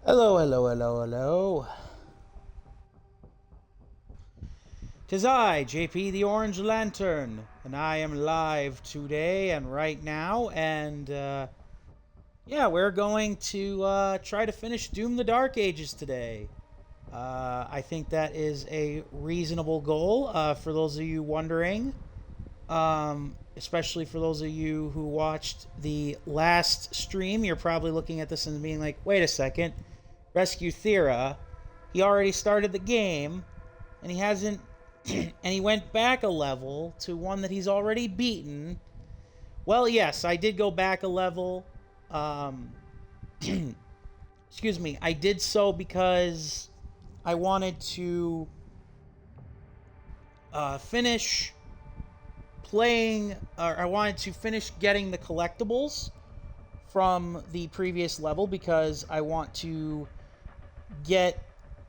Hello, hello, hello, hello. 'Tis I, JP the Orange Lantern, and I am live today and right now, and yeah, we're going to try to finish Doom the Dark Ages today. I think that is a reasonable goal for those of you wondering, especially for those of you who watched the last stream. You're probably looking at this and being like, wait a second, Rescue Thera, he already started the game, and he hasn't, and he went back a level to one that he's already beaten. Well, yes, I did go back a level. Excuse me, I did so because I wanted to finish playing, or I wanted to finish getting the collectibles from the previous level because I want to get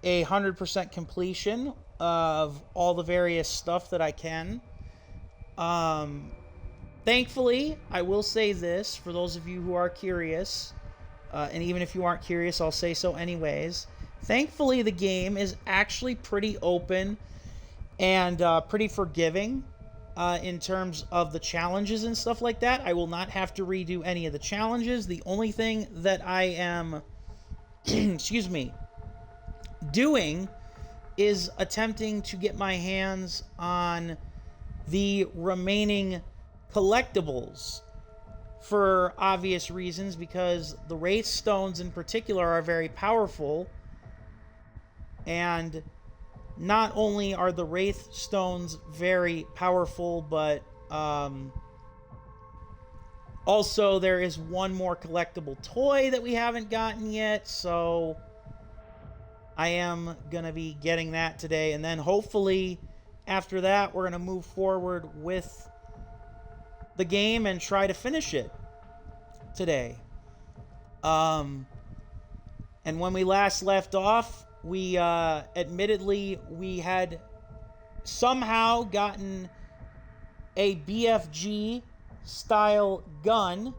100% completion of all the various stuff that I can. Thankfully, I will say this for those of you who are curious, and even if you aren't curious, I'll say so anyways. Thankfully, the game is actually pretty open and pretty forgiving in terms of the challenges and stuff like that. I will not have to redo any of the challenges. The only thing that I am, excuse me, doing is attempting to get my hands on the remaining collectibles for obvious reasons, because the Wraith Stones in particular are very powerful, and not only are the Wraith Stones very powerful, but also there is one more collectible toy that we haven't gotten yet, so I am going to be getting that today, and then hopefully after that we're going to move forward with the game and try to finish it today. And when we last left off, we admittedly we had somehow gotten a BFG style gun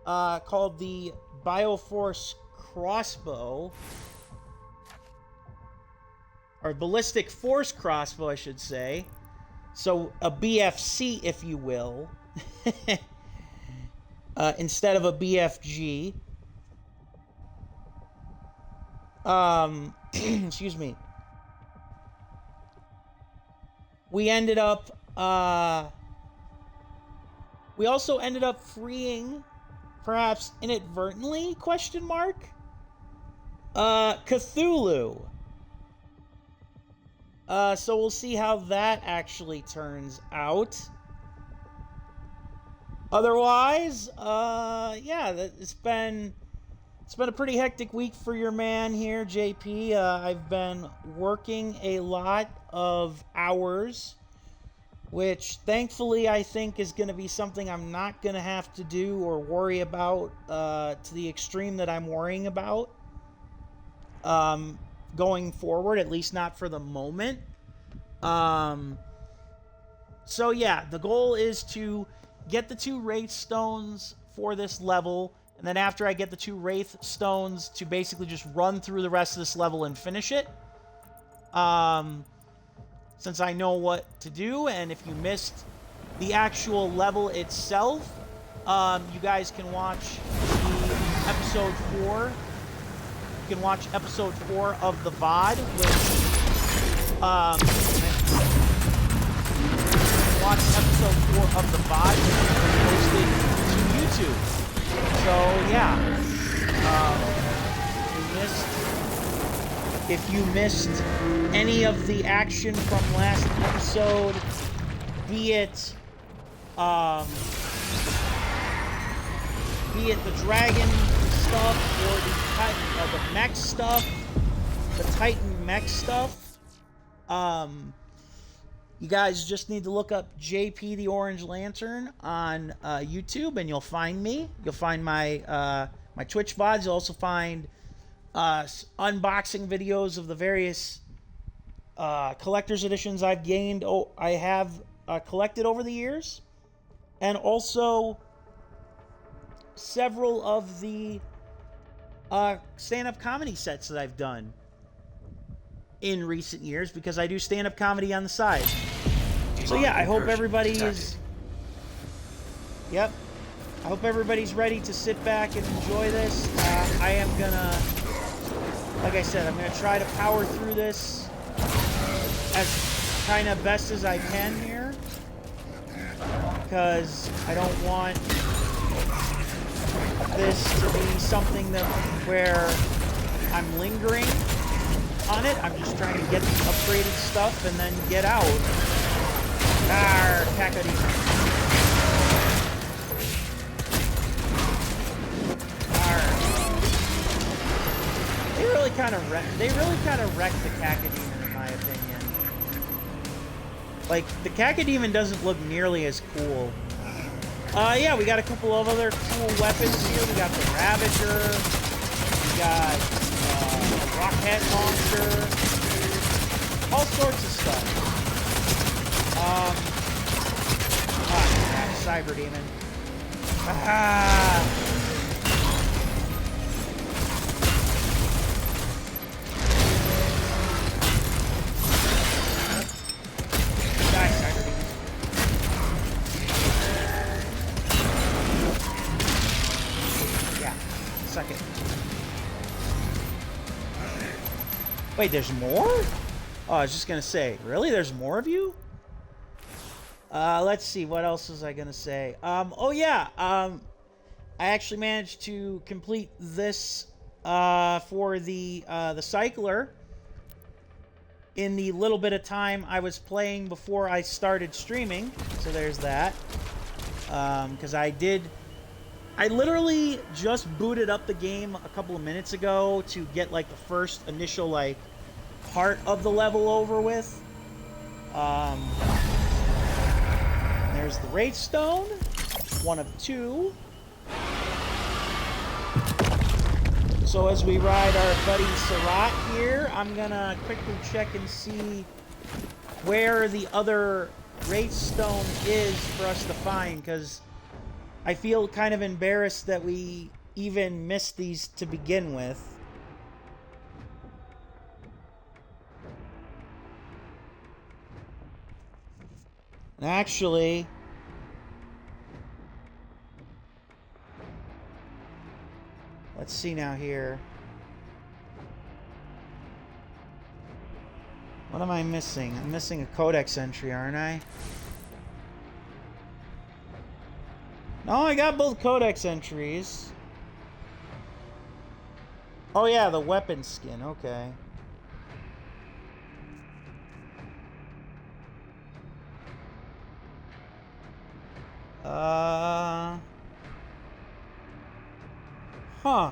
called the Bioforce crossbow, or ballistic force crossbow, I should say. So a BFC, if you will, instead of a BFG. Excuse me. We ended up, we also ended up freeing, perhaps inadvertently, question mark, Cthulu. So we'll see how that actually turns out. Otherwise, yeah, it's been a pretty hectic week for your man here, JP. I've been working a lot of hours, which thankfully I think is going to be something I'm not going to have to do or worry about to the extreme that I'm worrying about going forward, at least not for the moment. So yeah, the goal is to get the 2 Wraith Stones for this level, and then after I get the 2 Wraith Stones, to basically just run through the rest of this level and finish it. Since I know what to do, and if you missed the actual level itself, you guys can watch the episode 4. You can watch episode 4 of the VOD, which, watch episode 4 of the VOD, which is posted to YouTube. So yeah, if you missed any of the action from last episode, be it the dragon stuff or the mech stuff, the Titan mech stuff, you guys just need to look up JP the Orange Lantern on YouTube, and you'll find me. You'll find my my Twitch VODs. You'll also find unboxing videos of the various collector's editions I have collected over the years, and also several of the stand-up comedy sets that I've done in recent years, because I do stand-up comedy on the side. So yeah, I hope everybody is... Yep. I hope everybody's ready to sit back and enjoy this. I am gonna... Like I said, I'm gonna try to power through this as kind of best as I can here, because I don't want this to be something that where I'm lingering on it. I'm just trying to get the upgraded stuff and then get out. Arr, Kakadi. They really kind of wrecked the Cacodemon, in my opinion. Like, the Cacodemon doesn't look nearly as cool. Yeah, we got a couple of other cool weapons here. We got the Ravager. We got a rocket launcher. All sorts of stuff. Cyber Demon. Suck it. Wait, there's more? Oh, I was just gonna say, really? There's more of you? Let's see, what else was I gonna say? Oh yeah, I actually managed to complete this, for the cycler in the little bit of time I was playing before I started streaming. So there's that. Because I literally just booted up the game a couple of minutes ago to get, like, the first initial, like, part of the level over with. There's the Wraith Stone, one of two. So as we ride our buddy Sarat here, I'm gonna quickly check and see where the other Wraith Stone is for us to find, because I feel kind of embarrassed that we even missed these to begin with. And actually, let's see now here. What am I missing? I'm missing a codex entry, aren't I? No, I got both codex entries. Oh yeah, the weapon skin, okay. Huh.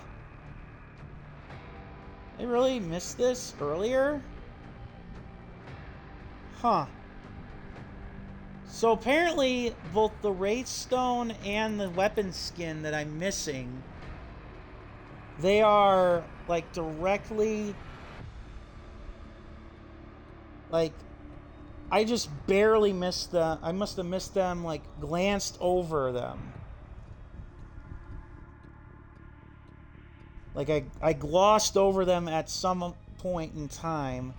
I really missed this earlier? Huh. So apparently, both the Wraith Stone and the weapon skin that I'm missing, they are, like, directly... Like, I just barely missed them. I must have missed them, like, glanced over them. Like, I glossed over them at some point in time.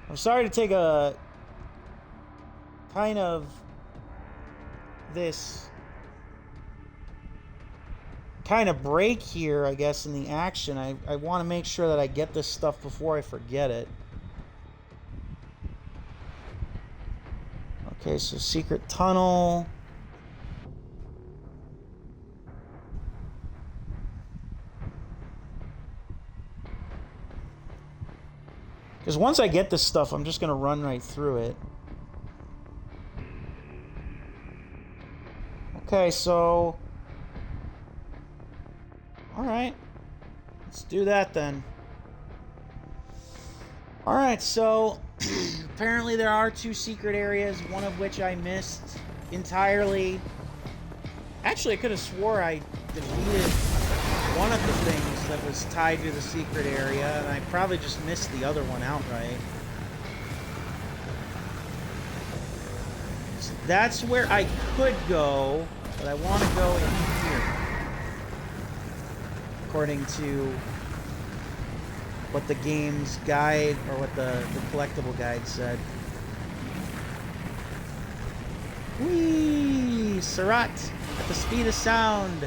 I'm sorry to take a... kind of this kind of break here, I guess, in the action. I want to make sure that I get this stuff before I forget it. Okay, so secret tunnel. Because once I get this stuff, I'm just going to run right through it. Okay, so... Alright. Let's do that then. Alright, so... apparently there are two secret areas, one of which I missed entirely. Actually, I could have swore I defeated one of the things that was tied to the secret area, and I probably just missed the other one outright. So that's where I could go, but I want to go in here. according to what the game's guide, or what the collectible guide said. Whee! Surratt at the speed of sound.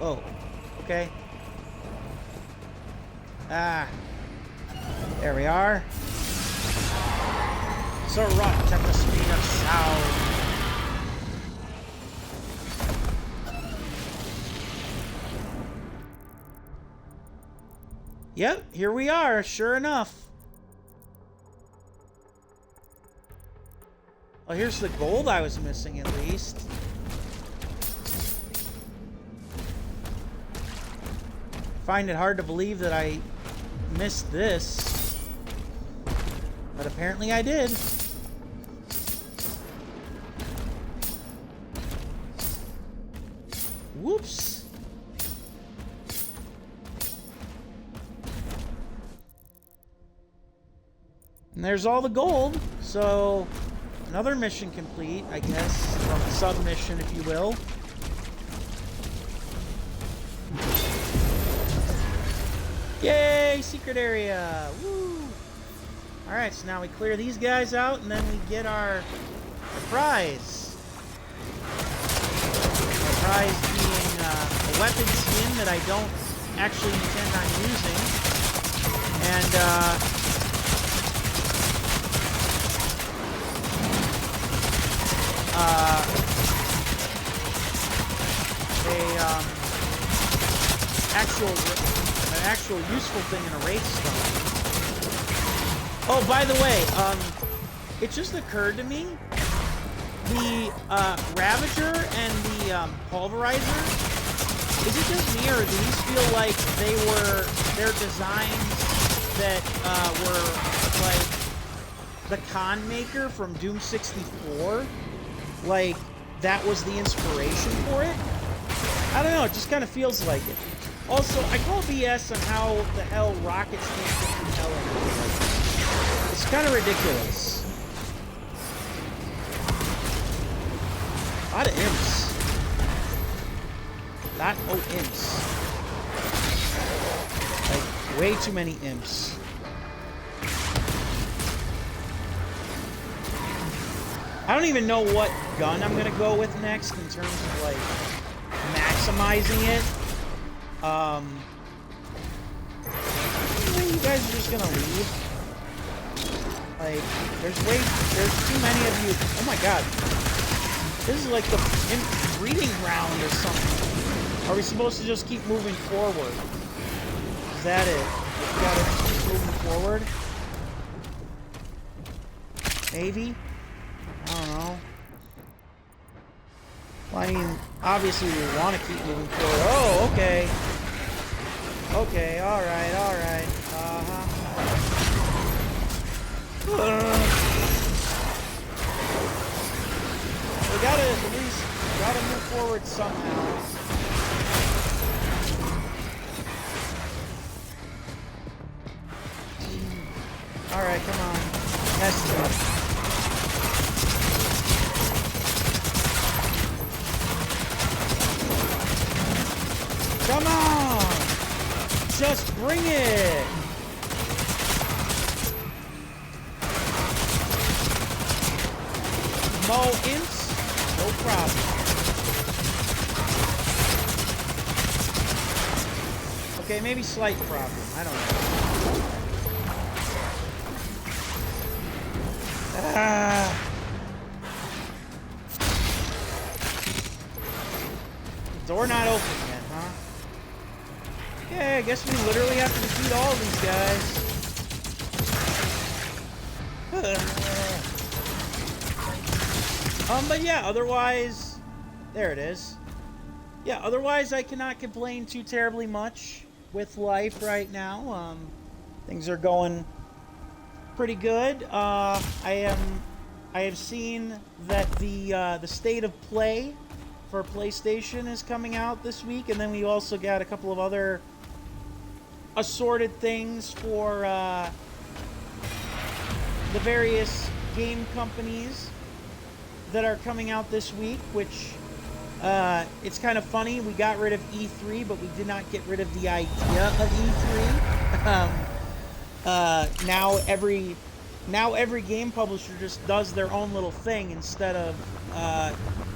Oh, okay. Ah, there we are. Surratt at the speed of sound. Yep, here we are, sure enough. Well, here's the gold I was missing, at least. Find it hard to believe that I missed this, but apparently I did. Whoops. And there's all the gold, so another mission complete, I guess, or a sub-mission, if you will. Yay, secret area! Woo! Alright, so now we clear these guys out, and then we get our prize. Our prize being a weapon skin that I don't actually intend on using. And, an actual useful thing in a Wraith Stone. Oh, by the way, it just occurred to me, the Ravager and the Pulverizer, is it just me, or do these feel like they're designs that were like the Con Maker from Doom 64? Like, that was the inspiration for it? I don't know, it just kind of feels like it. Also, I call BS on how the hell rockets can't get through hell and everything. It's kind of ridiculous. A lot of imps. Imps. Like, way too many imps. I don't even know what gun I'm gonna go with next in terms of, like, maximizing it. You guys are just gonna leave? Like, there's too many of you. Oh my god. This is like the breeding ground or something. Are we supposed to just keep moving forward? Is that it? We gotta just keep moving forward? Maybe? I don't know. Well, I mean, obviously we want to keep moving forward. Oh, okay. Okay, alright, alright. We gotta at least move forward somehow. Alright, come on. Test it. Come on! Just bring it! Mo imps? No problem. Okay, maybe slight problem. I don't know. Door not open yet, huh? Okay, I guess we literally have to defeat all of these guys. But yeah, otherwise, there it is. Yeah, otherwise I cannot complain too terribly much with life right now. Things are going pretty good. I have seen that the state of play for PlayStation is coming out this week, and then we also got a couple of other assorted things for the various game companies that are coming out this week, which It's kind of funny. We got rid of E3, but we did not get rid of the idea of E3. Now every game publisher just does their own little thing instead of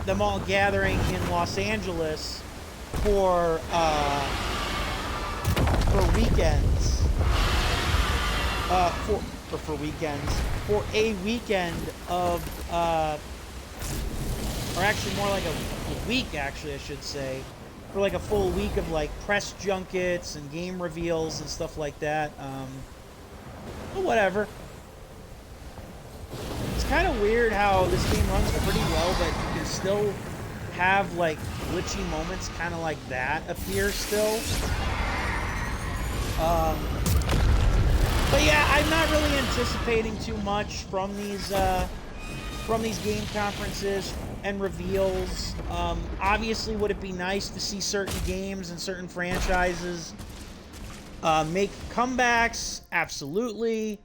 them all gathering in Los Angeles for weekends. For weekends. For a weekend of or actually more like a week, actually, I should say. For like a full week of like press junkets and game reveals and stuff like that. But whatever. It's kind of weird how this game runs pretty well, but you can still have like glitchy moments kind of like that appear still. But yeah, I'm not really anticipating too much from these game conferences and reveals. Obviously, would it be nice to see certain games and certain franchises make comebacks? Absolutely.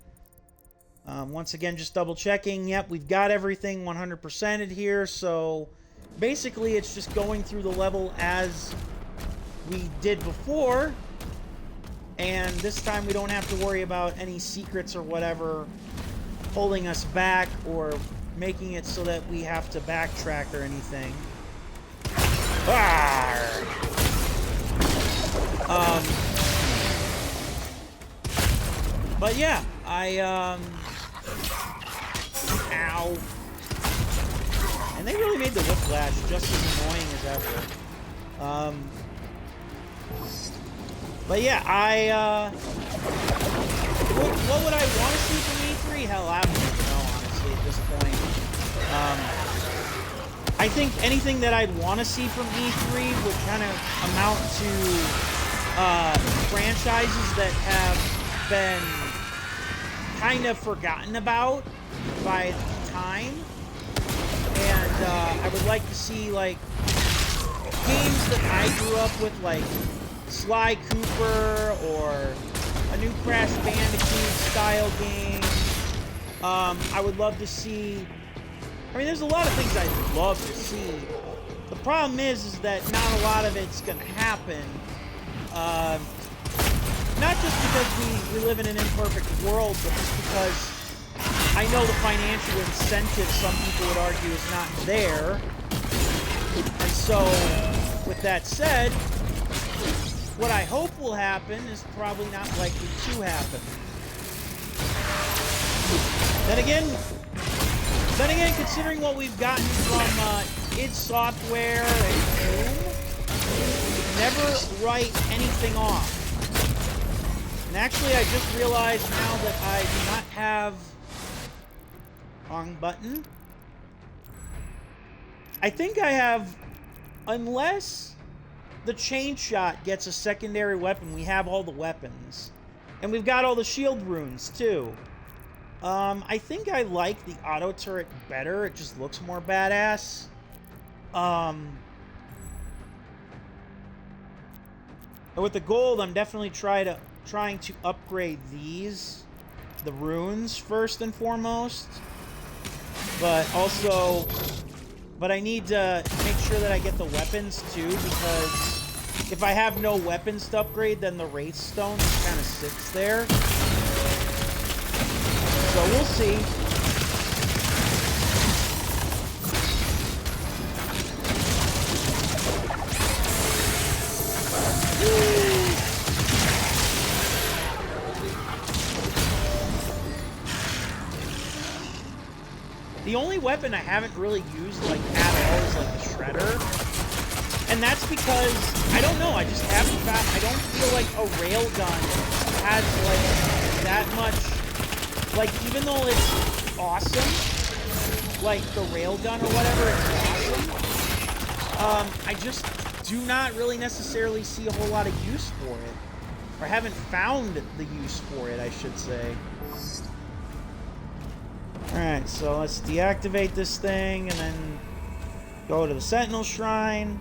Once again, just double checking. Yep, we've got everything 100%ed here. So basically, it's just going through the level as we did before. And this time we don't have to worry about any secrets or whatever holding us back or making it so that we have to backtrack or anything. But yeah, ow. And they really made the whiplash just as annoying as ever. But yeah, what would I want to see from E3? Hell, I don't even know, honestly, at this point. I think anything that I'd want to see from E3 would kind of amount to franchises that have been kind of forgotten about by time. And I would like to see, like, games that I grew up with, like Sly Cooper or a new Crash Bandicoot style game. I would love to see... I mean, there's a lot of things I'd love to see. The problem is that not a lot of it's going to happen. Not just because we live in an imperfect world, but just because I know the financial incentive, some people would argue, is not there. And so, with that said, what I hope will happen is probably not likely to happen. Then again, considering what we've gotten from id Software and Boom, never write anything off. And actually, I just realized now that I do not have... Wrong button. I think I have... Unless the chain shot gets a secondary weapon, we have all the weapons. And we've got all the shield runes, too. I think I like the auto turret better. It just looks more badass. And with the gold, I'm definitely trying to upgrade these. The runes, first and foremost. But I need to make sure that I get the weapons, too, because if I have no weapons to upgrade, then the Wraith Stone kind of sits there. So we'll see. The only weapon I haven't really used, like, at all is, like, the Shredder. And that's because, I don't know, I just haven't found, I don't feel like a railgun has, like, that much, like, even though it's awesome, like, the railgun or whatever, it's awesome, I just do not really necessarily see a whole lot of use for it. Or haven't found the use for it, I should say. Alright, so let's deactivate this thing and then go to the Sentinel Shrine.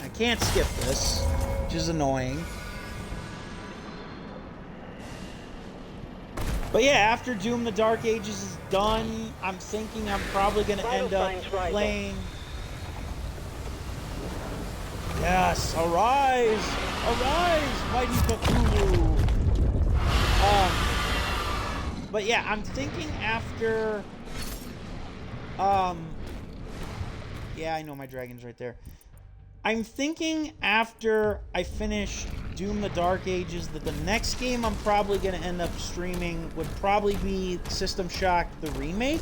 I can't skip this, which is annoying. But yeah, after Doom the Dark Ages is done, I'm thinking I'm probably going to end up playing... Yes, arise! Arise, mighty Cthulu! But yeah, I'm thinking after... Yeah, I know my dragon's right there. I'm thinking after I finish Doom the Dark Ages that the next game I'm probably going to end up streaming would probably be System Shock the Remake.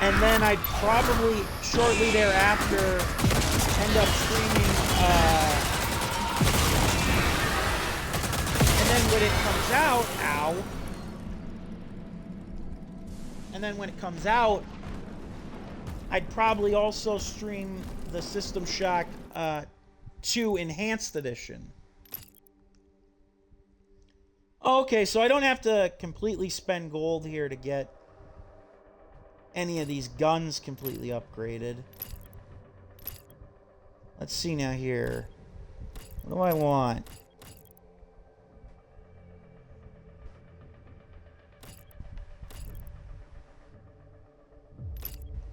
And then I'd probably, shortly thereafter, end up streaming, and then when it comes out, ow. And then when it comes out, I'd probably also stream the System Shock 2 Enhanced Edition. Okay, so I don't have to completely spend gold here to get any of these guns completely upgraded. Let's see now here. What do I want?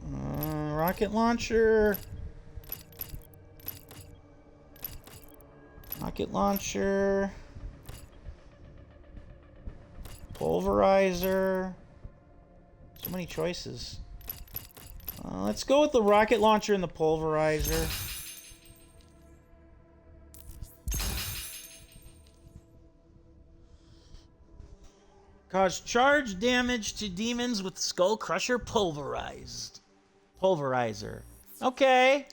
Rocket launcher. Rocket launcher. Pulverizer. So many choices. Let's go with the rocket launcher and the pulverizer. Cause charge damage to demons with Skull Crusher pulverized. Pulverizer. Okay.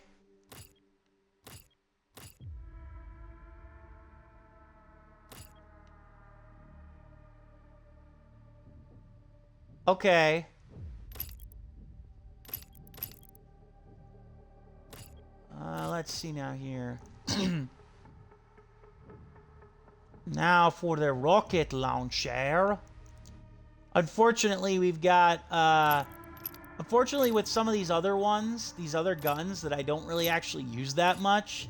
Okay. Let's see now here. Now for the rocket launcher. Unfortunately, we've got, unfortunately with some of these other ones, these other guns that I don't really actually use that much,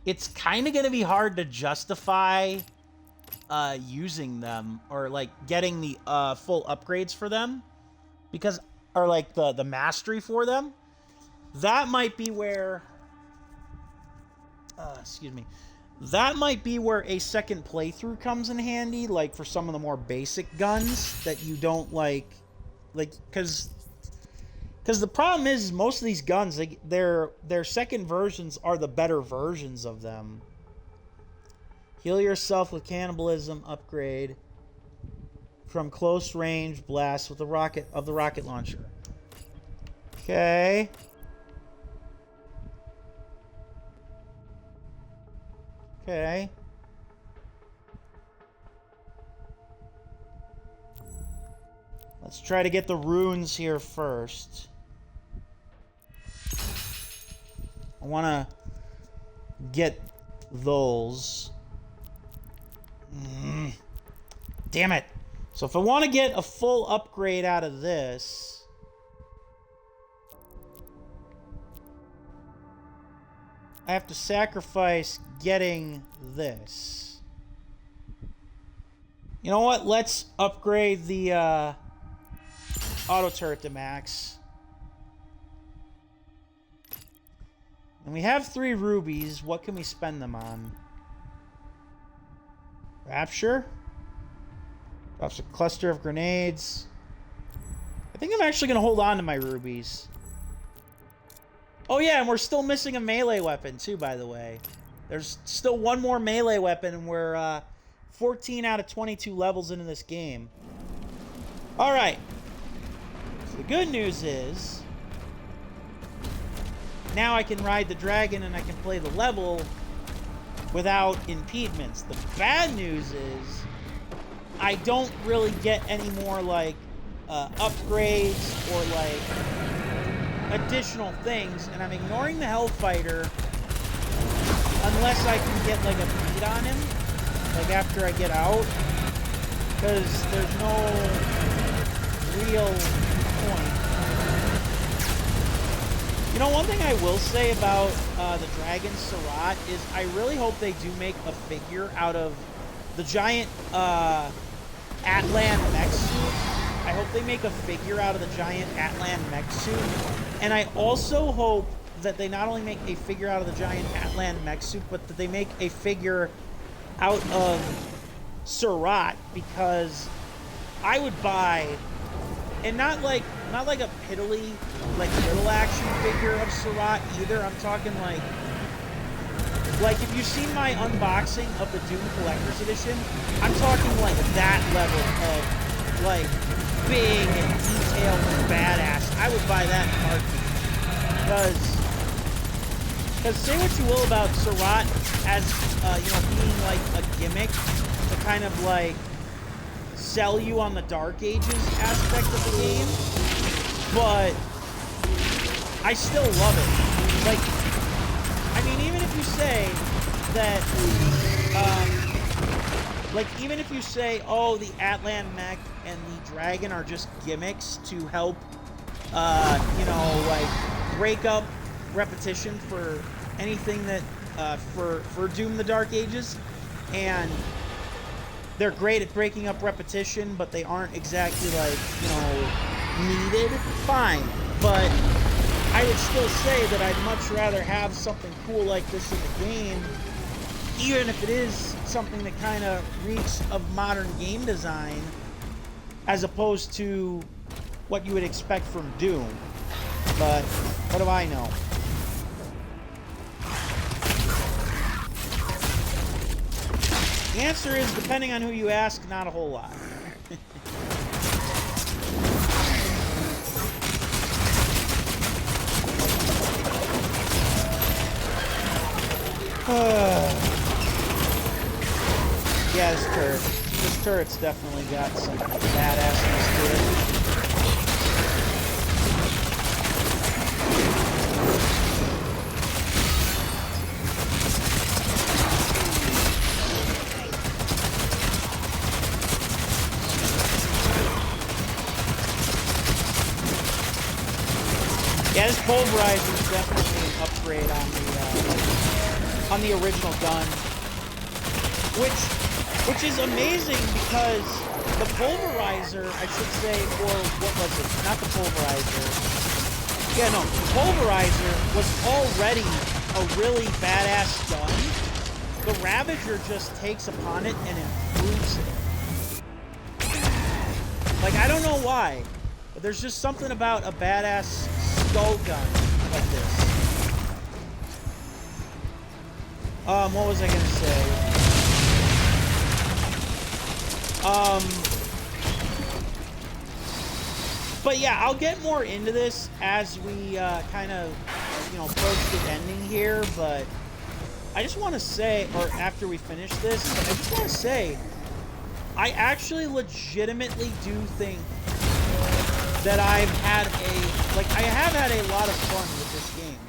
it's kind of going to be hard to justify using them or like getting the full upgrades for them because, or like the mastery for them. That might be where, excuse me, that might be where a second playthrough comes in handy, like for some of the more basic guns that you don't like, because the problem is most of these guns, their second versions are the better versions of them. Heal yourself with cannibalism upgrade from close range blast with the rocket launcher. Okay. Okay. Let's try to get the runes here first. I want to get those. Damn it. So if I want to get a full upgrade out of this, I have to sacrifice getting this. You know what? Let's upgrade the auto turret to max. And we have 3 rubies. What can we spend them on? Rapture? Drops a cluster of grenades. I think I'm actually going to hold on to my rubies. Oh yeah, and we're still missing a melee weapon too, by the way. There's still one more melee weapon, and we're 14 out of 22 levels into this game. Alright. So the good news is, now I can ride the dragon and I can play the level without impediments. The bad news is, I don't really get any more, like, upgrades or, like, additional things, and I'm ignoring the Hellfighter unless I can get, like, a beat on him, like, after I get out, because there's no real point. You know, one thing I will say about the Dragon Surat is I really hope they do make a figure out of the giant Atlan mech suit. I hope they make a figure out of the giant Atlan mech suit. And I also hope that they not only make a figure out of the giant Atlan mech suit, but that they make a figure out of Surratt, because I would buy, and not like a piddly, like little action figure of Surratt either. I'm talking like if you've seen my unboxing of the Doom Collector's Edition, I'm talking like that level of like big and detailed and badass. I would buy that in a heartbeat. Because say what you will about Surratt as being like a gimmick to kind of like sell you on the Dark Ages aspect of the game, but I still love it. Like, I mean, even if you say that, even if you say, oh, the Atlan mech and the dragon are just gimmicks to help, break up repetition for anything that, for Doom the Dark Ages, and they're great at breaking up repetition, but they aren't exactly, like, needed, fine. But I would still say that I'd much rather have something cool like this in the game, even if it is something that kind of reeks of modern game design, as opposed to what you would expect from Doom. But what do I know? The answer is, depending on who you ask, not a whole lot. Yeah, this turret. This turret's definitely got some badassness to it. Yeah, this pulverizer is definitely an upgrade on the original gun, which is amazing, because the pulverizer, I should say, or what was it? Not the pulverizer. Yeah, no, the pulverizer was already a really badass gun. The Ravager just takes upon it and improves it. Like, I don't know why, but there's just something about a badass skull gun like this. What was I gonna say? But yeah, I'll get more into this as we kind of, approach the ending here, but I just want to say, or after we finish this, I just want to say, I actually legitimately do think that I have had a lot of fun with this game.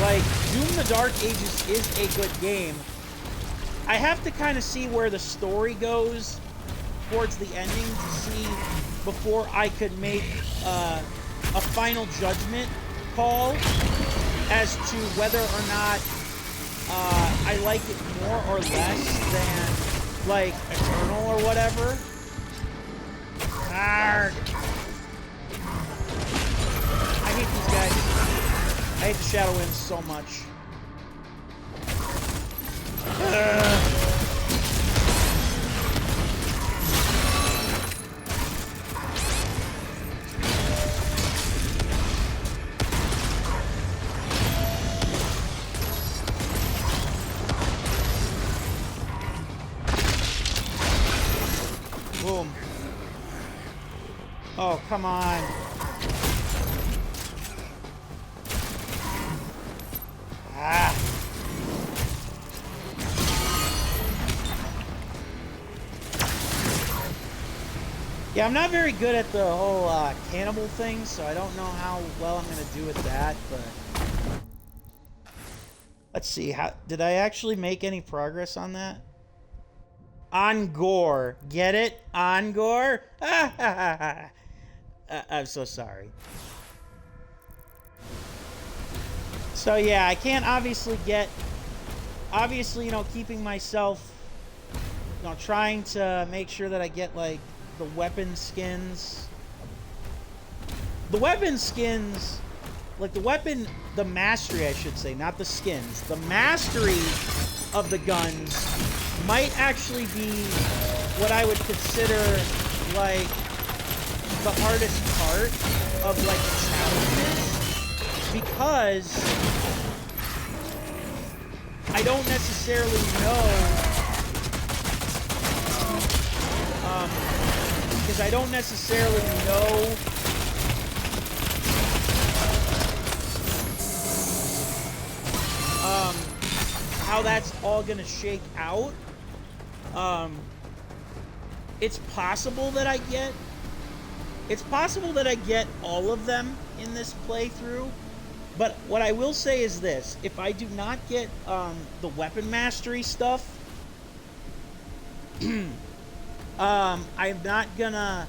Like, Doom the Dark Ages is a good game. I have to kind of see where the story goes towards the ending to see before I could make a final judgment call as to whether or not I like it more or less than, like, Eternal or whatever. Arrgh. I hate these guys. I hate the Shadow Imps so much. Boom. Oh, come on. Ah. Yeah, I'm not very good at the whole cannibal thing, so I don't know how well I'm going to do with that, but... Let's see, did I actually make any progress on that? On gore. Get it? On gore? I'm so sorry. So yeah, I can't obviously get... Obviously, keeping myself you know, trying to make sure that I get like the weapon skins. The weapon skins, like the mastery, I should say, not the skins. The mastery of the guns might actually be what I would consider like the hardest part of like the challenges, because I don't necessarily know how that's all gonna shake out. It's possible that I get all of them in this playthrough, but what I will say is this: if I do not get the weapon mastery stuff, I'm not gonna.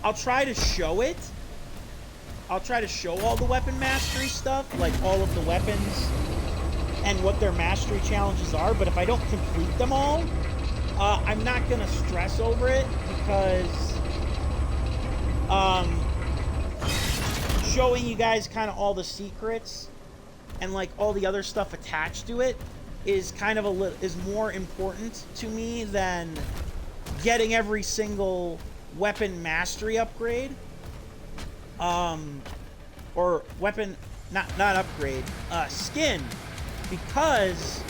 I'll try to show it. I'll try to show all the weapon mastery stuff, like all of the weapons and what their mastery challenges are. But if I don't complete them all, I'm not gonna stress over it, because showing you guys kind of all the secrets and like all the other stuff attached to it is kind of is more important to me than getting every single weapon mastery upgrade, or weapon not upgrade, skin, because,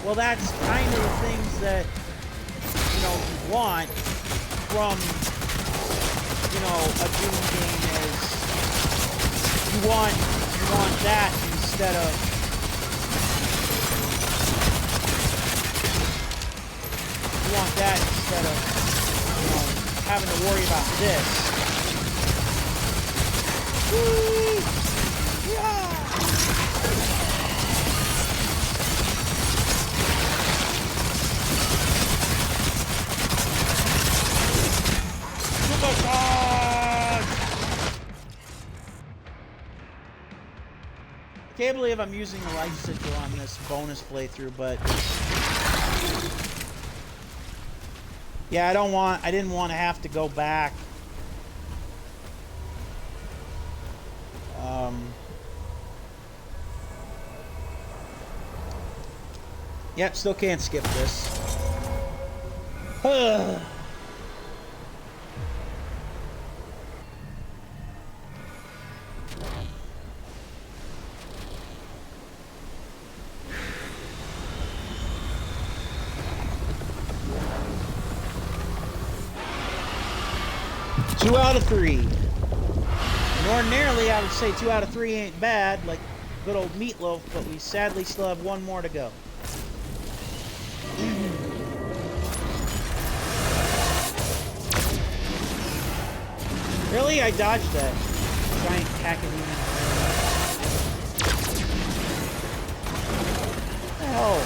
well, that's kind of the things that, you know, you want from, you know, a Doom game. Is you want that instead of you know, having to worry about this. Whee! Yeah! I can't believe I'm using the life sigil on this bonus playthrough, but yeah, I didn't want to have to go back. Yep, still can't skip this. 2 out of 3. And ordinarily, I would say 2 out of 3 ain't bad, like good old Meatloaf, but we sadly still have one more to go. Really? I dodged that giant cacodemon. What the hell?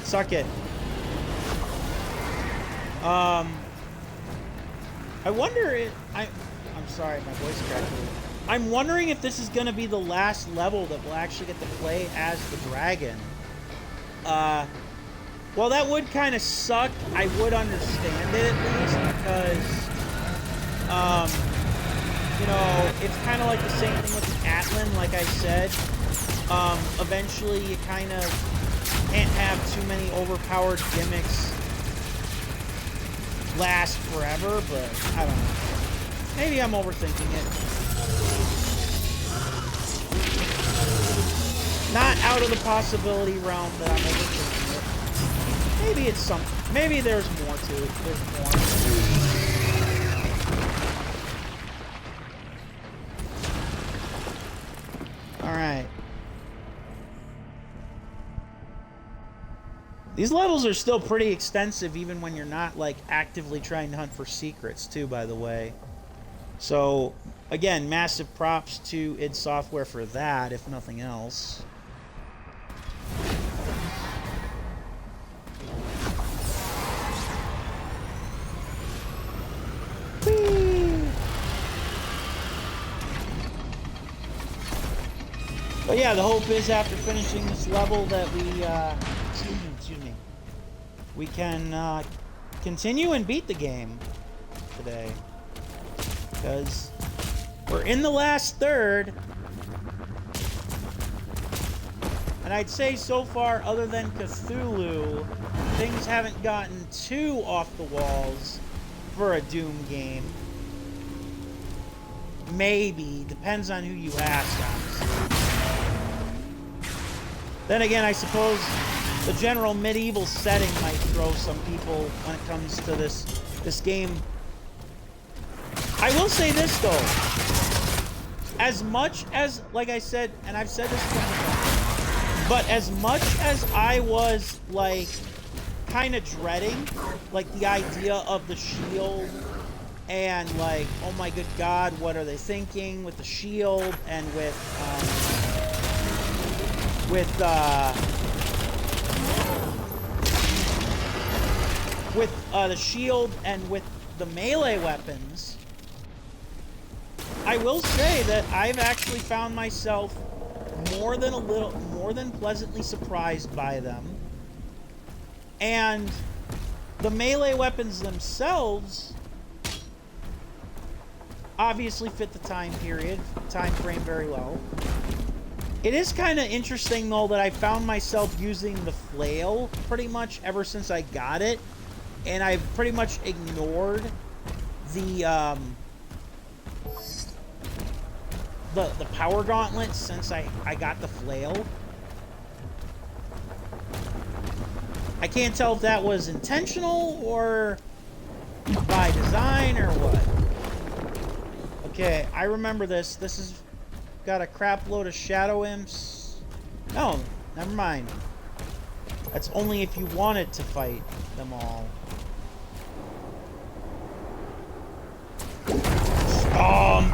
Suck it. I wonder if I'm sorry, my voice cracked. I'm wondering if this is gonna be the last level that we'll actually get to play as the dragon. Well, that would kind of suck. I would understand it at least, because, you know, it's kind of like the same thing with the Atlan, like I said. Eventually you kind of can't have too many overpowered gimmicks last forever, but I don't know. Maybe I'm overthinking it. Not out of the possibility realm that I'm overthinking it. Maybe it's something. Maybe there's more to it. There's more. Alright. These levels are still pretty extensive, even when you're not, like, actively trying to hunt for secrets, too, by the way. So, again, massive props to id Software for that, if nothing else. Whee! But yeah, the hope is after finishing this level that we, excuse me, we can continue and beat the game today. Because we're in the last third. And I'd say so far, other than Cthulhu, things haven't gotten too off the walls for a Doom game. Maybe. Depends on who you ask, honestly. Then again, I suppose the general medieval setting might throw some people when it comes to this game. I will say this, though. As much as, like I said, and I've said this before, but as much as I was, like, kind of dreading, like, the idea of the shield and, like, oh my good God, what are they thinking with the shield and with the shield and with the melee weapons, I will say that I've actually found myself more than pleasantly surprised by them. And the melee weapons themselves obviously fit the time frame very well. It is kind of interesting, though, that I found myself using the flail pretty much ever since I got it. And I've pretty much ignored the power gauntlet since I got the flail. I can't tell if that was intentional or by design or what. Okay, I remember this. This has got a crap load of shadow imps. No, never mind. That's only if you wanted to fight them all. Stomp!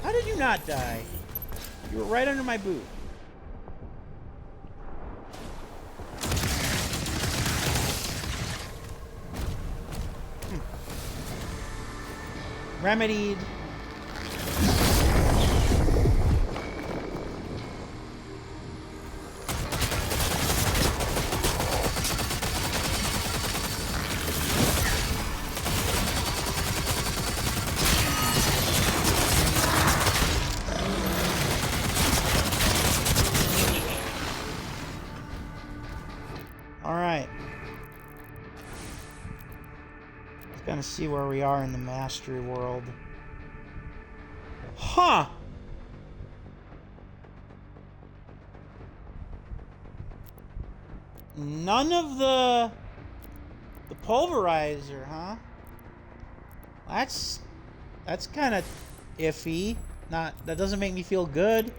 How did you not die? You were right under my boot. Remedied. Gonna see where we are in the mastery world. Huh! None of the pulverizer, huh? That's kind of iffy. That doesn't make me feel good.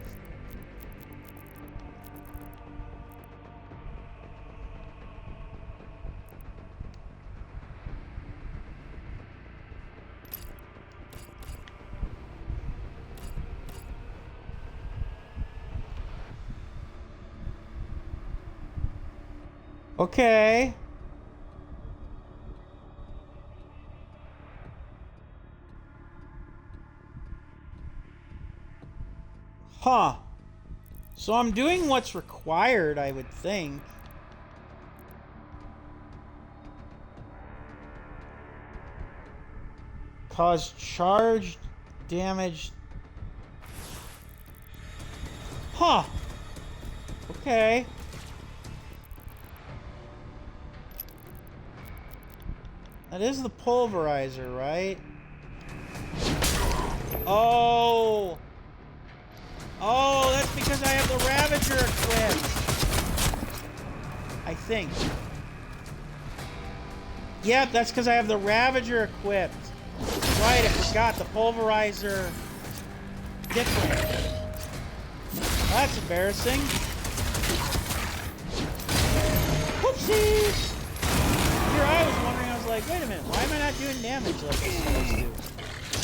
Okay. Huh. So I'm doing what's required, I would think. Cause charge damage. Huh. Okay. That is the pulverizer, right? Oh! Oh, that's because I have the Ravager equipped! I think. Yep, that's because I have the Ravager equipped. Right, I forgot the pulverizer. Different. That's embarrassing. Whoopsies! Here I was wondering, I was like, wait a minute, why am I not doing damage like I'm supposed to?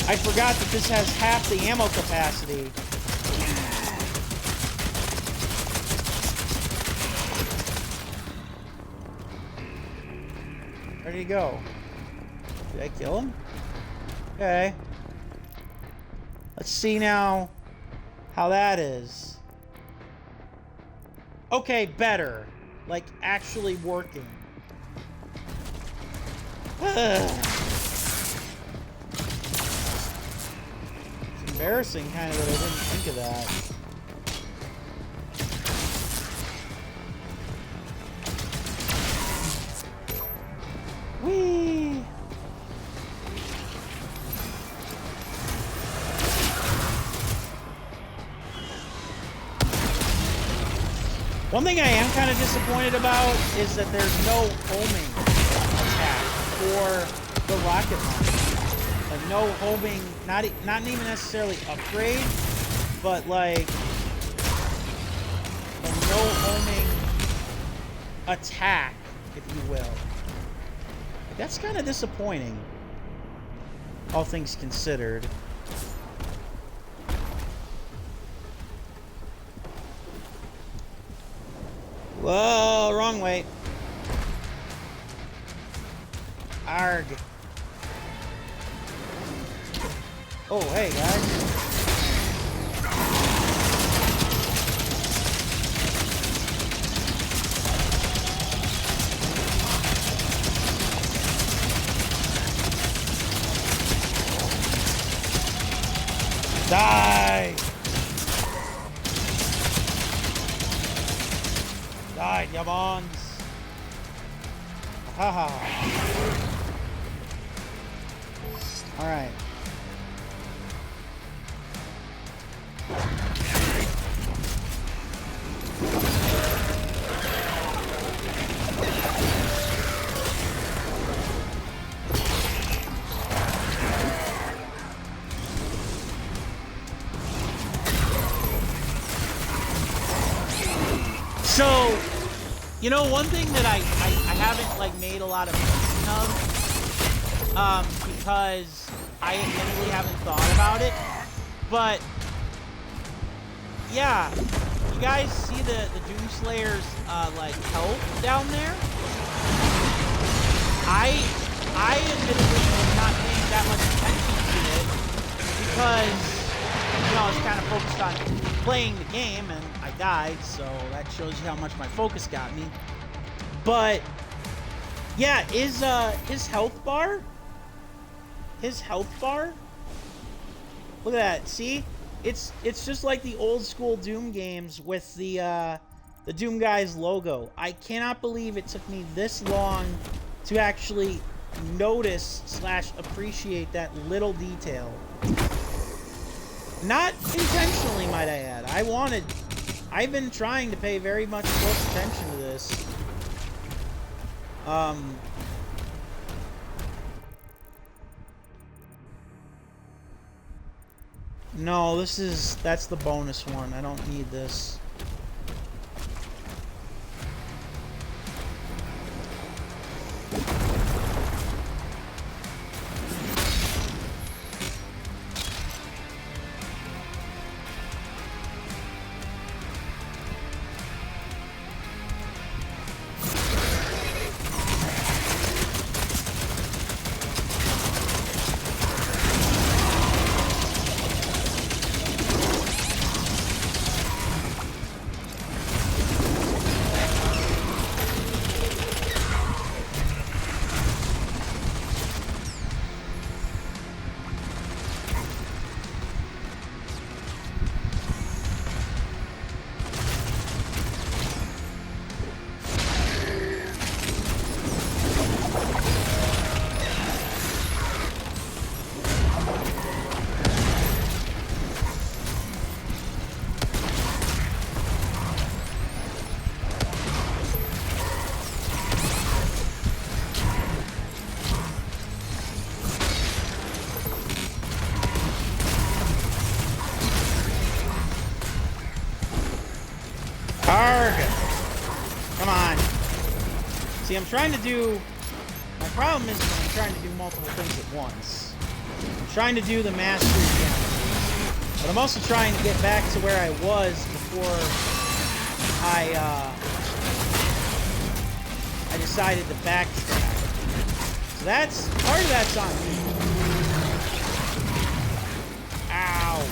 I forgot that this has half the ammo capacity. Where did he go? Did I kill him? Okay. Let's see now how that is. Okay, better. Like, actually working. It's embarrassing, kind of, that I didn't think of that. Whee! One thing I am kind of disappointed about is that there's no homing attack for the rocket launcher. Like, no homing, not even necessarily upgrade, but like no homing attack, if you will. That's kind of disappointing, all things considered. Whoa, wrong way. Arg. Oh, hey, guys. Die! Die, ya bonds! Haha! Alright. So, you know, one thing that I haven't, like, made a lot of mention of, because I admittedly haven't thought about it, but, yeah, you guys see the Doomslayer's, like, health down there? I admittedly am not paying that much attention to it, because, you know, I was kind of focused on playing the game, and I died, so that shows you how much my focus got me. But yeah, his health bar, look at that. See, it's just like the old school Doom games with the Doom Guys logo. I cannot believe it took me this long to actually notice / appreciate that little detail. Not intentionally, might I add. I've been trying to pay very much close attention to this. No, that's the bonus one. I don't need this. Come on. See, I'm trying to do... My problem is that I'm trying to do multiple things at once. I'm trying to do the mastery challenges, but I'm also trying to get back to where I was before I decided to backtrack. So that's... Part of that's on me. Ow.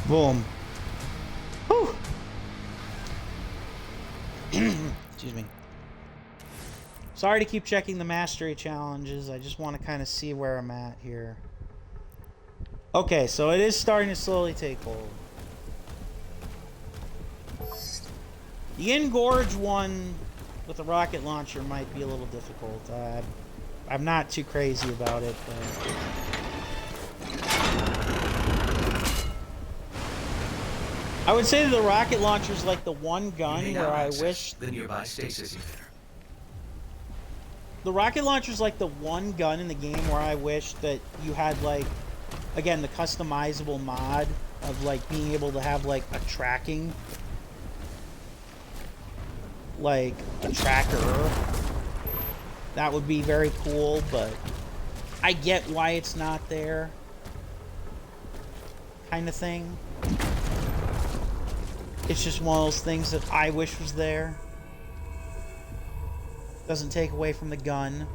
Boom. Whew. Excuse me. Sorry to keep checking the mastery challenges. I just want to kind of see where I'm at here. Okay, so it is starting to slowly take hold. The Engorge one with the rocket launcher might be a little difficult. I'm not too crazy about it, but... I would say that the rocket launcher is like the one gun where I wish... the nearby stasis emitter. The rocket launcher is like the one gun in the game where I wish that you had, like, again, the customizable mod of, like, being able to have, like, a tracking... like a tracker. That would be very cool, but I get why it's not there, kind of thing. It's just one of those things that I wish was there. Doesn't take away from the gun.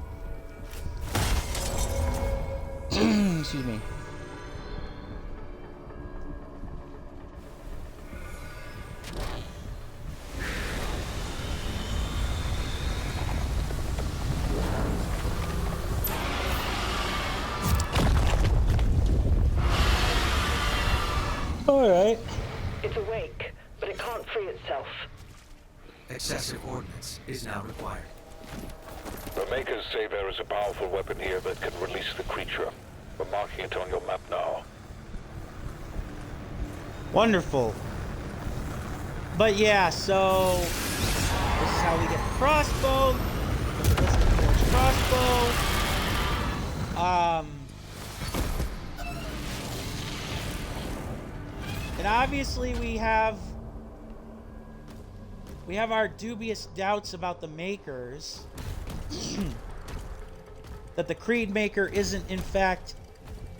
Excuse me. Alright. It's awake, but it can't free itself. Excessive ordnance is now required. The Makers say there is a powerful weapon here that can release the creature. We're marking it on your map now. Wonderful. But yeah, so this is how we get the crossbow. Let's get the crossbow. And obviously we have our dubious doubts about the Makers. That the Creed Maker isn't in fact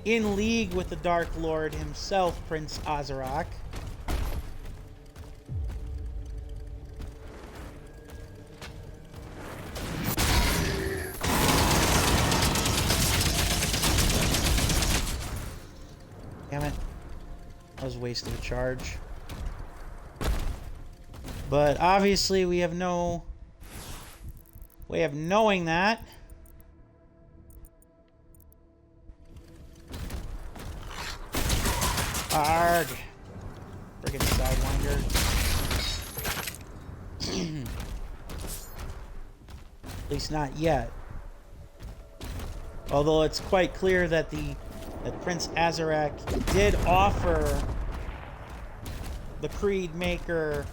in league with the Dark Lord himself, Prince Azarak. Damn it. That was a waste of a charge. But obviously we have no way of knowing that. Arg. Friggin' Sidewinder. At least not yet. Although it's quite clear that Prince Azarak did offer the Creed Maker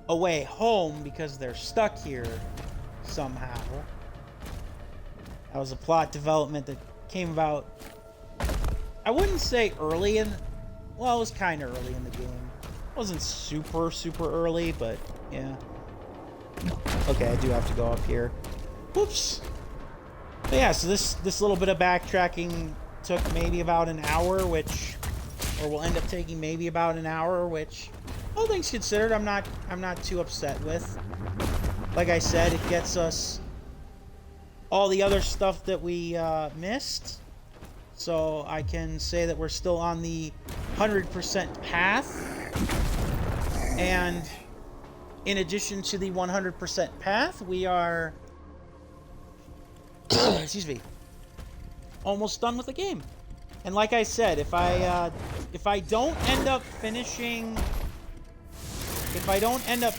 a way home because they're stuck here somehow. That was a plot development that came about, I wouldn't say early in... Well, it was kind of early in the game. It wasn't super, super early, but yeah. Okay, I do have to go up here. Whoops. But yeah, so this little bit of backtracking took maybe about an hour, which... Or will end up taking maybe about an hour, which... All things considered, I'm not too upset with. Like I said, it gets us all the other stuff that we missed. So I can say that we're still on the 100% path. And in addition to the 100% path, we are excuse me, almost done with the game. And like I said, if I don't end up finishing the if I don't end up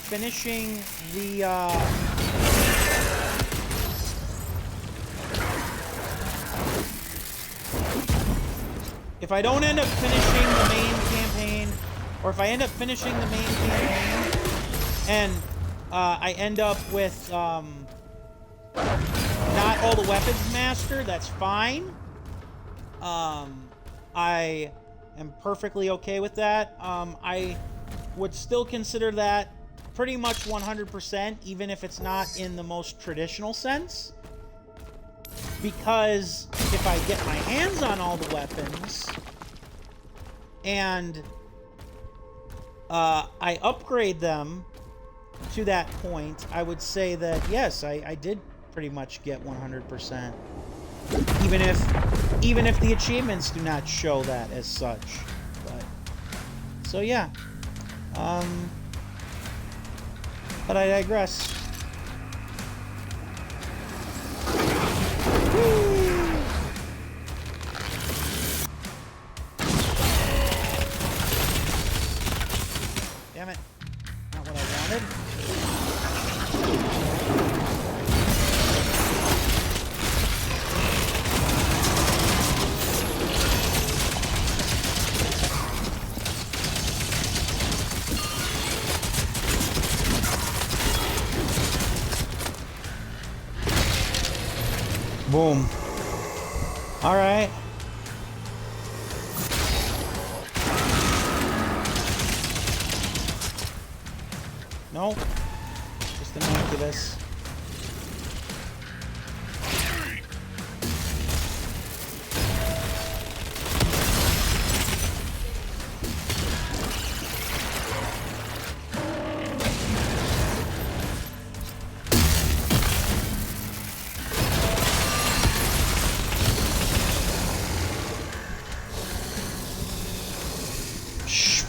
finishing the main campaign, or if I end up finishing the main campaign and I end up with not all the weapons mastered, that's fine. I am perfectly okay with that. I would still consider that pretty much 100%, even if it's not in the most traditional sense. Because if I get my hands on all the weapons and I upgrade them to that point, I would say that yes, I did pretty much get 100%. Even if the achievements do not show that as such. But so yeah. But I digress. Damn it. Not what I wanted. Boom. All right. Nope. Just an Incubus.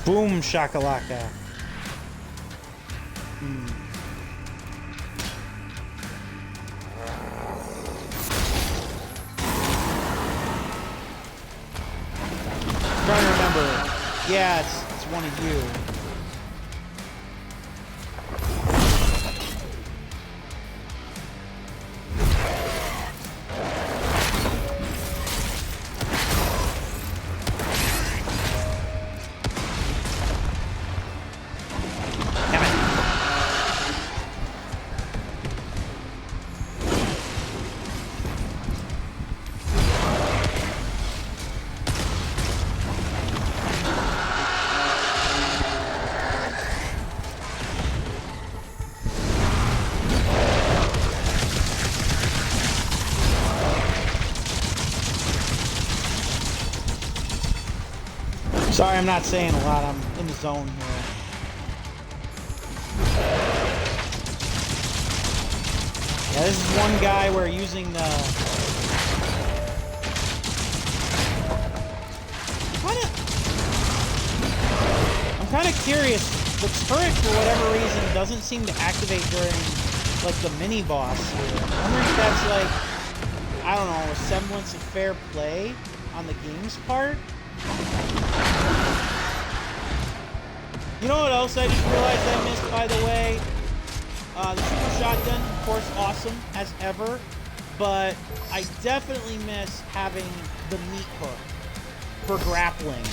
Boom shakalaka. Trying to remember. Yeah, it's one of you. Sorry, I'm not saying a lot. I'm in the zone here. Yeah, this is one guy where using the... I'm kind of curious. The turret, for whatever reason, doesn't seem to activate during, like, the mini-boss here. I wonder if that's, like, I don't know, a semblance of fair play on the game's part? You know what else I just realized I missed, by the way? The super shotgun, of course, awesome, as ever. But I definitely miss having the meat hook for grappling.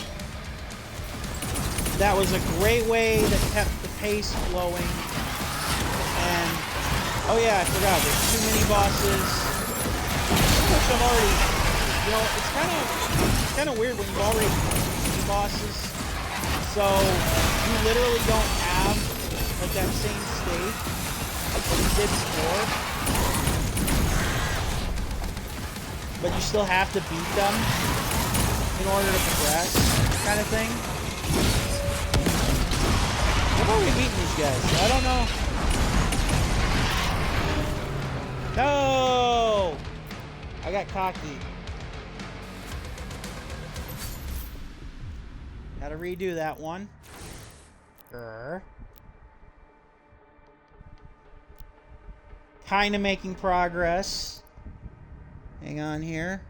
That was a great way that kept the pace flowing. And, oh yeah, I forgot, there's 2 mini-bosses. Which I've already, you know, it's kind of weird when you've already beaten mini-bosses. So, you literally don't have, like, that same stage that you did before. But you still have to beat them in order to progress, kind of thing. How are we beating these guys? I don't know. No! I got cocky. Gotta redo that one. Kinda making progress. Hang on here.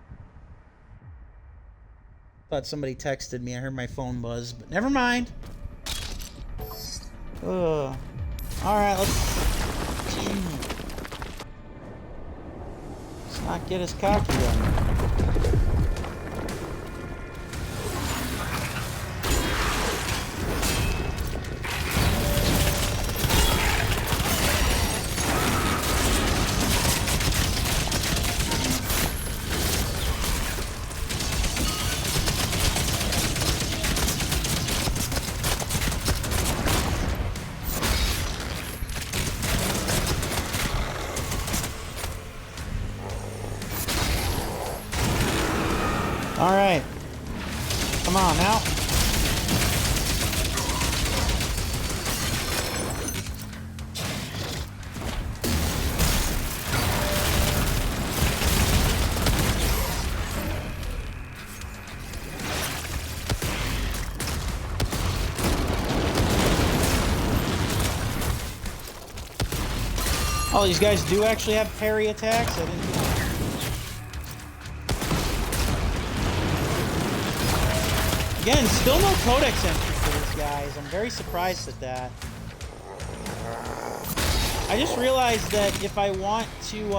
Thought somebody texted me. I heard my phone buzz, but never mind. Ugh. Alright, let's not get as cocky then. Alright. Come on now. Oh, these guys do actually have parry attacks? I didn't know. Again, still no codex entry for these guys. I'm very surprised at that. I just realized that if I want to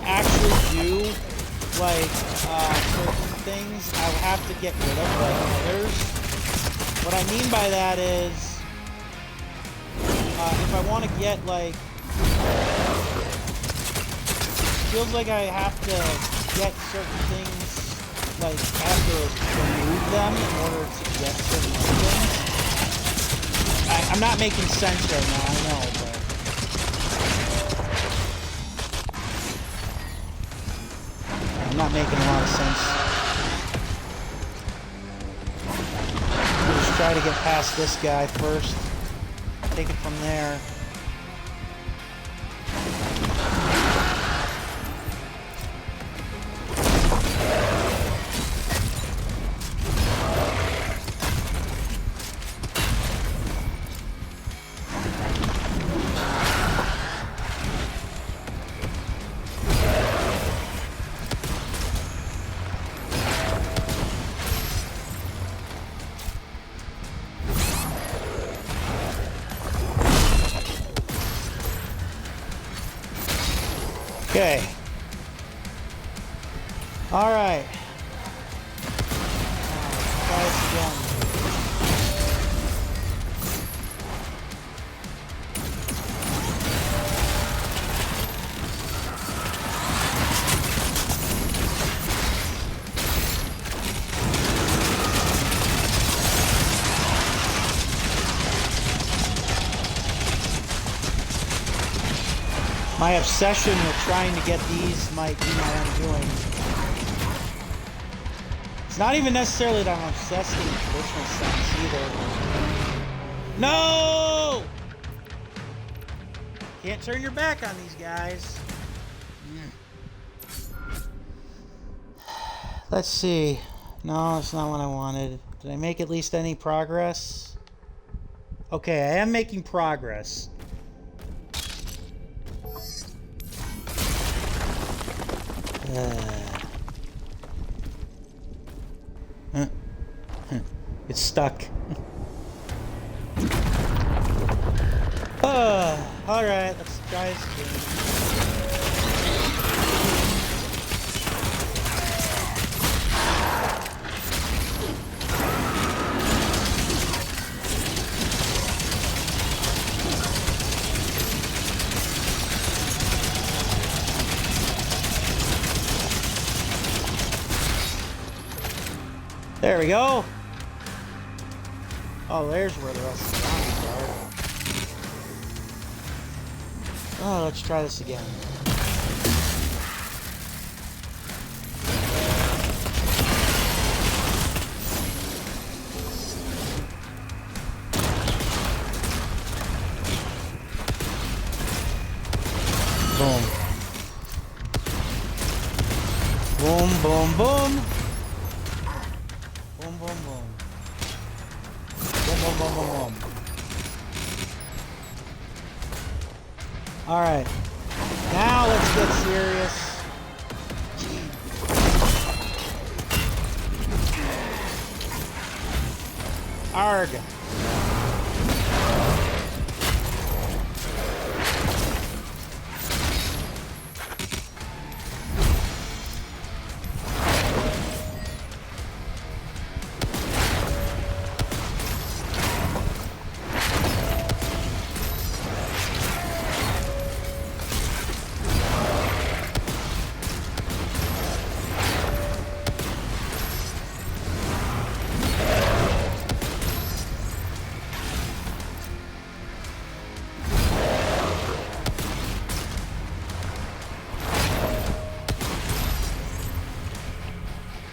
actually do, like, certain things, I would have to get rid of, like, others. What I mean by that is, if I want to get, like, feels like I have to get certain things, like, I have to remove them in order to get certain things. I'm not making sense right now, I know, but... I'm not making a lot of sense. We'll just try to get past this guy first. Take it from there. Okay. All right. Try this again. My obsession with trying to get these might be what I'm doing. It's not even necessarily that I'm obsessed in the traditional sense either. No! Can't turn your back on these guys. Let's see. No, that's not what I wanted. Did I make at least any progress? Okay, I am making progress. It's stuck. Alright, let's try this again. There we go. Oh, there's where the rest of the zombies are. Oh, let's try this again. Boom. Boom, boom, boom. Boom, boom, boom. Boom, boom, boom, boom, boom. Alright. Now let's get serious. Arg.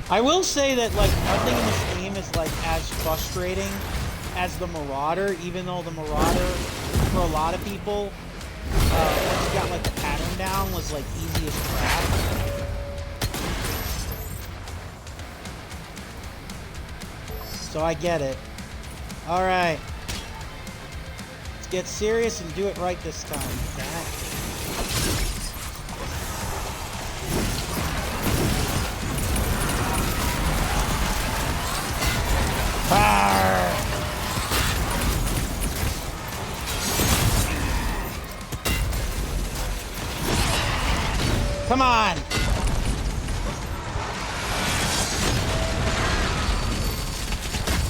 I will say that, like, nothing in this game is, like, as frustrating as the Marauder, even though the Marauder, for a lot of people, once you got, like, the pattern down, was, like, easy as crap. So I get it. Alright. Let's get serious and do it right this time. Damn it. Arr! Come on!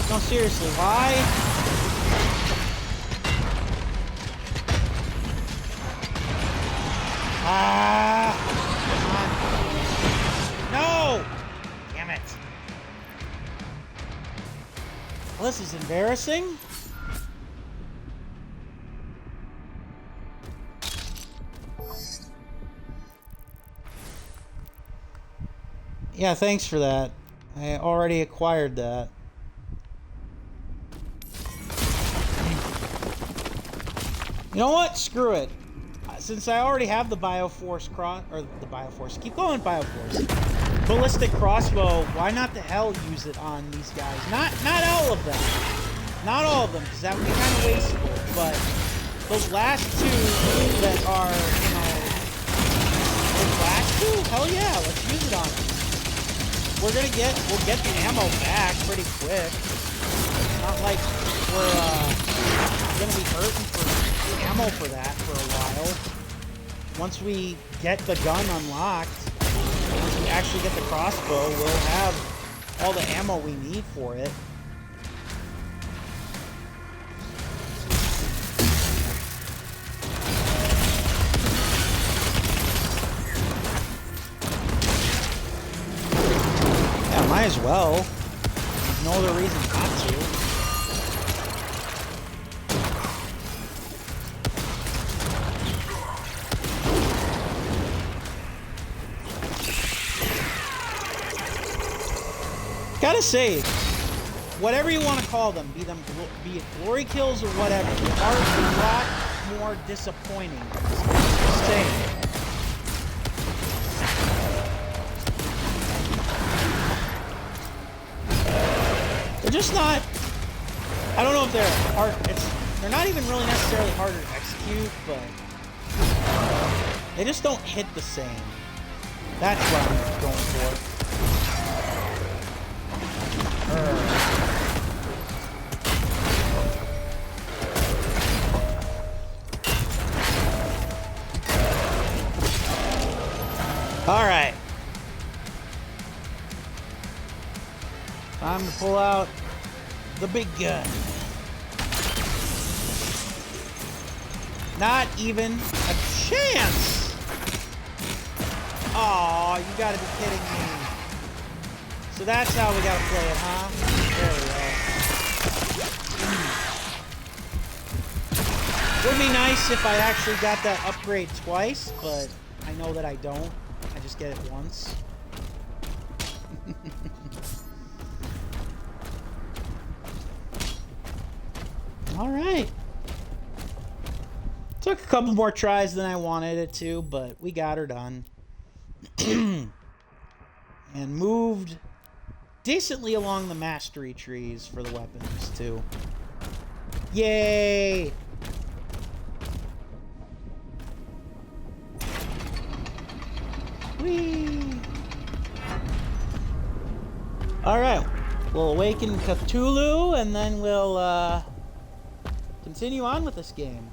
No, seriously, why? Ah! Come on. No! Damn it. Well, this is embarrassing. Yeah, thanks for that. I already acquired that. You know what? Screw it. Since I already have the Bioforce keep going Bioforce. Ballistic crossbow, why not the hell use it on these guys? Not all of them. Not all of them, because that would be kind of wasteful, but those last two that are, you know, those last two, hell yeah, let's use it on them. We'll get the ammo back pretty quick. It's not like we're gonna be hurting for ammo for that for a while. Once we get the gun unlocked, once we actually get the crossbow, we'll have all the ammo we need for it. Yeah, might as well. There's no other reason not to. Gotta say, whatever you want to call them, be it glory kills or whatever, they are a lot more disappointing. Just saying. They're just not. I don't know if they're hard. They're not even really necessarily harder to execute, but they just don't hit the same. That's what I'm going for. All right. Time to pull out the big gun. Not even a chance. Oh, you gotta be kidding me. So that's how we gotta play it, huh? There we go. Would be nice if I actually got that upgrade twice, but I know that I don't. I just get it once. All right. Took a couple more tries than I wanted it to, but we got her done. And moved decently along the mastery trees for the weapons, too. Yay! Whee! Alright, we'll awaken Cthulu, and then we'll, continue on with this game.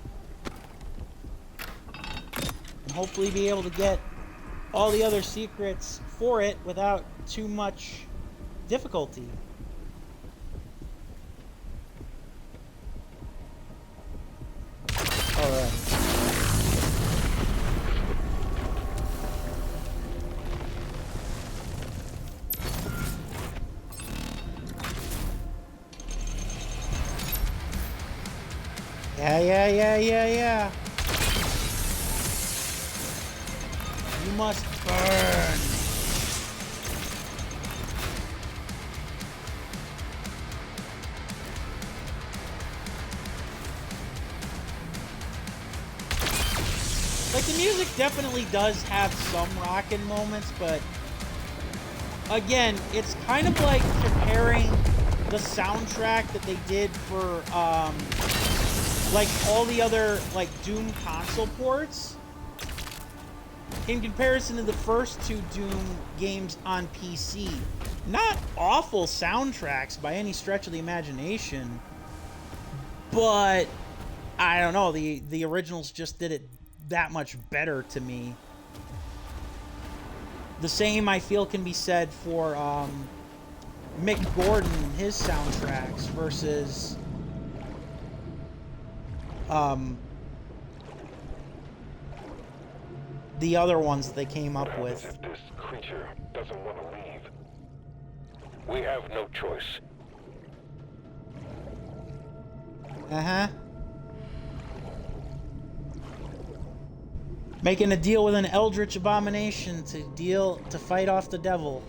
And hopefully be able to get all the other secrets for it without too much difficulty. Alright. Yeah. You must burn. Like, the music definitely does have some rockin' moments, but again, it's kind of like comparing the soundtrack that they did for like all the other like Doom console ports, in comparison to the first two Doom games on PC. Not awful soundtracks by any stretch of the imagination, but I don't know, the originals just did it that much better to me. The same, I feel, can be said for Mick Gordon and his soundtracks versus the other ones they came up with. If this creature doesn't want to leave, we have no choice. Uh-huh. Making a deal with an eldritch abomination to fight off the devil.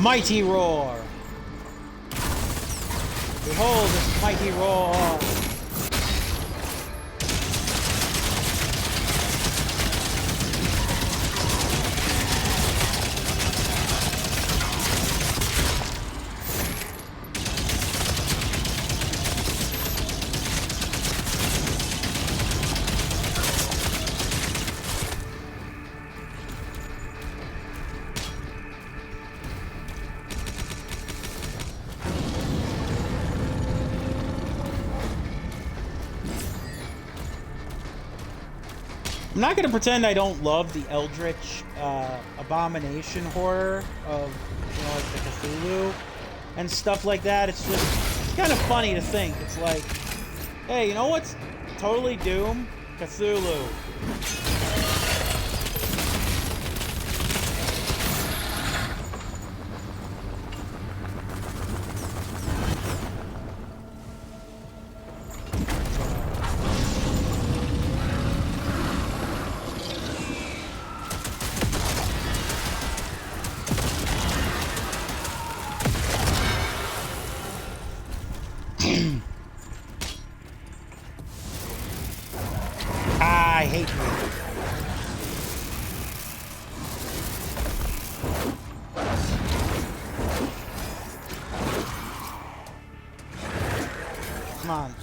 Mighty roar! Behold this mighty roar! I'm not gonna pretend I don't love the Eldritch abomination horror of, you know, like the Cthulhu and stuff like that. It's kind of funny to think. It's like, hey, you know what's totally Doom? Cthulhu. I hate you. Come on.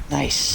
Nice.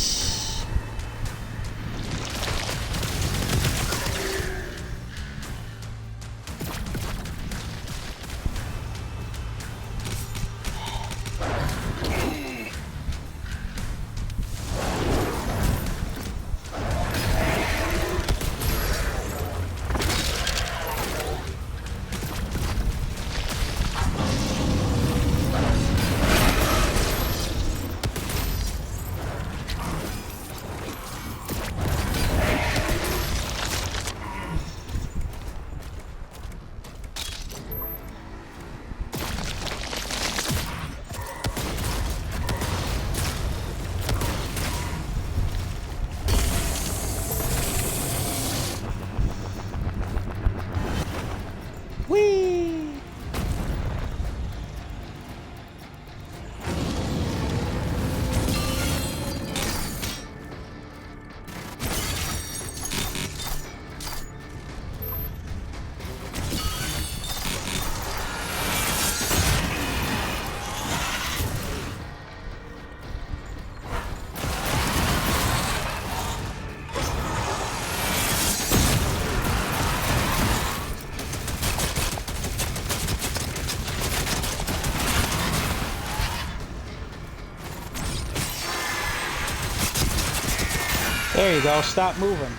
There you go. Stop moving.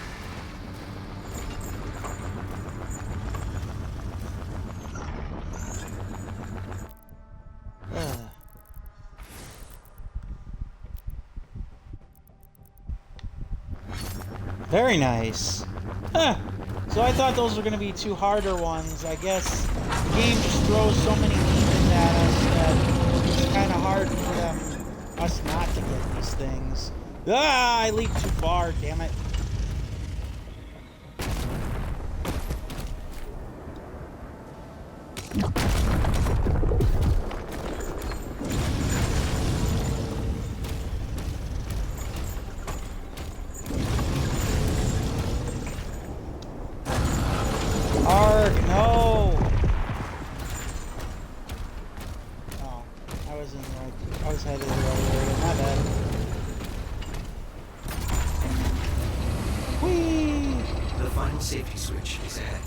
Very nice. Huh. So I thought those were going to be two harder ones. I guess the game just throws so many demons at us that it's kind of hard for us not to get these things. Ah, I leaped too far, damn it. Arg, no! Oh, I was headed the right area, my bad. Whee! The final safety switch is ahead.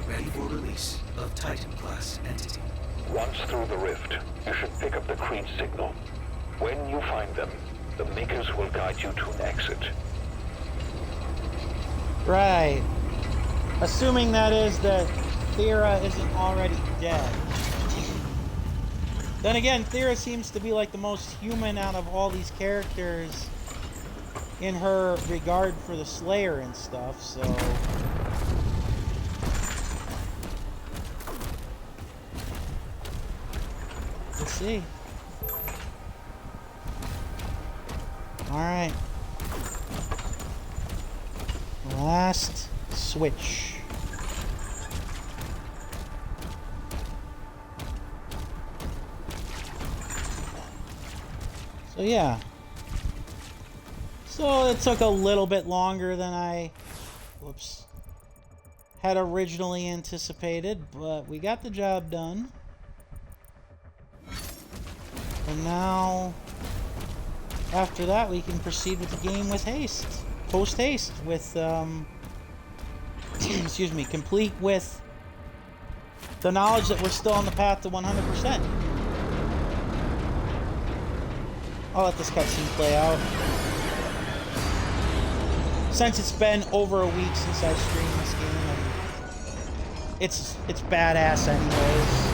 Ready for release of Titan-class entity. Once through the rift, you should pick up the Creed signal. When you find them, the Makers will guide you to an exit. Right. Assuming that is that Thera isn't already dead. Then again, Thera seems to be like the most human out of all these characters in her regard for the Slayer and stuff, so... Let's see. Alright. Last switch. So yeah. So it took a little bit longer than I had originally anticipated, but we got the job done. And now, after that, we can proceed with the game with haste. Post-haste with, excuse me, complete with the knowledge that we're still on the path to 100%. I'll let this cutscene play out. Since it's been over a week since I streamed this game, and it's badass anyways.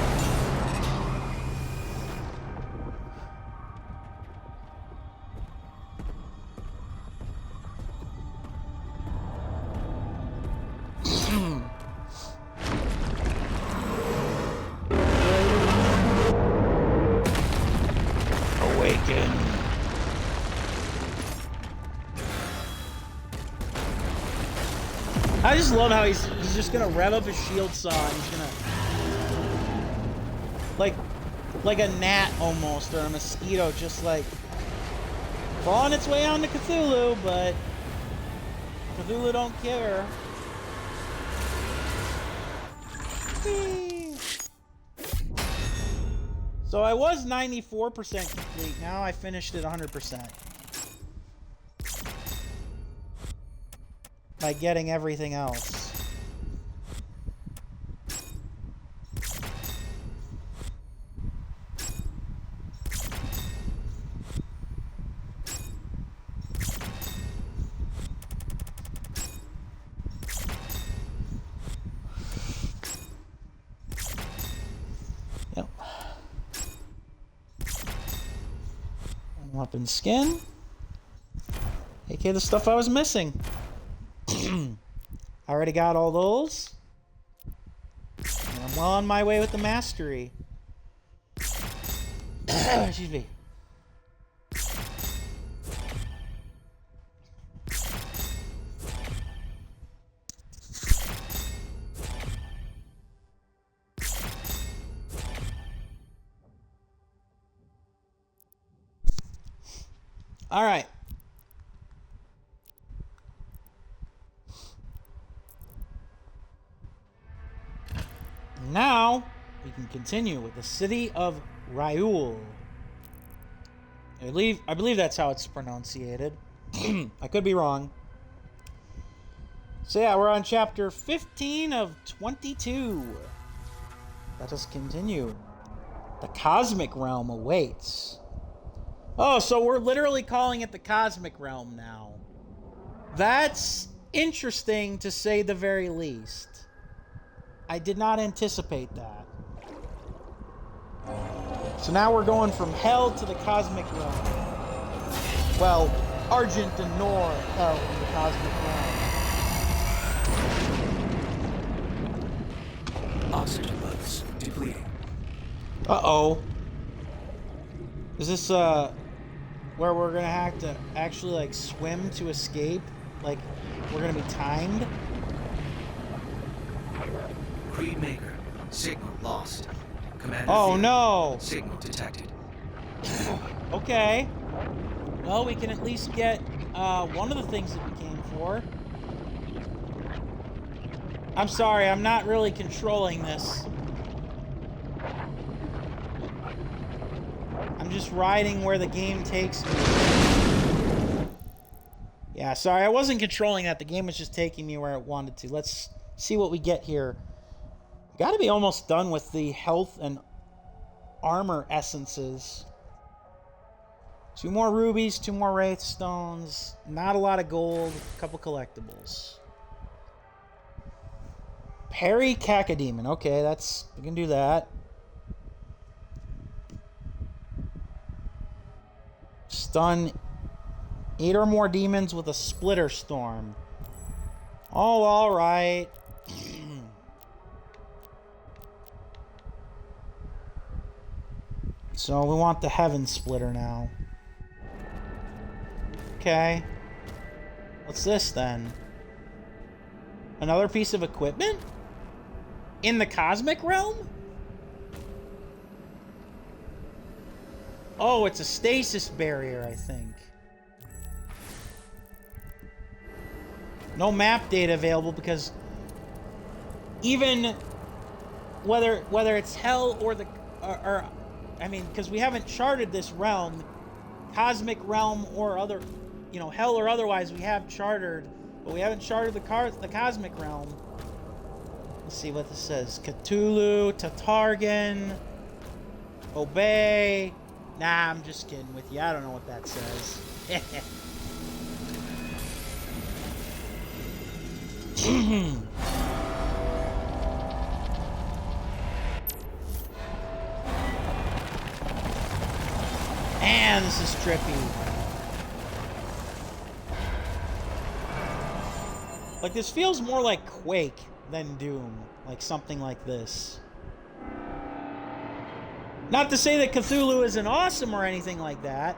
Awaken. I just love how he's just gonna rev up his shield saw and he's gonna like a gnat almost, or a mosquito, just like clawing its way onto Cthulhu, but Cthulhu don't care. Whee! So I was 94% complete. Now I finished at 100%. By getting everything else. Yep. Weapon skin. AK the stuff I was missing. I already got all those. And I'm well on my way with the mastery. Excuse me. All right. Now, we can continue with the city of Ryul. I believe that's how it's pronunciated. I could be wrong. So yeah, we're on chapter 15 of 22. Let us continue. The cosmic realm awaits. Oh, so we're literally calling it the cosmic realm now. That's interesting to say the very least. I did not anticipate that. So now we're going from hell to the cosmic realm. Well, Argent and Nor hell in the cosmic realm. Oxygen levels depleting. Uh-oh. Is this, where we're gonna have to actually, like, swim to escape? Like, we're gonna be timed? Creed Maker. Signal lost. Commander Oh, Field. no! Signal detected. Okay. Well, we can at least get, one of the things that we came for. I'm sorry, I'm not really controlling this. I'm just riding where the game takes me. Yeah, sorry, I wasn't controlling that. The game was just taking me where it wanted to. Let's see what we get here. We gotta be almost done with the health and armor essences. 2 more rubies, 2 more wraith stones, not a lot of gold, a couple collectibles. Parry Cacodemon. Okay, we can do that. Stun 8 or more demons with a splitter storm. Oh, alright. So we want the Heaven Splitter now. Okay. What's this then? Another piece of equipment? In the cosmic realm? Oh, it's a stasis barrier, I think. No map data available because even whether it's hell or the I mean, because we haven't charted this realm, cosmic realm or other, you know, hell or otherwise, we have chartered, but we haven't charted the cosmic realm. Let's see what this says. Cthulu, Tatargan, Obey. Nah, I'm just kidding with you. I don't know what that says. Man, this is trippy. Like, this feels more like Quake than Doom. Like, something like this. Not to say that Cthulhu isn't awesome or anything like that.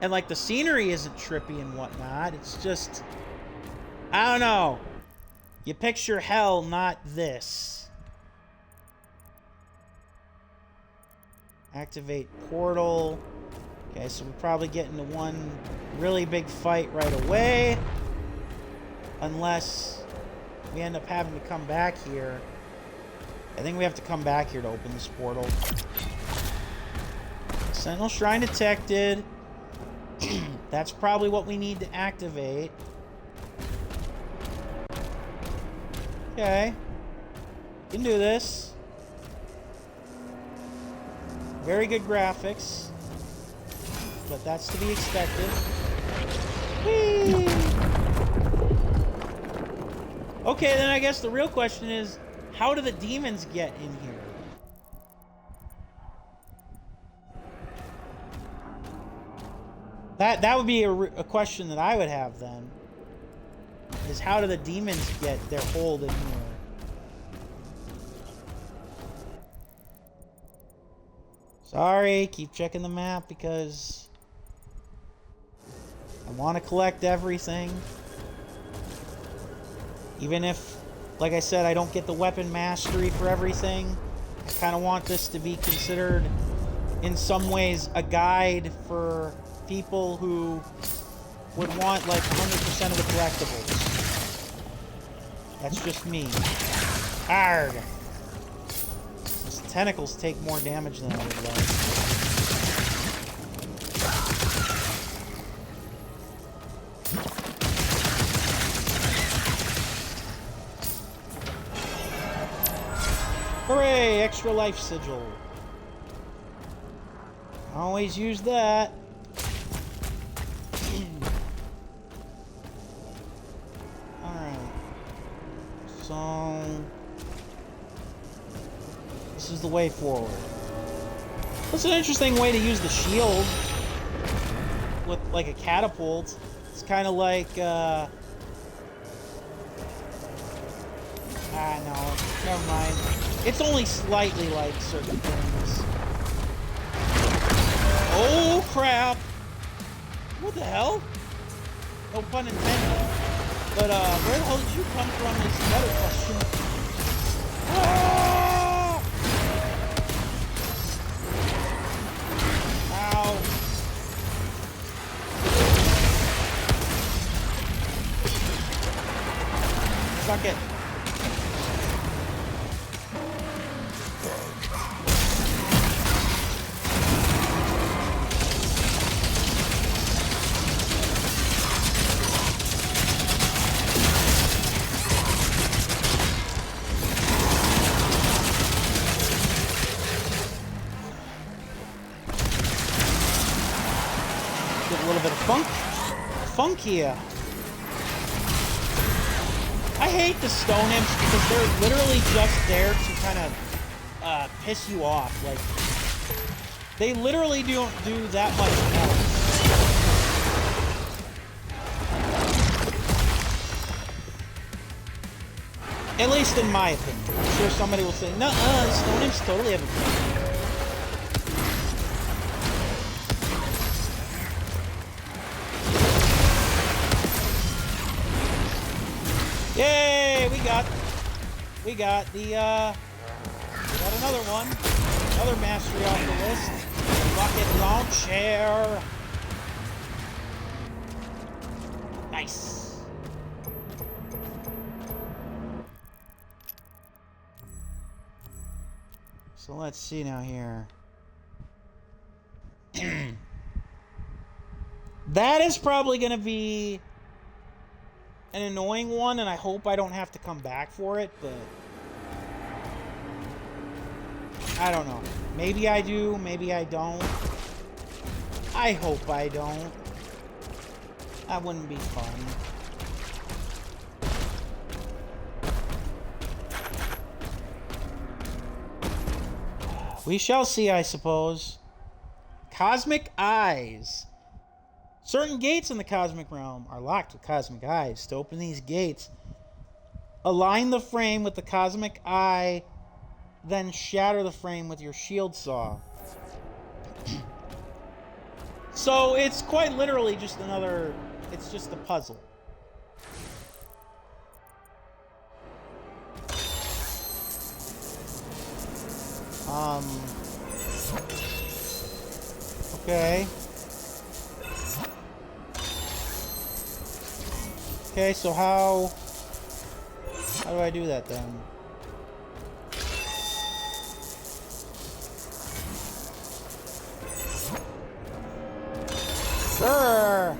And, like, the scenery isn't trippy and whatnot. It's just... I don't know. You picture hell, not this. Activate portal. Okay, so we're probably getting to one really big fight right away. Unless we end up having to come back here. I think we have to come back here to open this portal. Sentinel Shrine detected. That's probably what we need to activate. Okay. Can do this. Very good graphics. But that's to be expected. Whee! Okay, then I guess the real question is, how do the demons get in here? That would be a question that I would have then. Is how do the demons get their hold in here? Sorry, keep checking the map because I want to collect everything. Even if, like I said, I don't get the weapon mastery for everything, I kind of want this to be considered, in some ways, a guide for people who would want, like, 100% of the collectibles. That's just me. Arrgh! These tentacles take more damage than I would like. Hooray! Extra life sigil. Always use that. So this is the way forward. That's an interesting way to use the shield with like a catapult. It's kind of like no, never mind. It's only slightly like certain things. Oh crap! What the hell? No pun intended. But where the hell did you come from is another question. Ah! Ow. Suck it. A little bit of funk here. I hate the stone imps because they're literally just there to kind of piss you off. Like, they literally don't do that much else. At least in my opinion. I'm sure somebody will say, no, stone imps totally have a point. Yay! We got another one. Another mastery off the list. Rocket launcher. Nice. So let's see now here. That is probably going to be an annoying one, and I hope I don't have to come back for it, but I don't know. Maybe I do, maybe I don't. I hope I don't. That wouldn't be fun. We shall see, I suppose. Cosmic Eyes. Certain gates in the cosmic realm are locked with cosmic eyes. To open these gates, align the frame with the cosmic eye, then shatter the frame with your shield saw. So it's quite literally just another... It's just a puzzle. Okay. Okay, so how do I do that then? Sure.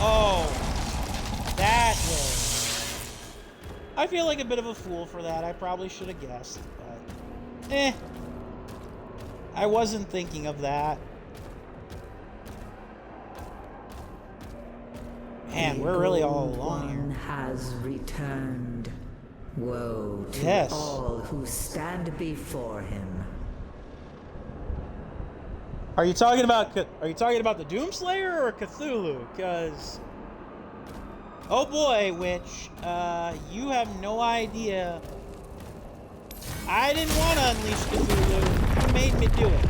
Oh, that way. I feel like a bit of a fool for that. I probably should have guessed, but I wasn't thinking of that. Man, we're really all alone here. One has returned. Woe to all who stand before him. Are you talking about the Doomslayer or Cthulhu? Because oh boy, Witch, you have no idea. I didn't want to unleash Cthulhu. You made me do it.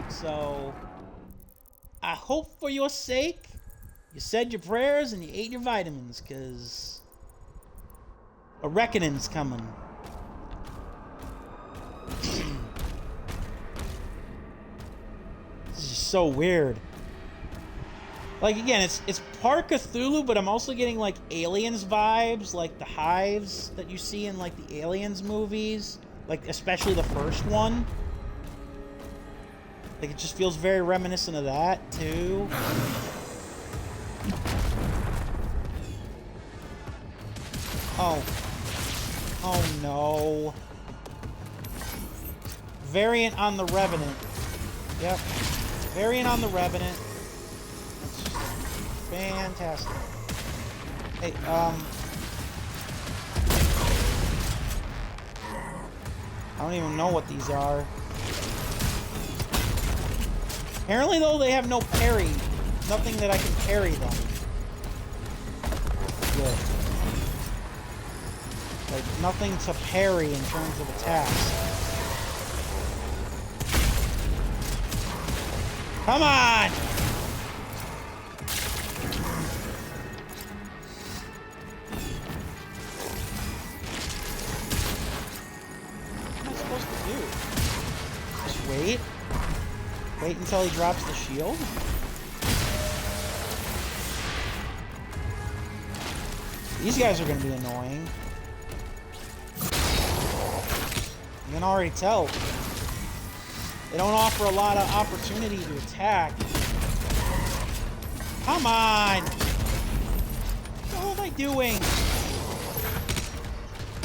So I hope for your sake you said your prayers and you ate your vitamins, because a reckoning's coming. This is just so weird. Like, again, it's part Cthulhu, but I'm also getting, like, Aliens vibes, like the hives that you see in, like, the Aliens movies. Like, especially the first one. Like, it just feels very reminiscent of that, too. Oh. Oh, no. variant on the Revenant. Yep. Variant on the Revenant. That's just fantastic. Hey, I don't even know what these are. Apparently, though, they have no parry. Nothing that I can parry them. Good. Like, nothing to parry in terms of attacks. Come on! What am I supposed to do? Just wait? Wait until he drops the shield? These guys are going to be annoying. You can already tell. They don't offer a lot of opportunity to attack. Come on! What am I doing?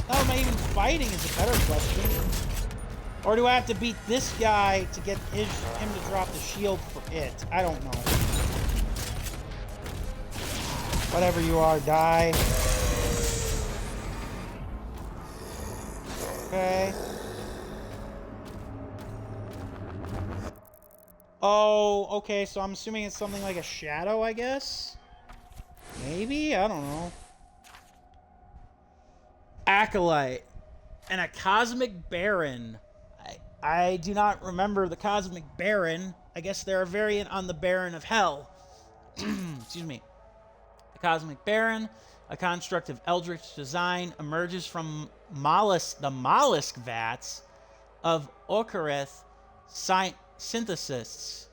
How am I even fighting is a better question. Or do I have to beat this guy to get him to drop the shield for it? I don't know. Whatever you are, die. Okay. Oh, okay, so I'm assuming it's something like a shadow, I guess? Maybe? I don't know. Acolyte. And a Cosmic Baron. I do not remember the Cosmic Baron. I guess they're a variant on the Baron of Hell. Excuse me. The Cosmic Baron, a construct of eldritch design, emerges from the mollusk vats of Okareth synthesists,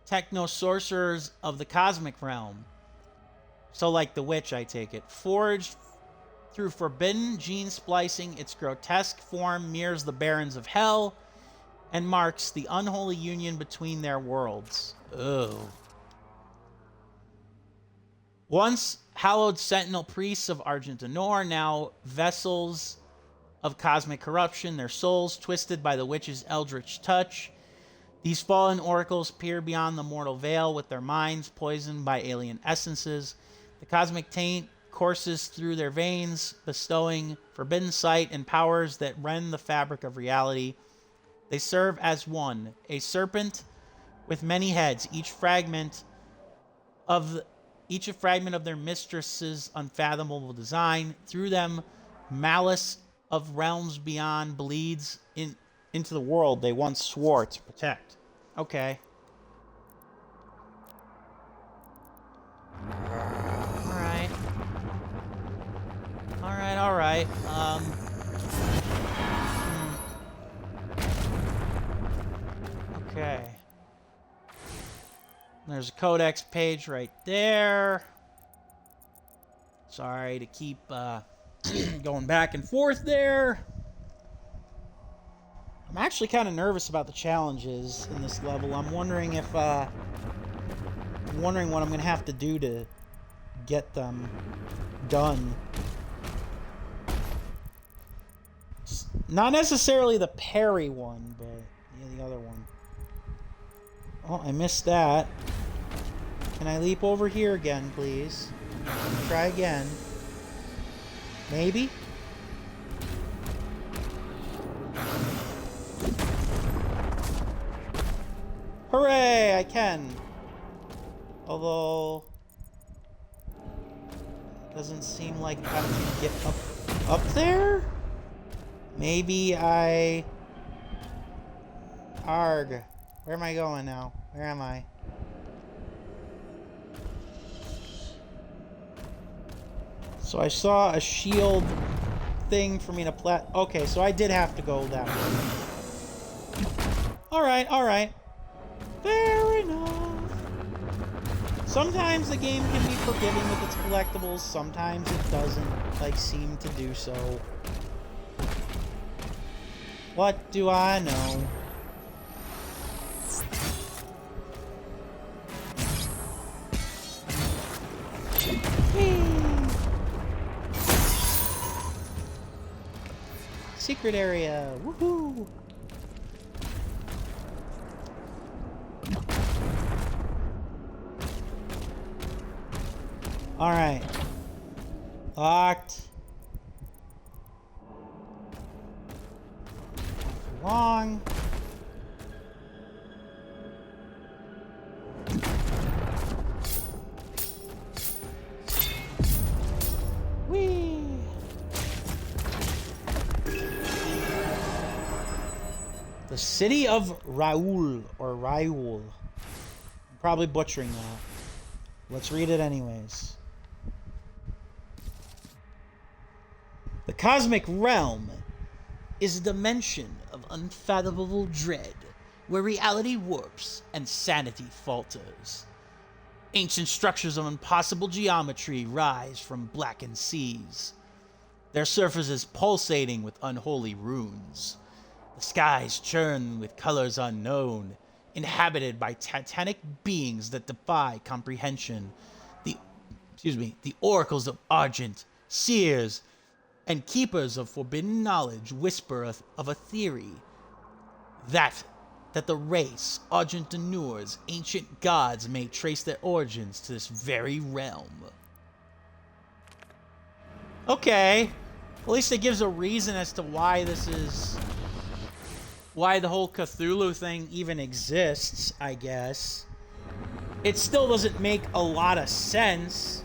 techno-sorcerers of the cosmic realm. So like the witch, I take it. Forged through forbidden gene splicing, its grotesque form mirrors the barons of hell and marks the unholy union between their worlds. Ugh. Once hallowed sentinel priests of Argentinor, now vessels of cosmic corruption, their souls twisted by the witch's eldritch touch. These fallen oracles peer beyond the mortal veil with their minds poisoned by alien essences. The cosmic taint courses through their veins, bestowing forbidden sight and powers that rend the fabric of reality. They serve as one, a serpent with many heads, each fragment of their mistress's unfathomable design. Through them, malice of realms beyond bleeds into the world they once swore to protect. Okay. Alright. Alright. Okay. There's a codex page right there. Sorry to keep going back and forth there. I'm actually kind of nervous about the challenges in this level. I'm wondering if what I'm going to have to do to get them done. Not necessarily the parry one, but yeah, the other one. Oh, I missed that. Can I leap over here again, please? Try again. Maybe? Hooray! I can. Although it doesn't seem like I can get up there? Maybe I... Arg. Where am I going now? Where am I? So I saw a shield thing for me to Okay, so I did have to go that way. Alright. Fair enough. Sometimes the game can be forgiving with its collectibles, sometimes it doesn't, like, seem to do so. What do I know? Secret area. Woohoo! Alright. Locked. Long. Whee! The city of Raoul, or Raoul. I'm probably butchering that. Let's read it anyways. The cosmic realm is a dimension of unfathomable dread, where reality warps and sanity falters. Ancient structures of impossible geometry rise from blackened seas, their surfaces pulsating with unholy runes. The skies churn with colors unknown, inhabited by titanic beings that defy comprehension. The oracles of Argent, seers, and keepers of forbidden knowledge whisper of a theory that the race Argenteneur's ancient gods may trace their origins to this very realm. Okay. At least it gives a reason as to why why the whole Cthulhu thing even exists, I guess. It still doesn't make a lot of sense.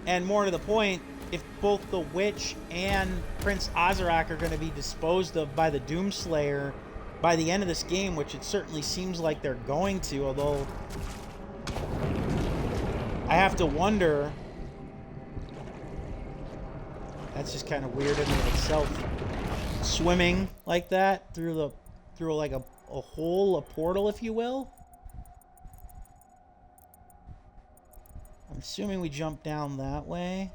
And more to the point, if both the witch and Prince Azarak are going to be disposed of by the Doomslayer by the end of this game, which it certainly seems like they're going to, although I have to wonder. That's just kind of weird in and of itself. Swimming like that through like a hole, a portal, if you will. I'm assuming we jump down that way.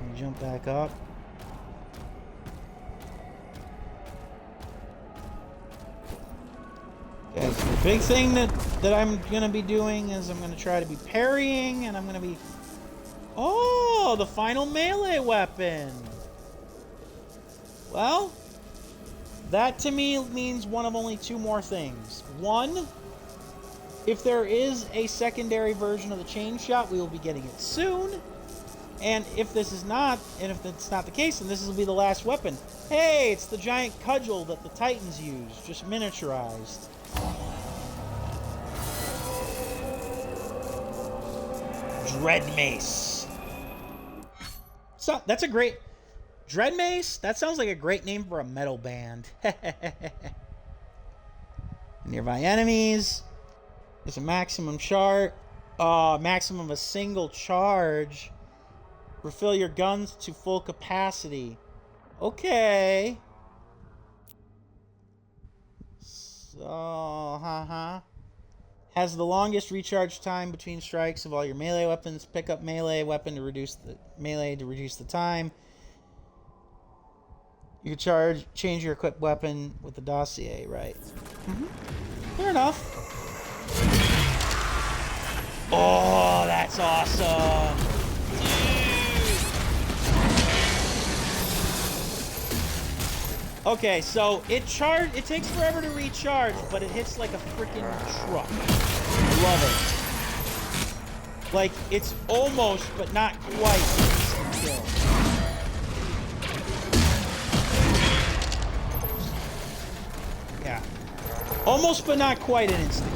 And jump back up. Okay, so the big thing that I'm gonna be doing is I'm gonna try to be parrying, and I'm gonna be... Oh, the final melee weapon! Well, that to me means one of only two more things. One, if there is a secondary version of the chain shot, we will be getting it soon. And if this is not, and if it's not the case, then this will be the last weapon. Hey, it's the giant cudgel that the Titans use, just miniaturized. Dread Mace. So, that's a great... Dread Mace? That sounds like a great name for a metal band. Nearby enemies. There's a maximum maximum of a single charge. Refill your guns to full capacity. Okay. So, has the longest recharge time between strikes of all your melee weapons. Pick up melee weapon to reduce the time. You can change your equipped weapon with the dossier, right? Fair enough. Oh, that's awesome. Dude. Okay, so it takes forever to recharge, but it hits like a freaking truck. I love it. Like, it's almost, but not quite instant kill. Yeah. Almost, but not quite an instant.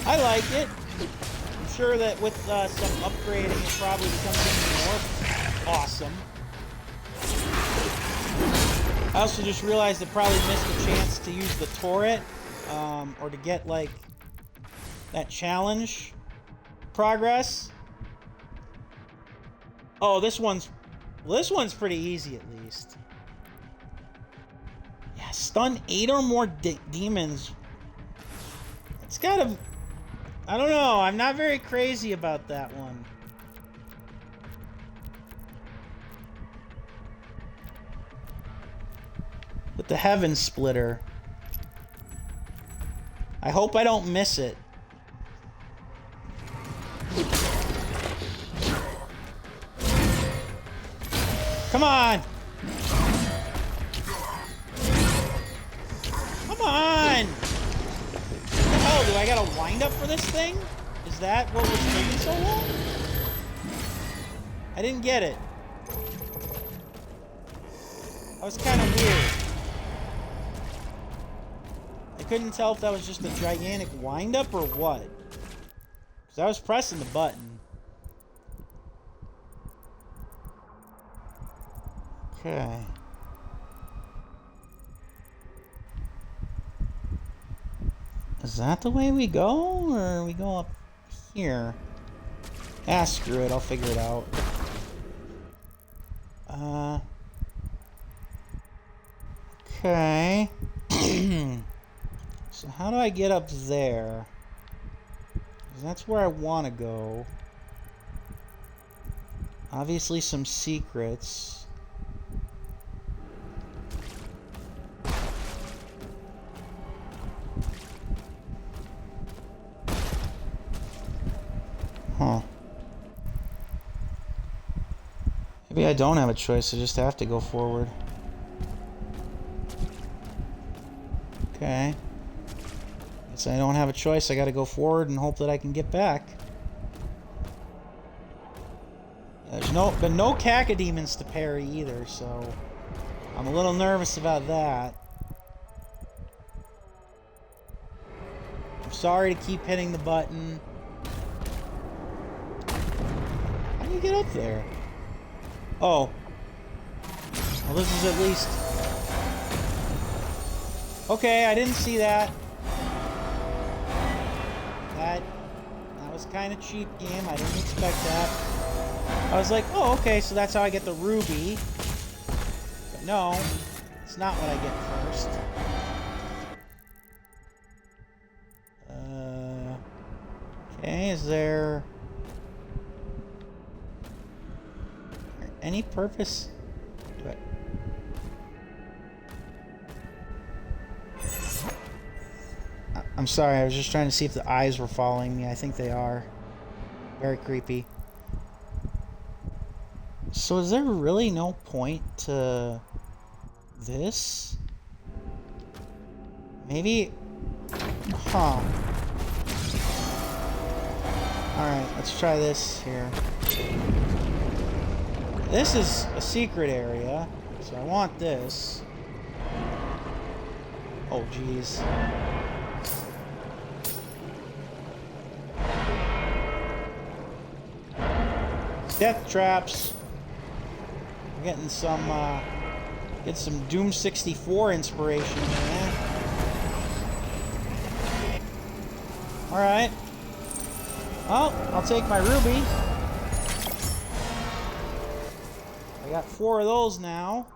I like it. I'm sure that with some upgrading, it probably becomes even more awesome. I also just realized I probably missed a chance to use the turret, or to get, like, that challenge progress. Oh, this one's pretty easy, at least. Yeah, stun 8 or more demons. It's gotta... I don't know. I'm not very crazy about that one. With the Heaven Splitter. I hope I don't miss it. Come on! Come on! What the hell? Do I gotta wind up for this thing? Is that what was taking so long? I didn't get it. That was kind of weird. I couldn't tell if that was just a gigantic wind-up or what. Because I was pressing the button. Okay. Is that the way we go? Or we go up here? Ah, screw it. I'll figure it out. Okay. So how do I get up there? 'Cause that's where I want to go. Obviously some secrets. Huh. Maybe I don't have a choice, I just have to go forward. Okay. Guess I don't have a choice, I gotta go forward and hope that I can get back. There's been no cacodemons to parry either, so I'm a little nervous about that. I'm sorry to keep hitting the button. How do you get up there? Oh. Well, this is at least... Okay, I didn't see that. That was kind of cheap game. I didn't expect that. I was like, oh, okay, so that's how I get the ruby. But no, it's not what I get first. Okay, is there any purpose to it? I'm sorry, I was just trying to see if the eyes were following me. I think they are. Very creepy. So is there really no point to this? Maybe... Huh. Alright, let's try this here. This is a secret area, so I want this. Oh, jeez. Death traps. We're getting some, get some Doom 64 inspiration, man. Alright. Well, I'll take my ruby. I got 4 of those now.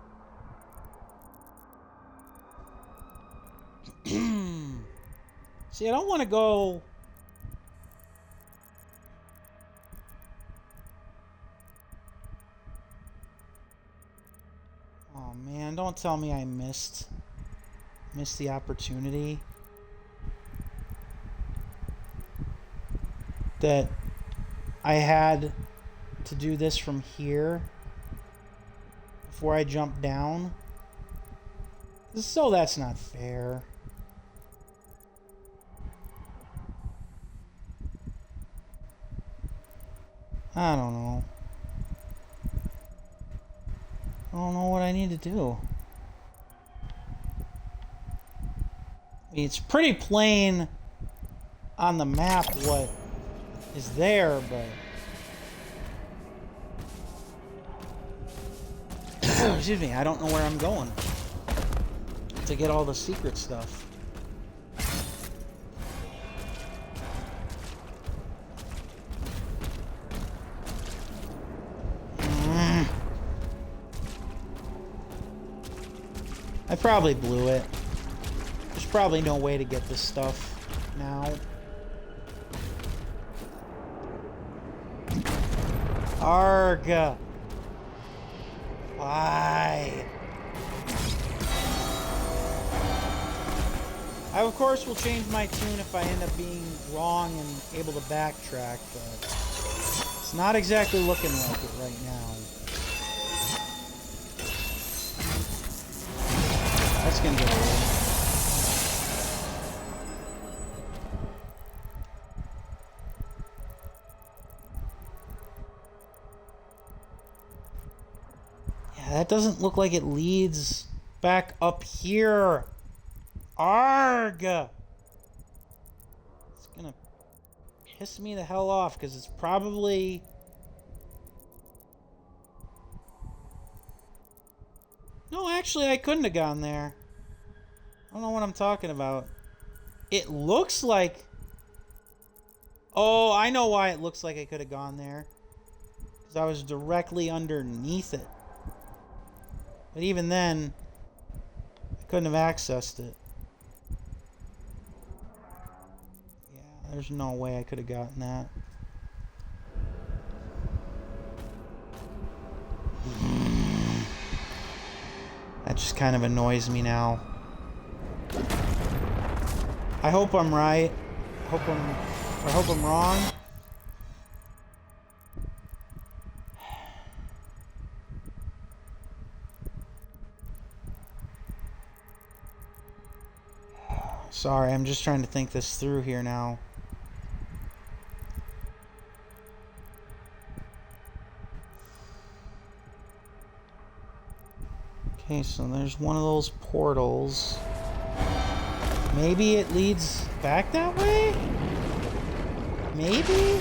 See, I don't want to go... Oh man, don't tell me I missed the opportunity. That I had to do this from here before I jump down. So that's not fair. I don't know. I don't know what I need to do. I mean, it's pretty plain on the map what is there, but... Excuse me, I don't know where I'm going to get all the secret stuff. I probably blew it. There's probably no way to get this stuff now. Arg. Why? I, of course, will change my tune if I end up being wrong and able to backtrack, but it's not exactly looking like it right now. That's gonna get old. Yeah, that doesn't look like it leads back up here. Arg! It's gonna piss me the hell off because it's probably... No, actually, I couldn't have gone there. I don't know what I'm talking about. It looks like... Oh, I know why it looks like I could have gone there. Because I was directly underneath it. But even then, I couldn't have accessed it. Yeah, there's no way I could have gotten that. That just kind of annoys me now. I hope I'm right. I hope I'm wrong. Sorry, I'm just trying to think this through here now. Okay, so there's one of those portals. Maybe it leads back that way? Maybe?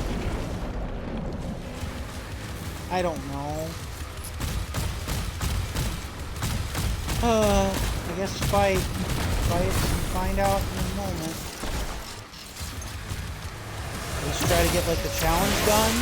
I don't know. I guess fight and find out in a moment. Let's try to get like the challenge done.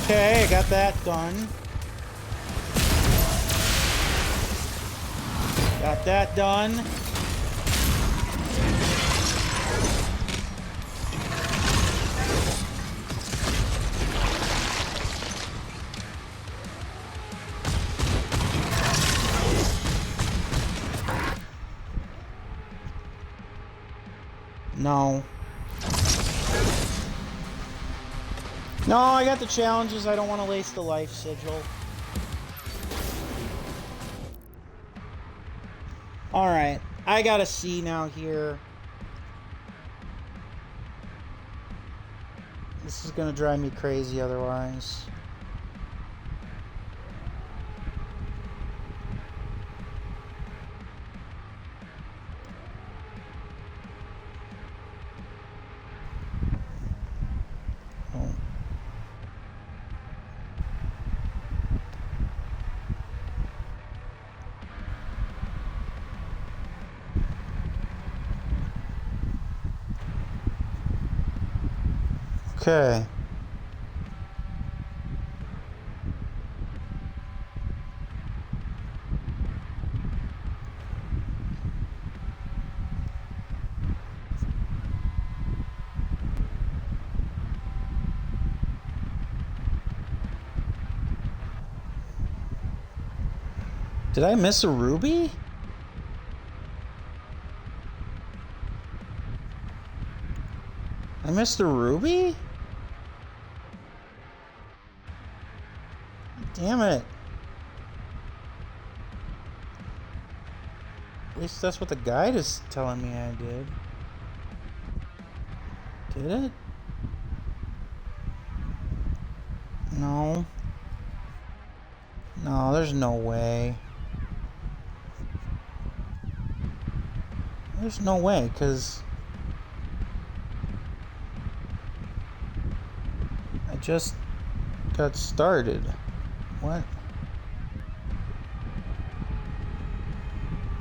Okay, I got that done. Got that done. No. No, I got the challenges. I don't want to waste the life sigil. Alright, I gotta see now here. This is gonna drive me crazy otherwise. Okay. Did I miss a ruby? I missed a ruby? Damn it. At least that's what the guide is telling me I did. Did it? No. No, there's no way. There's no way, because I just got started. What?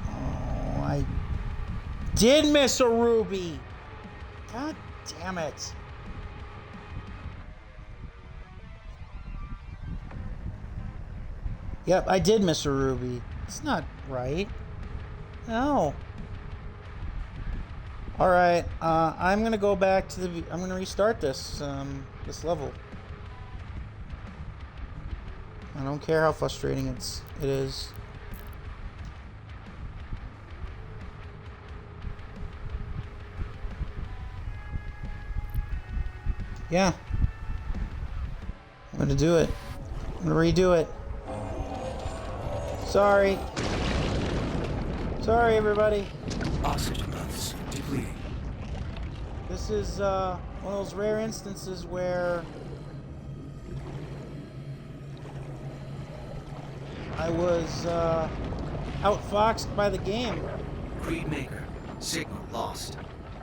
Oh, I did miss a ruby. God damn it. Yep, I did miss a ruby. It's not right. No. All right, I'm gonna go back to the. I'm gonna restart this this level. I don't care how frustrating it is. Yeah, I'm gonna do it. I'm gonna redo it. Sorry. Sorry, everybody. Oxygen levels depleting. This is one of those rare instances where I was outfoxed by the game. Creed Maker. Signal lost.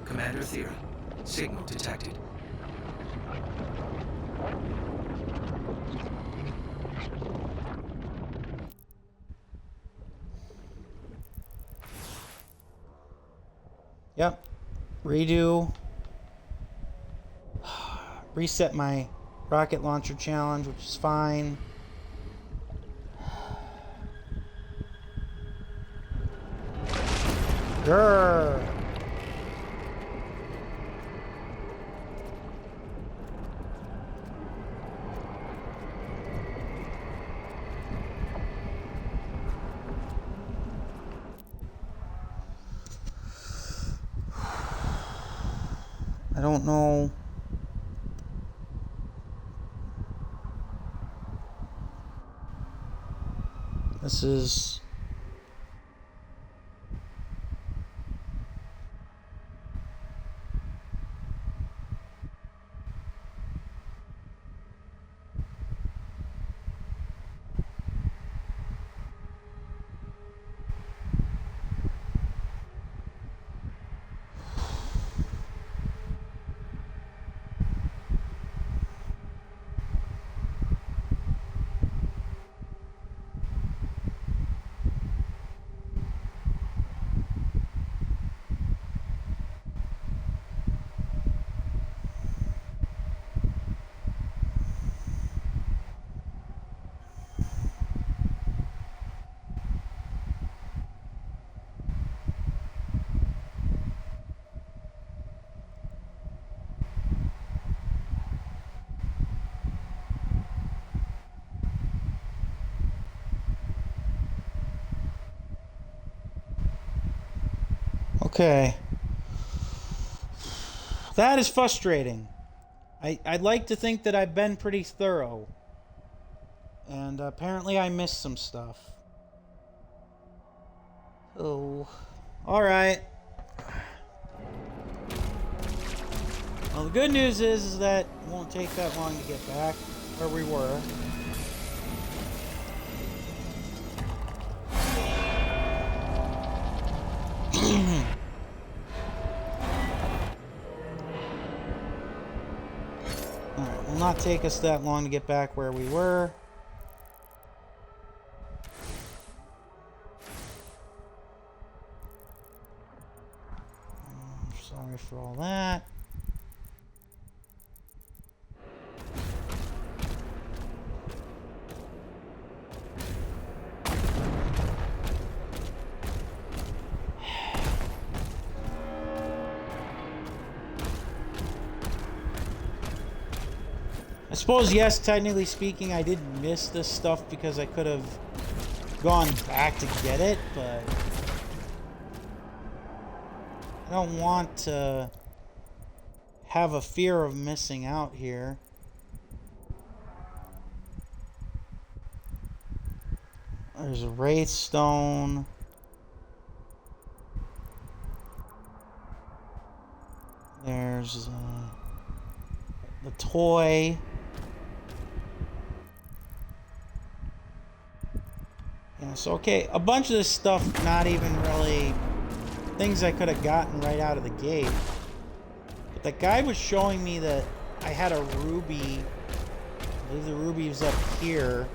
Commander Thera. Signal detected. Yep. Redo. Reset my rocket launcher challenge, which is fine. Grrr. I don't know. This is... Okay. That is frustrating. I'd like to think that I've been pretty thorough. And apparently I missed some stuff. Oh. Alright. Well, the good news is that it won't take that long to get back where we were. Alright, will not take us that long to get back where we were. Sorry for all that. I suppose, yes, technically speaking, I did miss this stuff because I could have gone back to get it, but I don't want to have a fear of missing out here. There's a Wraith Stone. There's the toy. Yeah, so okay, a bunch of this stuff not even really things I could have gotten right out of the gate. But the guy was showing me that I had a ruby. I believe the ruby was up here.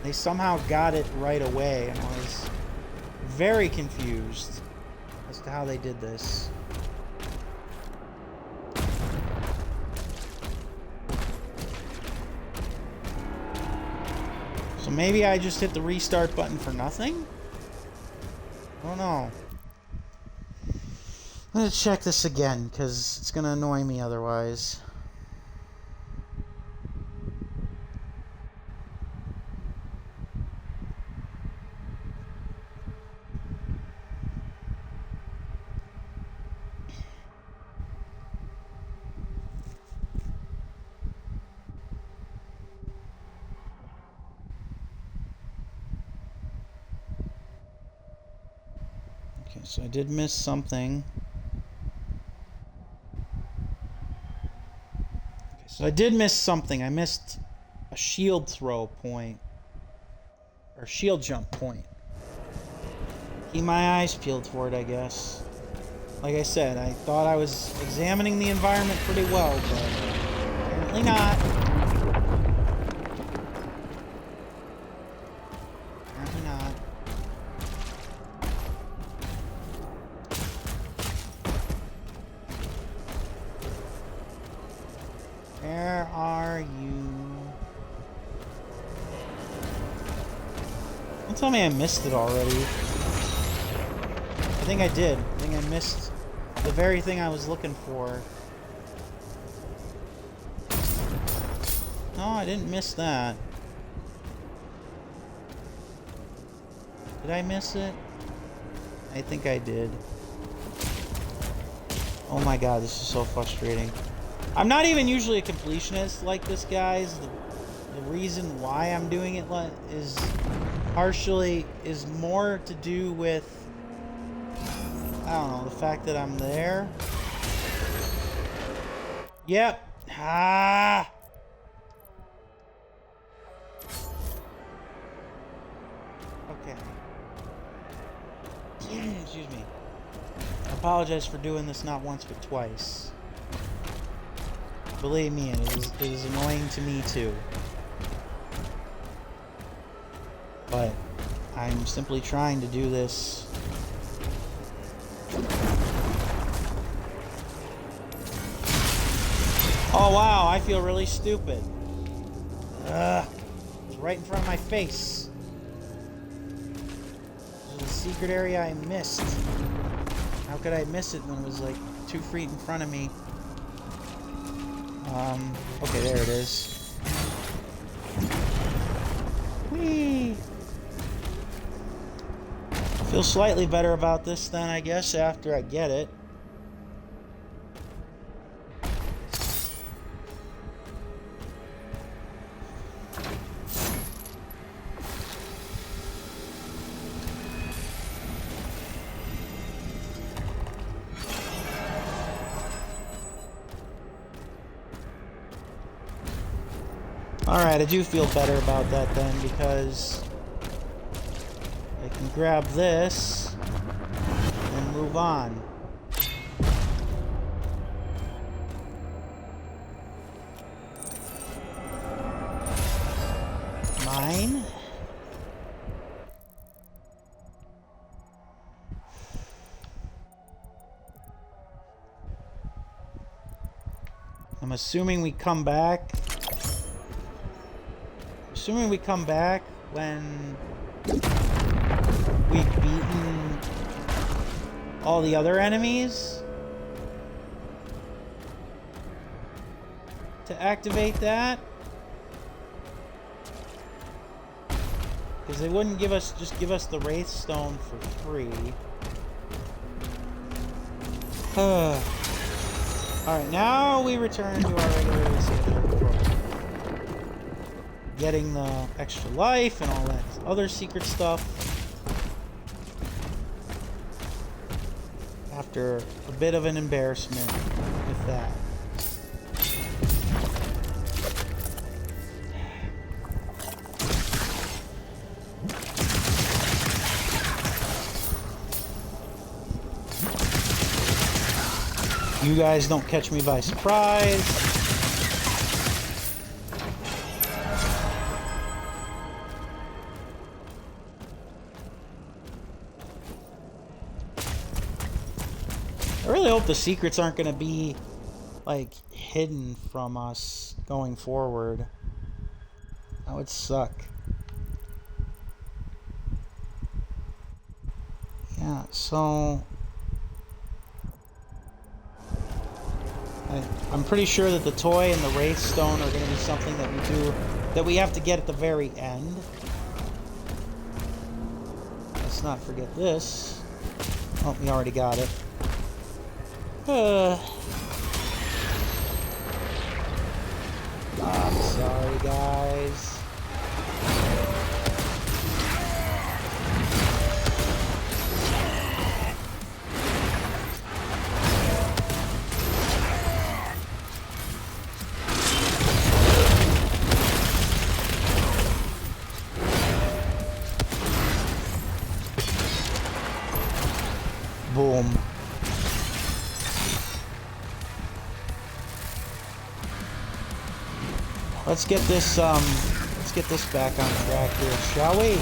They somehow got it right away, and I was very confused as to how they did this. So maybe I just hit the restart button for nothing? I don't know. I'm gonna check this again, because it's gonna annoy me otherwise. Okay, so I did miss something. Okay, so I did miss something. I missed a shield throw point. Or shield jump point. Keep my eyes peeled for it, I guess. Like I said, I thought I was examining the environment pretty well, but apparently not. Apparently not. Where are you? Don't tell me I missed it already. I think I did. I think I missed the very thing I was looking for. No, I didn't miss that. Did I miss it? I think I did. Oh my god, this is so frustrating. I'm not even usually a completionist like this, guys. The reason why I'm doing it is partially more to do with, I don't know, the fact that I'm there. Yep. Ah. Okay. Excuse me. I apologize for doing this not once but twice. Believe me, it is annoying to me too. But I'm simply trying to do this. Oh wow, I feel really stupid. Ugh. It's right in front of my face. This is a secret area I missed. How could I miss it when it was like 2 feet in front of me? Okay, there it is. Whee! I feel slightly better about this then, I guess, after I get it. Alright, I do feel better about that then, because I can grab this and move on. Mine? I'm assuming we come back. Assuming we come back when we've beaten all the other enemies to activate that. Because they wouldn't give us, just give us the Wraith Stone for free. Alright, now we return to our regularly scheduled program. Getting the extra life and all that other secret stuff. After a bit of an embarrassment with that. You guys don't catch me by surprise. I really hope the secrets aren't going to be, like, hidden from us going forward. That would suck. Yeah, so I'm pretty sure that the toy and the Wraith Stone are going to be something that we have to get at the very end. Let's not forget this. Oh, we already got it. I'm sorry, guys. Boom. Let's get this back on track here, shall we?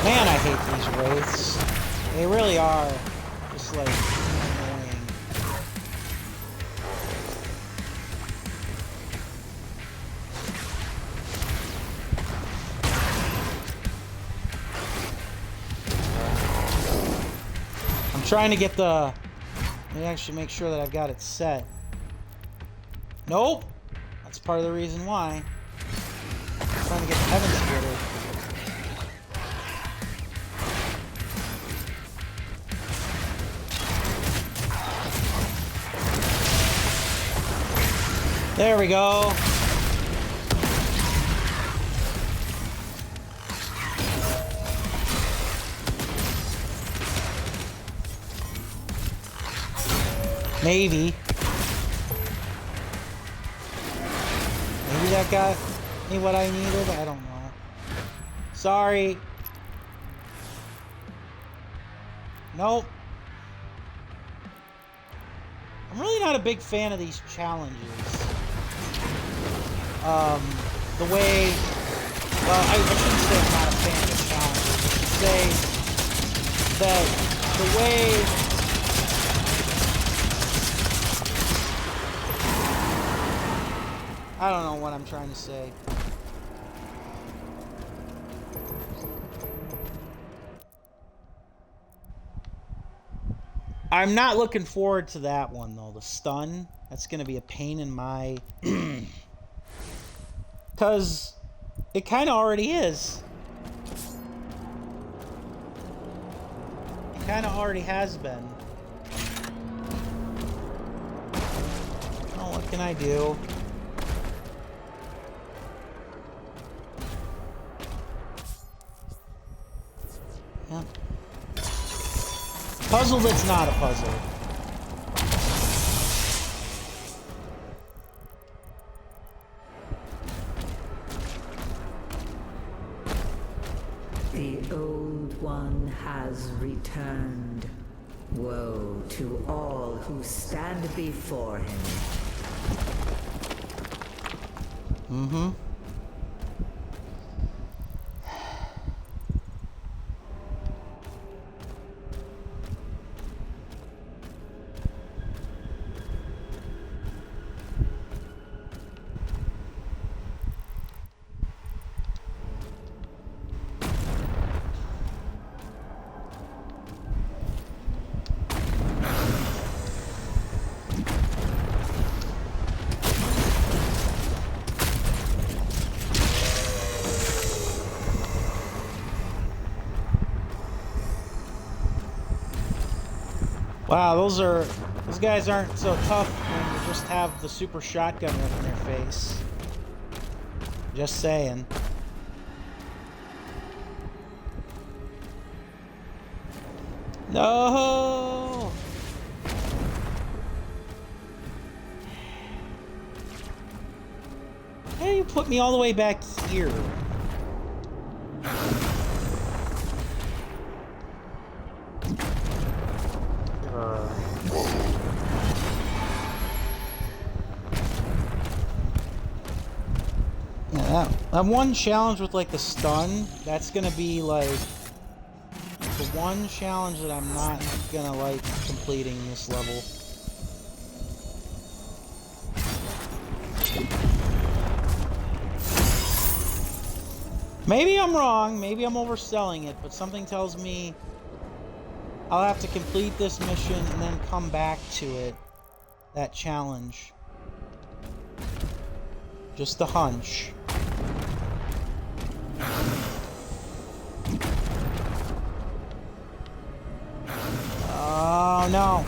Man, I hate these wraiths. They really are just like annoying. I'm trying to get the... Let me actually make sure that I've got it set. Nope! That's part of the reason why. I'm trying to get the Heaven Splitter. There we go. Maybe. Maybe that got me what I needed. I don't know. Sorry. Nope. I'm really not a big fan of these challenges. The way, well, I shouldn't say I'm not a fan of the challenges. I should say that the way I don't know what I'm trying to say. I'm not looking forward to that one, though. The stun, that's going to be a pain in my... Because it kind of already is. It kind of already has been. Oh, what can I do? Yeah. Puzzle that's not a puzzle. The Old One has returned. Woe to all who stand before him. Mm-hmm. Wow, those guys aren't so tough when you just have the super shotgun right in their face. Just saying. No! How do you put me all the way back here? Yeah, that one challenge with like the stun, that's gonna be like the one challenge that I'm not gonna like completing this level. Maybe I'm wrong, maybe I'm overselling it, but something tells me I'll have to complete this mission and then come back to it. That challenge. Just a hunch. Oh no.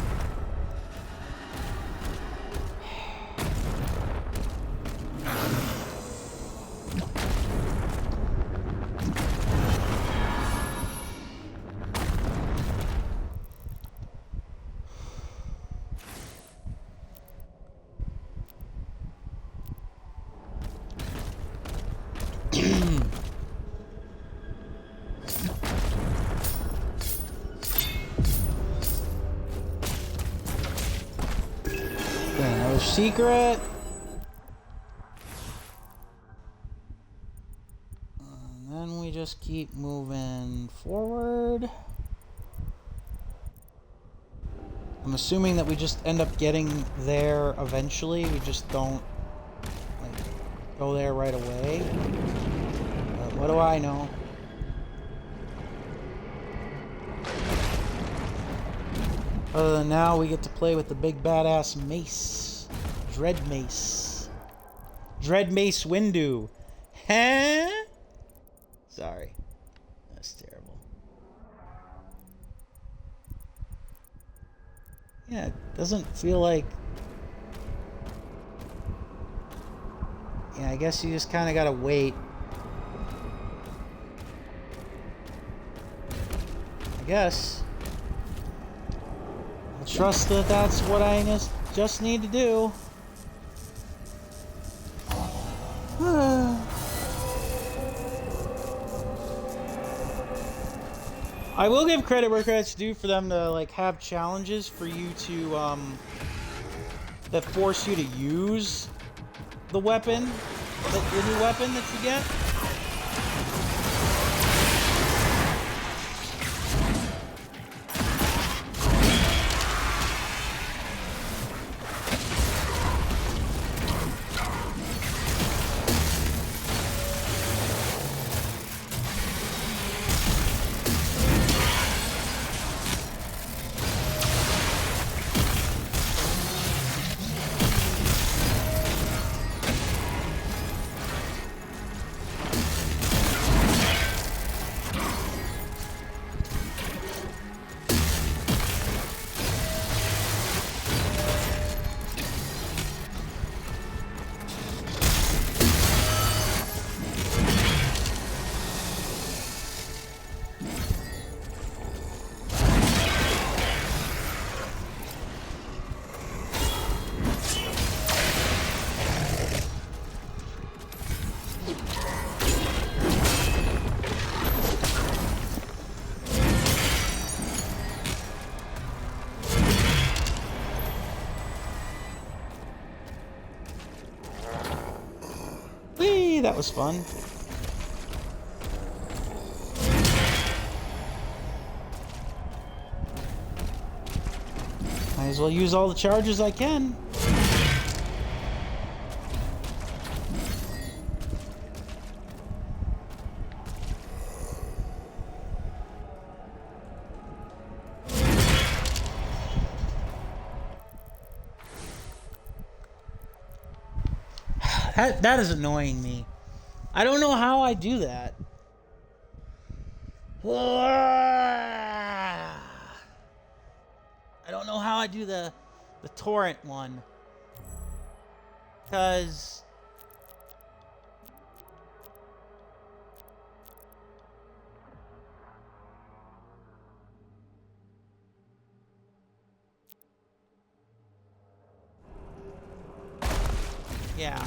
Another secret. And then we just keep moving forward. I'm assuming that we just end up getting there eventually. We just don't like go there right away. But what do I know? Other than now, we get to play with the big badass mace. Dread Mace. Dread Mace Windu. Huh? Sorry. That's terrible. Yeah, it doesn't feel like... Yeah, I guess you just kind of gotta wait. I guess. I'll trust that that's what I just need to do. I will give credit where credit's due for them to like have challenges for you to that force you to use the weapon, the new weapon that you get. That was fun. Might as well use all the charges I can. That is annoying me. I don't know how I do that. I don't know how I do the torrent one. 'Cause yeah.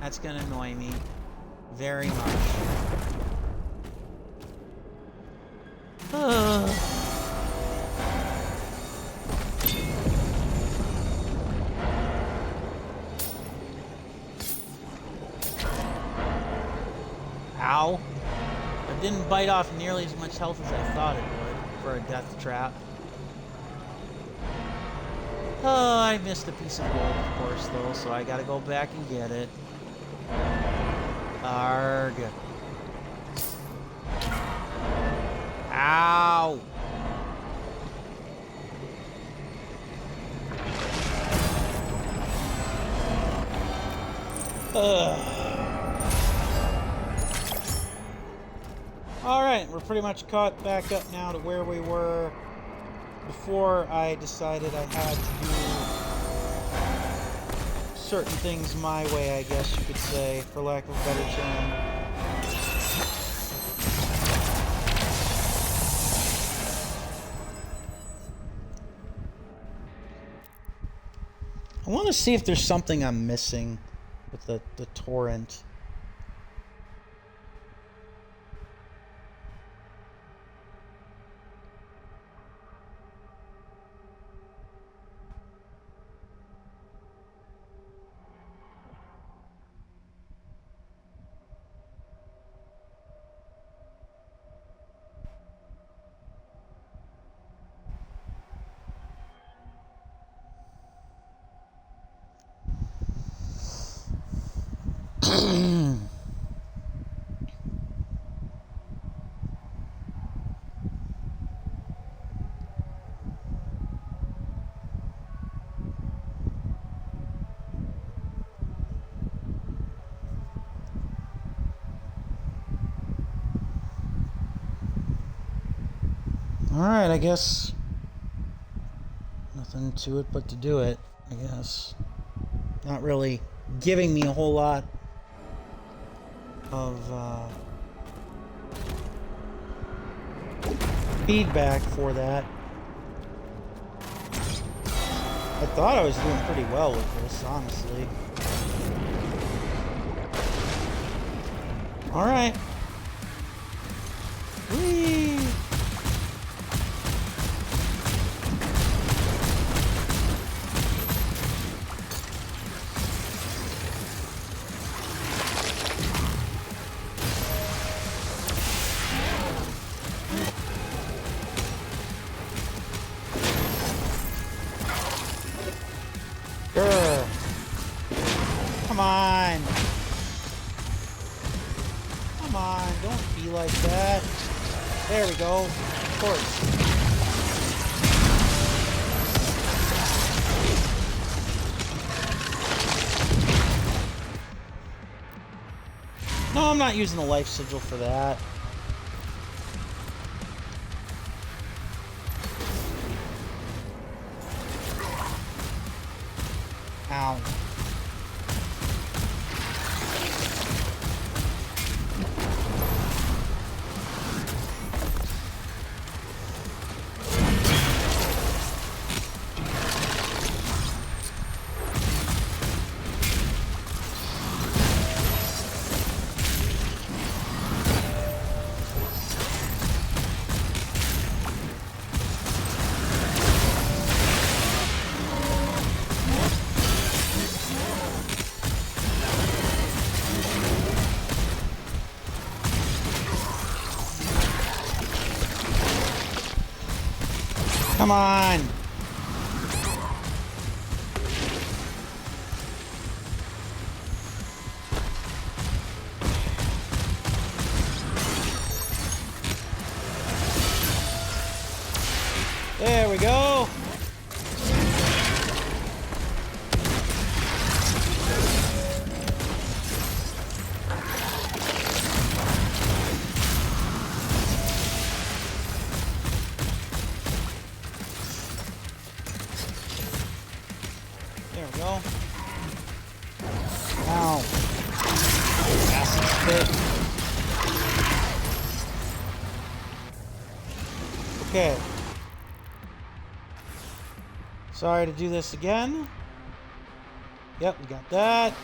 That's gonna annoy me very much. Ow. didn't bite off nearly as much health as I thought it would for a death trap. Oh, I missed a piece of gold, of course, though, so I gotta go back and get it. Arg. Ow! Alright, we're pretty much caught back up now to where we were before I decided I had to do certain things my way, I guess you could say, for lack of a better term. I want to see if there's something I'm missing with the torrent. Alright, I guess nothing to it but to do it, I guess. Not really giving me a whole lot of feedback for that. I thought I was doing pretty well with this, honestly. Alright. Whee! Come on. Come on, don't be like that. There we go. Of course. No, I'm not using the life sigil for that. Ow. Come on! There we go! There we go. Ow. Acid spit. Okay. Sorry to do this again. Yep, we got that.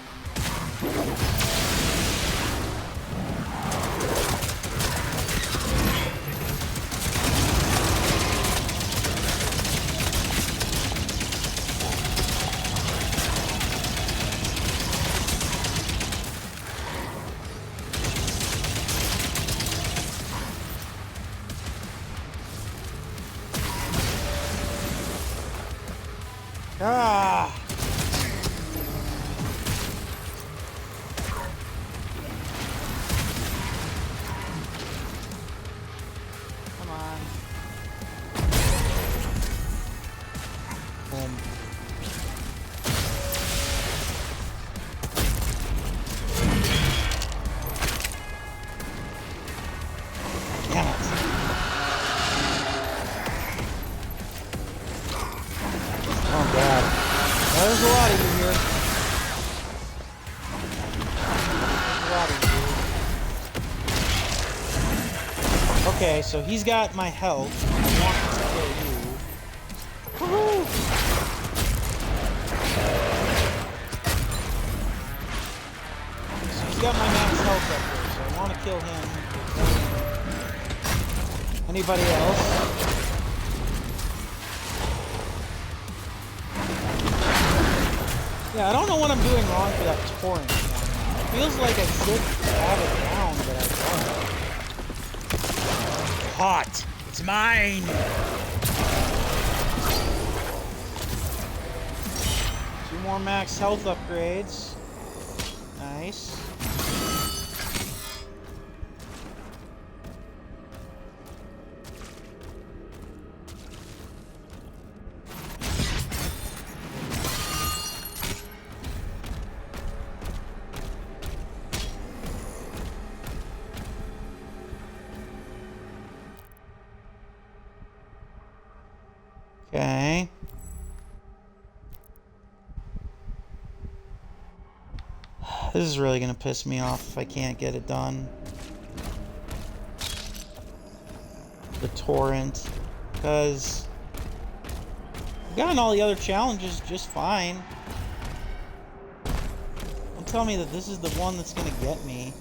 Ah! Come on. Boom. Damn it. Oh god. Well, there's a lot of you here. There's a lot of you. Okay, so he's got my health. I want to kill you. Woohoo! So he's got my max health up there, so I want to kill him. Anybody else? Yeah, I don't know what I'm doing wrong for that torrent. It feels like I should have it down, but I don't. Hot! It's mine! 2 more max health upgrades. Nice. Okay. This is really gonna piss me off if I can't get it done. The torrent. Because I've gotten all the other challenges just fine. Don't tell me that this is the one that's gonna get me.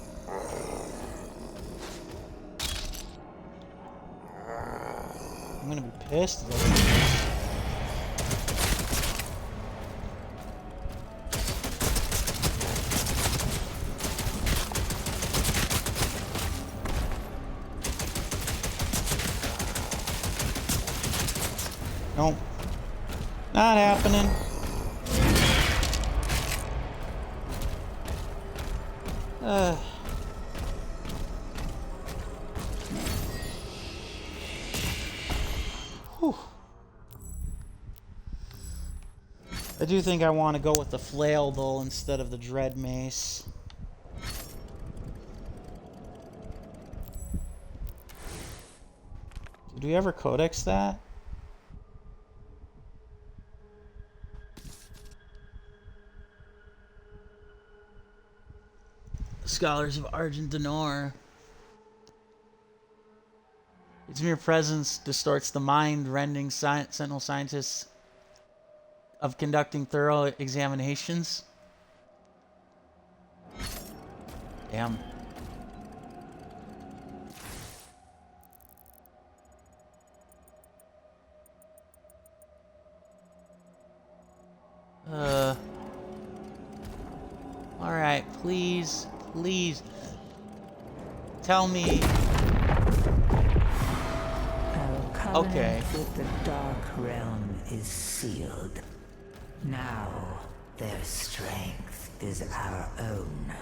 I'm gonna be pissed about this. Nope. Not happening. Whew. I do think I want to go with the flail though instead of the dread mace. Did we ever codex that? Scholars of Argent Denor. Its mere presence distorts the mind, rendering sentinel scientists of conducting thorough examinations. Damn. Alright, please. Please tell me. Our covenant Okay. with the Dark Realm is sealed. Now their strength is our own.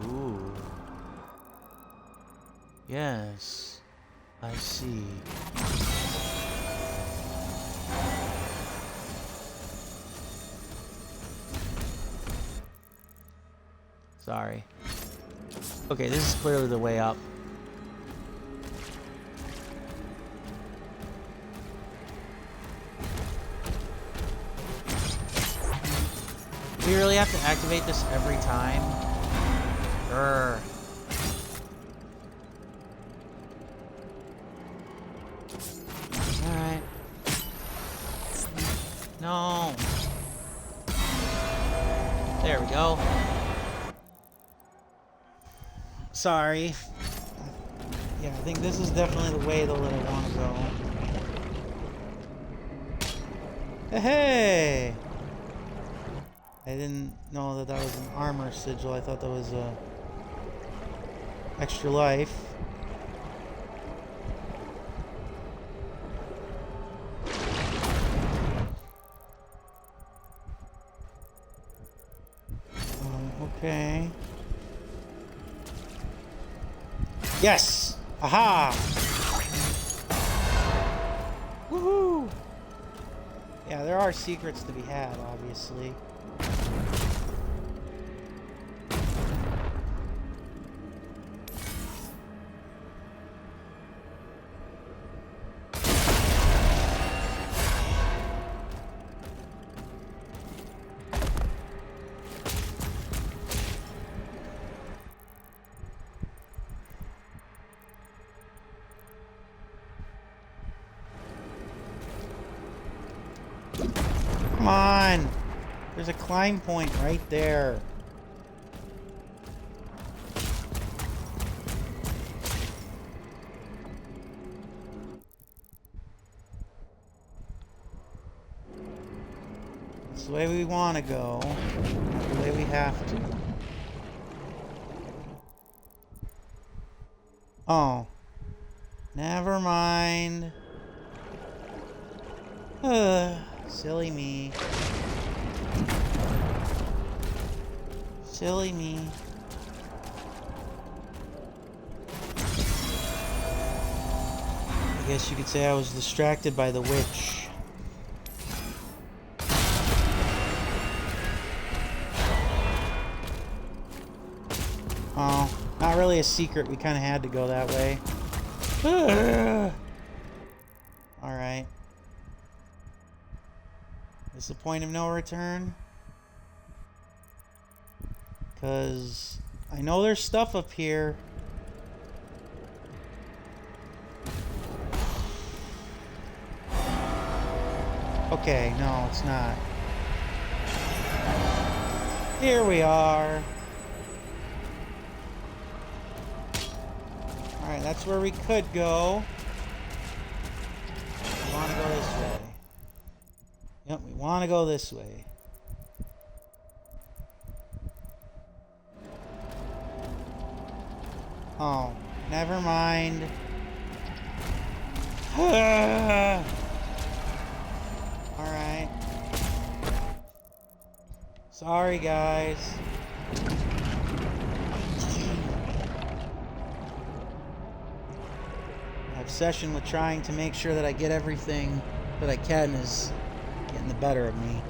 Ooh. Yes, I see. Sorry. Okay, this is clearly the way up. Do we really have to activate this every time? Grr. Alright. No. There we go. Sorry. Yeah, I think this is definitely the way though that I want to go. Hey! I didn't know that that was an armor sigil. I thought that was a extra life. Okay. Yes! Aha! Woohoo! Yeah, there are secrets to be had, obviously. Come on! There's a climb point right there. It's the way we want to go, not the way we have to. Oh. Never mind. Silly me. Silly me. I guess you could say I was distracted by the witch. Oh, not really a secret. We kind of had to go that way. Alright. Is the point of no return? Because I know there's stuff up here. Okay, no, it's not. Here we are. Alright, that's where we could go. We want to go this way. Yep, we want to go this way. Oh, never mind. Alright. Sorry, guys. My obsession with trying to make sure that I get everything that I can is getting the better of me.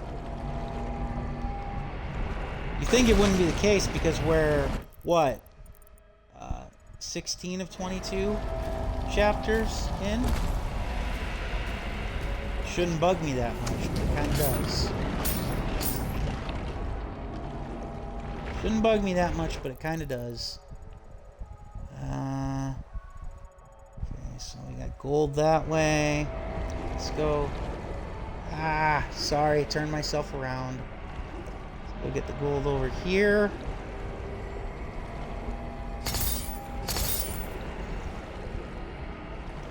You think it wouldn't be the case because we're, what, 16 of 22 chapters in? Shouldn't bug me that much, but it kind of does. Shouldn't bug me that much, but it kind of does. Okay, so we got gold that way. Let's go. Ah, sorry, turned myself around. Let's go get the gold over here.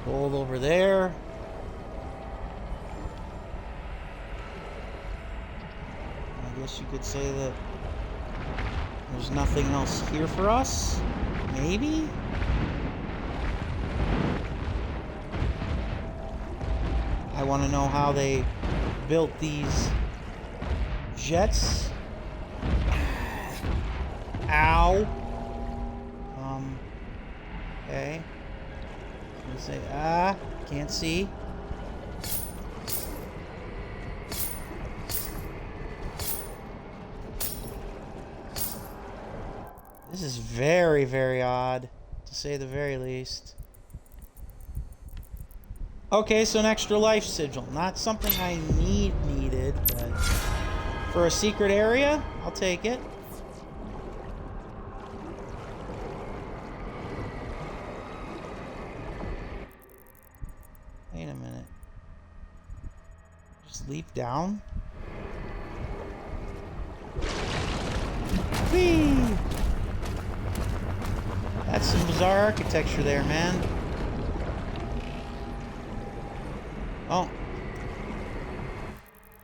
Gold over there. I guess you could say that there's nothing else here for us. Maybe? I want to know how they built these jets. Ow. Okay. Say, can't see. This is very, very odd, to say the very least. Okay, so an extra life sigil. Not something I needed, but for a secret area, I'll take it. Wait a minute. Just leap down? Whee! That's some bizarre architecture there, man. Oh.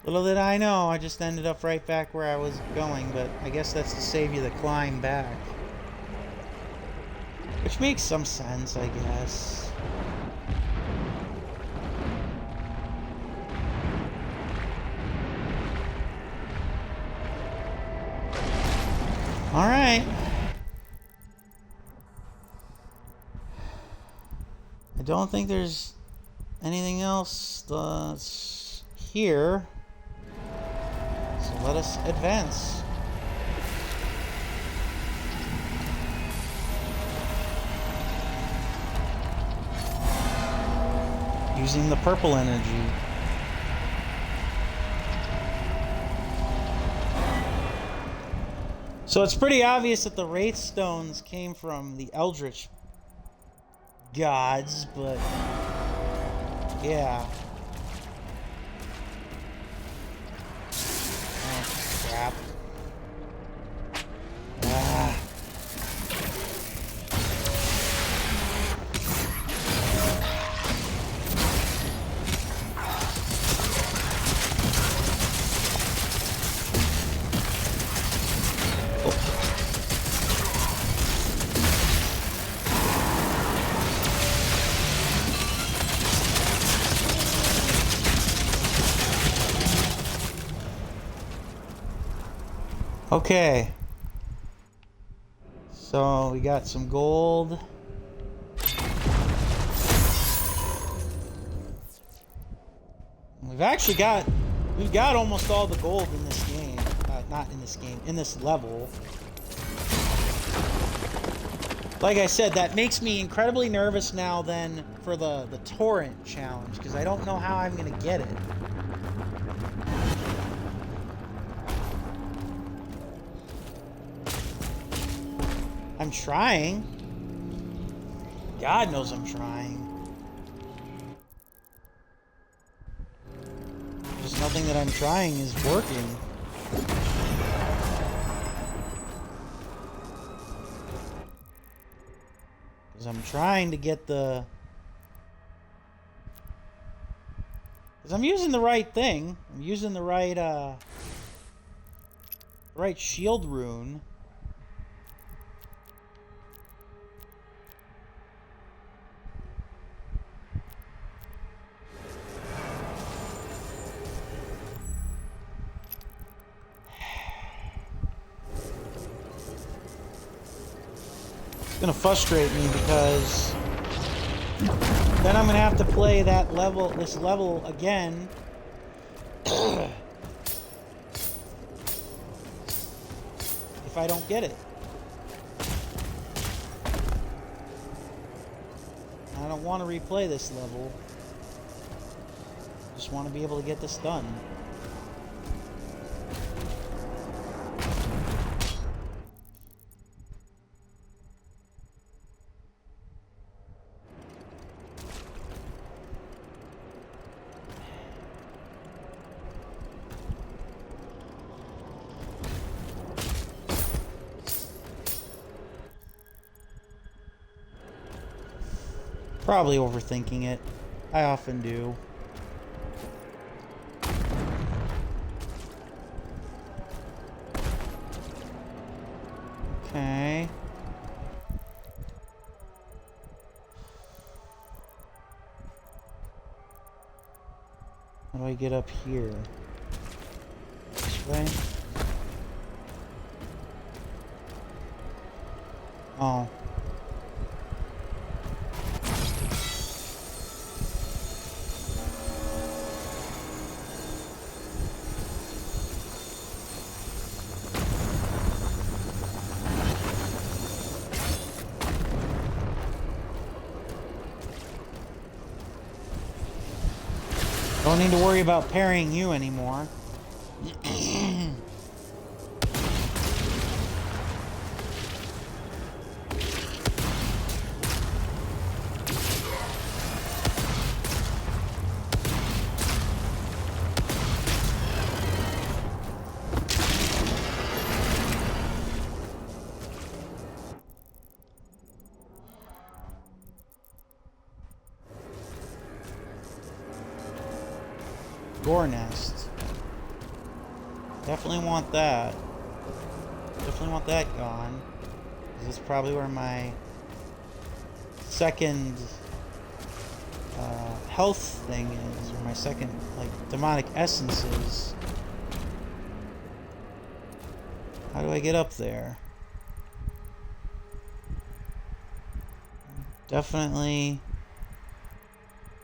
Little did I know, I just ended up right back where I was going, but I guess that's to save you the climb back. Which makes some sense, I guess. Alright. I don't think there's anything else that's here. So let us advance. Using the purple energy. So it's pretty obvious that the Wraith Stones came from the Eldritch gods, but yeah. Oh, crap. Ah. Okay, so we got some gold. We've got almost all the gold in this game. Not in this game, in this level. Like I said, that makes me incredibly nervous now then for the torrent challenge, because I don't know how I'm gonna get it. I'm trying. God knows I'm trying. Just nothing that I'm trying is working. Because I'm trying to get the... Because I'm using the right thing. I'm using the right shield rune. It's gonna frustrate me because then I'm gonna have to play that level, this level again. If I don't get it. I don't want to replay this level. I just want to be able to get this done. Probably overthinking it. I often do. Okay. How do I get up here? This way? Oh. Don't need to worry about parrying you anymore. Gore nest. Definitely want that. Definitely want that gone. This is probably where my second health thing is, or my second like demonic essence is. How do I get up there? Definitely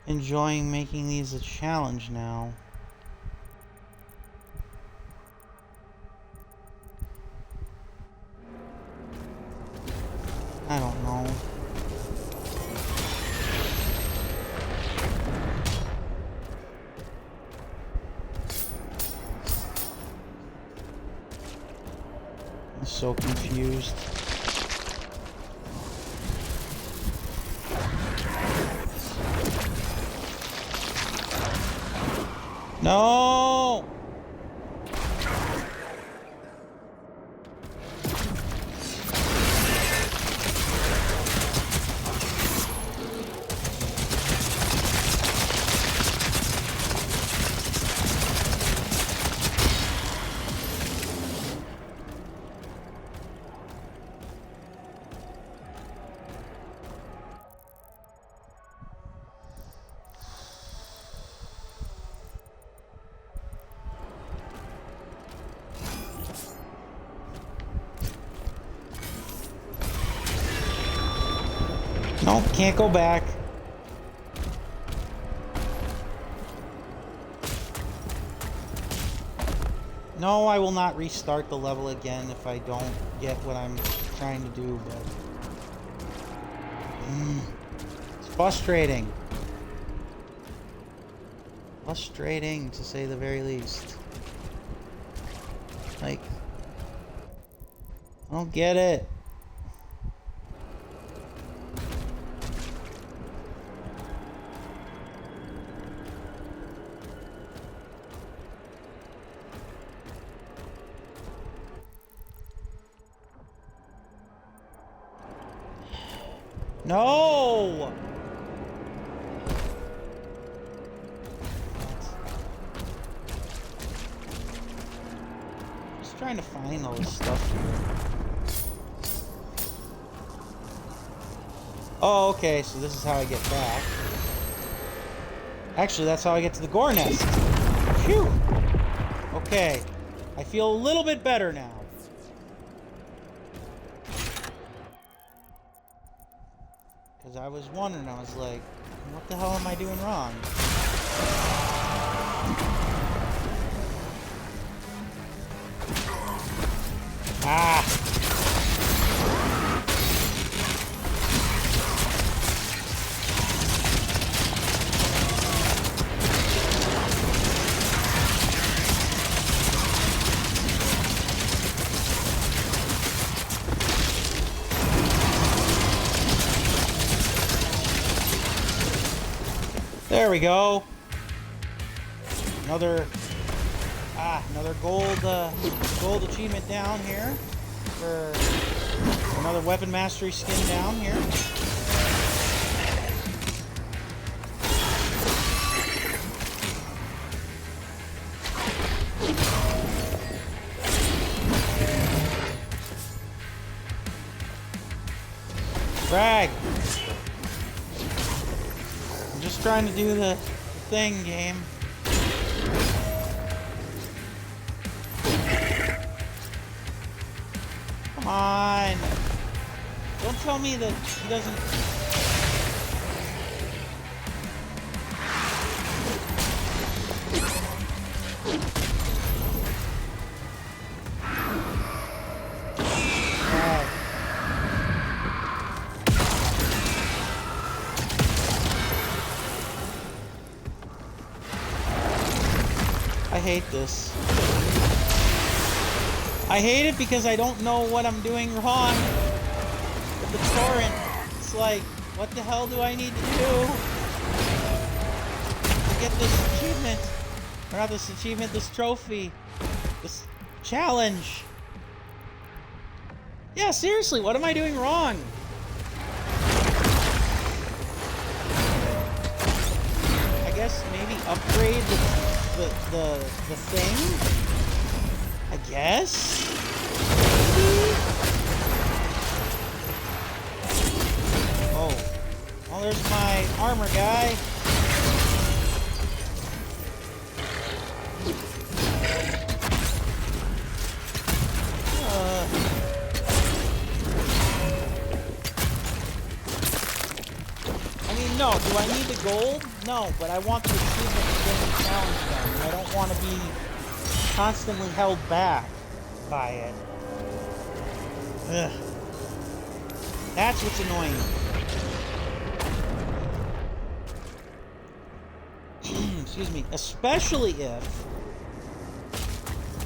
enjoying making these a challenge now. I don't know. I'm so confused. No! Nope, can't go back. No, I will not restart the level again if I don't get what I'm trying to do, but... it's frustrating. Frustrating, to say the very least. Like... I don't get it. No! Just trying to find all this stuff here. Oh, okay, so this is how I get back. Actually, that's how I get to the gore nest. Phew! Okay, I feel a little bit better now. Because I was wondering, I was like, what the hell am I doing wrong? Ah! There we go. Another gold achievement down here for another weapon mastery skin down here. Frag. Just trying to do the thing, game. Come on. Don't tell me that he doesn't... I hate this. I hate it because I don't know what I'm doing wrong with the torrent. It's like, what the hell do I need to do to get this achievement? Or not this achievement, this trophy. This challenge. Yeah, seriously, what am I doing wrong? I guess maybe upgrade the thing? I guess? Maybe? Oh. Well, there's my armor guy. Oh, do I need the gold? No, but I want the achievement to get the challenge done. And I don't want to be constantly held back by it. Ugh. That's what's annoying. Excuse me. Especially if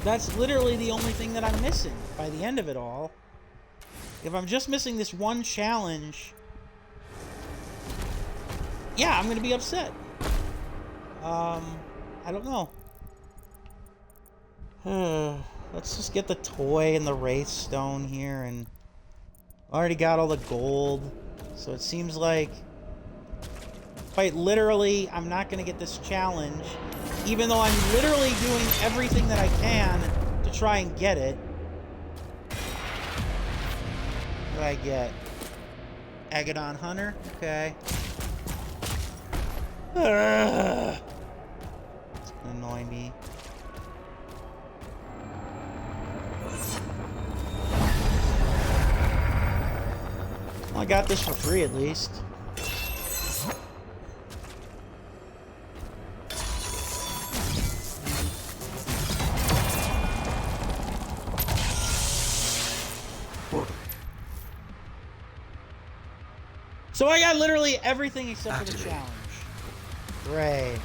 that's literally the only thing that I'm missing by the end of it all. If I'm just missing this one challenge, yeah, I'm gonna be upset. I don't know. Let's just get the toy and the Wraith Stone here, and already got all the gold. So it seems like quite literally I'm not gonna get this challenge, even though I'm literally doing everything that I can to try and get it. What did I get? Agadon Hunter? Okay. It's gonna annoy me. Well, I got this for free at least. So I got literally everything except for the challenge. Great.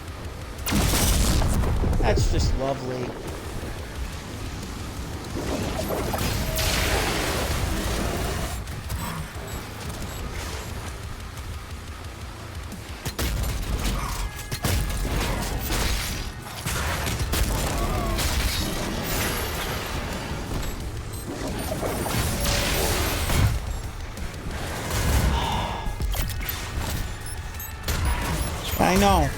That's just lovely. I know.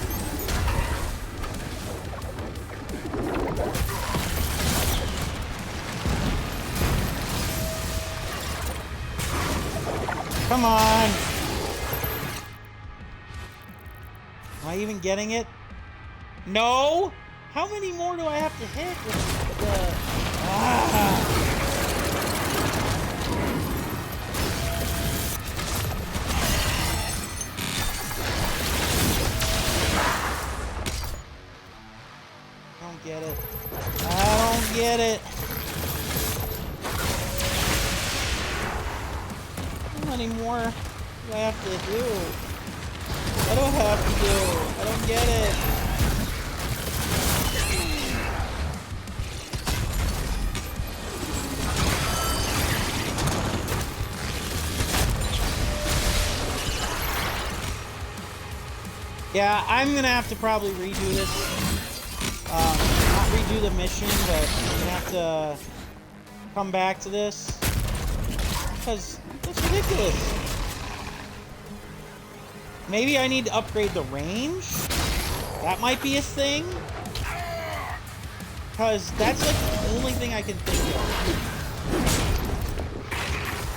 Come on. Am I even getting it? No? How many more do I have to hit with the... Ah. Get it. I don't get it. How many more do I have to do? I don't have to do. I don't get it. Yeah, I'm gonna have to probably redo this. Not redo the mission, but I'm gonna have to come back to this because that's ridiculous. Maybe I need to upgrade the range. That might be a thing, because that's like the only thing I can think of.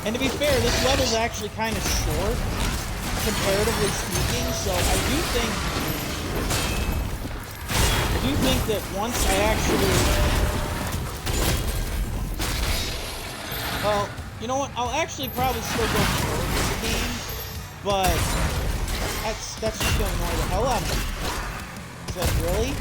And to be fair, this level's actually kind of short, comparatively speaking, so I do think that once I actually... Well, you know what? I'll actually probably still go forward with the game, but that's just going to annoy the hell out of me. Is that really?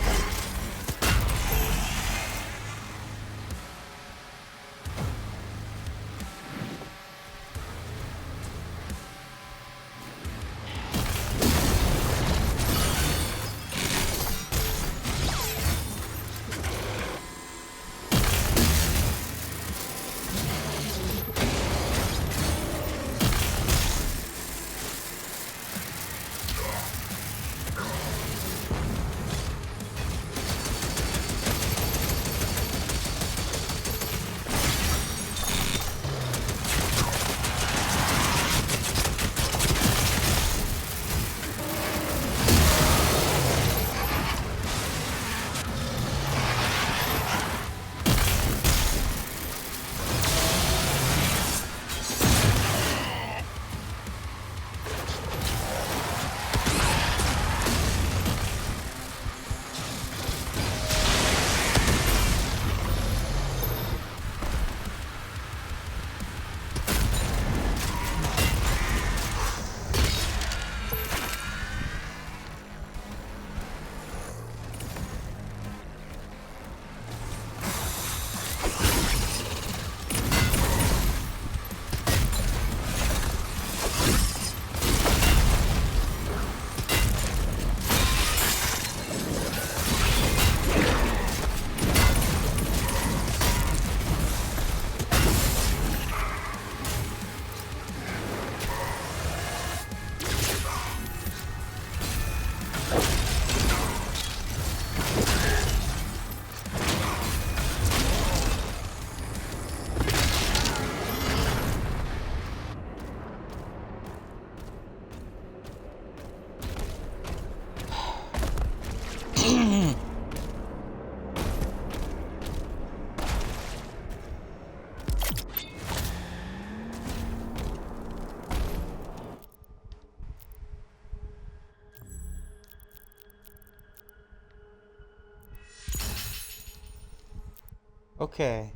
Okay.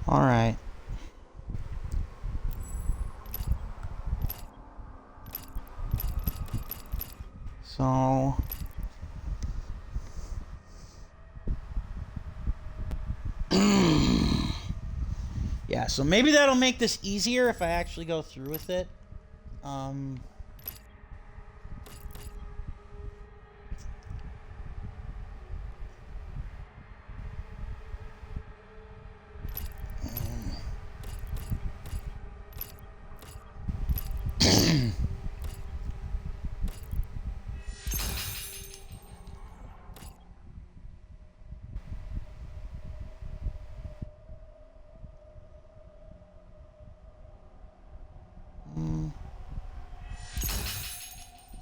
All right. So yeah, so maybe that'll make this easier if I actually go through with it.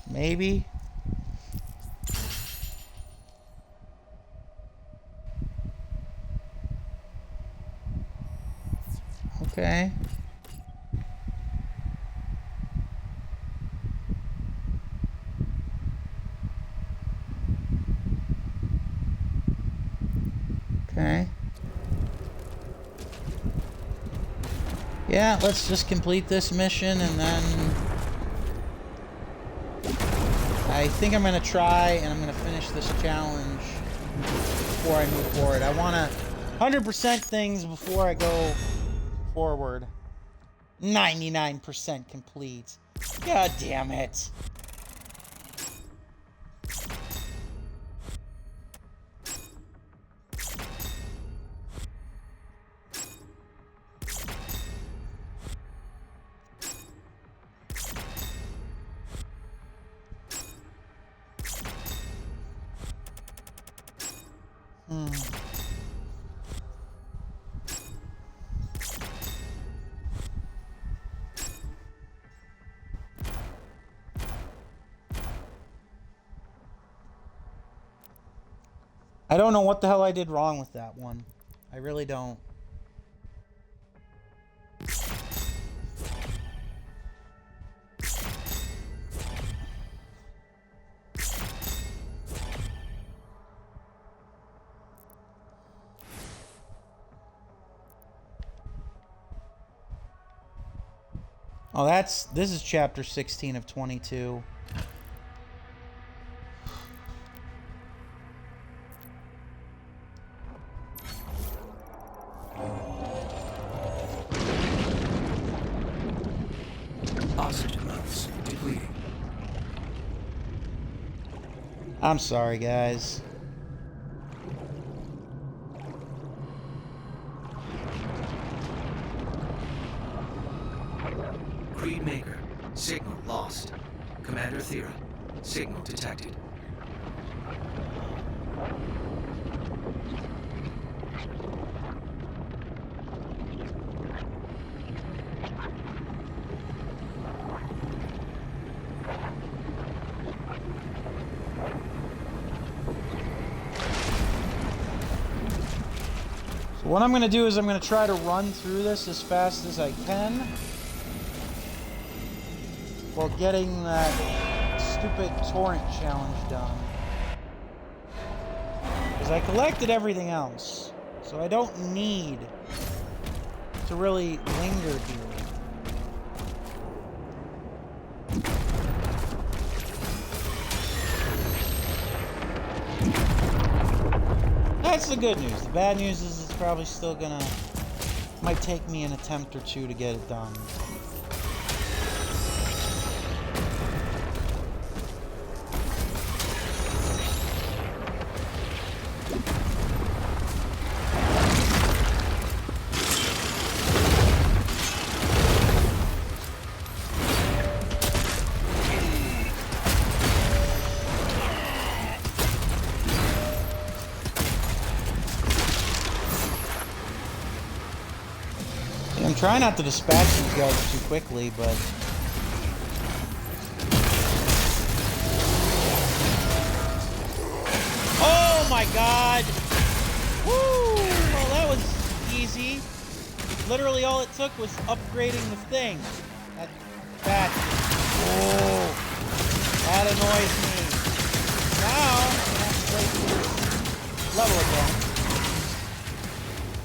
Maybe. Okay. Okay. Yeah, let's just complete this mission and then I think I'm going to try and I'm going to finish this challenge before I move forward. I want to 100% things before I go forward. 99% complete. God damn it. I don't know what the hell I did wrong with that one. I really don't. Oh, this is chapter 16 of 22. Oxygen levels depleting. I'm sorry, guys. Creed Maker. Signal lost. Commander Thera. Signal detected. So what I'm going to do is I'm going to try to run through this as fast as I can while getting that stupid torrent challenge done. Because I collected everything else, so I don't need to really linger here. That's the good news. The bad news is it's probably still gonna... might take me an attempt or two to get it done. I'm trying not to dispatch these guys too quickly, but... Oh my god! Woo! Well, literally all it took was upgrading the thing. That annoys me. Now, I'm gonna have to play through this level again.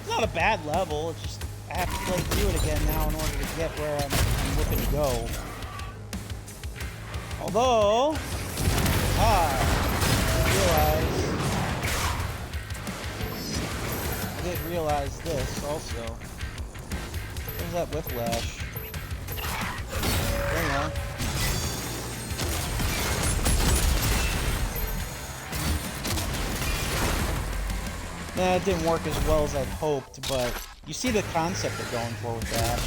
It's not a bad level, it's just I have to play through it again now in order to get where I'm looking to go. Although, I did realize this also. There's that whiplash. There you are. Nah, it didn't work as well as I'd hoped, but you see the concept they're going for with that.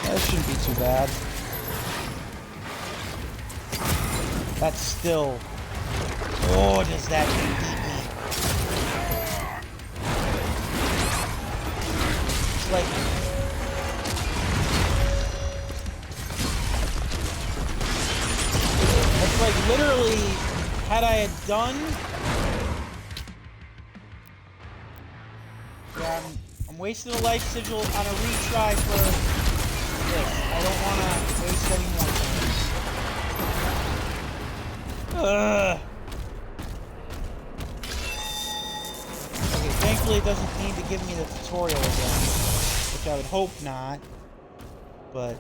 That shouldn't be too bad. That's still... Oh, does that thing beat me? It's like... It's like literally, had I had done... Yeah, I'm wasting a life sigil on a retry for this. I don't want to waste any more time. Okay, thankfully it doesn't need to give me the tutorial again, which I would hope not, but...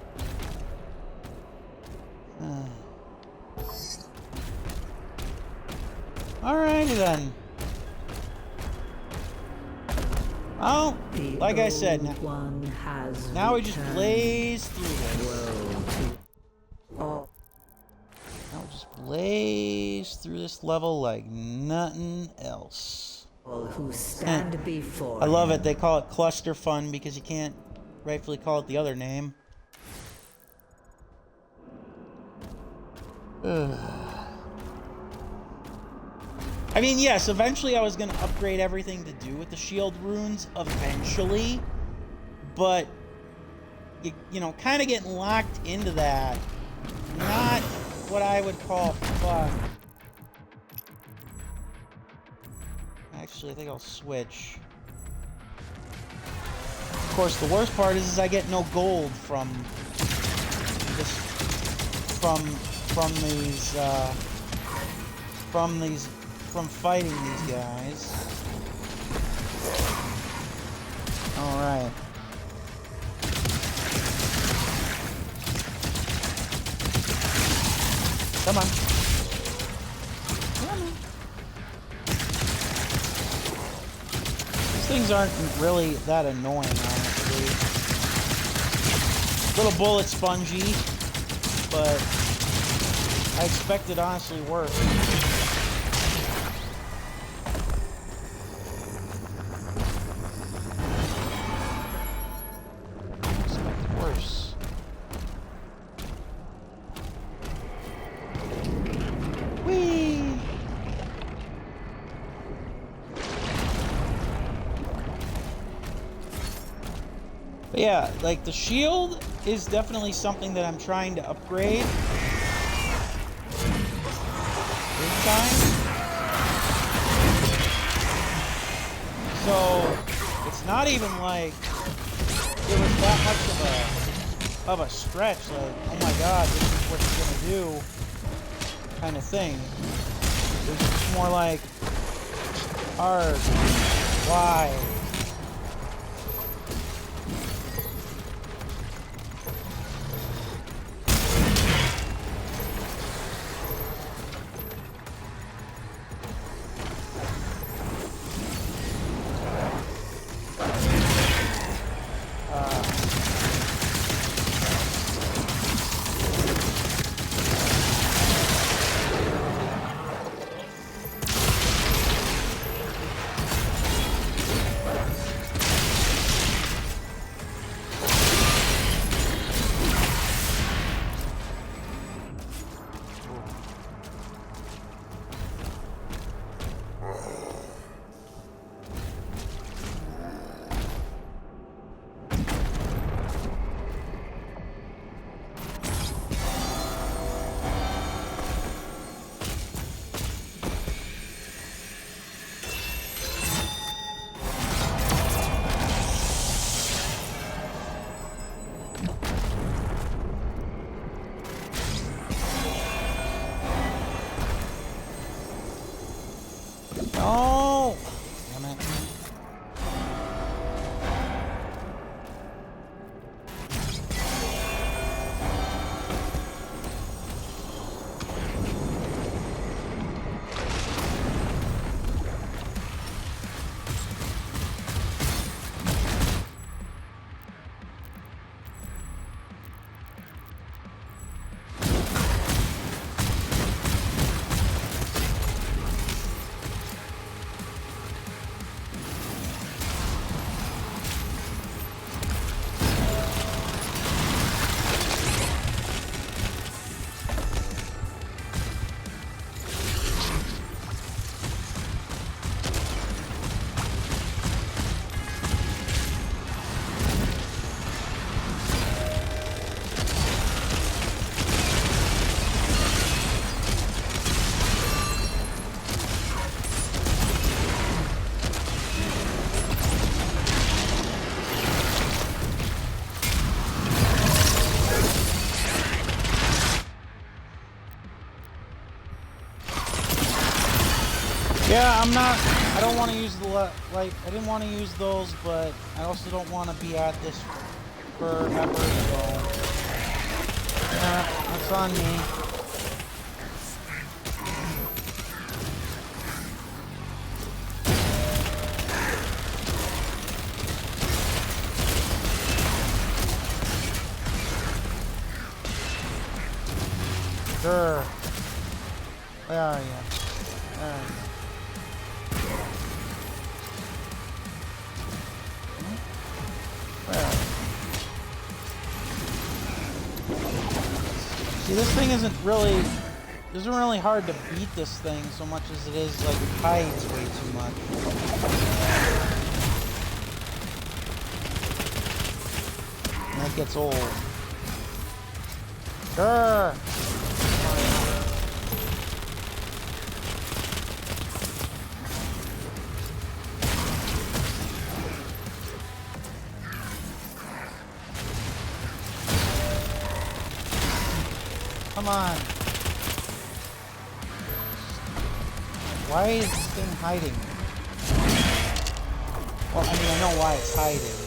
Alrighty then. Well, like I said, now we just blaze through this. Now we just blaze through this level like nothing else. Who stand before I love it. They call it cluster fun because you can't rightfully call it the other name. I mean, yes, eventually I was going to upgrade everything to do with the shield runes, eventually, but, you know, kind of getting locked into that, not what I would call fun. Actually, I think I'll switch. Of course, the worst part is I get no gold from this, from fighting these guys. Alright. Come on. Come on. These things aren't really that annoying, honestly. Little bullet spongy, but I expected honestly worse. But yeah, like the shield is definitely something that I'm trying to upgrade. Big time. So it's not even like it was that much of a stretch, like, oh my god, this is what you're gonna do kind of thing. It was just more like hard. Why? No! Damn it. Yeah, I don't want to use the, like, I didn't want to use those, but I also don't want to be at this forever, so, yeah, that's on me. Sure. Where are you? Where are you? See, this thing isn't really hard to beat this thing so much as it is, like, it hides way too much. And that gets old. Sure! Come on. Why is this thing hiding? Well, I mean, I know why it's hiding.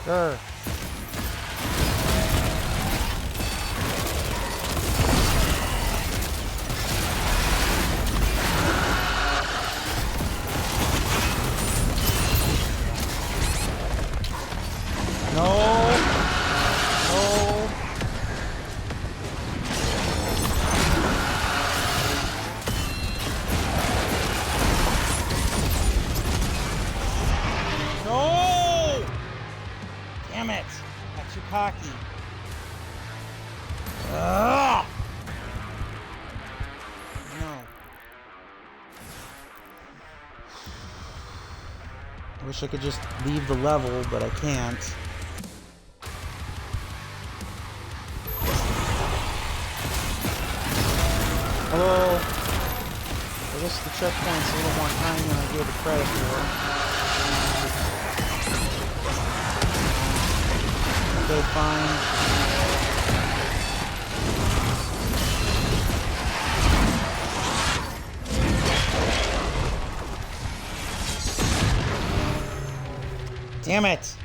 Sure. No. No. No! Damn it! Got too cocky. Ugh! No. I wish I could just leave the level, but I can't. Although, I guess the checkpoint's a little more time than I gave it credit for. Okay, fine. Damn it!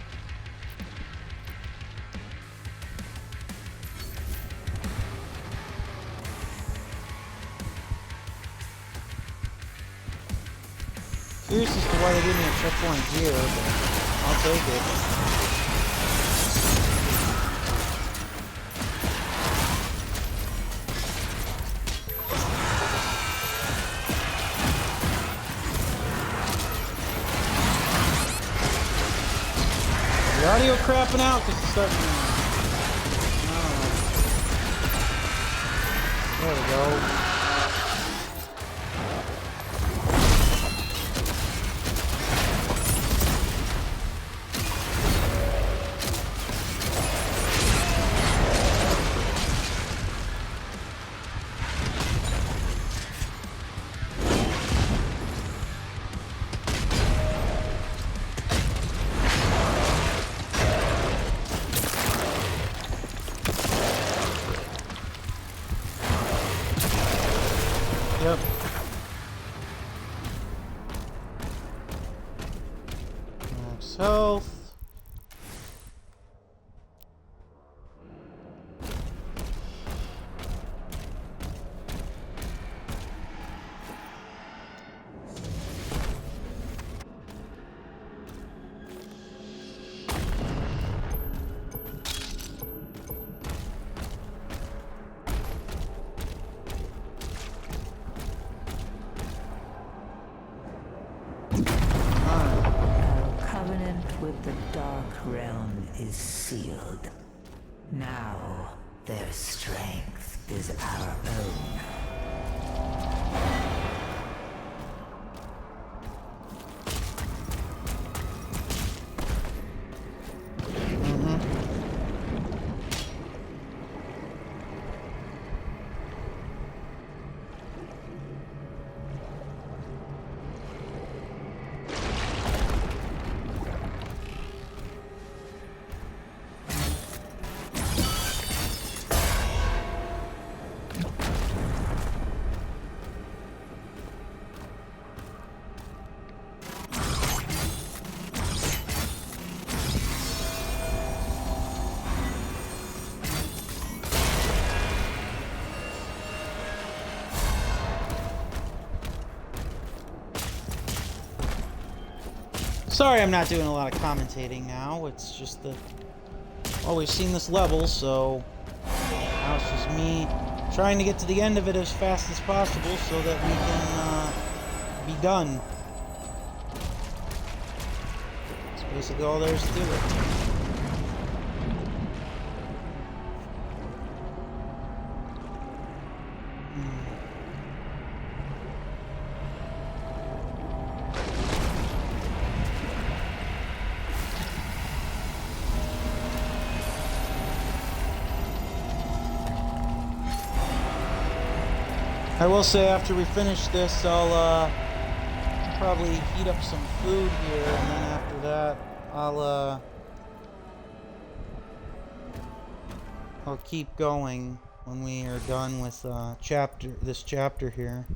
Curious as to why they gave me a checkpoint here, but I'll take it. The audio crapping out because it's starting to... There we go. Yep. Max health. With the Dark Realm is sealed. Now, their strength is our own. Sorry I'm not doing a lot of commentating now. It's just that well, we've seen this level, so now it's just me trying to get to the end of it as fast as possible so that we can be done. That's basically all there is to it. I will say after we finish this, I'll probably heat up some food here, and then after that, I'll keep going when we are done with this chapter here.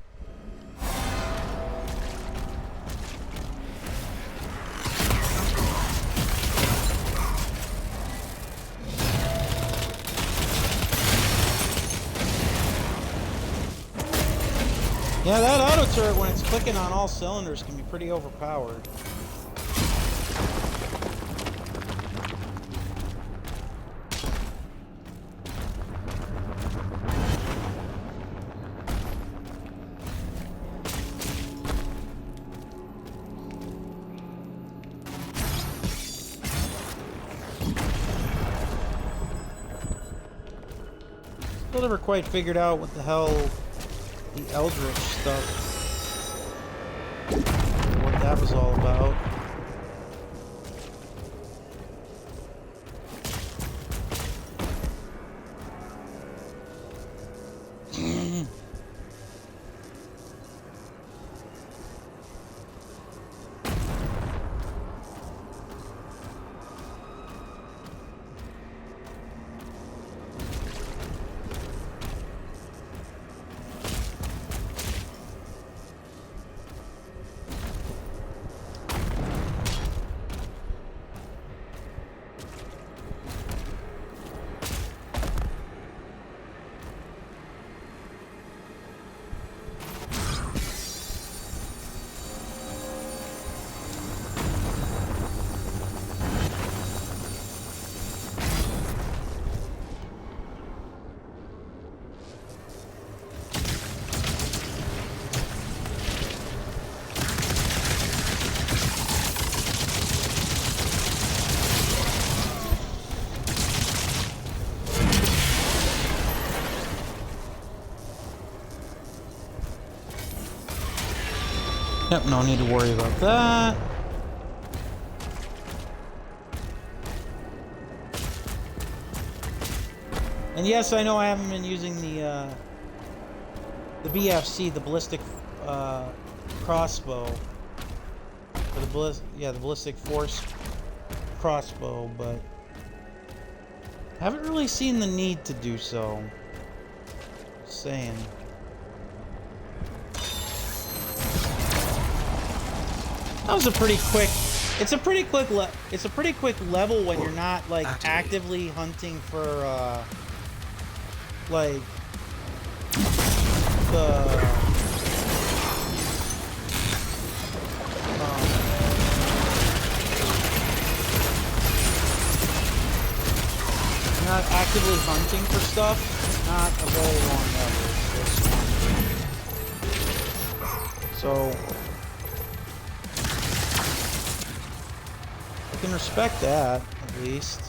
Yeah, that auto turret, when it's clicking on all cylinders, can be pretty overpowered. Still never quite figured out what the hell the Eldritch stuff, what that was all about. Yep, no need to worry about that. And yes, I know I haven't been using the BFC, the ballistic crossbow, or the ballistic force crossbow, but I haven't really seen the need to do so. Just saying. That was a pretty quick. It's a pretty quick level when you're not like actively hunting for like the not actively hunting for stuff. Not a very long level. So I can respect that, at least.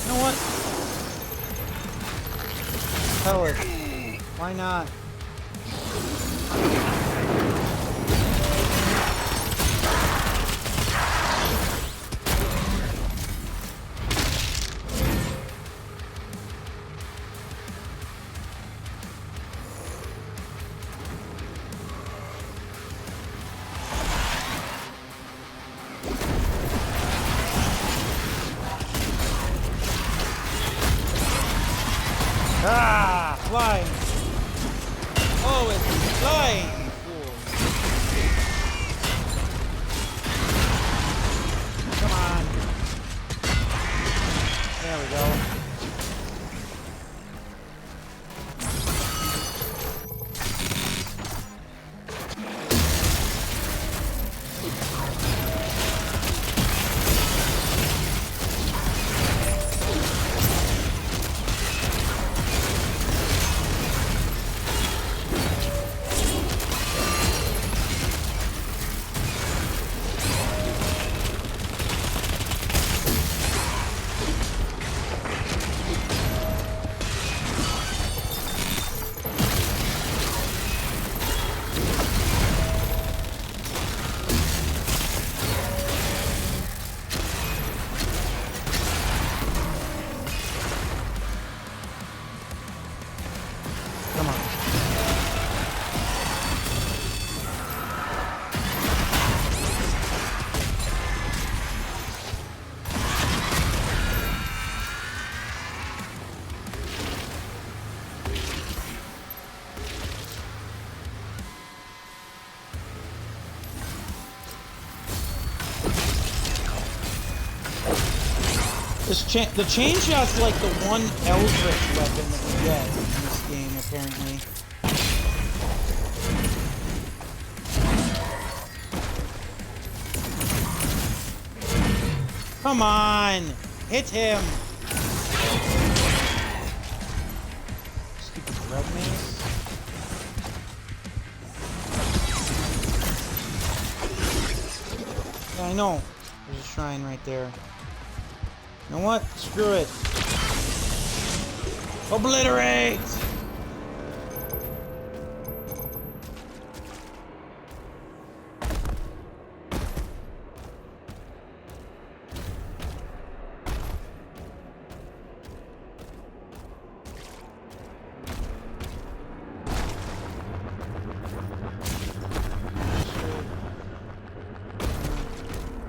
You know what? Tell it. Why not? Ah, flying. Oh, it's flying. Cool. Come on. There we go. Come on. The chain shot's like the one Eldritch weapon that we get in this game, apparently. Come on! Hit him! Stupid red mace. Yeah, I know. There's a shrine right there. You know what? Screw it. Obliterate!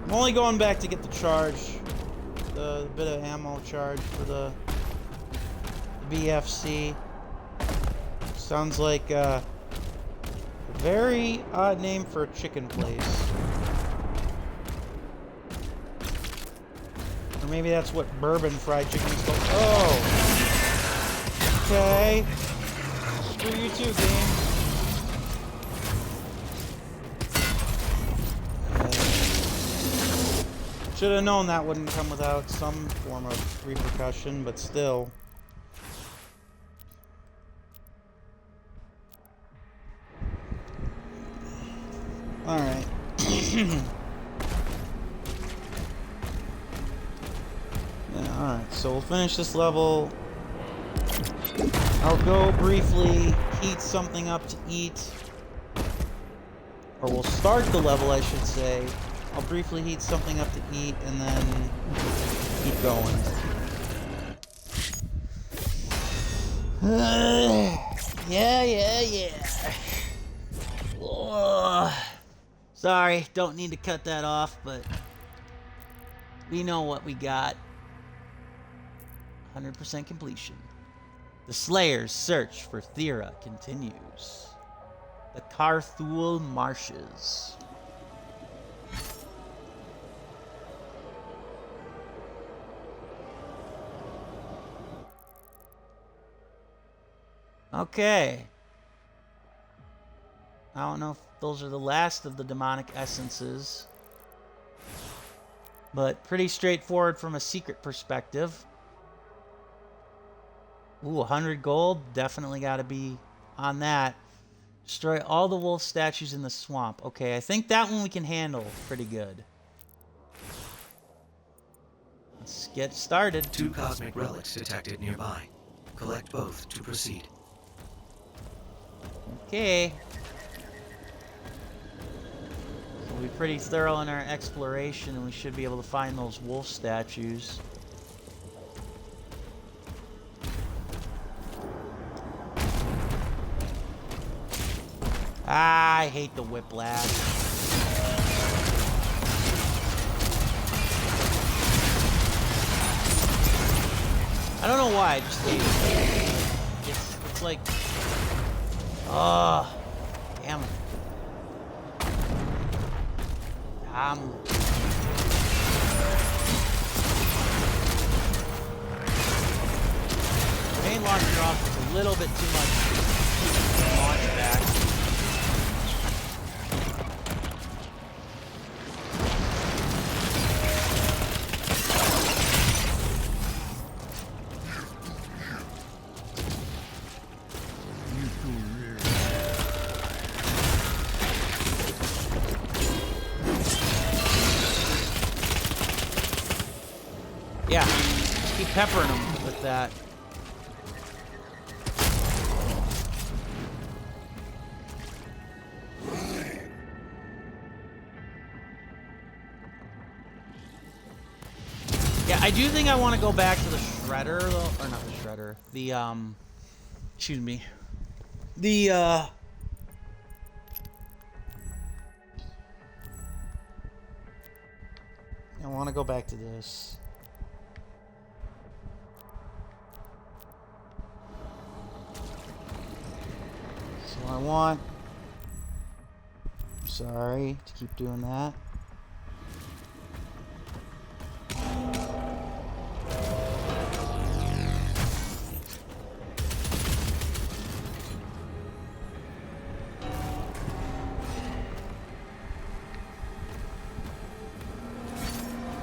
I'm only going back to get the charge. The bit of ammo charge for the BFC. Sounds like a very odd name for a chicken place. Or maybe that's what bourbon fried chicken is called. Oh! Okay. Screw you too, game. Should have known that wouldn't come without some form of repercussion, but still. Alright. Now, Alright, so we'll finish this level. I'll go briefly heat something up to eat. Or we'll start the level, I should say. I'll briefly heat something up to eat and then keep going. Yeah. Ugh. Sorry, don't need to cut that off, but we know what we got. 100% completion. The Slayer's search for Thera continues. The Cthulu Marshes. Okay. I don't know if those are the last of the demonic essences, but pretty straightforward from a secret perspective. Ooh, 100 gold. Definitely got to be on that. Destroy all the wolf statues in the swamp. Okay, I think that one we can handle pretty good. Let's get started. 2 cosmic relics detected nearby. Collect both to proceed. Okay. So we'll be pretty thorough in our exploration, and we should be able to find those wolf statues. Ah, I hate the whiplash. I don't know why, I just hate it. It's like... Oh, damn it. Main launcher off is a little bit too much launch back. Yeah, just keep peppering them with that. Yeah, I do think I want to go back to the shredder, though, or not the shredder. The excuse me. The I want to go back to this. So I want... Sorry to keep doing that.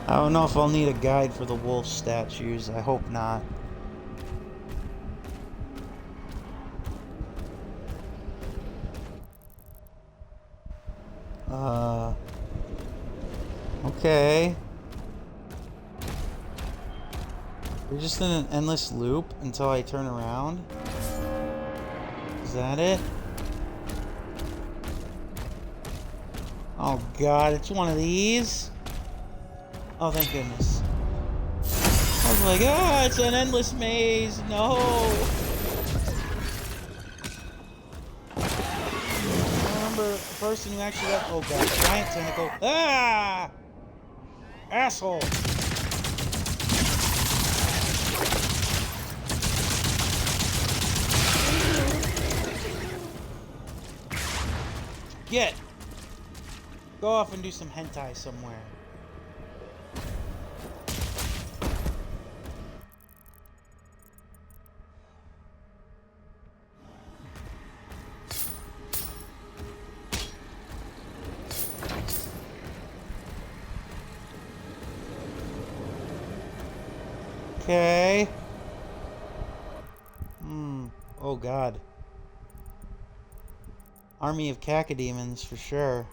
I don't know if I'll need a guide for the wolf statues. I hope not. Okay. We're just in an endless loop until I turn around. Is that it? Oh god, it's one of these? Oh, thank goodness. I was like, ah, it's an endless maze. No. I remember the person who actually got... Oh god, giant tentacle. Ah! Asshole. Get. Go off and do some hentai somewhere. Okay. Oh god. Army of cacodemons for sure.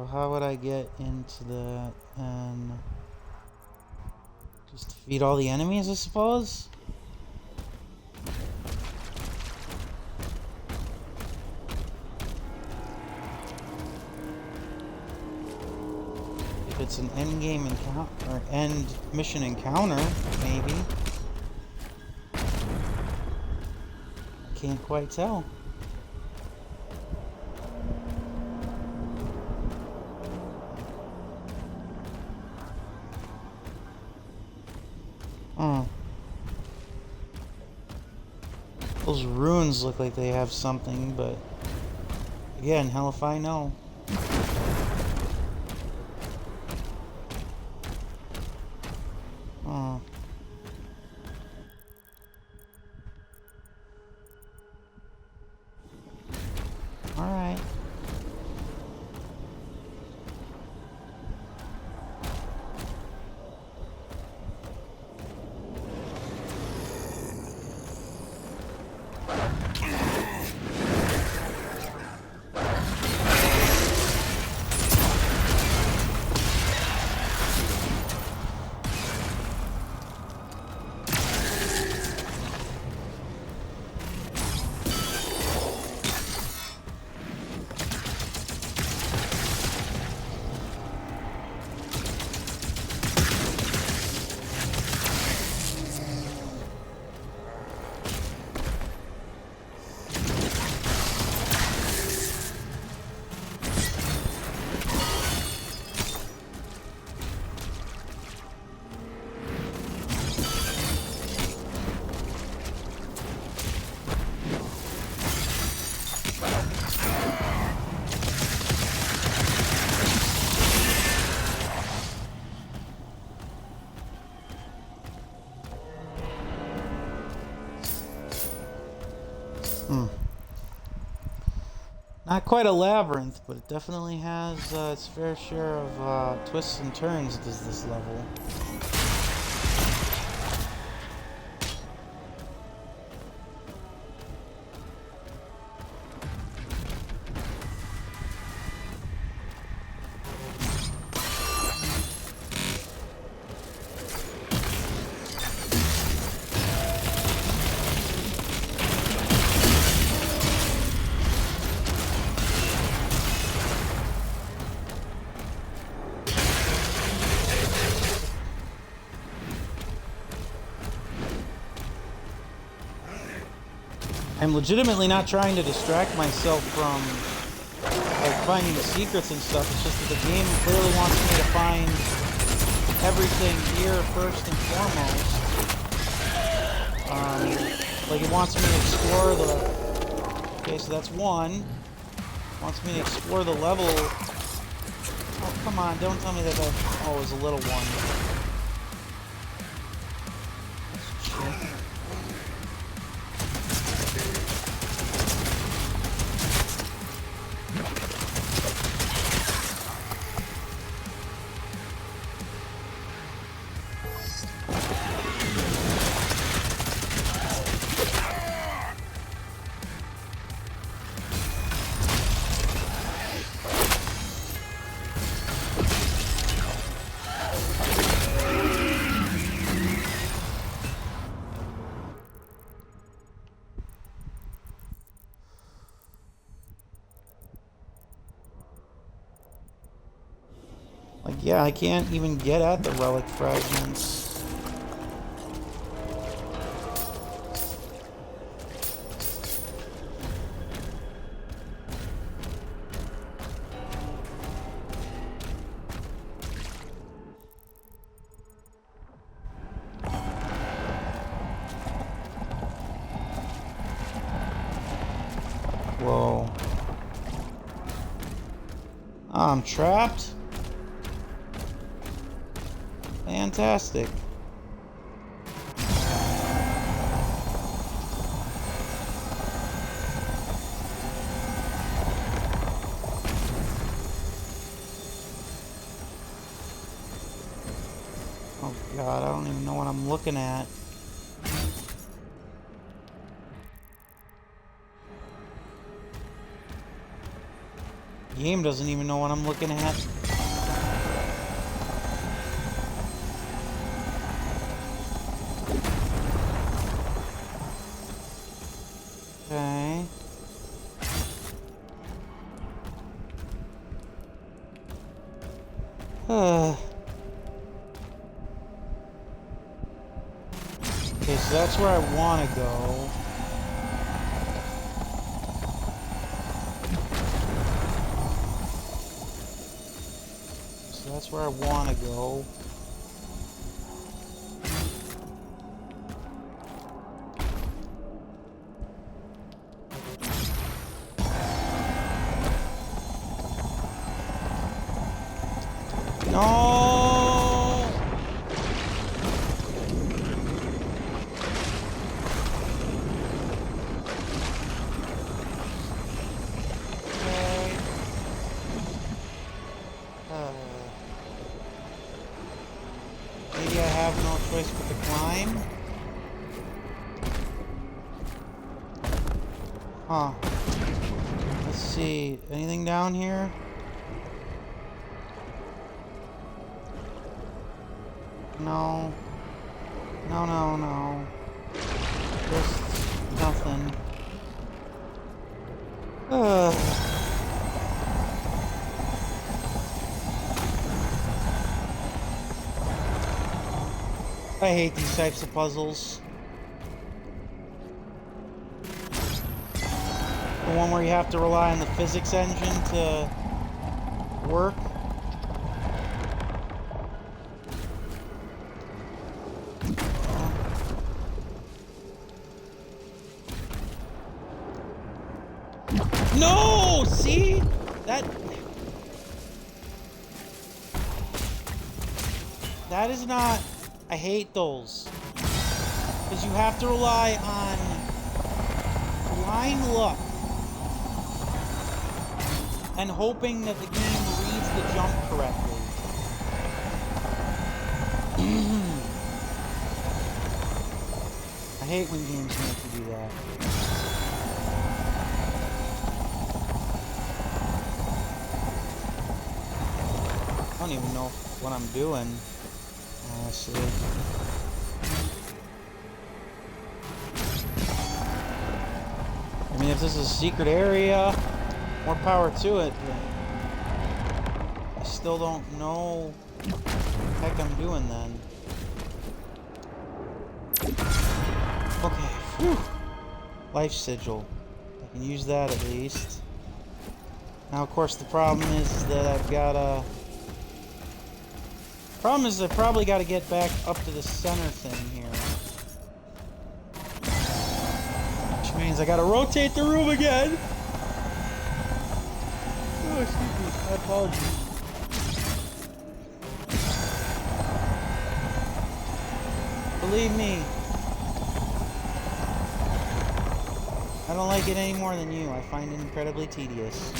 So how would I get into that and just defeat all the enemies, I suppose? If it's an end game encounter or end mission encounter, maybe. I can't quite tell. Those runes look like they have something, but again, hell if I know. Oh. Alright. Not quite a labyrinth, but it definitely has its fair share of twists and turns, does this level. I'm legitimately not trying to distract myself from like finding the secrets and stuff. It's just that the game clearly wants me to find everything here first and foremost. Like it wants me to explore the... Okay, so that's one. It wants me to explore the level. Oh, come on, don't tell me that that... Oh, it was a little one. Shit. Like, yeah, I can't even get at the relic fragments. Whoa. Oh, I'm trapped? Fantastic. Oh god, I don't even know what I'm looking at. Game doesn't even know what I'm looking at. Okay. Okay, so that's where I want to go. So that's where I want to go. No! Okay. Maybe I have no choice but to climb? Huh. Let's see. Anything down here? No. No, no, no. Just nothing. I hate these types of puzzles. The one where you have to rely on the physics engine to work. No! See? That is not... I hate those. Because you have to rely on blind luck. And hoping that the game reads the jump correctly. I hate when games make you do that. I don't even know what I'm doing, honestly. I mean, if this is a secret area, more power to it, but I still don't know what the heck I'm doing then. Okay, phew. Life sigil. I can use that at least. Now, of course, the problem is that I've got to... Problem is I probably got to get back up to the center thing here. Which means I got to rotate the room again. Oh, excuse me. My apologies. Believe me, I don't like it any more than you. I find it incredibly tedious.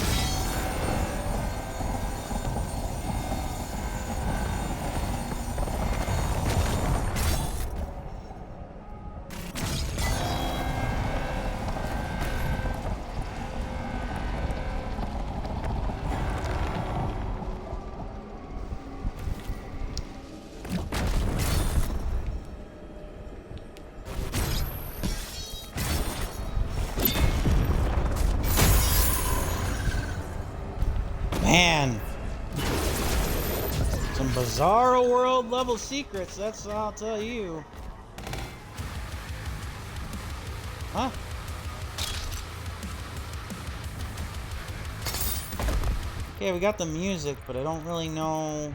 Man, some bizarro world level secrets, that's what I'll tell you. Huh? Okay, we got the music, but I don't really know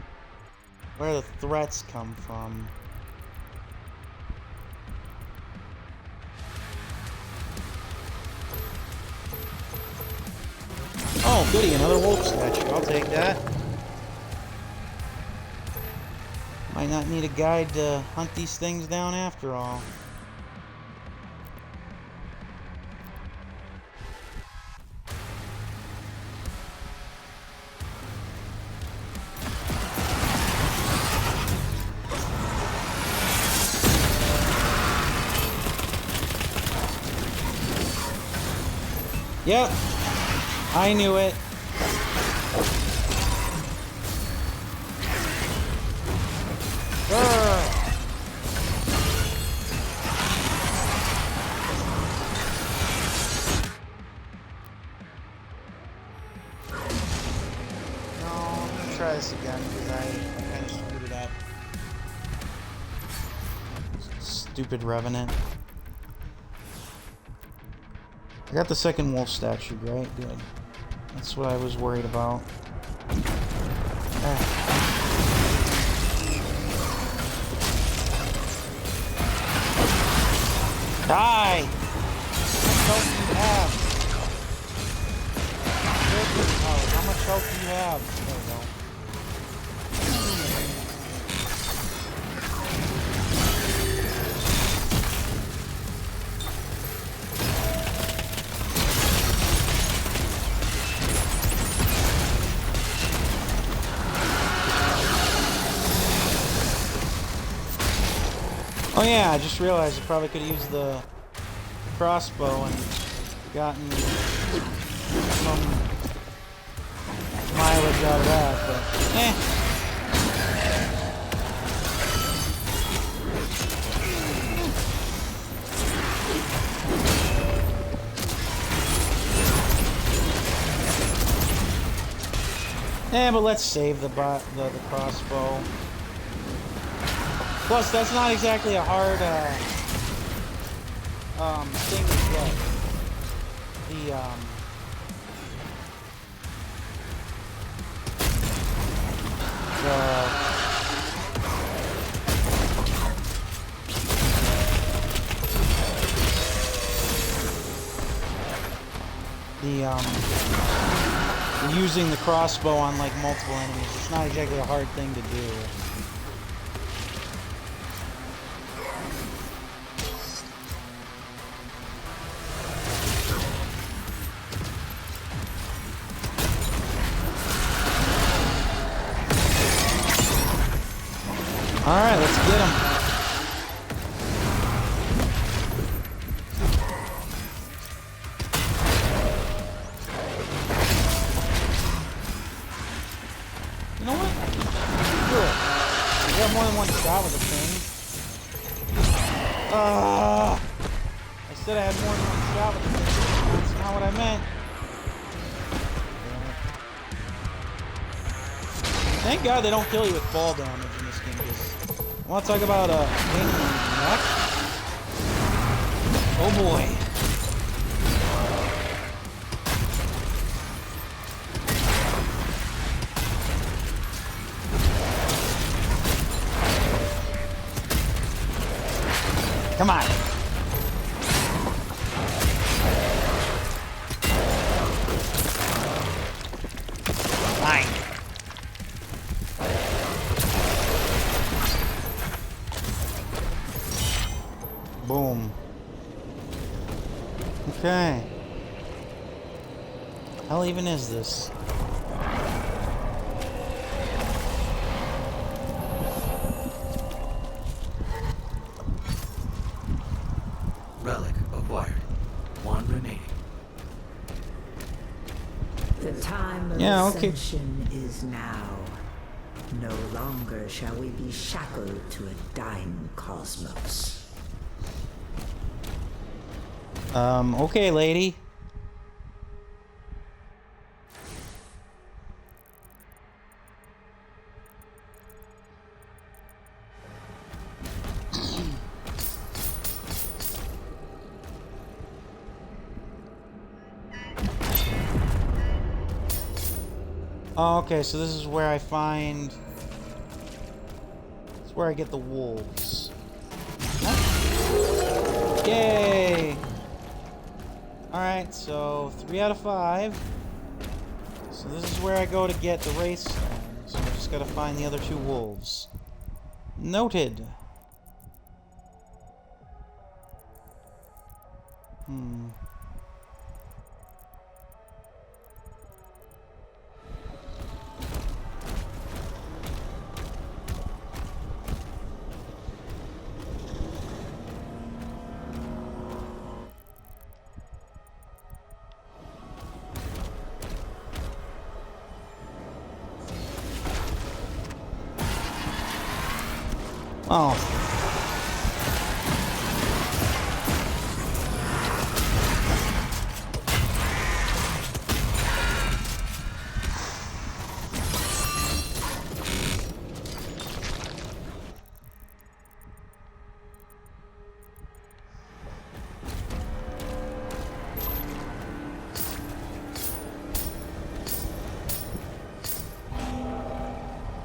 where the threats come from. Oh, goody, another wolf statue. I'll take that. Might not need a guide to hunt these things down after all. Yep. I knew it. Try this again because I kind of screwed it up. Stupid Revenant. I got the second wolf statue, right? Good. That's what I was worried about. Die! How much health do you have? How much health do you have? There we go. Oh yeah, I just realized I probably could have used the crossbow and gotten some mileage out of that, but but let's save the crossbow. Plus, that's not exactly a hard thing to get. Using the crossbow on like multiple enemies. It's not exactly a hard thing to do. Alright, let's get him. You know what? Do it. You got more than one shot with the thing. I said I had more than one shot with the thing. That's not what I meant. Thank God they don't kill you with fall damage in this game. I want to talk about pain in the neck. Oh boy. Come on. Fine. Boom. Okay. How even is this? Relic acquired. One remaining. The time of ascension is now. No longer shall we be shackled to a dying cosmos. Okay, lady. Oh, okay, so this is where I find... It's where I get the wolves. Huh? Yay! Alright, so 3 out of 5. So this is where I go to get the race stone. So I just gotta find the other 2 wolves. Noted. Oh.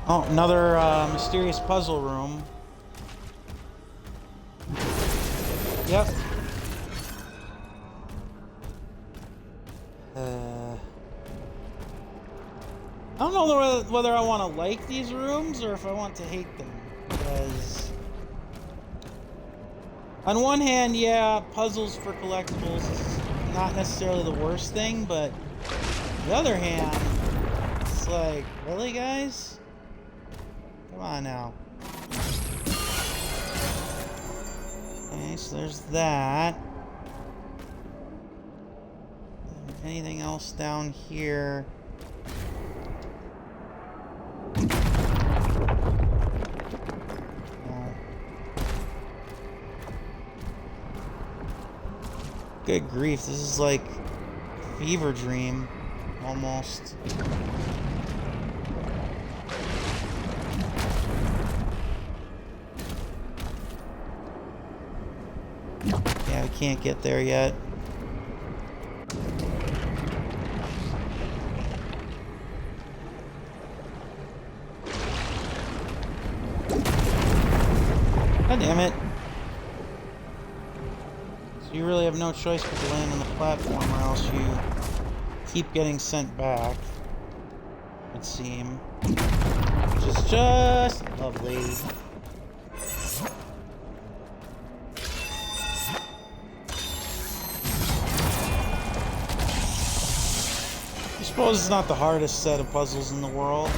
Oh, another mysterious puzzle room. Yep. I don't know whether I want to like these rooms or if I want to hate them. Because on one hand, yeah, puzzles for collectibles is not necessarily the worst thing, but on the other hand, it's like, really, guys? Come on now. Okay, so there's that. Anything else down here? No. Good grief, this is like a fever dream, almost. Yeah, we can't get there yet. God damn it. So you really have no choice but to land on the platform or else you keep getting sent back, it would seem. Which is just lovely. I suppose it's not the hardest set of puzzles in the world.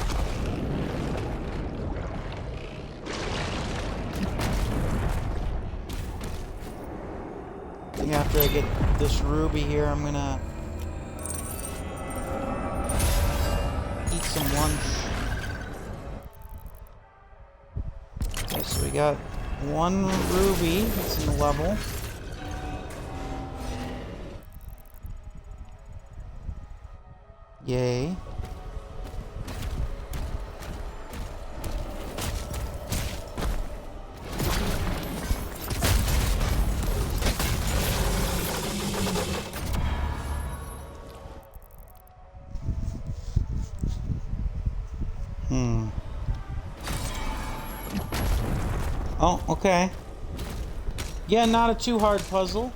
I think after I get this ruby here, I'm gonna eat some lunch. Okay, so we got one ruby that's in the level. Yay. Oh, okay. Yeah, not a too hard puzzle.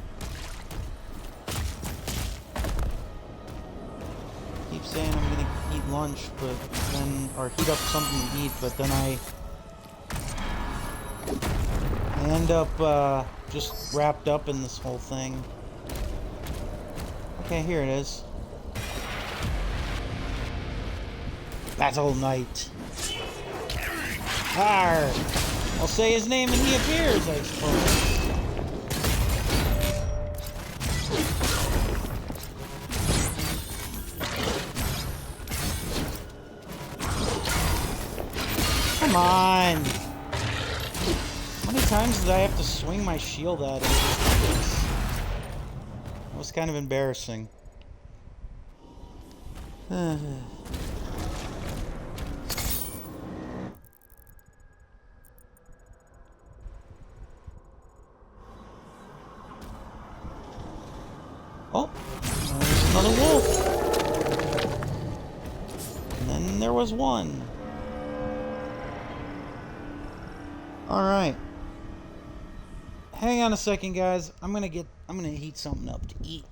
Keep saying I'm gonna eat lunch, but then, or heat up something to eat, but then I end up just wrapped up in this whole thing. Okay, here it is. Battle Knight. Arr! I'll say his name and he appears, I suppose. Come on! How many times did I have to swing my shield at him? That was kind of embarrassing. Oh, there's another wolf. And then there was one. Alright. Hang on a second, guys. I'm gonna heat something up to eat.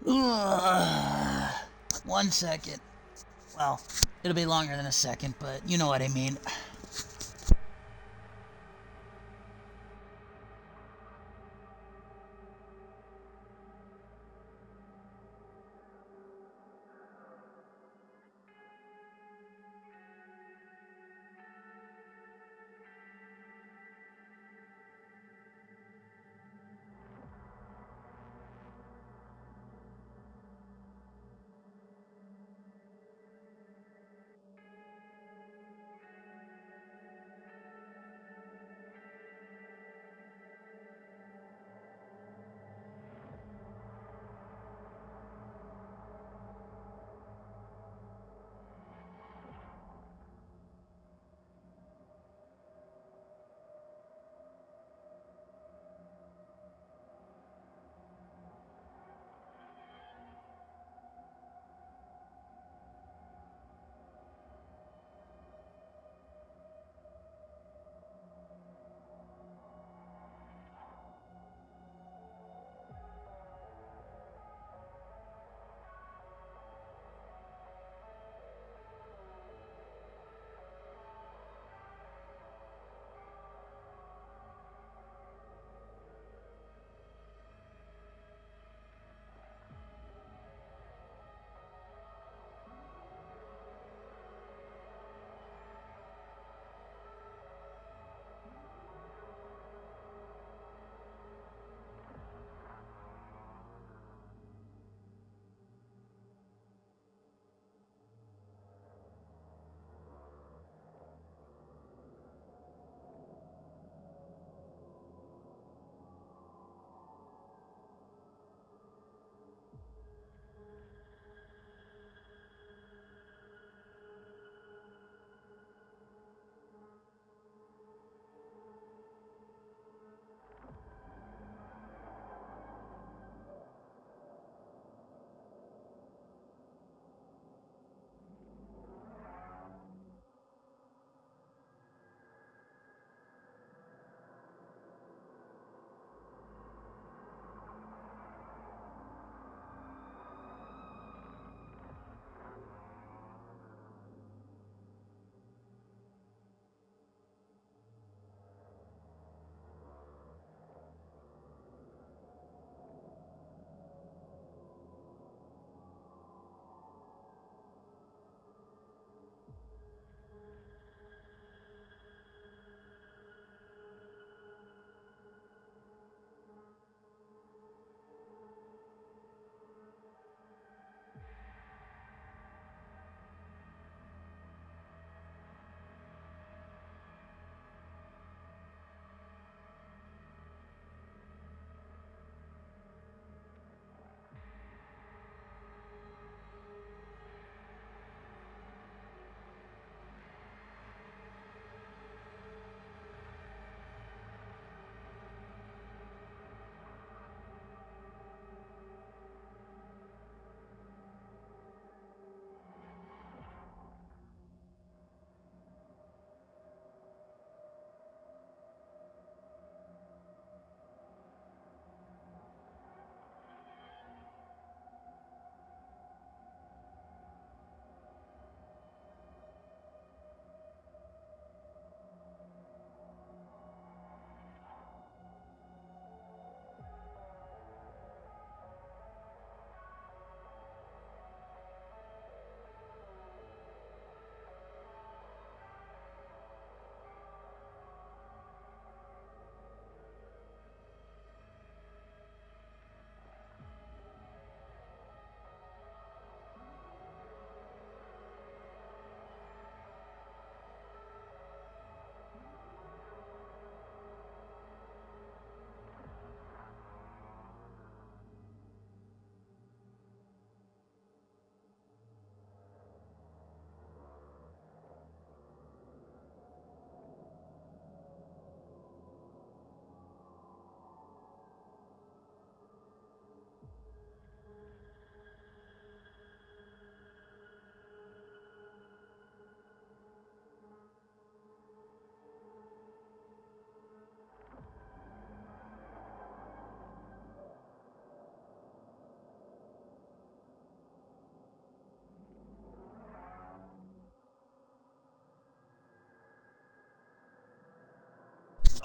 1 second. Well, it'll be longer than a second, but you know what I mean.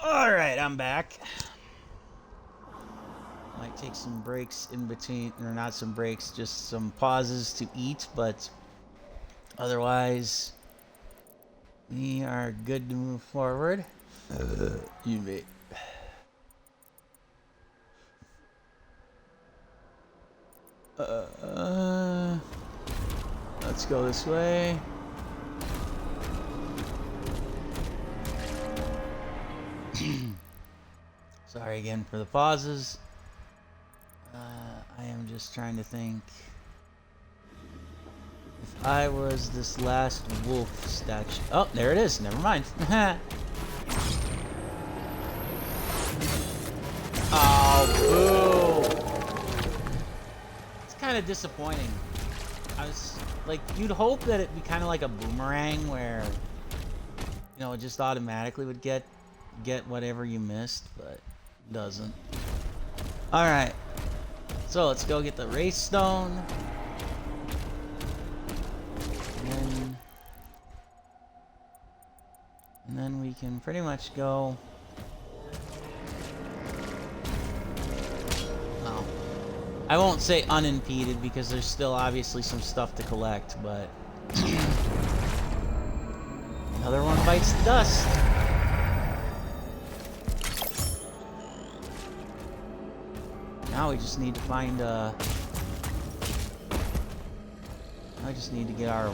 Alright, I'm back. Might take some breaks in between, or not some breaks, just some pauses to eat, but otherwise, we are good to move forward. You may. Let's go this way. Sorry again for the pauses. I am just trying to think. If I was this last wolf statue. Oh, there it is. Never mind. Oh, boo. It's kind of disappointing. I was like, you'd hope that it'd be kind of like a boomerang where, you know, it just automatically would get whatever you missed, but it doesn't. Alright. So let's go get the race stone. And then we can pretty much go. Oh. I won't say unimpeded because there's still obviously some stuff to collect, but another one bites the dust. Now we just need to find I just need to get our,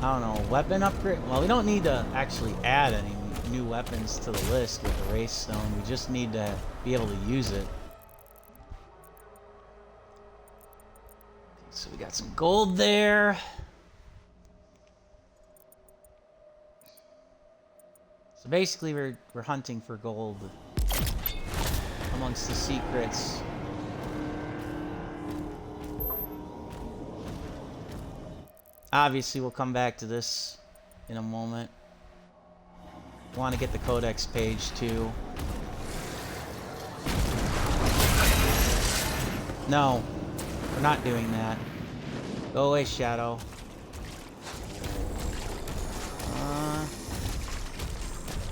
I don't know, weapon upgrade. Well, we don't need to actually add any new weapons to the list with the race stone. We just need to be able to use it. So we got some gold there. So basically we're hunting for gold amongst the secrets. Obviously, we'll come back to this in a moment. Want to get the codex page too. No, we're not doing that. Go away, Shadow.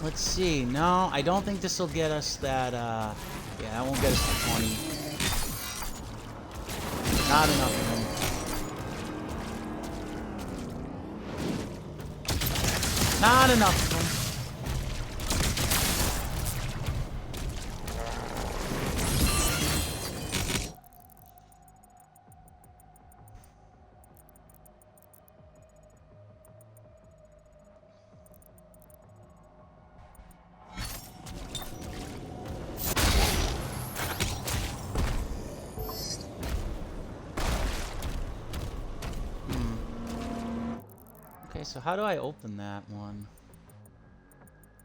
Let's see. No, I don't think this will get us that, yeah, that won't get us to 20. Not enough of them. Not enough of them. Okay, so how do I open that one?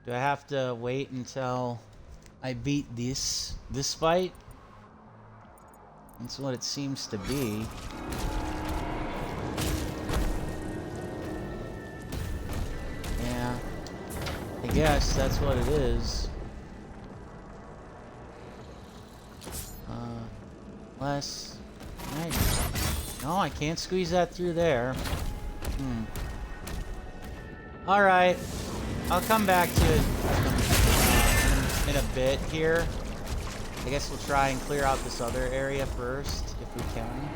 Do I have to wait until I beat this fight? That's what it seems to be. Yeah, I guess that's what it is. Less. No, I can't squeeze that through there. Alright, I'll come back to it in a bit here. I guess we'll try and clear out this other area first, if we can.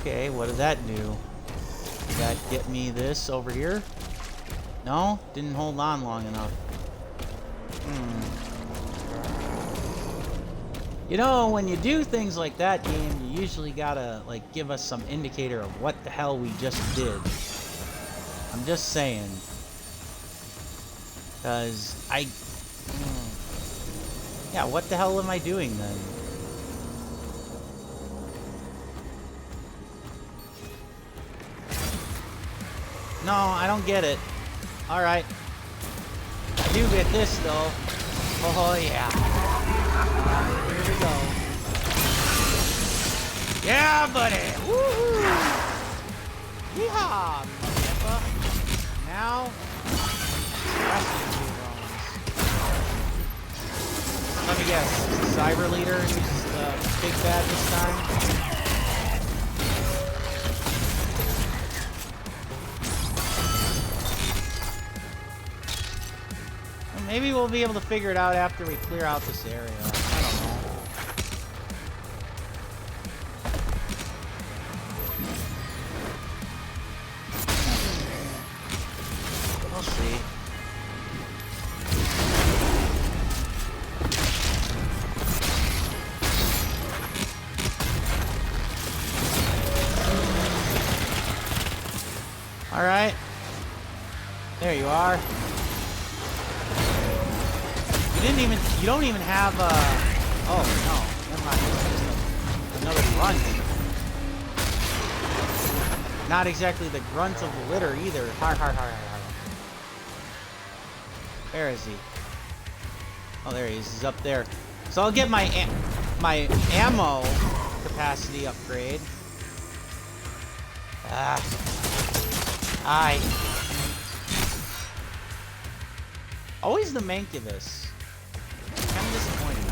Okay, what did that do? Did that get me this over here? No? Didn't hold on long enough. You know, when you do things like that, game, you usually gotta, like, give us some indicator of what the hell we just did. I'm just saying. Because yeah, what the hell am I doing then? No, I don't get it. Alright. I do get this, though. Oh, yeah. Here we go. Yeah, buddy! Woohoo! Yeehaw, motherfucker! Now, let me guess. Is the Cyber Leader who's the big bad this time? Maybe we'll be able to figure it out after we clear out this area. I don't know. We'll see. All right. There you are. You don't even have oh no, never mind. It's just another grunt. Not exactly the grunt of the litter either. Har. Where is he? Oh, there he is. He's up there. So I'll get my ammo capacity upgrade. Always the Mancubus. Kind of disappointing.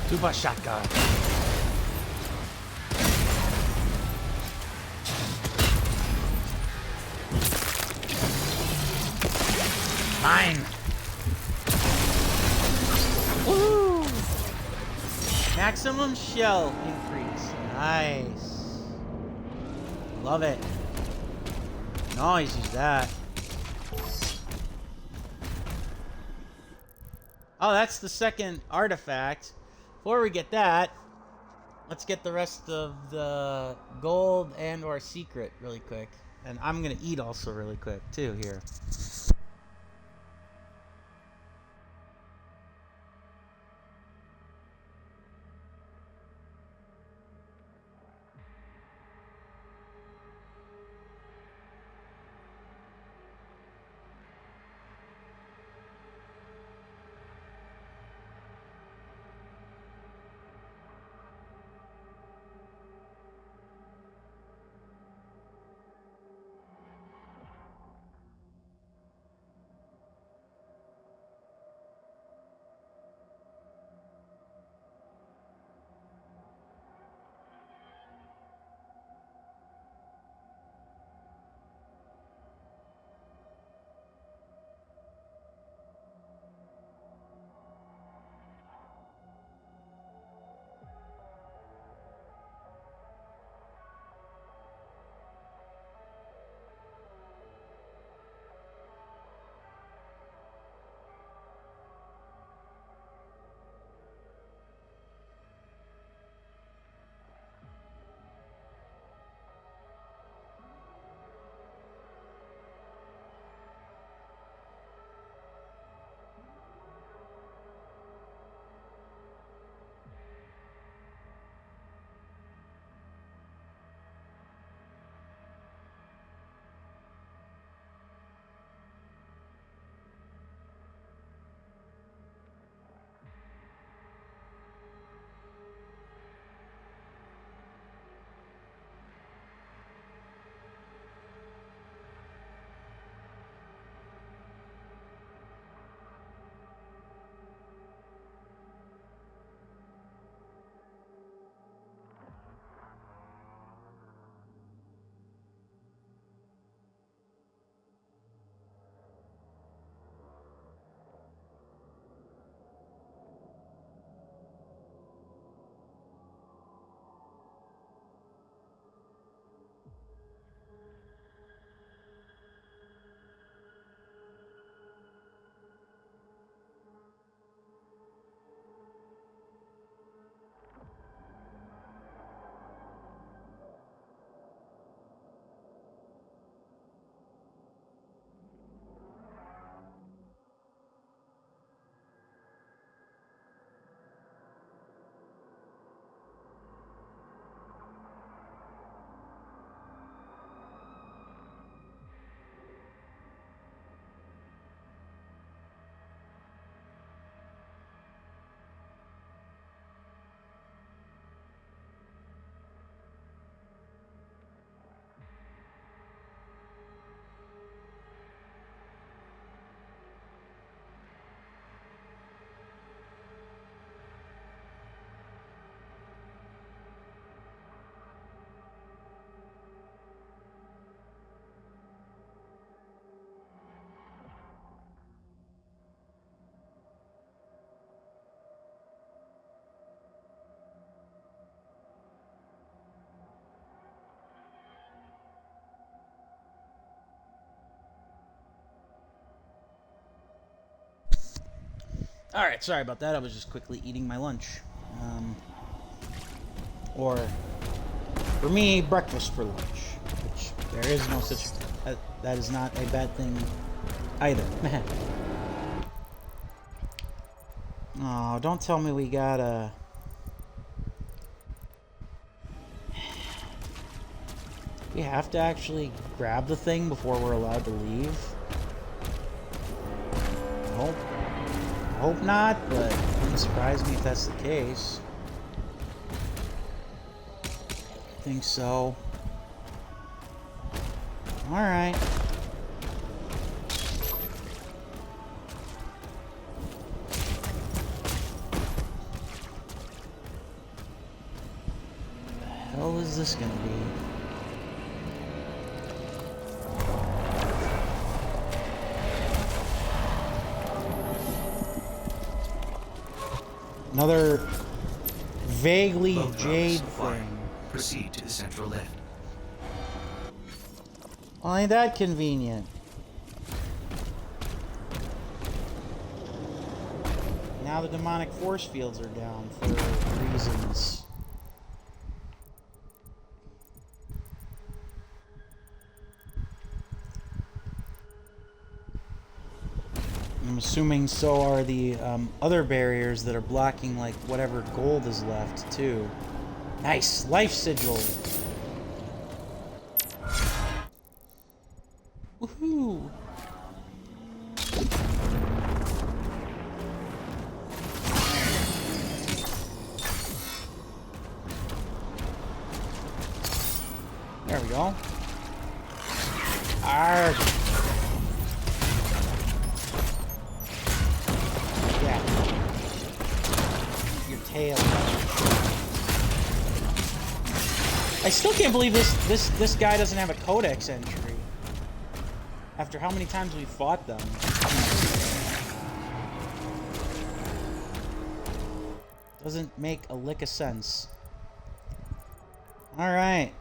Tuba shotgun. Mine. Woo! Maximum shell increase. Nice. Love it. Can always use that. Oh, that's the second artifact. Before we get that, let's get the rest of the gold and or secret really quick. And I'm going to eat also really quick too here. Alright, sorry about that. I was just quickly eating my lunch. Or, for me, breakfast for lunch. Which, there is no such... that is not a bad thing either. Oh, don't tell me we gotta... We have to actually grab the thing before we're allowed to leave? Nope. I hope not, but it wouldn't surprise me if that's the case. I think so. Alright. What the hell is this gonna be? Another vaguely jade thing. Proceed to the central lift. Well, ain't that convenient? Now the demonic force fields are down for reasons. I'm assuming so are the other barriers that are blocking, like, whatever gold is left, too. Nice! Life sigil! Woohoo! There we go. Arrgh! Tail. I still can't believe this guy doesn't have a codex entry. After how many times we fought them. Doesn't make a lick of sense. Alright.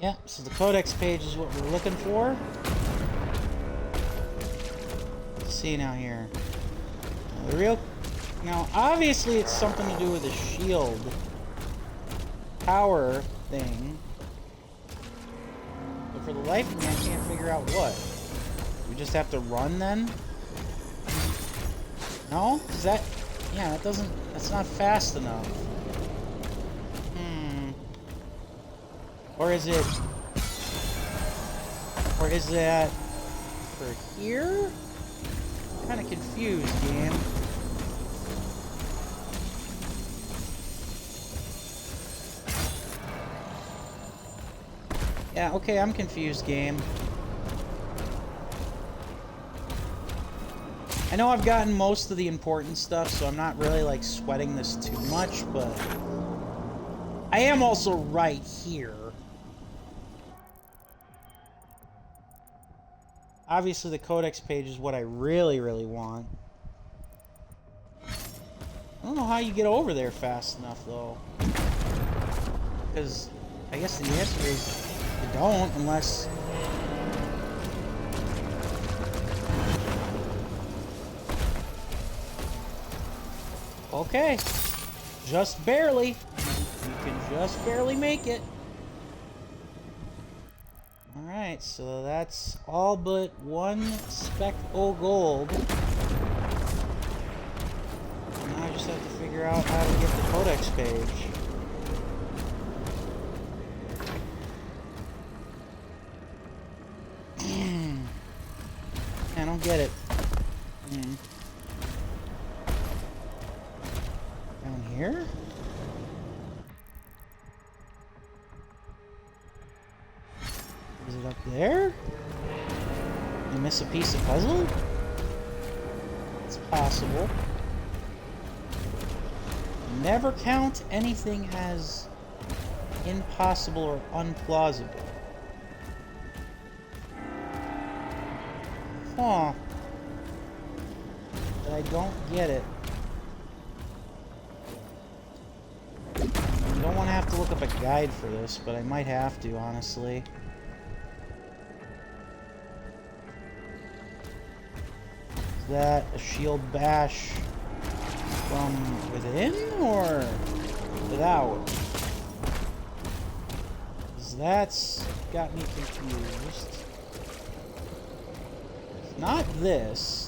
Yeah, so the codex page is what we're looking for. Let's see now here. The real... Now, obviously it's something to do with the shield power thing. But for the life of me, I can't figure out what. We just have to run then? No? Is that... Yeah, that doesn't... That's not fast enough. Or is it... Or is that... For here? I'm kind of confused, game. Yeah, okay, I'm confused, game. I know I've gotten most of the important stuff, so I'm not really, like, sweating this too much, but... I am also right here. Obviously, the codex page is what I really, really want. I don't know how you get over there fast enough, though. Because I guess the answer is... You don't, unless... Okay. Just barely. You can just barely make it. Alright, so that's all but one speck o' gold. Now I just have to figure out how to get the codex page. I don't get it. Down here? Is it up there? You miss a piece of puzzle? It's possible. Never count anything as impossible or unplausible. Huh. But I don't get it. I don't want to have to look up a guide for this, but I might have to, honestly. Is that a shield bash? From within or without? Because that's got me confused. It's not this.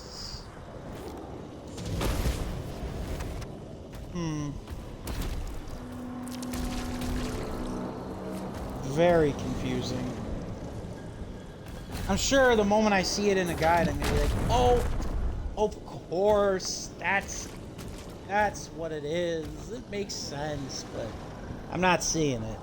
Very confusing. I'm sure the moment I see it in a guide, I'm gonna be like, oh, of course, that's what it is. It makes sense, but I'm not seeing it.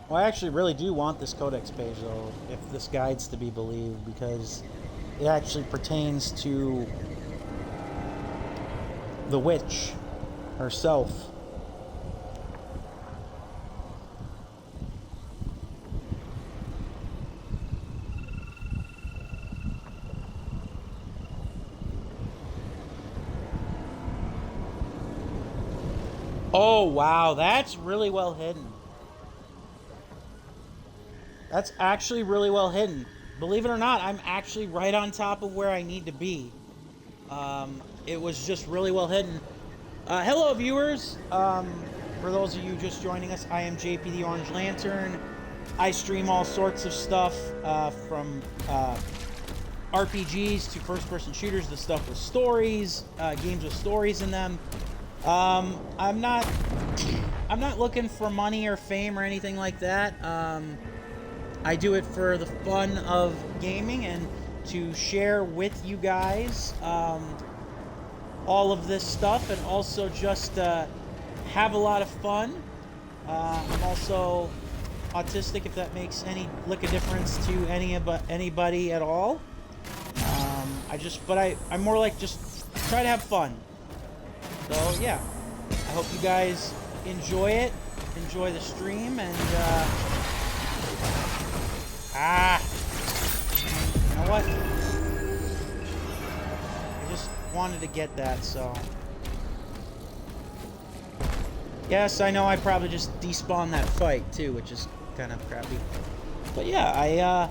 Well, I actually really do want this codex page, though, if this guide's to be believed, because it actually pertains to the witch herself. Oh, wow, that's really well hidden. That's actually really well hidden. Believe it or not, I'm actually right on top of where I need to be. It was just really well hidden. Hello, viewers. For those of you just joining us, I am JPtheOrangeLantern. I stream all sorts of stuff, from RPGs to first-person shooters, the stuff with stories, games with stories in them. I'm not looking for money or fame or anything like that. I do it for the fun of gaming and to share with you guys all of this stuff, and also just have a lot of fun. I'm also autistic, if that makes any lick of difference to anybody at all. I'm more like just try to have fun. So yeah, I hope you guys enjoy it, enjoy the stream, and you know what? I just wanted to get that, so. Yes, I know I probably just despawned that fight too, which is kind of crappy. But yeah, I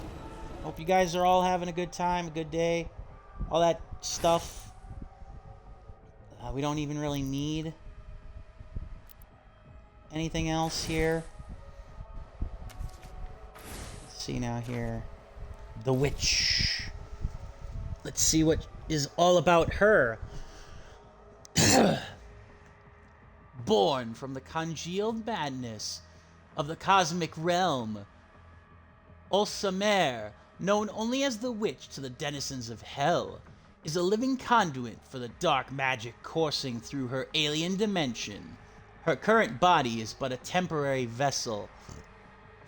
hope you guys are all having a good time, a good day, all that stuff. We don't even really need anything else here. Let's see now here. The witch. Let's see what is all about her. Born from the congealed madness of the cosmic realm, Ulsamer, known only as the witch to the denizens of hell, is a living conduit for the dark magic coursing through her alien dimension. Her current body is but a temporary vessel,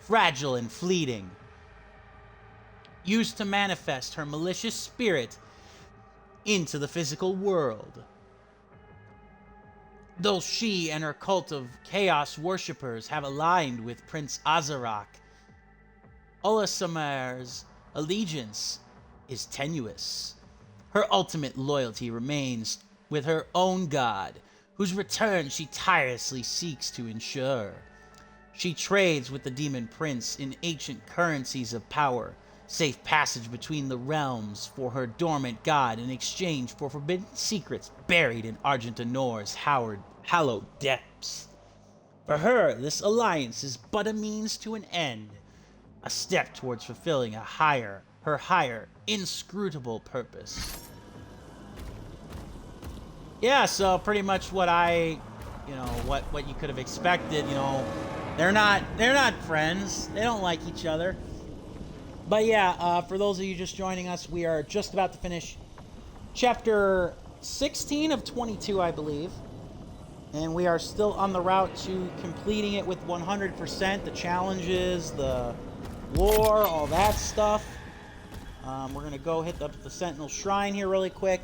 fragile and fleeting, used to manifest her malicious spirit into the physical world. Though she and her cult of chaos worshippers have aligned with Prince Azarak, Ulsamer's allegiance is tenuous. Her ultimate loyalty remains with her own god, whose return she tirelessly seeks to ensure. She trades with the demon prince in ancient currencies of power, safe passage between the realms for her dormant god in exchange for forbidden secrets buried in Argentinore's hallowed depths. For her, this alliance is but a means to an end, a step towards fulfilling her higher, inscrutable purpose. Yeah, so pretty much what what you could have expected. They're not friends. They don't like each other. But yeah, for those of you just joining us, we are just about to finish chapter 16 of 22, I believe. And we are still on the route to completing it with 100%. The challenges, the lore, all that stuff. We're going to go hit the Sentinel Shrine here really quick.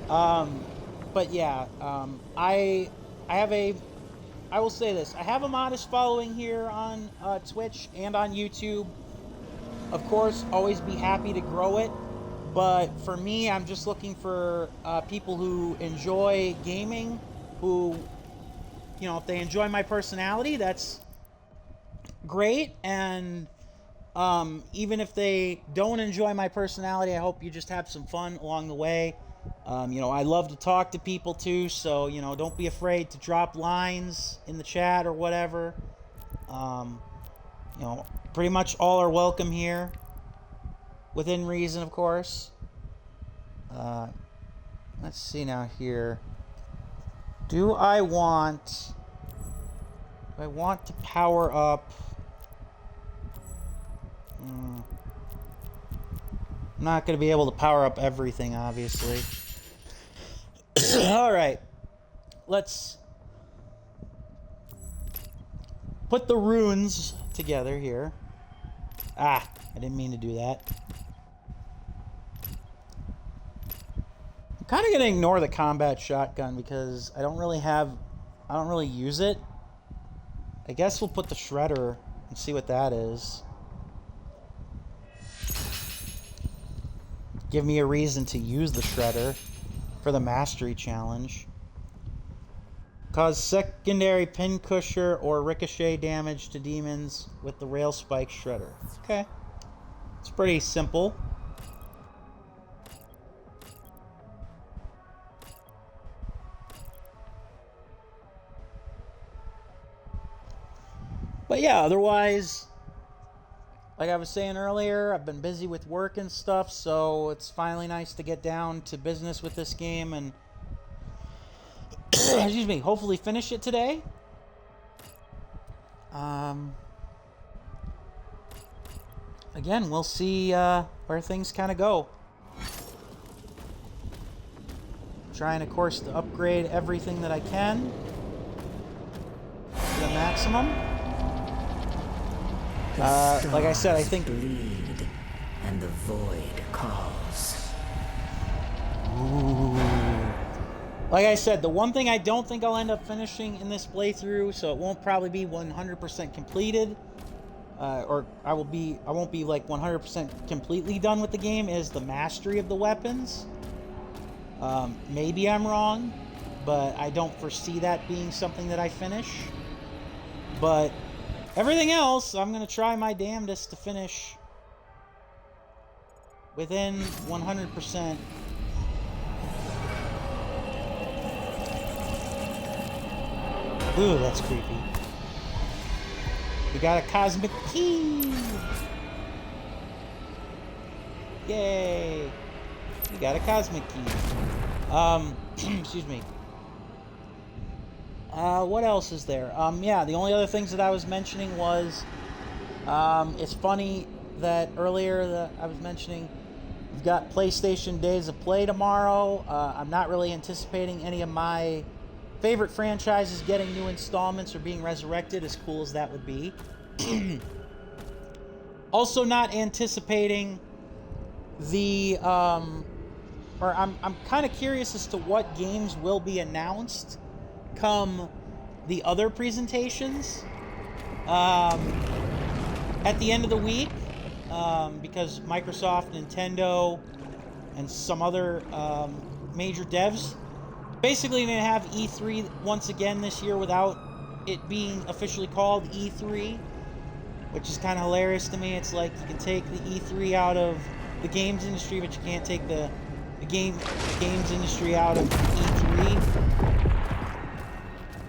But yeah, I I will say this, I have a modest following here on Twitch and on YouTube. Of course, always be happy to grow it, but for me, I'm just looking for people who enjoy gaming, who, you know, if they enjoy my personality, that's great, and even if they don't enjoy my personality, I hope you just have some fun along the way. You know, I love to talk to people too, so, you know, don't be afraid to drop lines in the chat or whatever. You know, pretty much all are welcome here, within reason, of course. Let's see now here. Do I want to power up? I'm not going to be able to power up everything, obviously. Alright. Let's put the runes together here. Ah, I didn't mean to do that. I'm kind of going to ignore the combat shotgun because I don't really use it. I guess we'll put the shredder and see what that is. Give me a reason to use the shredder for the mastery challenge. Cause secondary pincushion or ricochet damage to demons with the rail spike shredder. Okay. It's pretty simple. But yeah, otherwise, like I was saying earlier, I've been busy with work and stuff, so it's finally nice to get down to business with this game and excuse me, hopefully finish it today. Again, we'll see where things kind of go. Trying, of course, to upgrade everything that I can to the maximum. Like I said, I think bleed and the void calls. Ooh. Like I said, the one thing I don't think I'll end up finishing in this playthrough, so it won't probably be 100% completed, or I won't be like 100% completely done with the game, is the mastery of the weapons. Maybe I'm wrong, but I don't foresee that being something that I finish. But everything else, I'm going to try my damnedest to finish within 100%. Ooh, that's creepy. We got a cosmic key! Yay! We got a cosmic key. Excuse me. What else is there? Yeah, the only other things that I was mentioning was, it's funny that earlier that I was mentioning, we've got PlayStation Days of Play tomorrow. I'm not really anticipating any of my favorite franchises getting new installments or being resurrected, as cool as that would be. Also not anticipating the, I'm kind of curious as to what games will be announced come the other presentations at the end of the week, because Microsoft, Nintendo, and some other major devs basically going to have E3 once again this year without it being officially called E3, which is kind of hilarious to me. It's like you can take the E3 out of the games industry, but you can't take the games industry out of E3.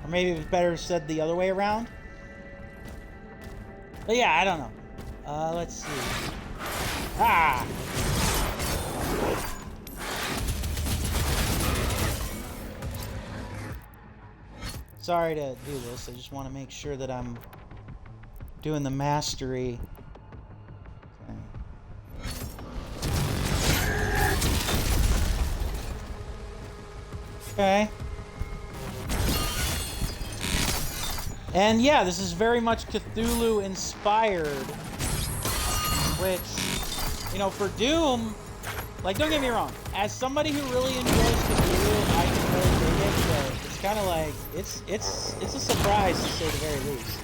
Or maybe it's better said the other way around. But yeah, I don't know. Let's see. Ah! Sorry to do this. I just want to make sure that I'm doing the mastery. Okay. And yeah, this is very much Cthulhu inspired, which, you know, for Doom, like, don't get me wrong, as somebody who really enjoys Cthulhu, I can really dig it, so it's kind of like it's a surprise to say the very least.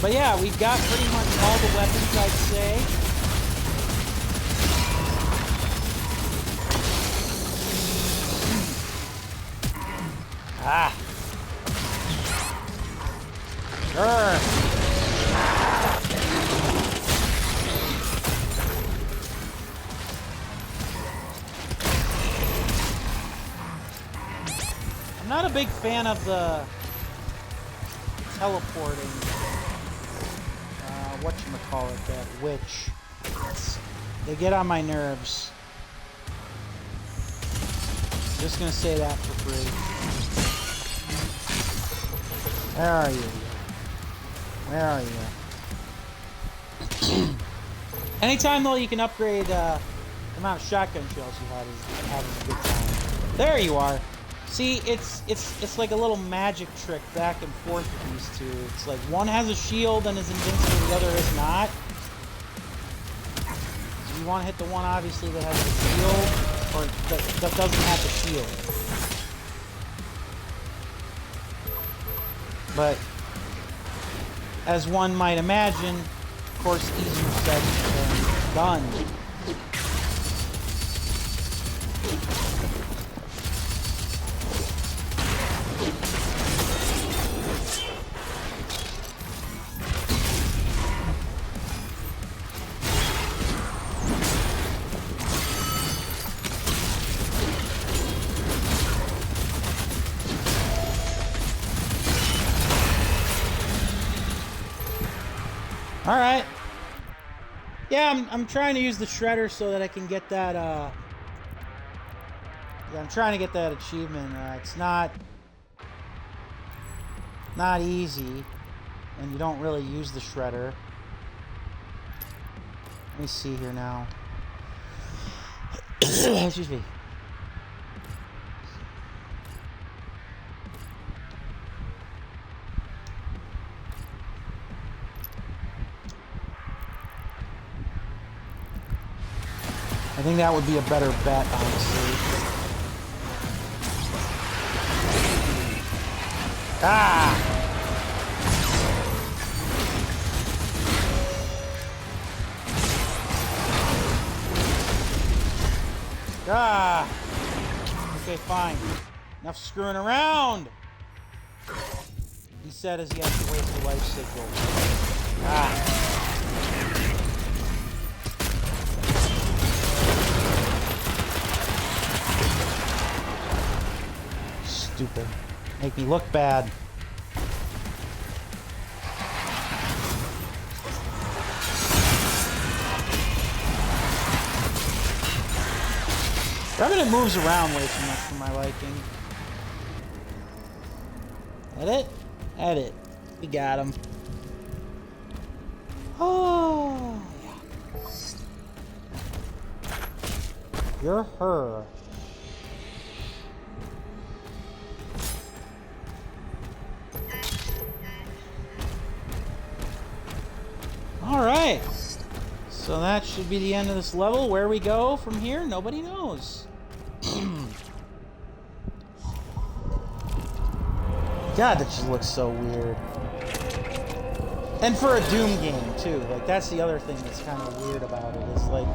But yeah, we've got pretty much all the weapons, I'd say. Ah. Sure. I'm not a big fan of the teleporting. Whatchamacallit, that witch. They get on my nerves. Just gonna say that for free. Where are you? Where are you? Anytime though you can upgrade the amount of shotgun shells you have is having a good time. There you are. See, it's like a little magic trick back and forth with these two. It's like one has a shield and is invincible, the other is not. So you want to hit the one obviously that has the shield, or that doesn't have the shield. But as one might imagine, of course, easier said than done. All right. Yeah, I'm trying to use the shredder so that I can get that. Yeah, I'm trying to get that achievement. It's not easy, and you don't really use the shredder. Let me see here now. Excuse me. I think that would be a better bet, honestly. Ah! Ah! Okay, fine. Enough screwing around! He said as he has to waste the life signal. Ah! Stupid. Make me look bad. Revenant moves around way too much for my liking. Edit? Edit. We got him. Oh, yeah. You're her. Alright, so that should be the end of this level. Where we go from here, nobody knows. God, that just looks so weird. And for a Doom game, too. Like, that's the other thing that's kind of weird about it, is like,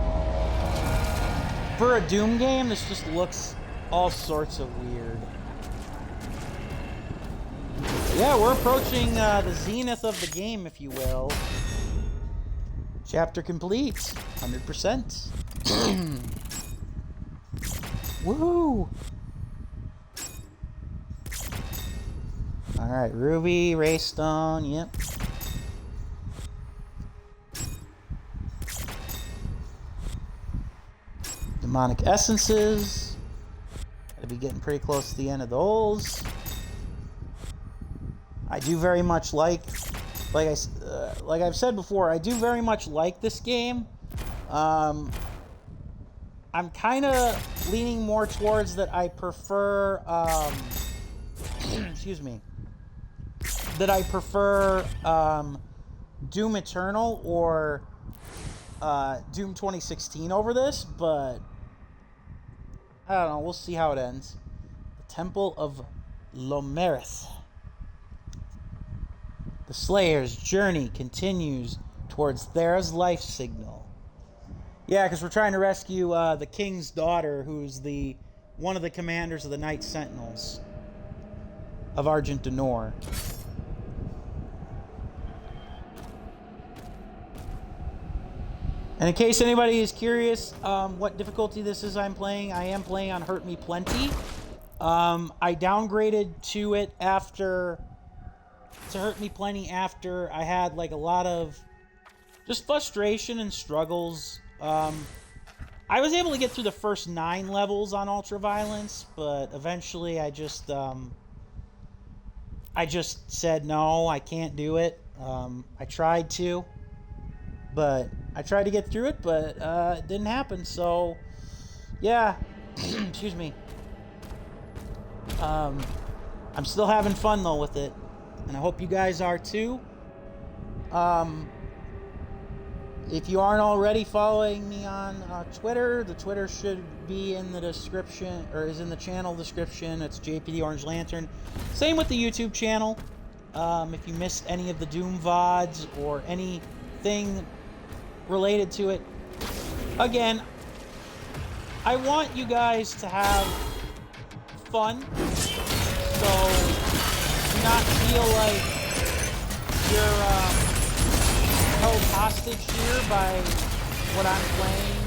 for a Doom game, this just looks all sorts of weird. Yeah, we're approaching the zenith of the game, if you will. Chapter complete, 100%. Woohoo! Alright, Ruby, Raystone, yep. Demonic Essences. Gotta be getting pretty close to the end of those. I do very much like I've said before, I do very much like this game. I'm kind of leaning more towards that I prefer, excuse me. that I prefer Doom Eternal or Doom 2016 over this, but I don't know. We'll see how it ends. The Temple of Lomerith. The Slayer's journey continues towards Thera's life signal. Yeah, because we're trying to rescue the King's daughter, who's one of the commanders of the Night Sentinels of Argent Denor. And in case anybody is curious what difficulty this is I'm playing, I am playing on Hurt Me Plenty. I downgraded to Hurt Me Plenty after I had like a lot of just frustration and struggles. I was able to get through the first 9 levels on Ultraviolence, but eventually I just said no, I can't do it. I tried to get through it, but it didn't happen. So yeah, excuse me. I'm still having fun though with it, and I hope you guys are too. If you aren't already following me on Twitter, the Twitter should be in the description, or is in the channel description. It's JPtheOrangeLantern. Same with the YouTube channel. If you missed any of the Doom VODs or anything related to it, again, I want you guys to have fun, so do not feel like you're held hostage here by what I'm playing.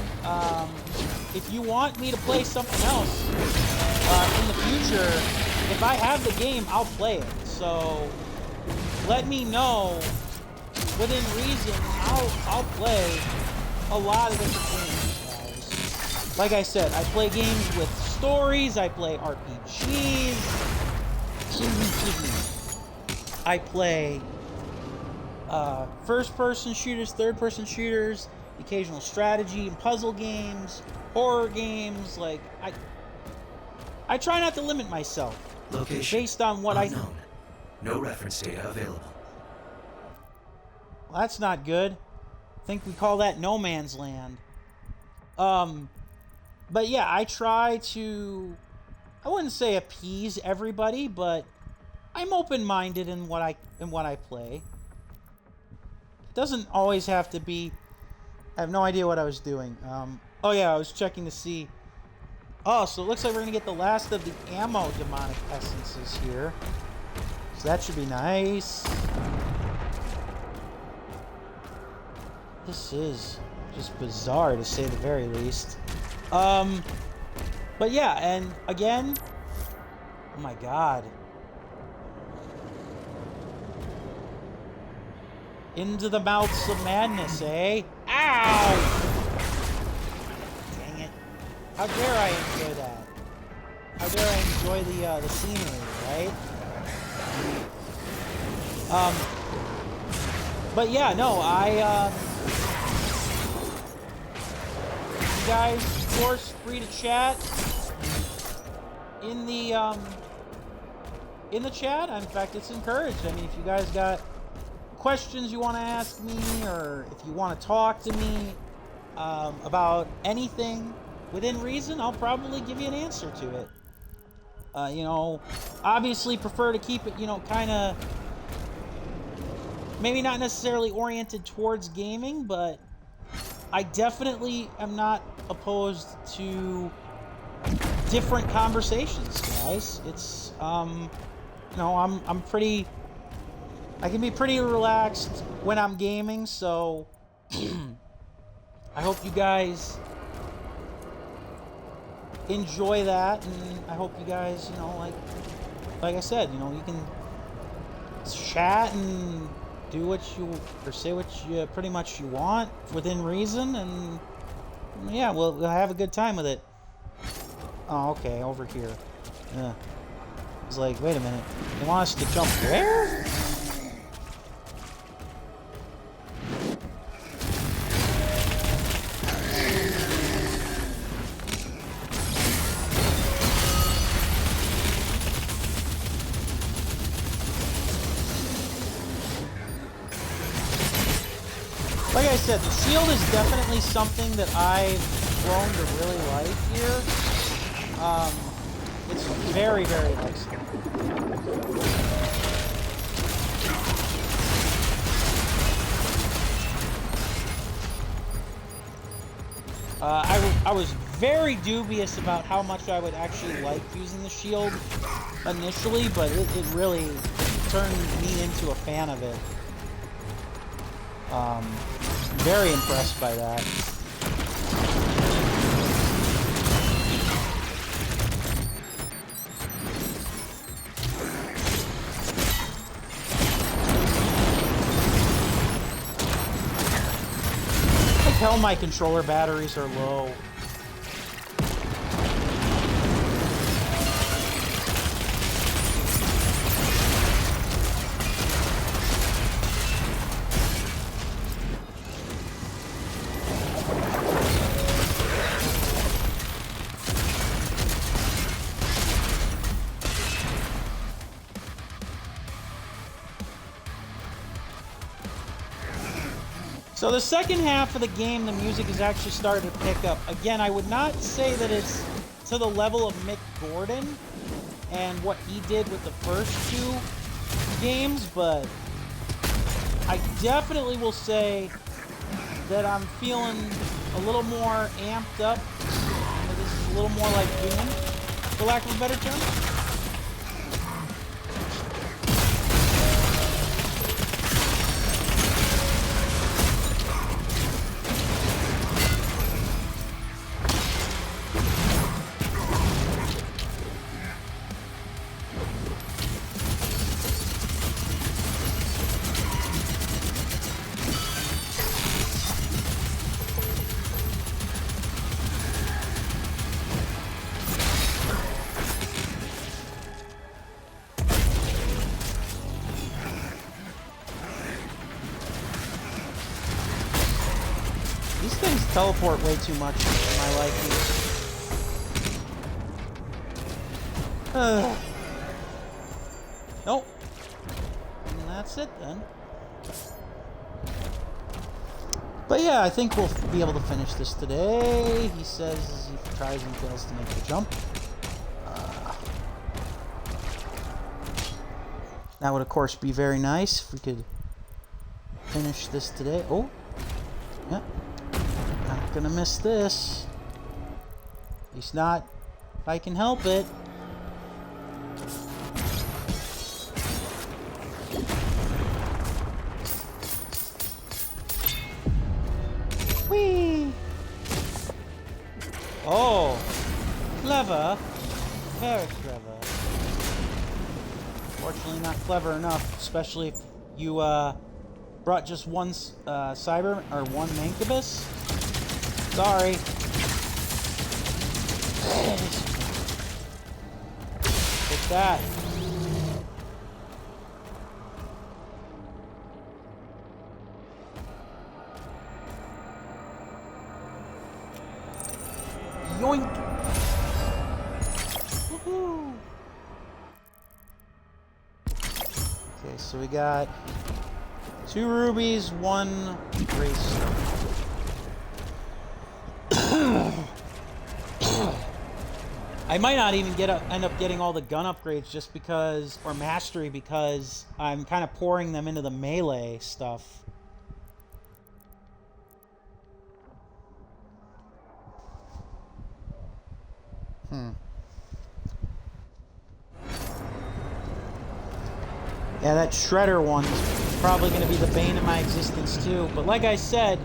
If you want me to play something else in the future, if I have the game, I'll play it. So let me know within reason. I'll play a lot of different games, guys. Like I said, I play games with stories. I play RPGs. Excuse me. I play first-person shooters, third-person shooters, occasional strategy and puzzle games, horror games. Like I try not to limit myself. Location based on what unknown. No reference data available. Well, that's not good. I think we call that no man's land. But yeah, I try to, I wouldn't say appease everybody, but I'm open-minded in what I play. Doesn't always have to be. I have no idea what I was doing. Oh yeah, I was checking to see. Oh, so it looks like we're gonna get the last of the ammo demonic essences here. So that should be nice. This is just bizarre to say the very least. But yeah, and again, oh my god. Into the mouths of madness, eh? Ow! Dang it. How dare I enjoy that? How dare I enjoy the scenery, right? But yeah, no, you guys, of course, free to chat in the chat. In fact, it's encouraged. I mean, if you guys got questions you want to ask me, or if you want to talk to me about anything within reason, I'll probably give you an answer to it. You know, obviously prefer to keep it, you know, kind of maybe not necessarily oriented towards gaming, but I definitely am not opposed to different conversations, guys. It's you know, I'm pretty, I can be pretty relaxed when I'm gaming, so I hope you guys enjoy that, and I hope you guys, you know, like I said, you know, you can chat and do what you, or say what you pretty much you want within reason, and yeah, we'll have a good time with it. Oh, okay, over here. Yeah. I was like, wait a minute, they want us to jump where? I said, the shield is definitely something that I've grown to really like here. It's very, very nice. I was very dubious about how much I would actually like using the shield initially, but it really turned me into a fan of it. Very impressed by that. I can tell my controller batteries are low. So the second half of the game, the music has actually started to pick up. Again, I would not say that it's to the level of Mick Gordon and what he did with the first two games, but I definitely will say that I'm feeling a little more amped up. This is a little more like Doom, for lack of a better term. Teleport way too much for my liking. Nope. And that's it then. But yeah, I think we'll be able to finish this today. He says as he tries and fails to make the jump. That would of course be very nice if we could finish this today. Oh, yeah. Not gonna miss this. At least not if I can help it. Whee! Oh, clever. Very clever. Fortunately not clever enough, especially if you brought just one cyber or one Mancubus. Sorry. Take that. Yoink. Woohoo. Okay, so we got 2 rubies, 1 grace. I might not even end up getting all the gun upgrades just because, or mastery, because I'm kind of pouring them into the melee stuff. Yeah, that Shredder one is probably going to be the bane of my existence too. But like I said,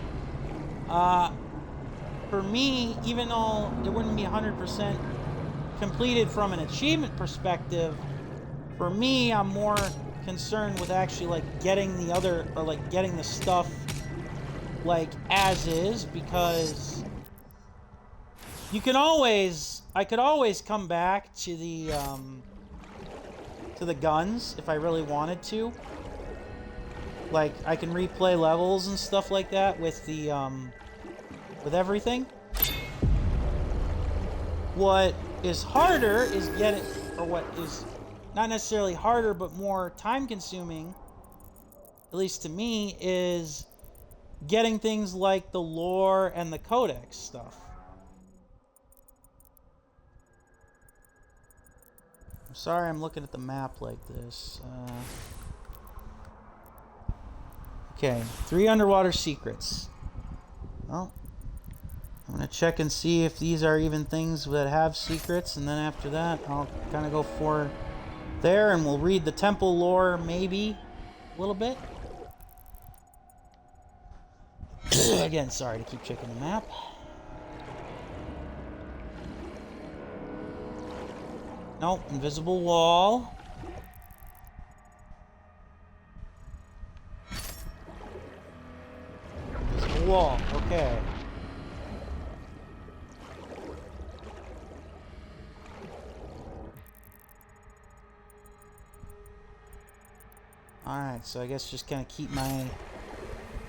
for me, even though it wouldn't be 100% completed from an achievement perspective, for me, I'm more concerned with actually like getting the other, or like getting the stuff like as is, because you can always, I could always come back to the guns if I really wanted to. Like I can replay levels and stuff like that with the with everything. What is harder is getting, or what is not necessarily harder but more time consuming, at least to me, is getting things like the lore and the codex stuff. I'm sorry I'm looking at the map like this. Okay, 3 underwater secrets. Well, I'm going to check and see if these are even things that have secrets, and then after that, I'll kind of go for there, and we'll read the temple lore, maybe, a little bit. Again, sorry to keep checking the map. Nope, invisible wall. Invisible wall, okay. Alright, so I guess just kind of keep my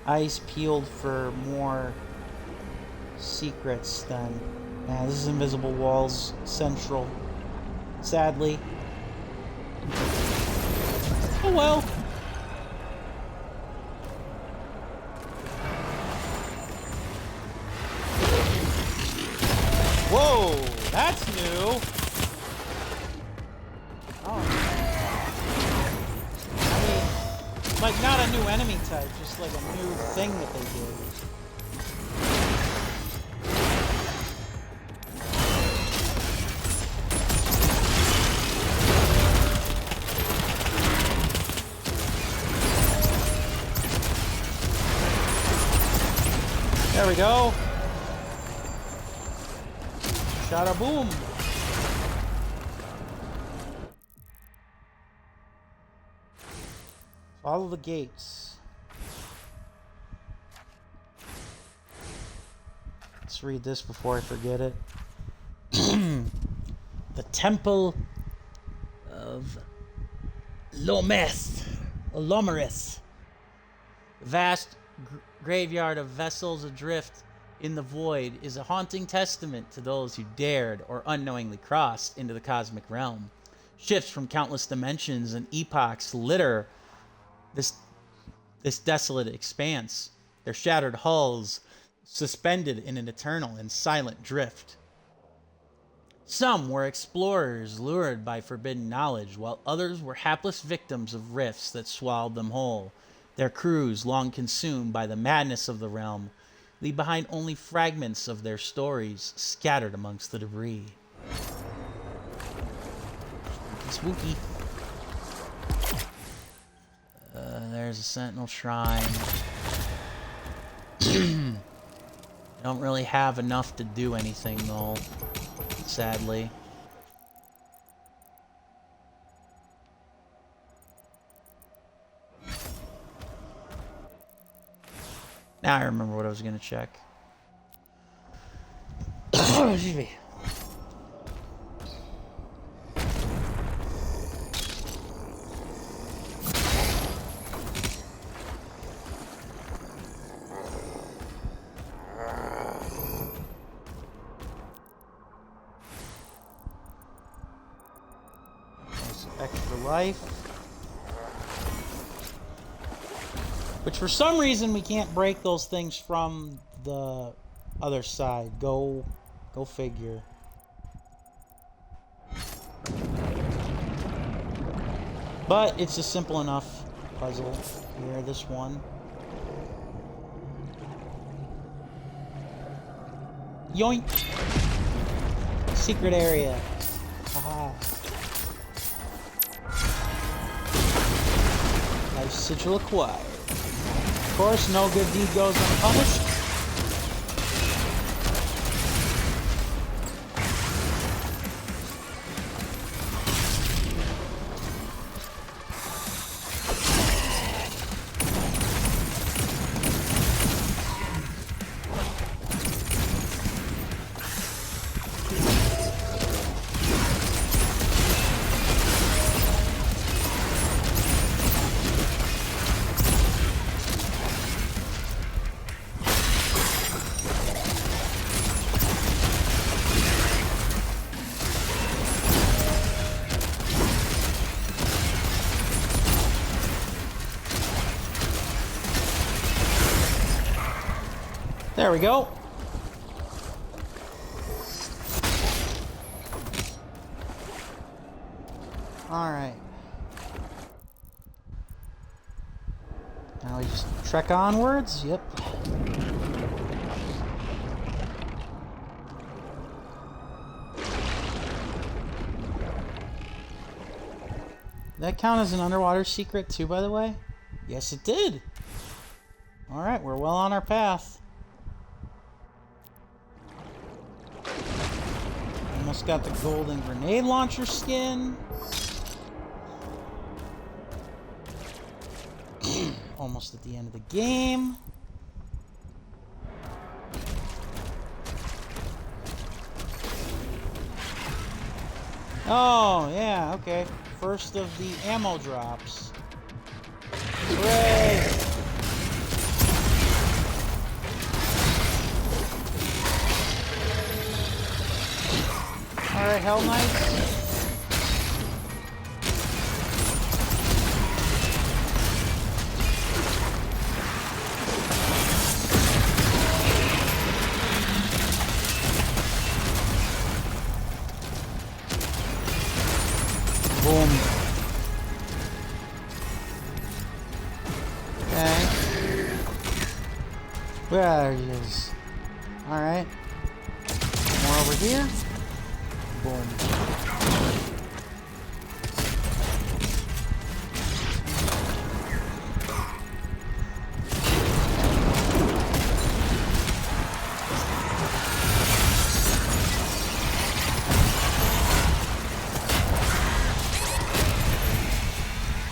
eyes peeled for more secrets then. Yeah, this is invisible walls central. Sadly. Oh well. Whoa, that's new. Like, not a new enemy type, just like a new thing that they did. There we go. Shada boom. Follow the gates. Let's read this before I forget it. The Temple of Lomerith. Vast graveyard of vessels adrift in the void is a haunting testament to those who dared or unknowingly crossed into the cosmic realm. Shifts from countless dimensions and epochs litter this desolate expanse, their shattered hulls suspended in an eternal and silent drift. Some were explorers lured by forbidden knowledge, while others were hapless victims of rifts that swallowed them whole. Their crews, long consumed by the madness of the realm, leave behind only fragments of their stories scattered amongst the debris. Spooky. There's a sentinel shrine. I don't really have enough to do anything though, sadly. Now I remember what I was gonna check. Excuse me. Extra life. Which for some reason we can't break those things from the other side. Go figure. But it's a simple enough puzzle. Here, this one. Yoink! Secret area. Haha. Life sigil acquired. Of course, no good deed goes unpunished. There we go. Alright. Now we just trek onwards. Yep. Did that count as an underwater secret too, by the way? Yes, it did. Alright, we're well on our path. Almost got the golden grenade launcher skin. Almost at the end of the game. Oh, yeah, okay. First of the ammo drops. Hooray! Alright, Hell Knights. Boom. Okay. There he is. Alright. More over here. Boom.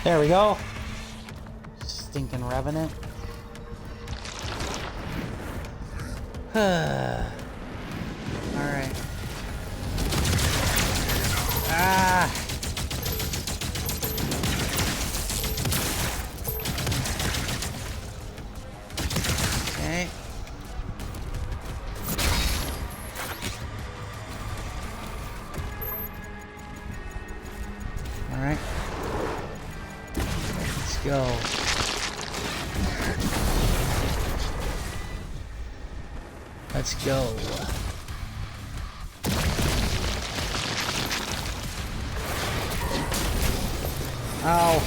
There we go. Stinking Revenant. Alright. Ah. Okay. Alright. Let's go. Let's go. Ow.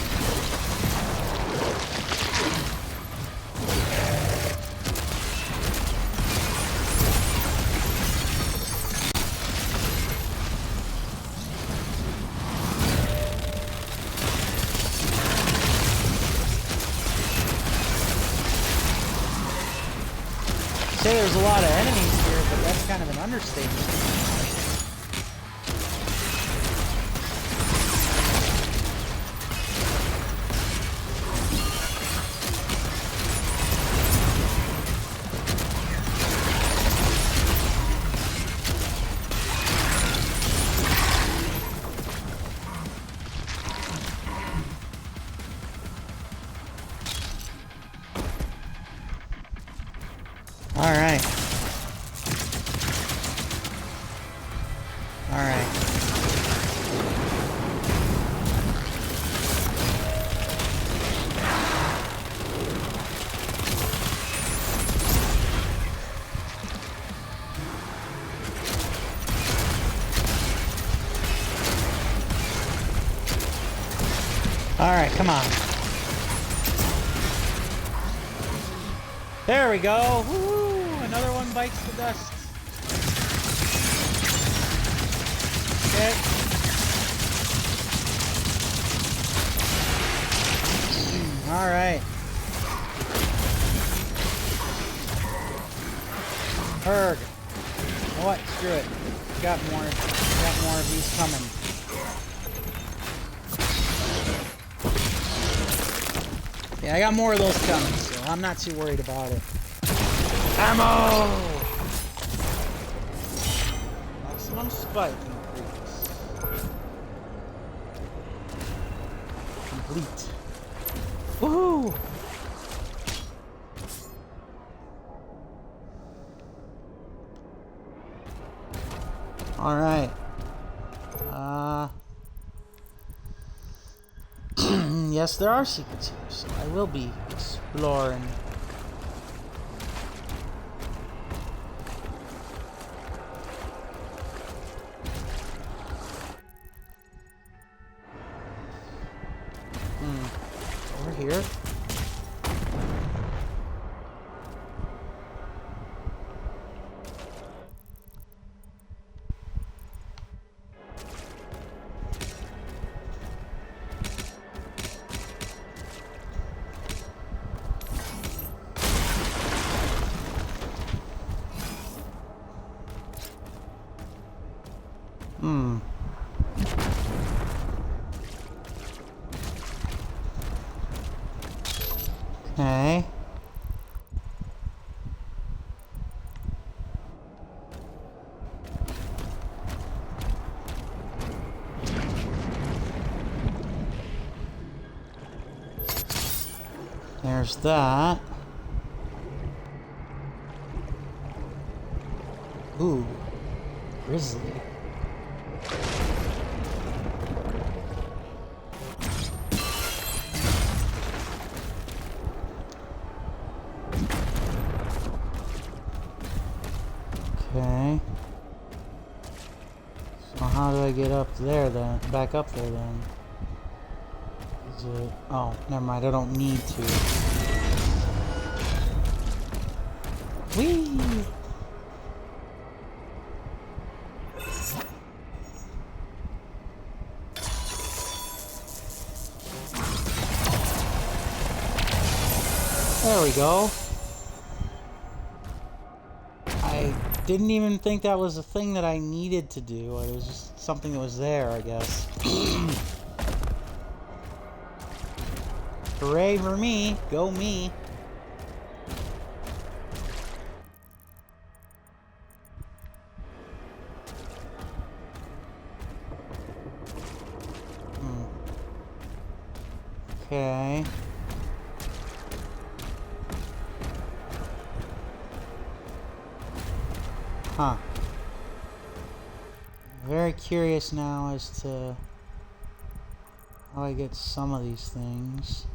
Say there's a lot of enemies here, but that's kind of an understatement. Alright. Alright. Alright, come on. There we go. Woo! Another one bites the dust. Okay. Alright. Herg. You know what? Screw it. Got more of these coming. Yeah, I got more of those coming, so I'm not too worried about it. Ammo! Maximum spike increase. Complete. Woohoo! Alright. Yes, there are secrets here, so I will be exploring. Okay. There's that. Ooh, grizzly. Okay. So how do I get up there then? Back up there then? Is it... Oh, never mind. I don't need to. Whee! There we go. I didn't even think that was a thing that I needed to do. It was just something that was there, I guess. Hooray for me. Go me. Okay. Huh. Very curious now as to how I get some of these things.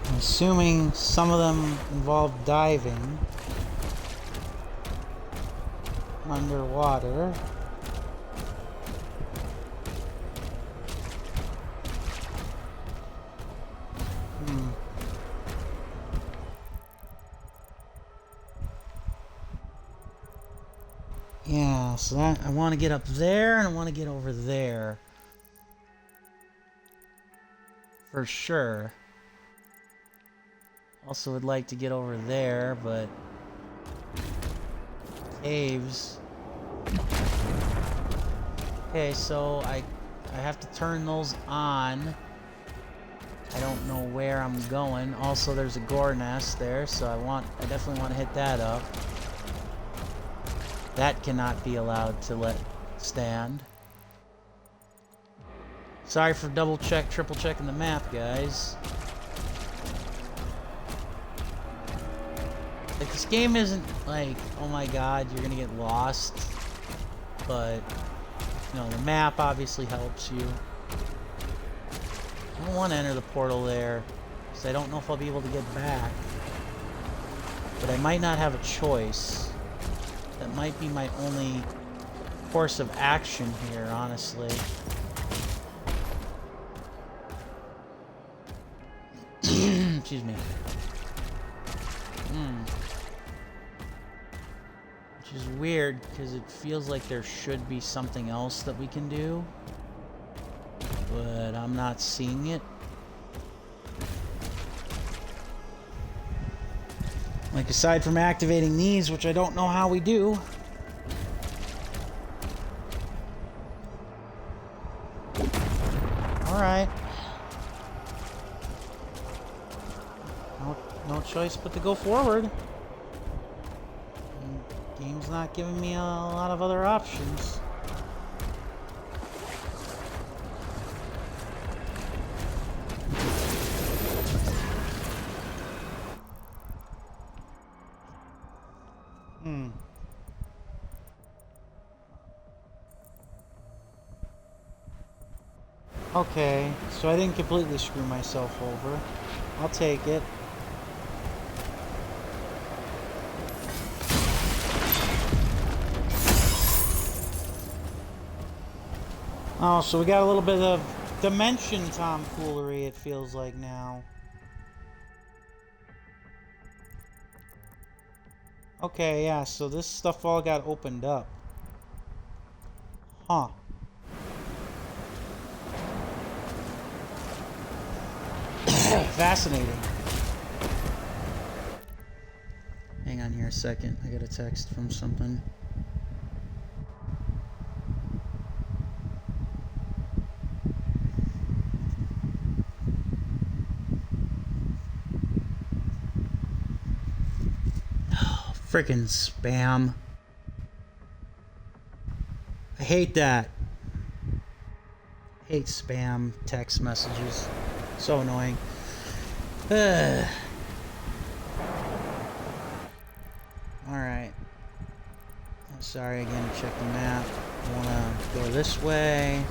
I'm assuming some of them involve diving underwater. Yeah, so that I want to get up there and I want to get over there. For sure. Also would like to get over there, but caves. Okay, so I have to turn those on. I don't know where I'm going. Also, there's a gore nest there, so I definitely want to hit that up. That cannot be allowed to let stand. Sorry for triple checking the map, guys. Like, this game isn't like, oh my god, you're gonna get lost. But, you know, the map obviously helps you. I don't want to enter the portal there, because I don't know if I'll be able to get back. But I might not have a choice. That might be my only course of action here, honestly. Excuse me. Which is weird, because it feels like there should be something else that we can do. But I'm not seeing it. Like, aside from activating these, which I don't know how we do. Alright. No choice but to go forward. The game's not giving me a lot of other options. Okay, so I didn't completely screw myself over. I'll take it. Oh, so we got a little bit of dimension tomfoolery, it feels like now. Okay, yeah, so this stuff all got opened up. Huh. Fascinating. Hang on here a second. I got a text from something. Oh, freaking spam. I hate that. I hate spam text messages. So annoying. Alright. I'm sorry again to check the map. I wanna go this way.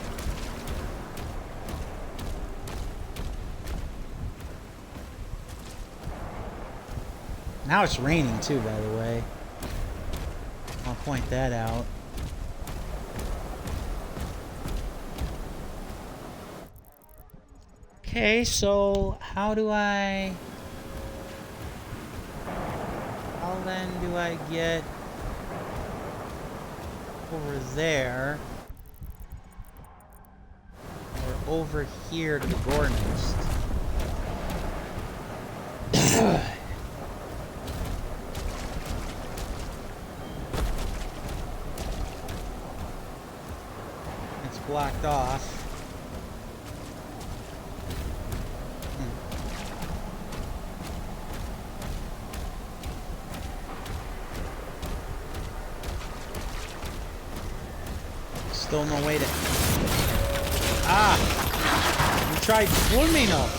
Now it's raining too, by the way. I'll point that out. Okay, so how then do I get over there or over here to the gore nest? It's blocked off. Still no way to... Ah! You tried swimming up.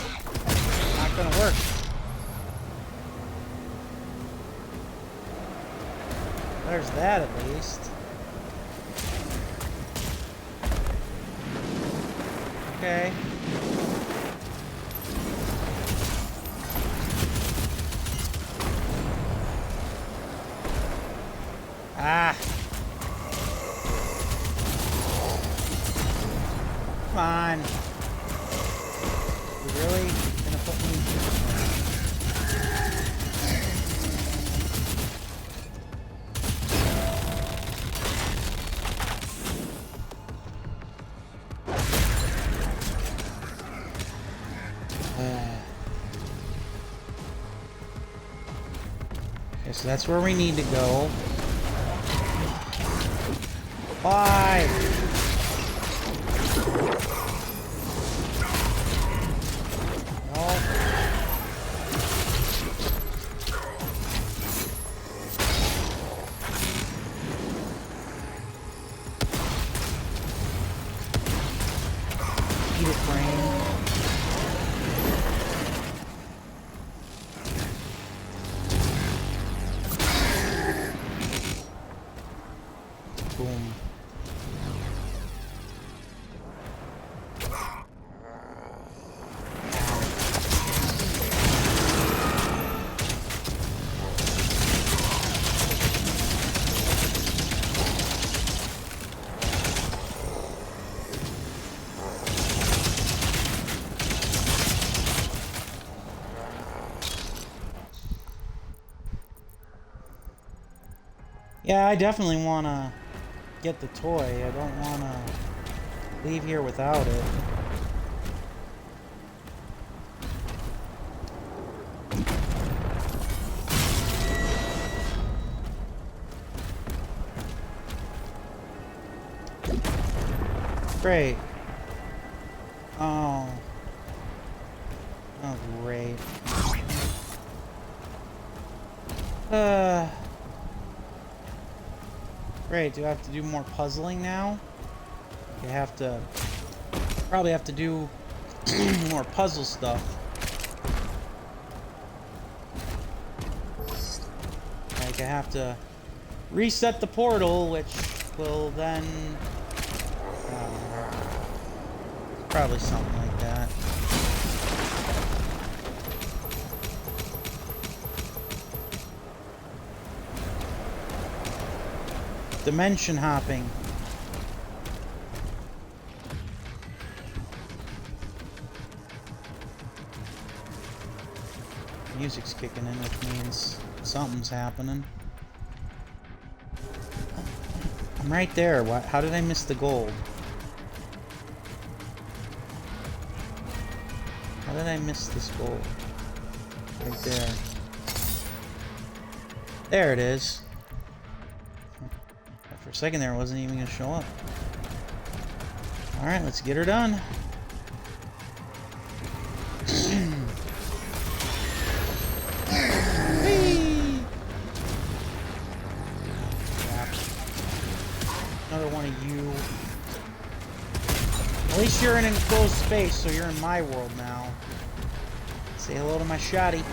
Not gonna work. There's that at least. Okay. Ah! Come on. You really gonna put me... Okay, so that's where we need to go. Bye! Boom. Yeah, I definitely want to get the toy. I don't want to leave here without it. Great. Oh. Oh, great. Great, do I have to do more puzzling now? I have to... Probably have to do more puzzle stuff. Like, I have to reset the portal, which will then... probably something like that. Dimension hopping. Music's kicking in, which means something's happening. I'm right there. How did I miss the gold? How did I miss this gold? Right there. There it is. For a second there, it wasn't even going to show up. Alright, let's get her done. Another one of you. At least you're in an enclosed space, so you're in my world now. Say hello to my shotty.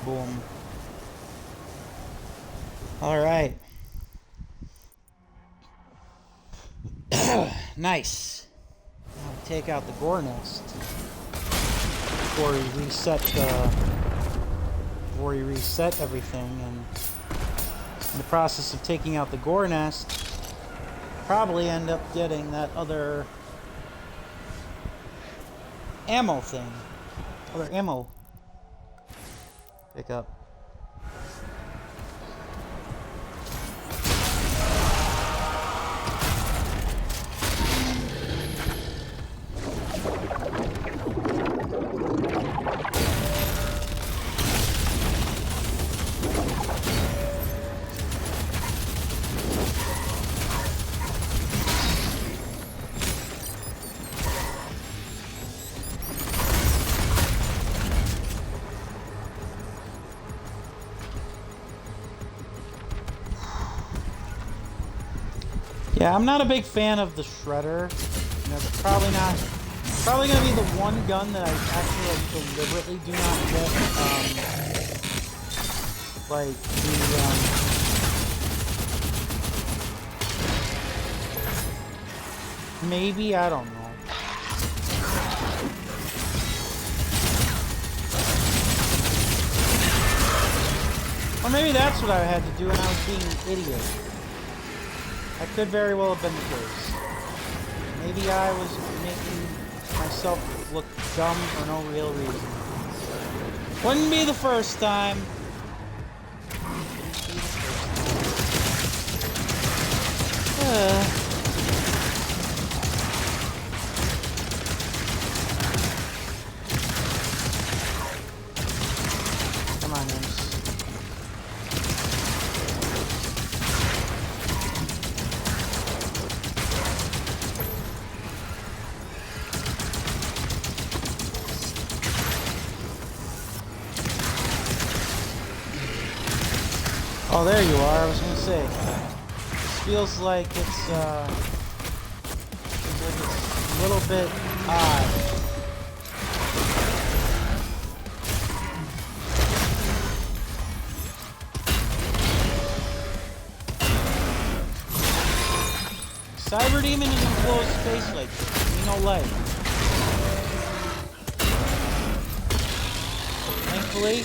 Boom. All right. Nice. Now we take out the gore nest before we reset everything, and in the process of taking out the gore nest, probably end up getting that other ammo thing. Other ammo pick up. Yeah, I'm not a big fan of the shredder. You know, it's probably gonna be the one gun that I actually deliberately do not get. Like the maybe, I don't know. Or maybe that's what I had to do and I was being an idiot. That could very well have been the case. Maybe I was making myself look dumb for no real reason. Wouldn't be the first time. Come on, Imps. Oh, there you are. I was gonna say. This feels like it's a little bit odd. Cyber Demon in an enclosed space like this. No leg. Thankfully.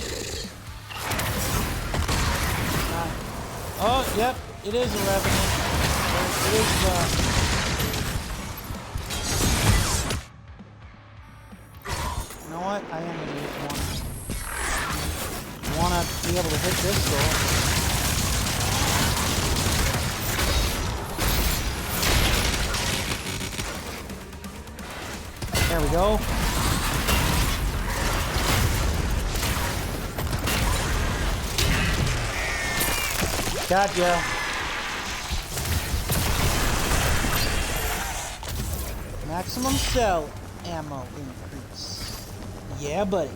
Oh, yep, it is a Revenant. It is, you know what? I am gonna use one. I wanna be able to hit this goal. There we go. Gotcha. Maximum cell ammo increase. Yeah, buddy.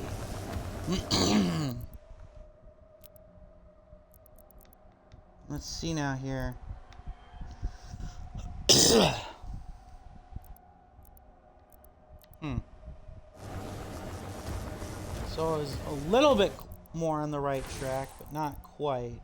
Let's see now here. So I was a little bit more on the right track, but not quite.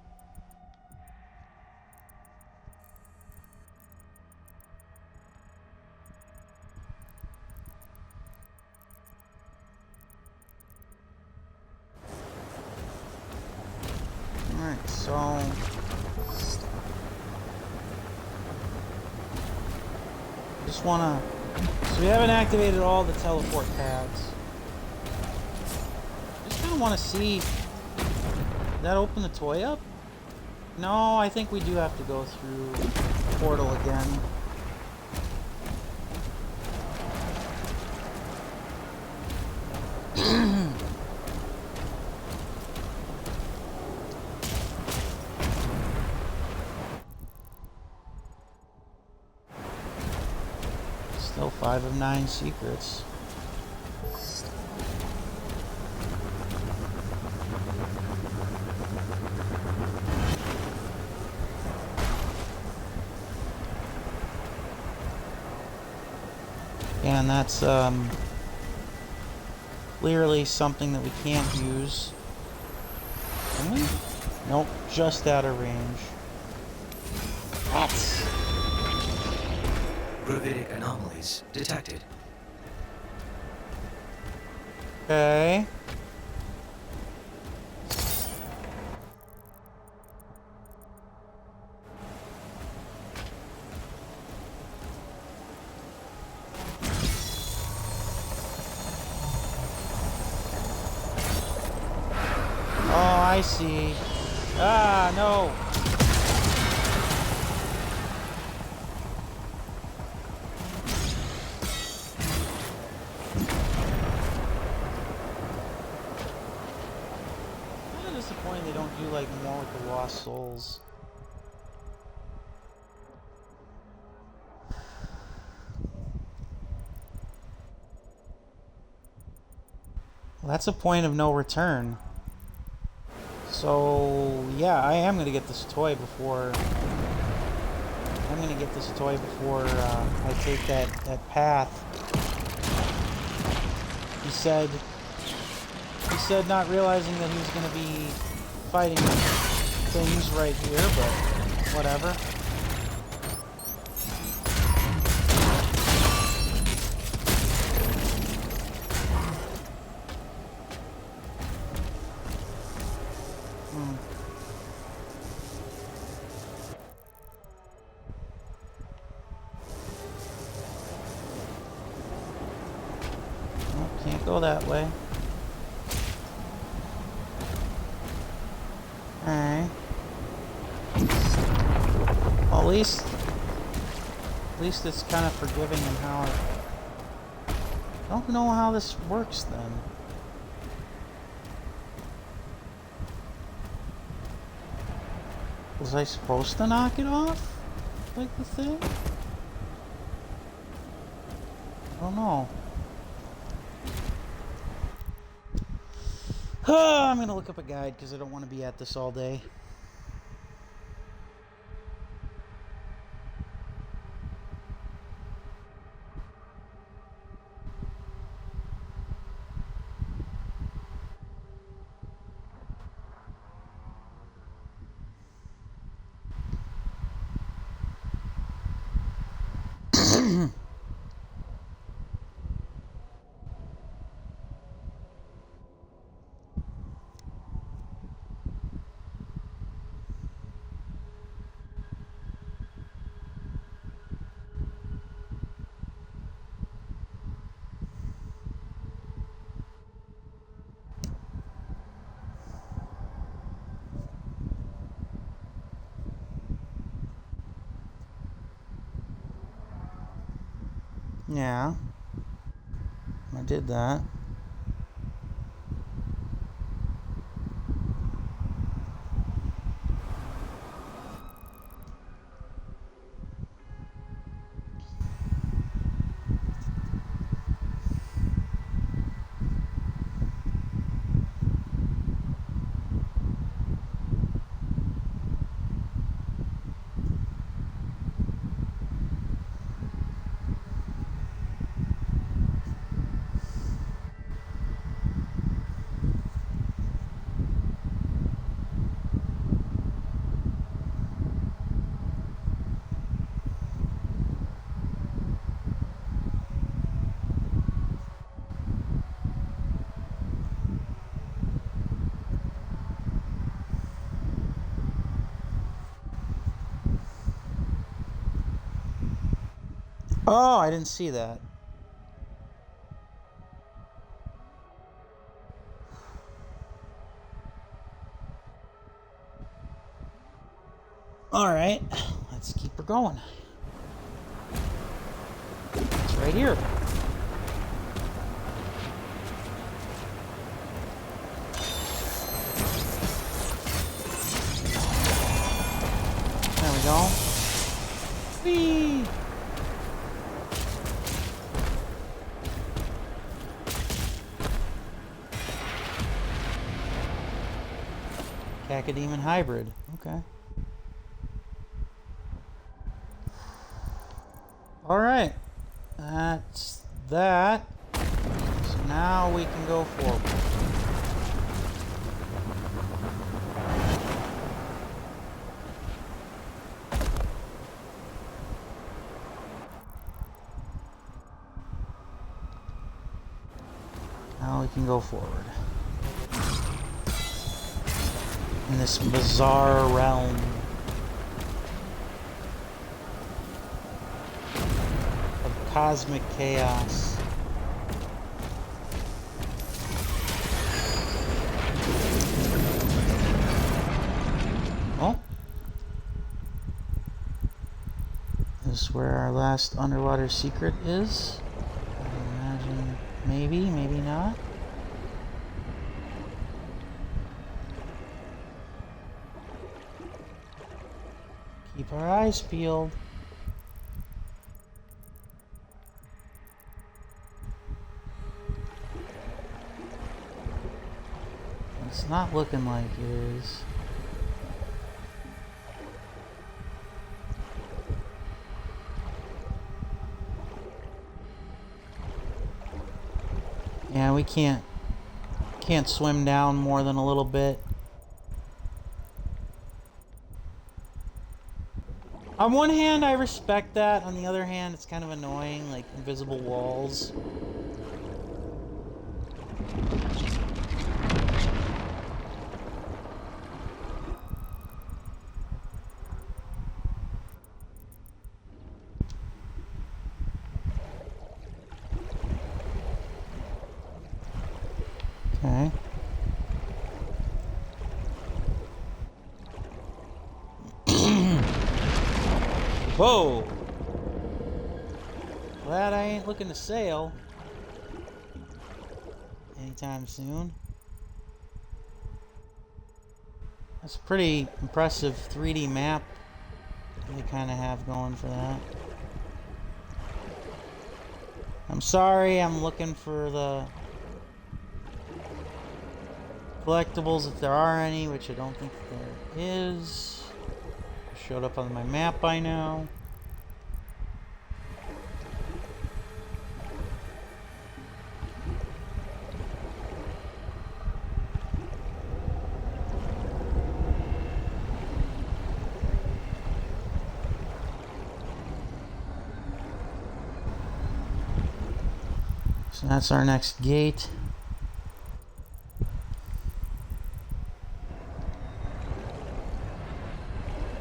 Alright, so Just wanna... So we haven't activated all the teleport pads. Just kinda wanna see... Did that open the toy up? No, I think we do have to go through the portal again. Still 5 of 9 secrets. And that's clearly something that we can't use. Can we? Nope, just out of range. That's... Gravitic anomalies detected. Okay. Oh, I see. Ah, no. Kind of disappointed they don't do like more with the Lost Souls. Well, that's a point of no return. So, yeah, I am going to get this toy before... I'm going to get this toy before I take that path. He said not realizing that he was going to be fighting things right here, but whatever. Can't go that way. Alright. Well, at least it's kind of forgiving in how it... I don't know how this works then. Was I supposed to knock it off? Like the thing? I don't know. I'm gonna look up a guide because I don't want to be at this all day. Yeah, I did that. Oh, I didn't see that. All right, let's keep her going. It's right here. There we go. Whee! Cacodemon hybrid. Okay. Alright. That's that. So now we can go forward. Now we can go forward. In this bizarre realm. Of cosmic chaos. Oh. This is where our last underwater secret is. I imagine maybe, maybe not. Keep our eyes peeled. It's not looking like it is. Yeah, we can't swim down more than a little bit. On one hand, I respect that. On the other hand, it's kind of annoying, like invisible walls. Okay. Whoa! Glad I ain't looking to sail anytime soon. That's a pretty impressive 3D map they kind of have going for that. I'm sorry, I'm looking for the collectibles if there are any, which I don't think there is. Showed up on my map by now. So that's our next gate.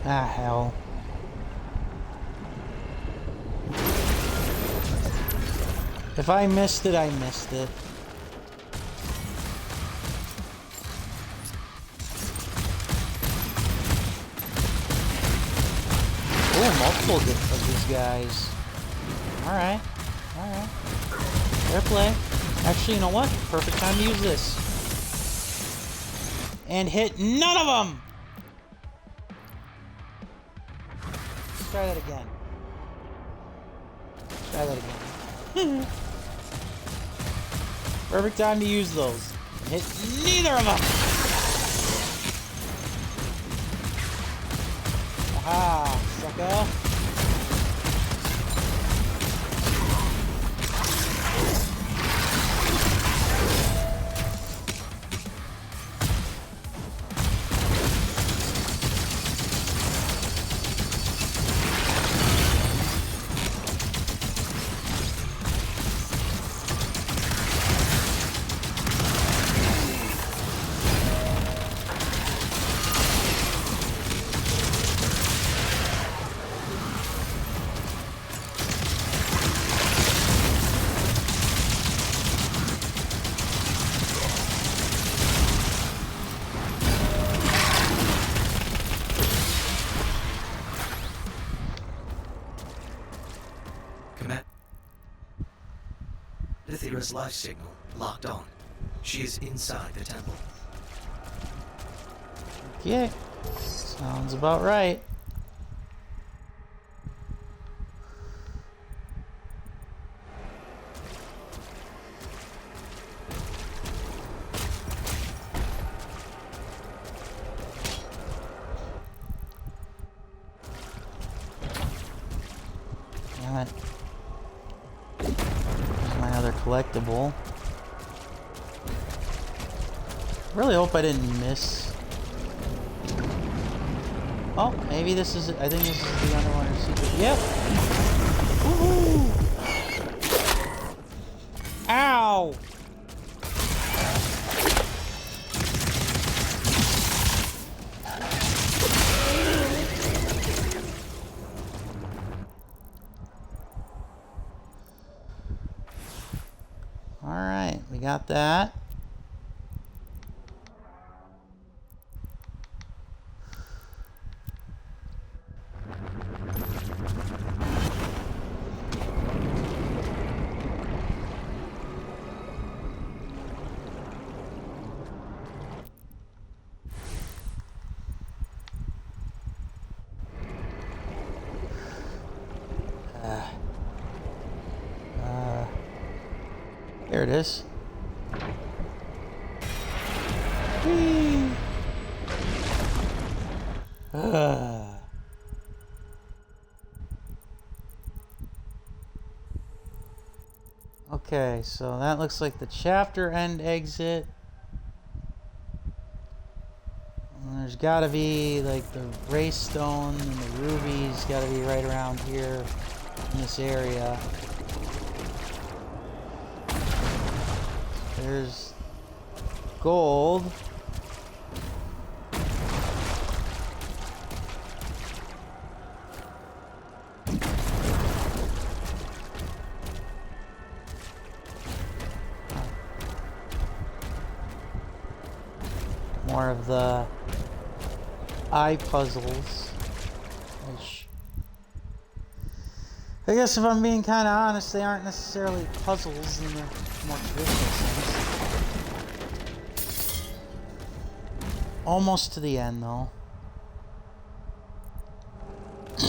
Ah, hell. If I missed it, I missed it. Oh, multiple of these guys. Alright. Alright. Fair play. Actually, you know what? Perfect time to use this. And hit none of them! Try that again. Try that again. Perfect time to use those. Hit neither of them! Aha, sucker. Ithira's life signal locked on. She is inside the temple. Okay. Sounds about right. Damn it. There's my other collectible. Really hope I didn't miss. Oh, maybe this is it. I think this is the underwater secret. Yep. Woohoo! Ow! Alright, we got that. There it is. Whee! Okay, so that looks like the chapter end exit. And there's gotta be like the race stone and the rubies gotta be right around here in this area. There's gold. More of the eye puzzles, which I guess if I'm being kind of honest, they aren't necessarily puzzles in the more traditional sense. Almost to the end, though. I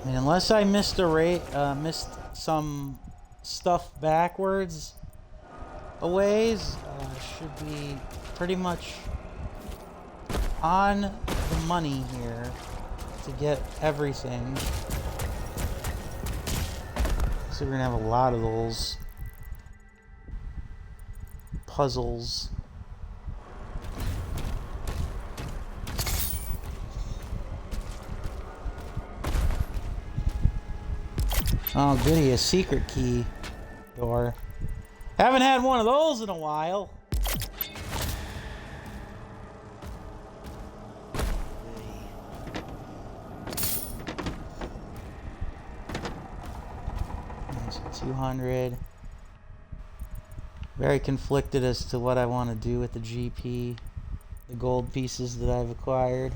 mean, unless I missed missed some stuff backwards a ways, should be pretty much on the money here to get everything. So we're gonna have a lot of those puzzles. Oh goody, a secret key door. Haven't had one of those in a while. That's 200. Very conflicted as to what I want to do with the GP, the gold pieces that I've acquired.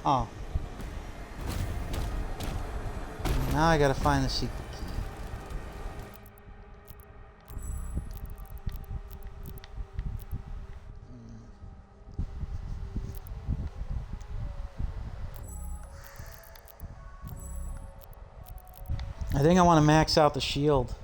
Oh. Now I gotta find the secret key. I think I want to max out the shield.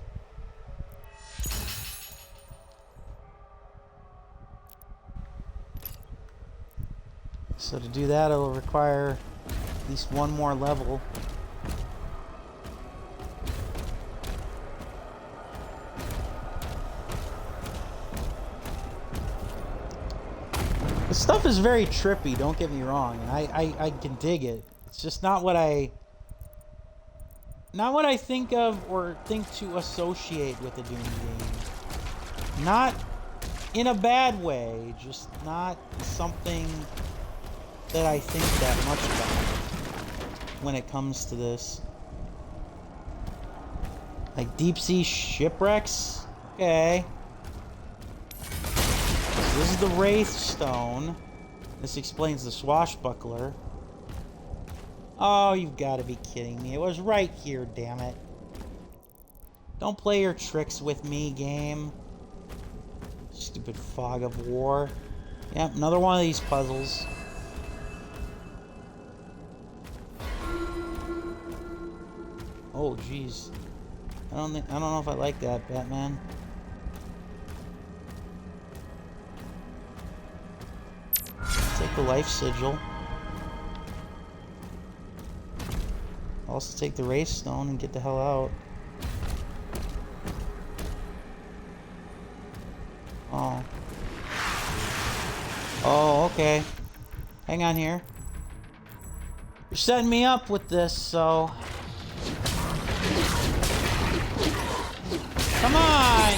So to do that, it'll require at least one more level. The stuff is very trippy, don't get me wrong, and I can dig it. It's just not what I think of or think to associate with a Doom game. Not in a bad way, just not something that I think that much about when it comes to this. Like deep sea shipwrecks? Okay. So this is the Wraith Stone. This explains the swashbuckler. Oh, you've got to be kidding me. It was right here, damn it. Don't play your tricks with me, game. Stupid fog of war. Yep, another one of these puzzles. Oh, jeez. I don't know if I like that, Batman. Take the life sigil. I'll also take the Wraith Stone and get the hell out. Oh. Oh, okay. Hang on here. You're setting me up with this, so... Come on!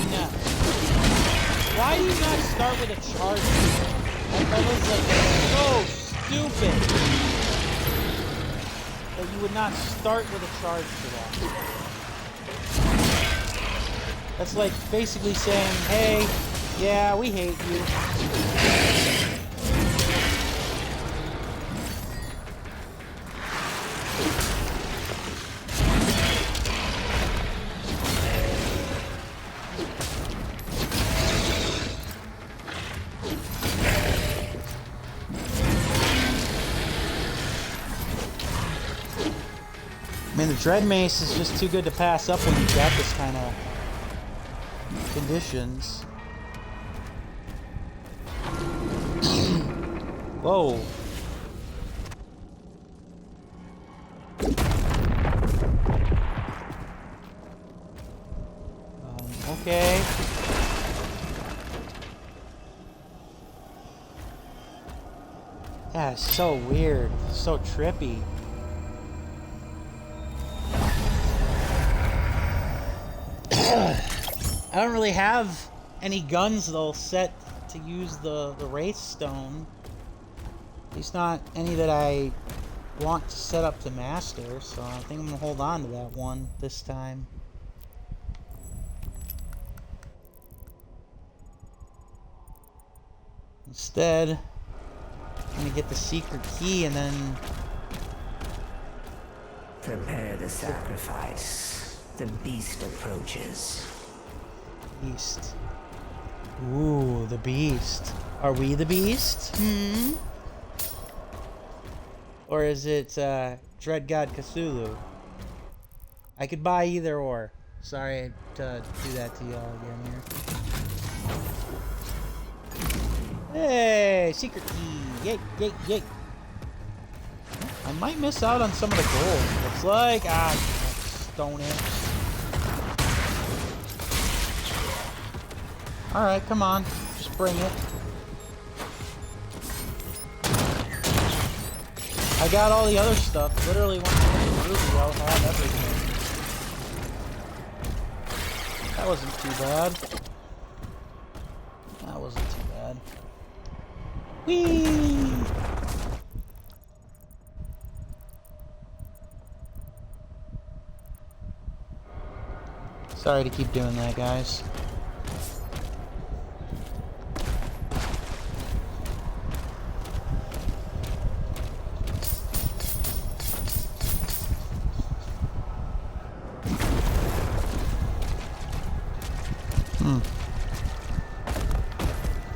Why do you not start with a charge? That was like so stupid that you would not start with a charge for that. That's like basically saying, hey, yeah, we hate you. I mean, the Dread Mace is just too good to pass up when you've got this kind of conditions. Whoa. Okay. That is so weird. So trippy. I don't really have any guns though set to use the Wraith Stone. At least not any that I want to set up to master, so I think I'm gonna hold on to that one this time. Instead, I'm gonna get the secret key and then prepare the sacrifice. The beast approaches. Beast. Ooh, the beast. Are we the beast? Hmm? Or is it Dread God Cthulu? I could buy either or. Sorry to do that to y'all again here. Hey, secret key. Yay, yay, yay. I might miss out on some of the gold. Looks like, stone it. Alright, come on. Just bring it. I got all the other stuff. Literally, once I get the ruby, I'll have everything. That wasn't too bad. That wasn't too bad. Whee! Sorry to keep doing that, guys.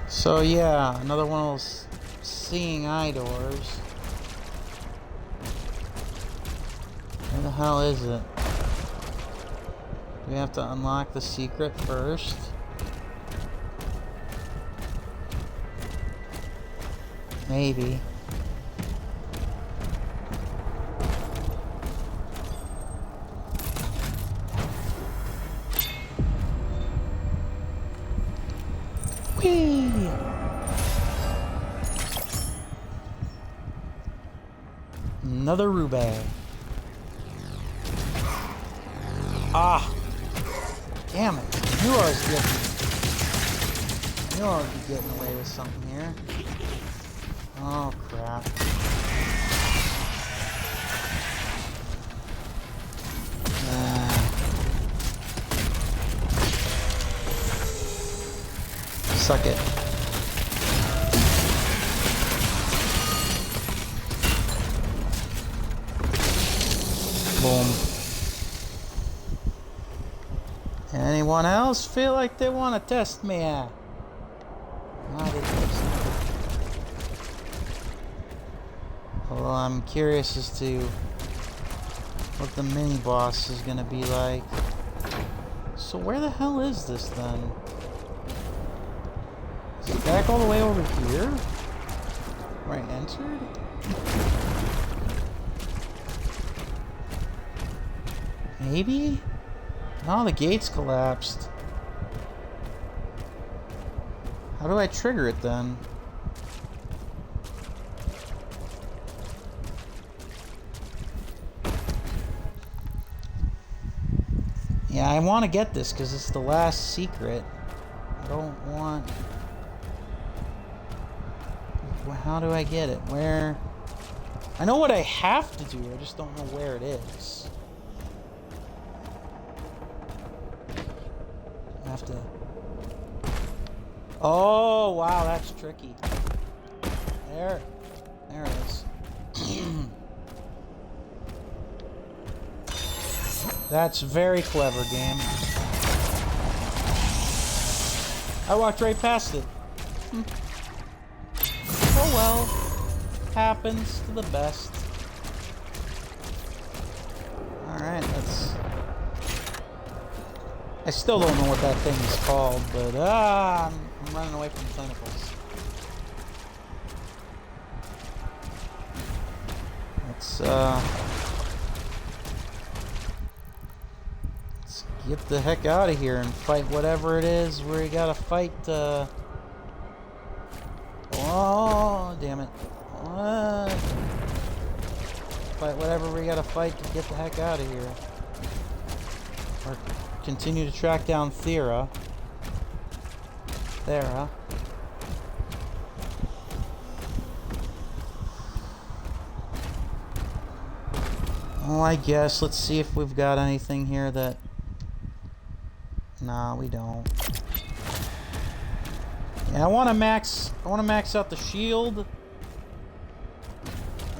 So yeah, another one of those seeing eye doors. Where the hell is it? Do we have to unlock the secret first? Maybe. Whee! Another ruby. Ah! Damn it. I knew I was getting away with something here. Oh, crap. Suck it. Boom. Anyone else feel like they want to test me? Not interested. Although I'm curious as to what the mini boss is gonna be like. So where the hell is this then? Is it back all the way over here? Where I entered? Maybe? No, the gates collapsed. How do I trigger it then? Yeah, I want to get this because it's the last secret. I don't want... How do I get it? Where? I know what I have to do, I just don't know where it is. I have to... Oh, wow, that's tricky. There it is. That's very clever, game. I walked right past it. Oh well. Happens to the best. Alright, let's... I still don't know what that thing is called, but I'm running away from tentacles. Let's get the heck out of here and fight whatever it is where you gotta fight. Oh, damn it. Fight whatever we gotta fight to get the heck out of here. Or continue to track down Thera. Oh, I guess. Let's see if we've got anything here that... Nah, we don't. Yeah, I want to max out the shield.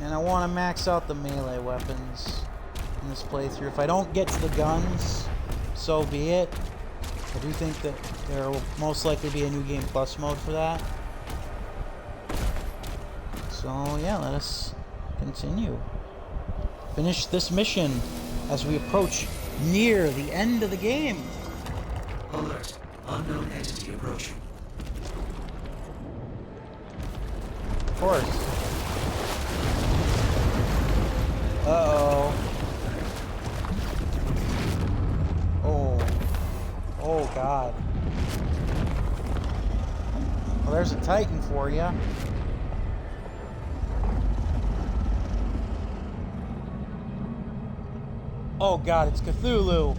And I want to max out the melee weapons in this playthrough. If I don't get to the guns, so be it. I do think that there will most likely be a New Game Plus mode for that. So yeah, let us continue. Finish this mission as we approach near the end of the game. Alert. Unknown entity approaching. Of course. Uh-oh. Oh, God. Well, there's a Titan for you. Oh, God, it's Cthulhu.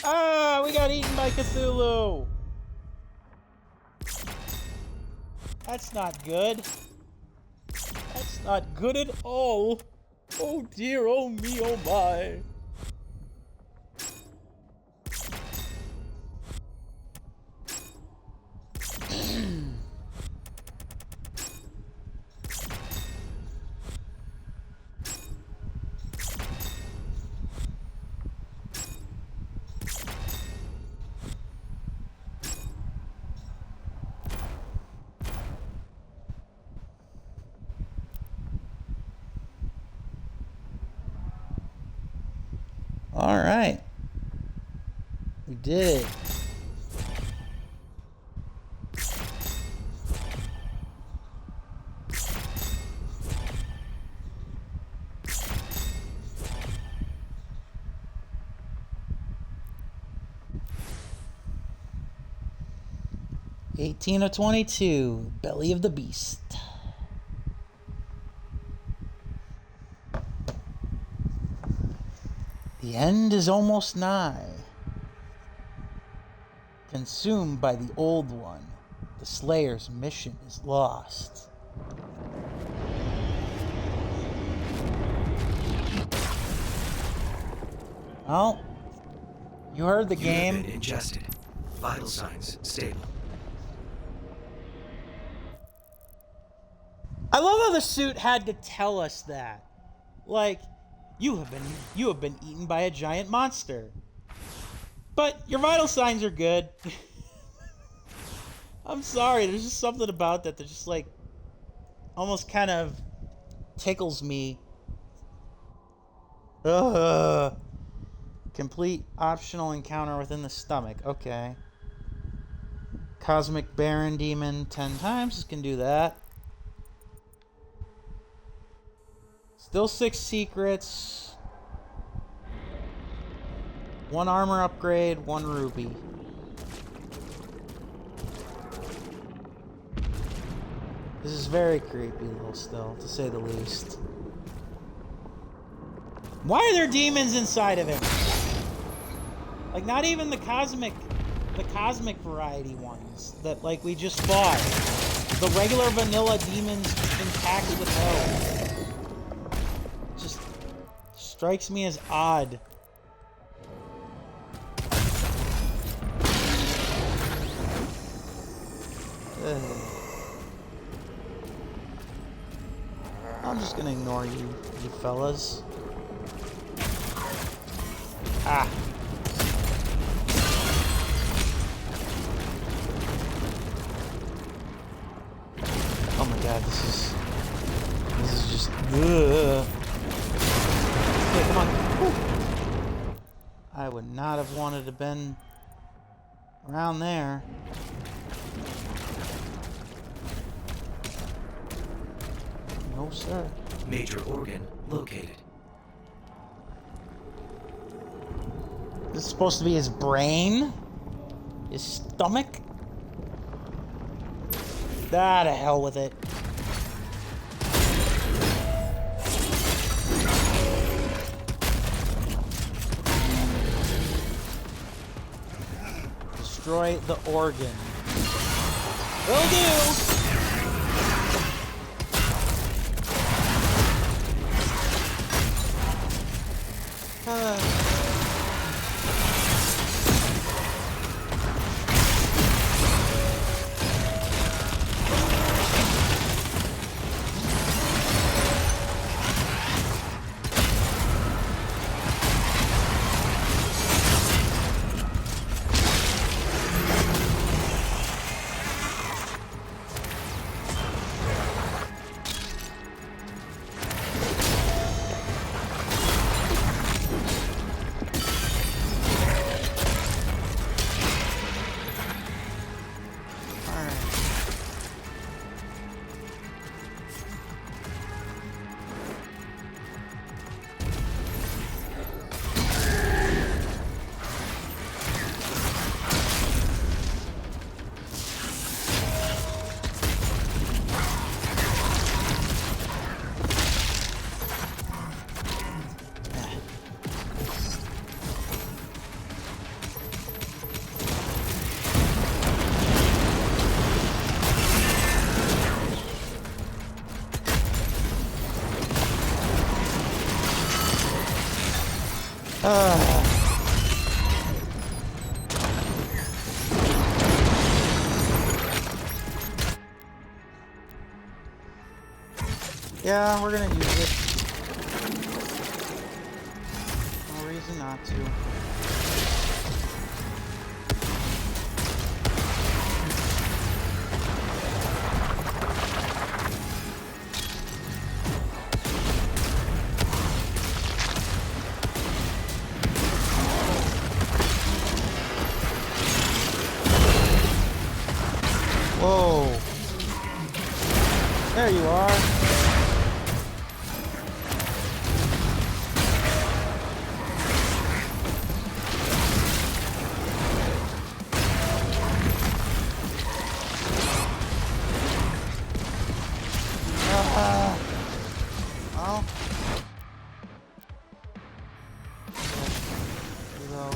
Ah, we got eaten by Cthulhu. That's not good. That's not good at all. Oh dear, oh me, oh my. All right, we did it. $18 of 22, Belly of the Beast. The end is almost nigh. Consumed by the Old One, the Slayer's mission is lost. Well, You heard the You game. have been ingested. Vital signs stable. I love how the suit had to tell us that. Like, you have been eaten by a giant monster. But your vital signs are good. I'm sorry, there's just something about that just like almost kind of tickles me. Ugh. Complete optional encounter within the stomach. Okay. Cosmic Baron Demon 10 times. This can do that. Still 6 secrets. 1 armor upgrade, 1 ruby. This is very creepy though still, to say the least. Why are there demons inside of him? Like, not even the cosmic variety ones that, like, we just fought. The regular vanilla demons intact with health. Just strikes me as odd. Ugh. I'm just gonna ignore you fellas. Ah. Oh my god, this is just ugh. Okay, come on. Whew. I would not have wanted to been around there. No, sir. Major organ located. This is supposed to be his brain? His stomach? Ah, to hell with it. Destroy the organ. Will do! Yeah, we're gonna use it. No reason not to. Whoa. There you are. Well.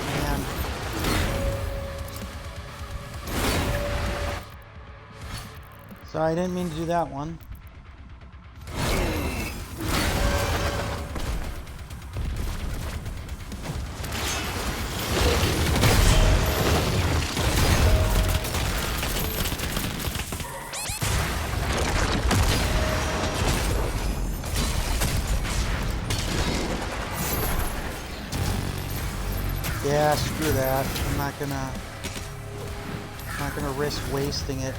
Man. Sorry, I didn't mean to do that one. Yeah, screw that. I'm not gonna risk wasting it.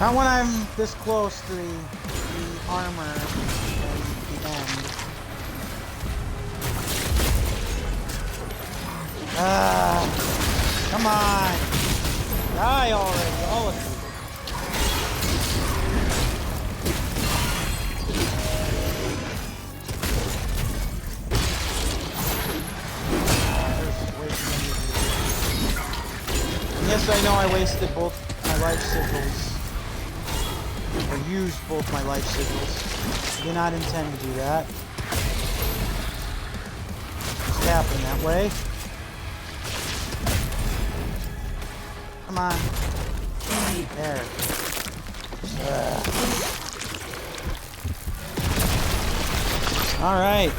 Not when I'm this close to the armor and the end. Ah, come on. Die already, all of you. Yes, I know I wasted both my life sigils. Or used both my life sigils. I did not intend to do that. Just happened that way. Come on. There. Alright.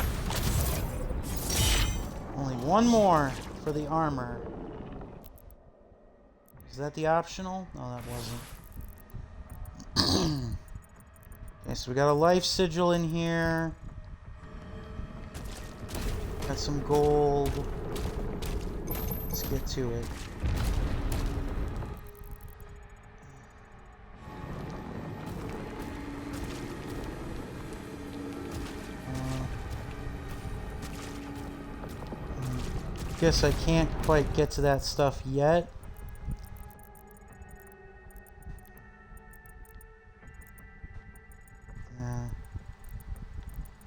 Only one more for the armor. Is that the optional? No, that wasn't. Okay, so we got a life sigil in here. Got some gold. Let's get to it. Guess I can't quite get to that stuff yet.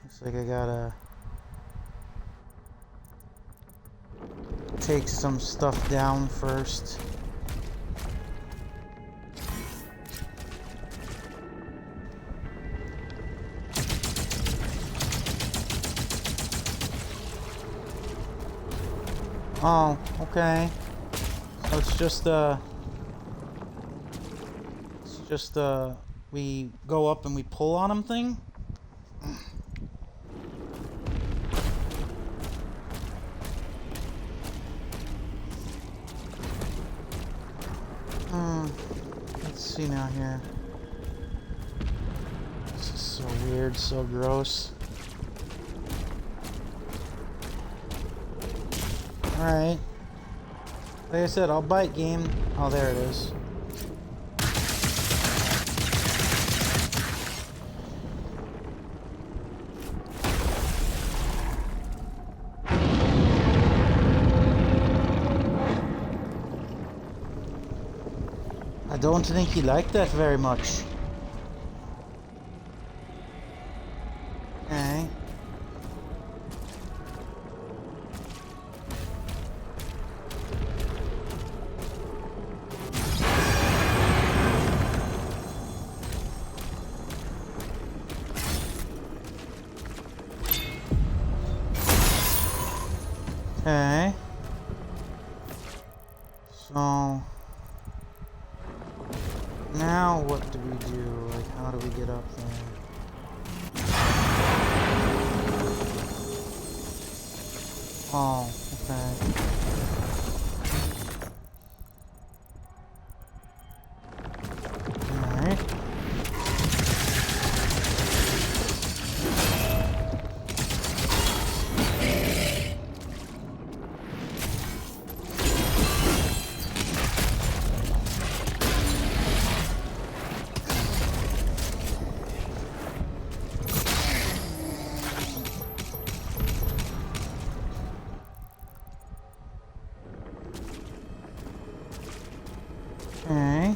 Looks like I gotta take some stuff down first. Oh, okay. So it's just we go up and we pull on them thing. Let's see now here. This is so weird, so gross. Alright. Like I said, I'll bite game. Oh, there it is. I don't think he liked that very much. Okay. Okay. So now what do we do? Like, how do we get up there? Oh, okay. Alright. Okay.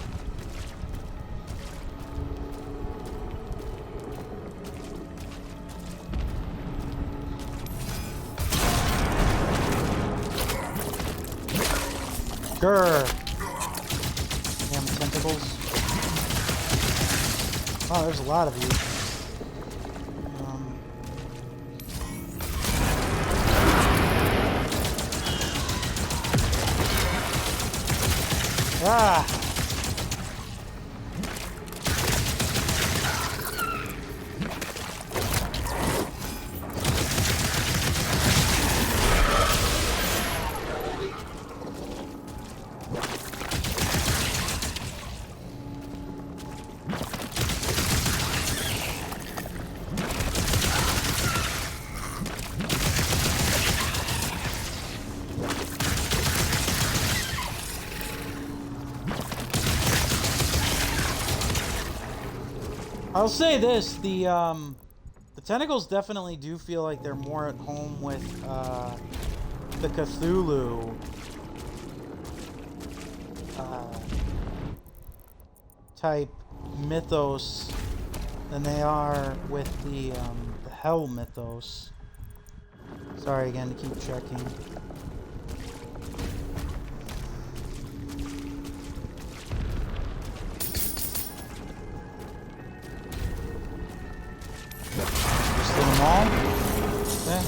Grr. Damn tentacles. Oh, there's a lot of you. Ah! I'll say this, the tentacles definitely do feel like they're more at home with the Cthulhu type mythos than they are with the Hell mythos. Sorry again to keep checking. Just hit them all. Okay.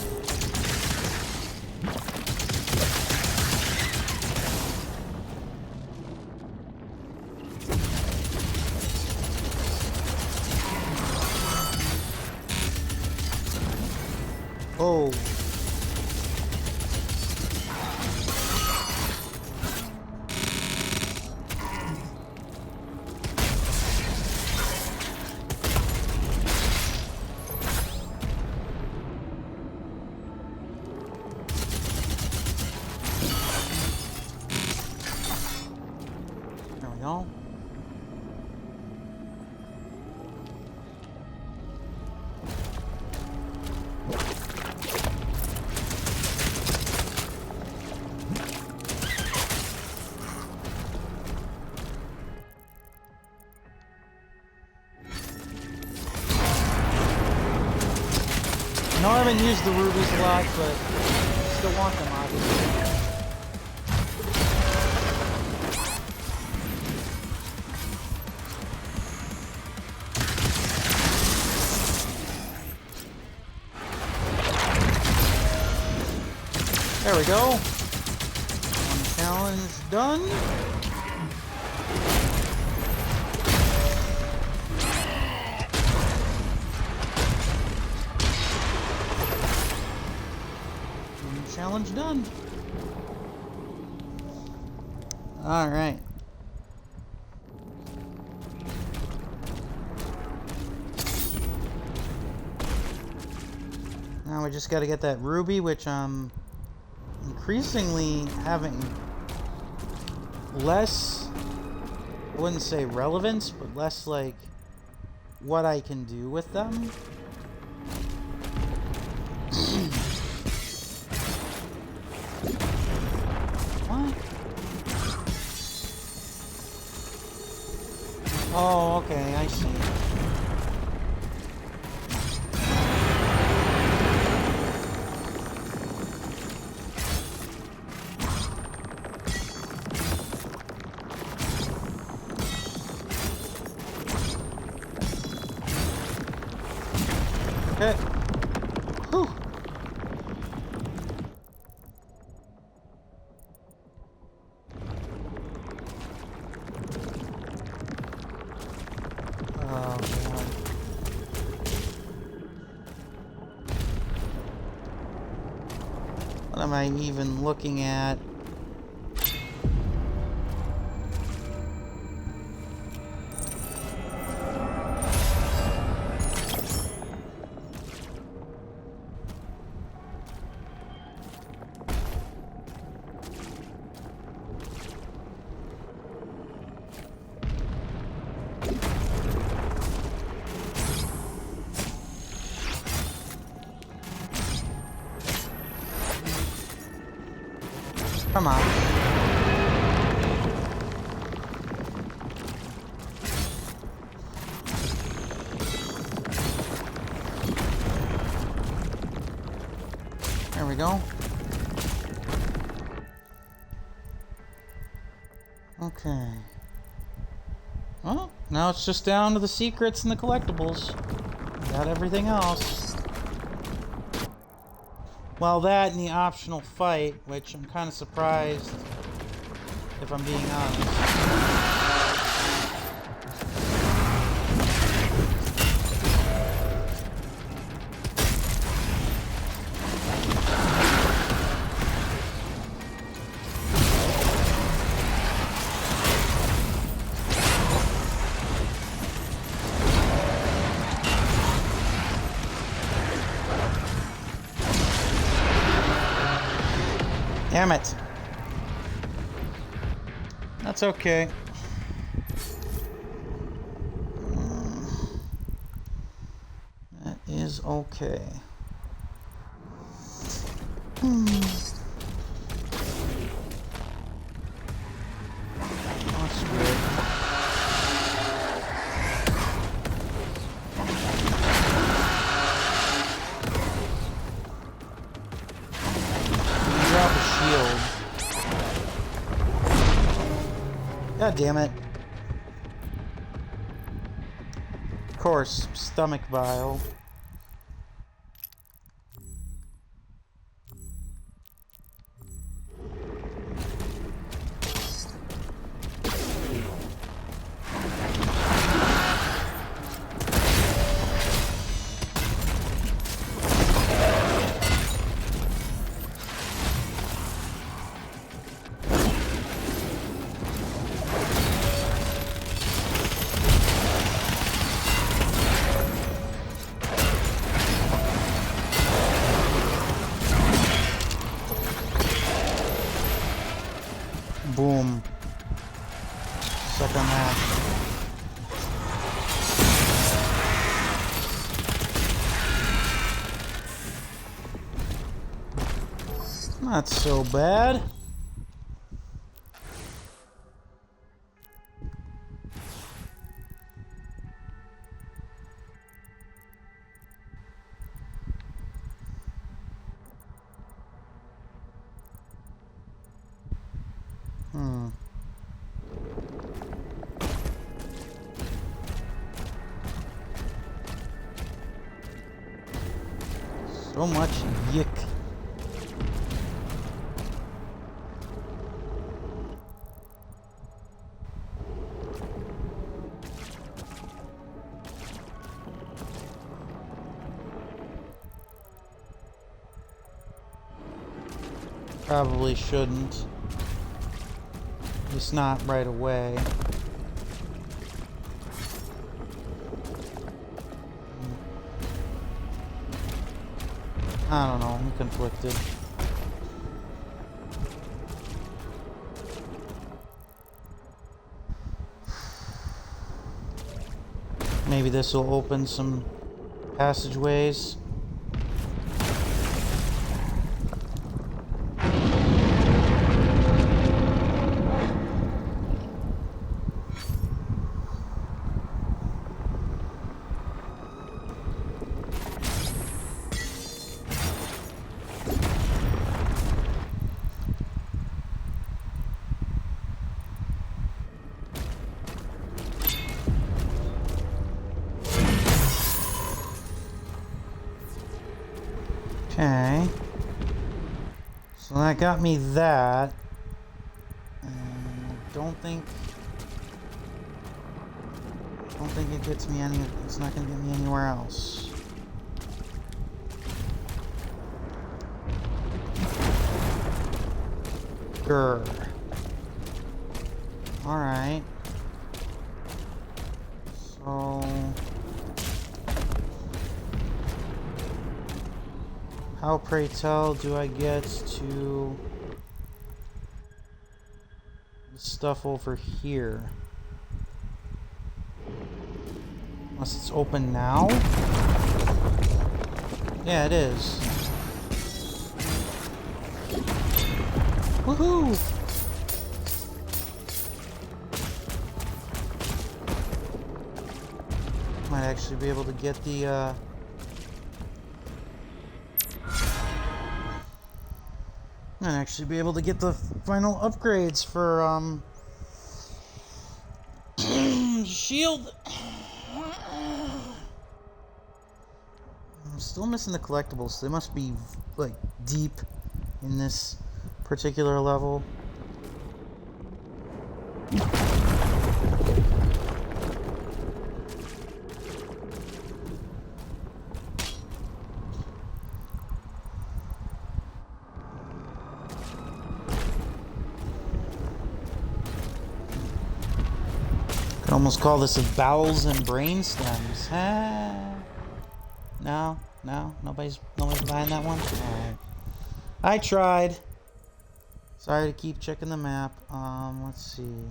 Oh. There we go. I know I haven't used the rubies a lot, but still want them, obviously. There we go. One challenge done. Challenge done. All right. Now we just got to get that ruby, which I'm increasingly having less, I wouldn't say relevance, but less like what I can do with them. Oh, okay, I see. Okay. Whew. What am I even looking at? Come on. There we go. Okay. Well, now it's just down to the secrets and the collectibles. Got everything else. Well, that and the optional fight, which I'm kind of surprised, if I'm being honest. Damn it. That's okay. is okay. That's good. Drop a shield. God damn it. Of course, stomach bile. Boom. Suck on that. Not so bad. So much yick. Probably shouldn't. Just not right away. I don't know, I'm conflicted. Maybe this will open some passageways. Okay, so that got me that. Don't think it gets me any. It's not gonna get me anywhere else. Grr. All right. So. How, pray tell, do I get to the stuff over here? Unless it's open now? Yeah, it is. Woohoo! Might actually be able to get the, I'd actually be able to get the final upgrades for, shield. I'm still missing the collectibles. They must be, like, deep in this particular level. Could almost call this a bowels and brain stems. No, nobody's buying that one. All right, I tried. Sorry to keep checking the map. Let's see.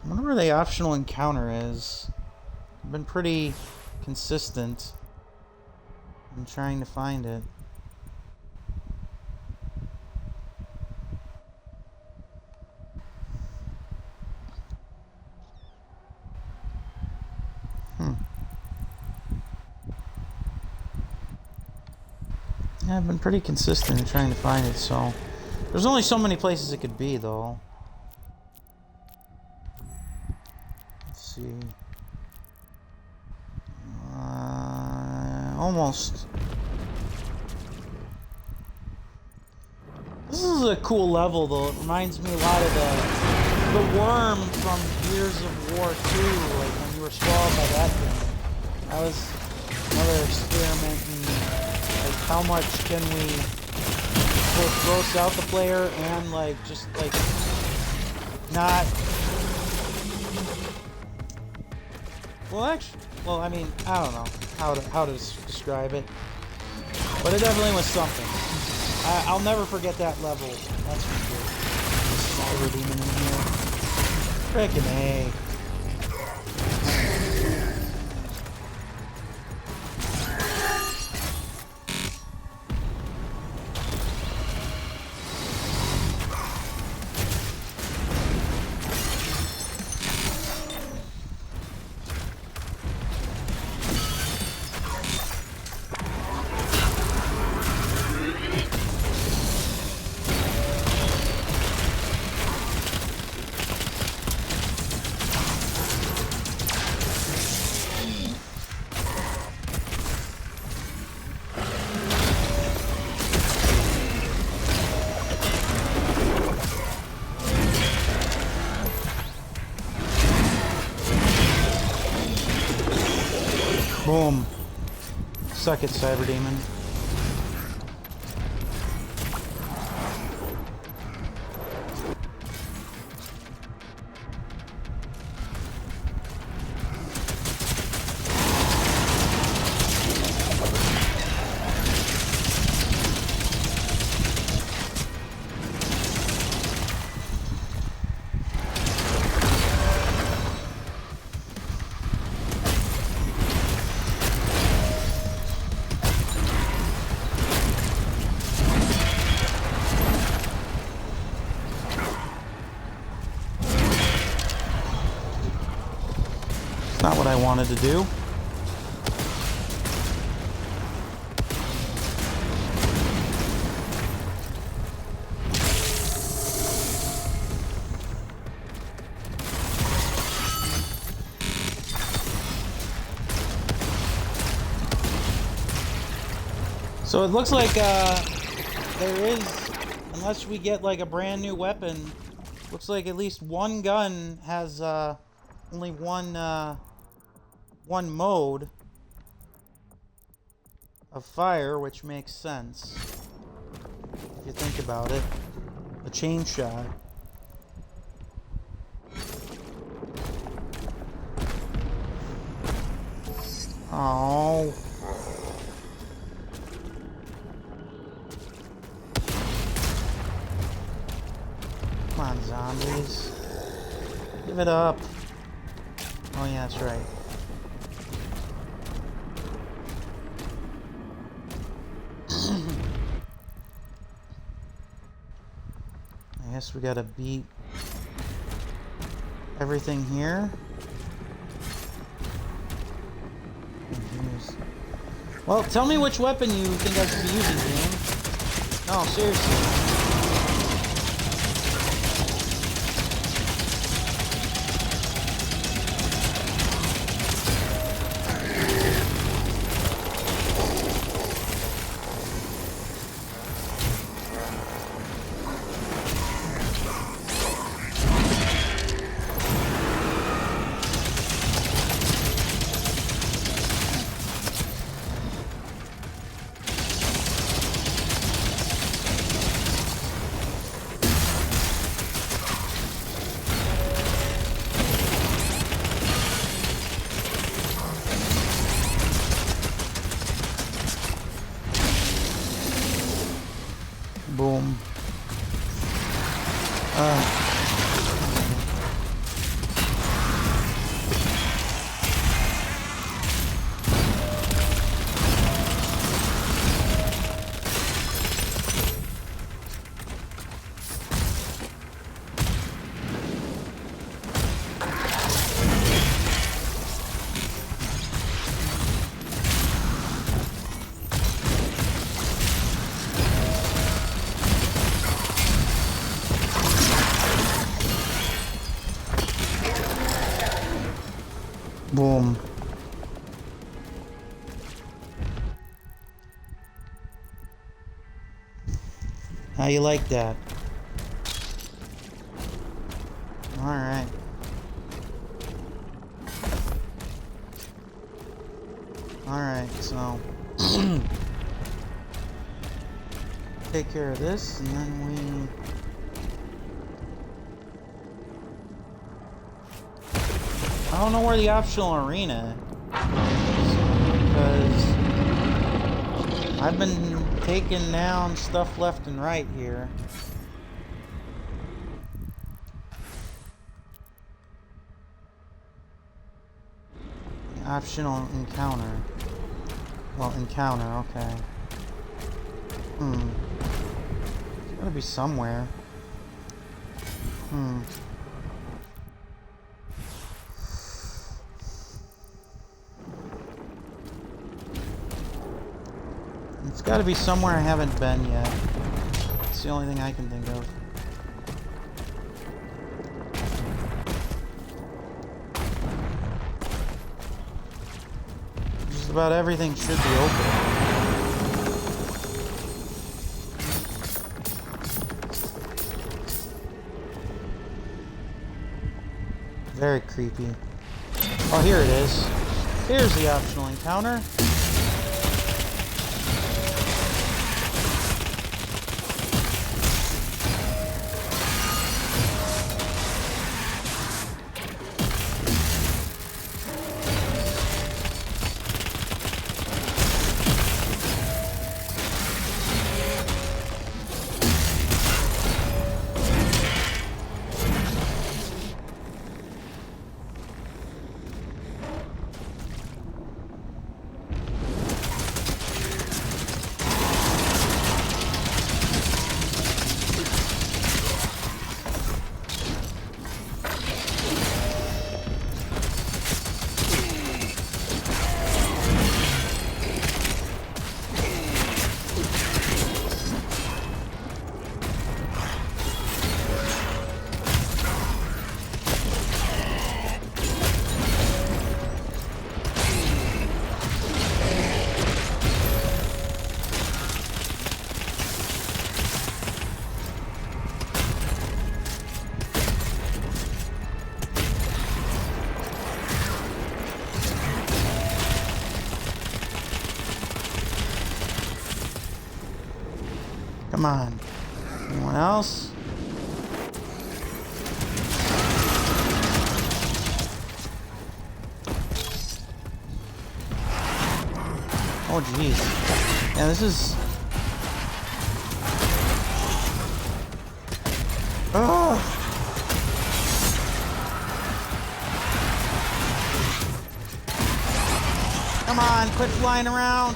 I wonder wonder where the optional encounter is. I've been pretty consistent in trying to find it. Yeah, I've been pretty consistent in trying to find it, so... There's only so many places it could be, though. Let's see... almost... This is a cool level, though. It reminds me a lot of the worm from Gears of War 2, like when you were swallowed by that thing. That was another experiment in... Like, how much can we both gross out the player and, like, just, like, not... Well, actually, well, I mean, I don't know how to describe it. But it definitely was something. I'll never forget that level. That's for sure. Cyber demon in here. Frickin' A. Boom. Suck it, Cyber Demon. Not what I wanted to do. So it looks like there is, unless we get like a brand new weapon, looks like at least one gun has only one mode of fire, which makes sense if you think about it. A chain shot. Oh. Come on, zombies. Give it up. Oh yeah, that's right. I guess we gotta beat everything here. Well, tell me which weapon you think I should be using, game. No, seriously. Boom. How you like that? Alright. Alright, so take care of this and then we I don't know where the optional arena is because I've been taking down stuff left and right here. Optional encounter. Well, encounter, okay. It's gotta be somewhere. It's gotta be somewhere I haven't been yet. It's the only thing I can think of. Just about everything should be open. Very creepy. Oh, here it is. Here's the optional encounter. Come on. Anyone else? Oh, jeez. Yeah, this is... Oh! Come on, quit flying around!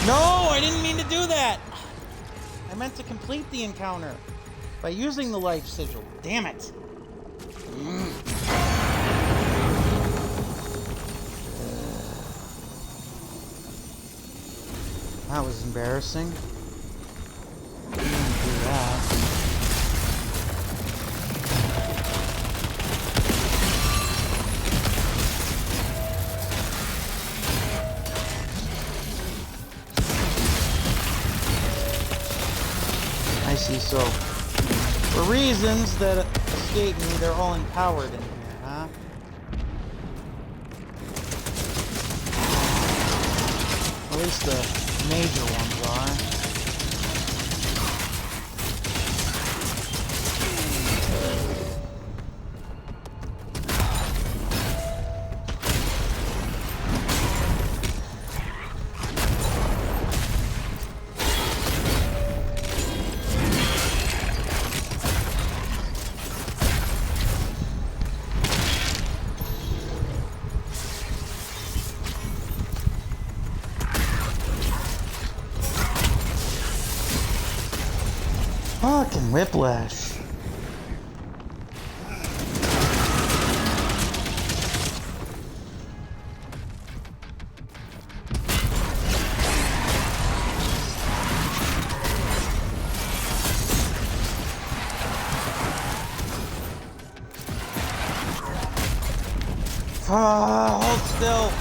No, I didn't mean to do that. I meant to complete the encounter by using the life sigil. Damn it. That was embarrassing. Didn't do that. I see, so for reasons that escape me, they're all empowered in here, huh? At least the major ones are. Fucking whiplash. Ah, hold still.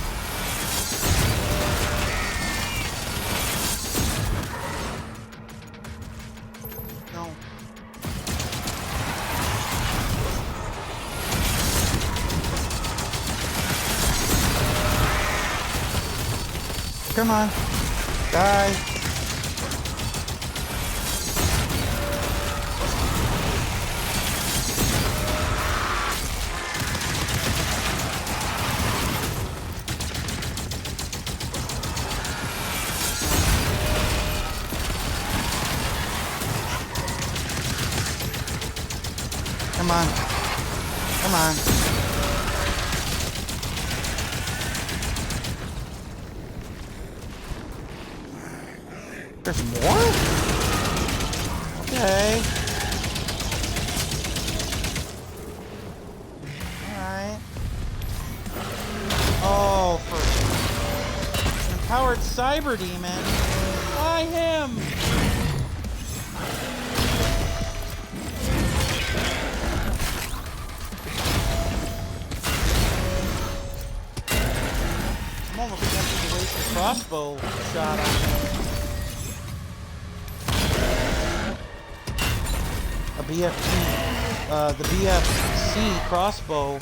No. Come on. Die. Come on. Come on. There's more? Okay. Alright. Oh, for an empowered cyber demon. Why him? I'm almost tempted to waste a crossbow shot on him. A BFT, the BFC crossbow.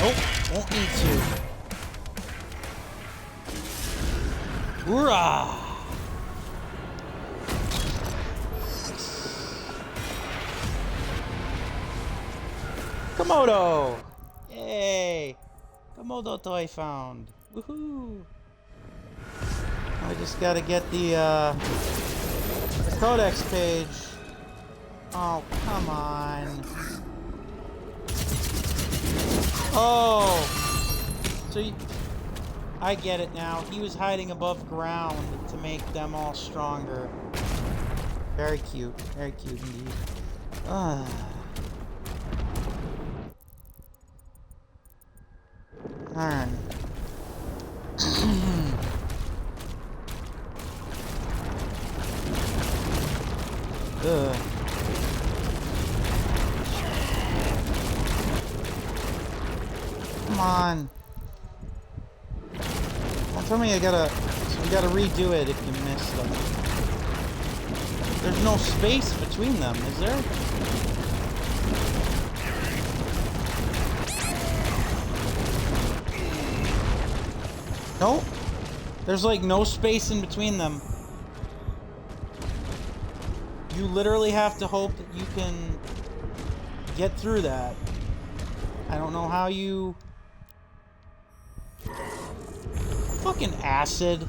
Oh, won't need to. Hoorah! Komodo! Yay! Komodo toy found. Woohoo! I just gotta get the codex page. Oh, come on. Oh! So I get it now. He was hiding above ground to make them all stronger. Very cute. Very cute indeed. Alright. Ugh. Come on. Don't tell me you gotta redo it if you miss them. There's no space between them, is there? Nope. There's like no space in between them. You literally have to hope that you can get through that. I don't know how you... Fucking acid.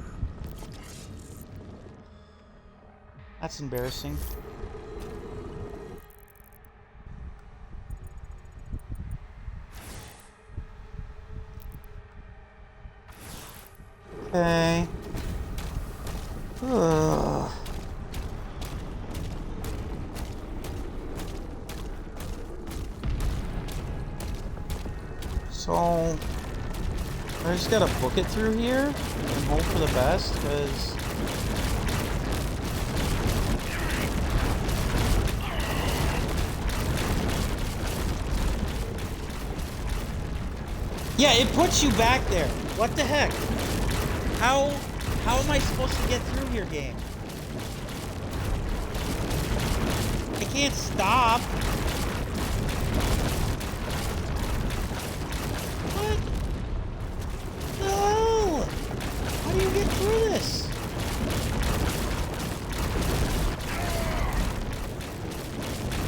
That's embarrassing. Okay. Ugh. So I just gotta book it through here and hope for the best, because yeah, it puts you back there. What the heck? How am I supposed to get through here, game? I can't stop. What? No! How do you get through this?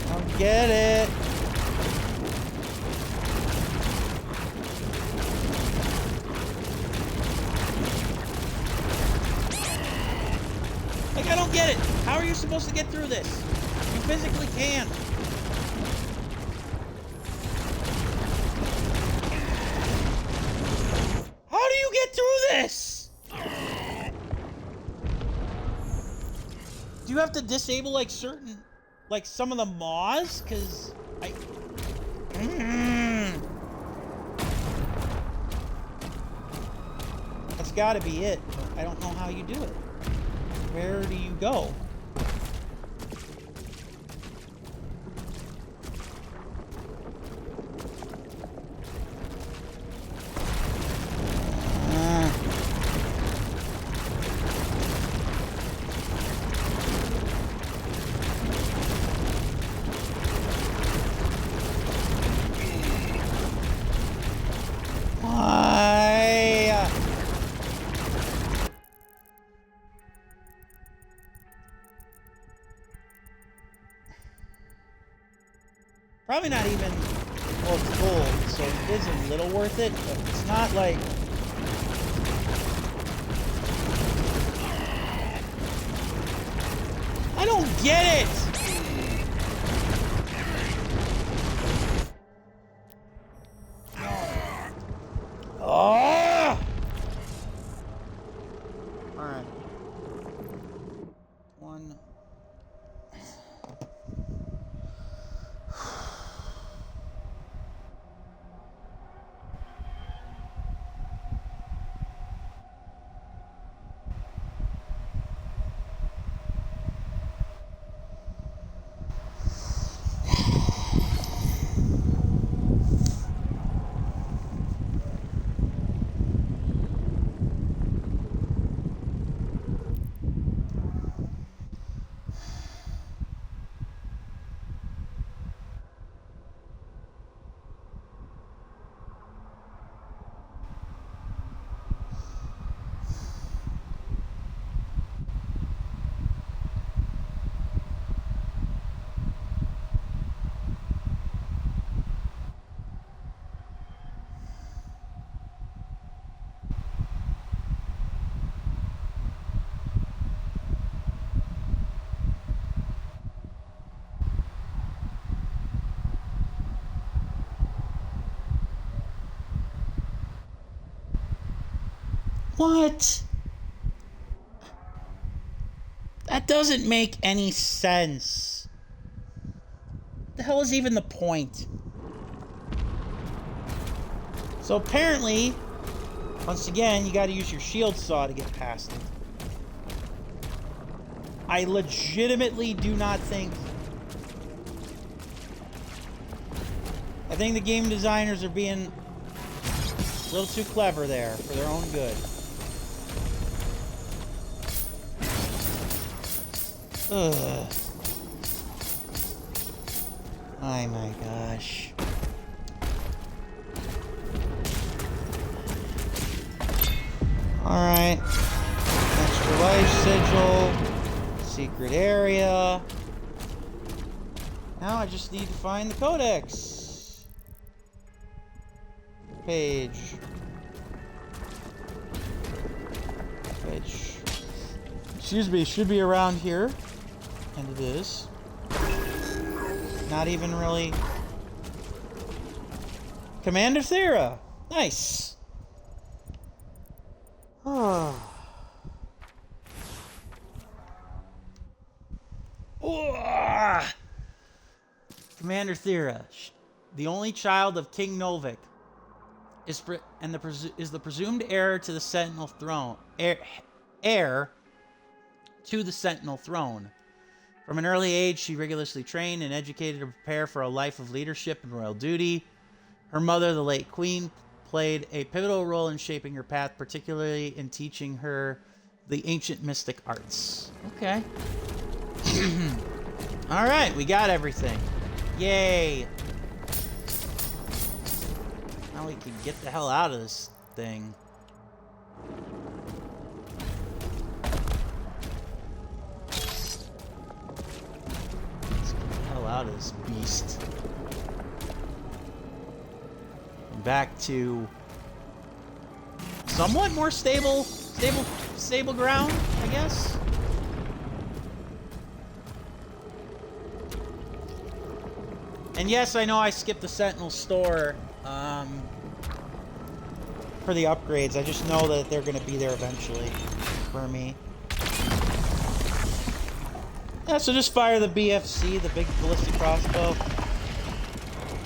Don't get it. Like, I don't get it. How are you supposed to get through this? You physically can't. How do you get through this? Do you have to disable, like, certain... like, some of the maws? Because I... That's gotta be it. I don't know how you do it. Where do you go? Why? Probably not even, well, it's gold, so it is a little worth it, but it's not like... I don't get it! Oh! Alright. One. What? That doesn't make any sense. What the hell is even the point? So apparently, once again, you gotta use your shield saw to get past it. I legitimately do not think... I think the game designers are being a little too clever there for their own good. Ugh. Oh my gosh. Alright. Extra life sigil. Secret area. Now I just need to find the codex. Page. Which, excuse me, should be around here. And it is. Not even really. Commander Thera. Nice. Oh. Commander Thera, the only child of King Novik, is the presumed heir to the Sentinel throne. Heir to the Sentinel throne. From an early age, she rigorously trained and educated to prepare for a life of leadership and royal duty. Her mother, the late Queen, played a pivotal role in shaping her path, particularly in teaching her the ancient mystic arts. Okay. Alright, we got everything. Yay! Now we can get the hell out of this thing. Out of this beast. Back to somewhat more stable ground, I guess. And yes, I know I skipped the Sentinel store for the upgrades. I just know that they're going to be there eventually for me. Yeah, so just fire the BFC, the big ballistic crossbow.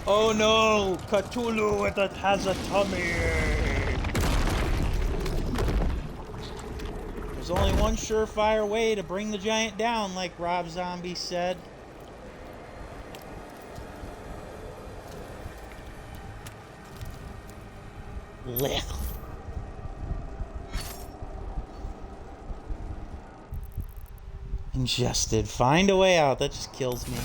Oh no! Cthulu, it has a tummy! There's only one surefire way to bring the giant down, like Rob Zombie said. Blech. Ingested. Find a way out. That just kills me.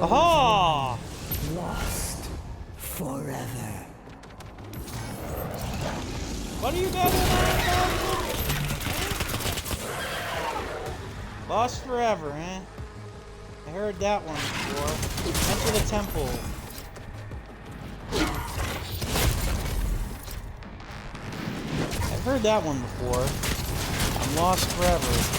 Aha! Lost forever. What are you guys doing? Lost forever, eh? I heard that one before. Enter the temple. I've heard that one before. I'm lost forever.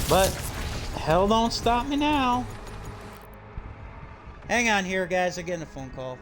But hell don't stop me now. Hang on here, guys. I'm getting a phone call.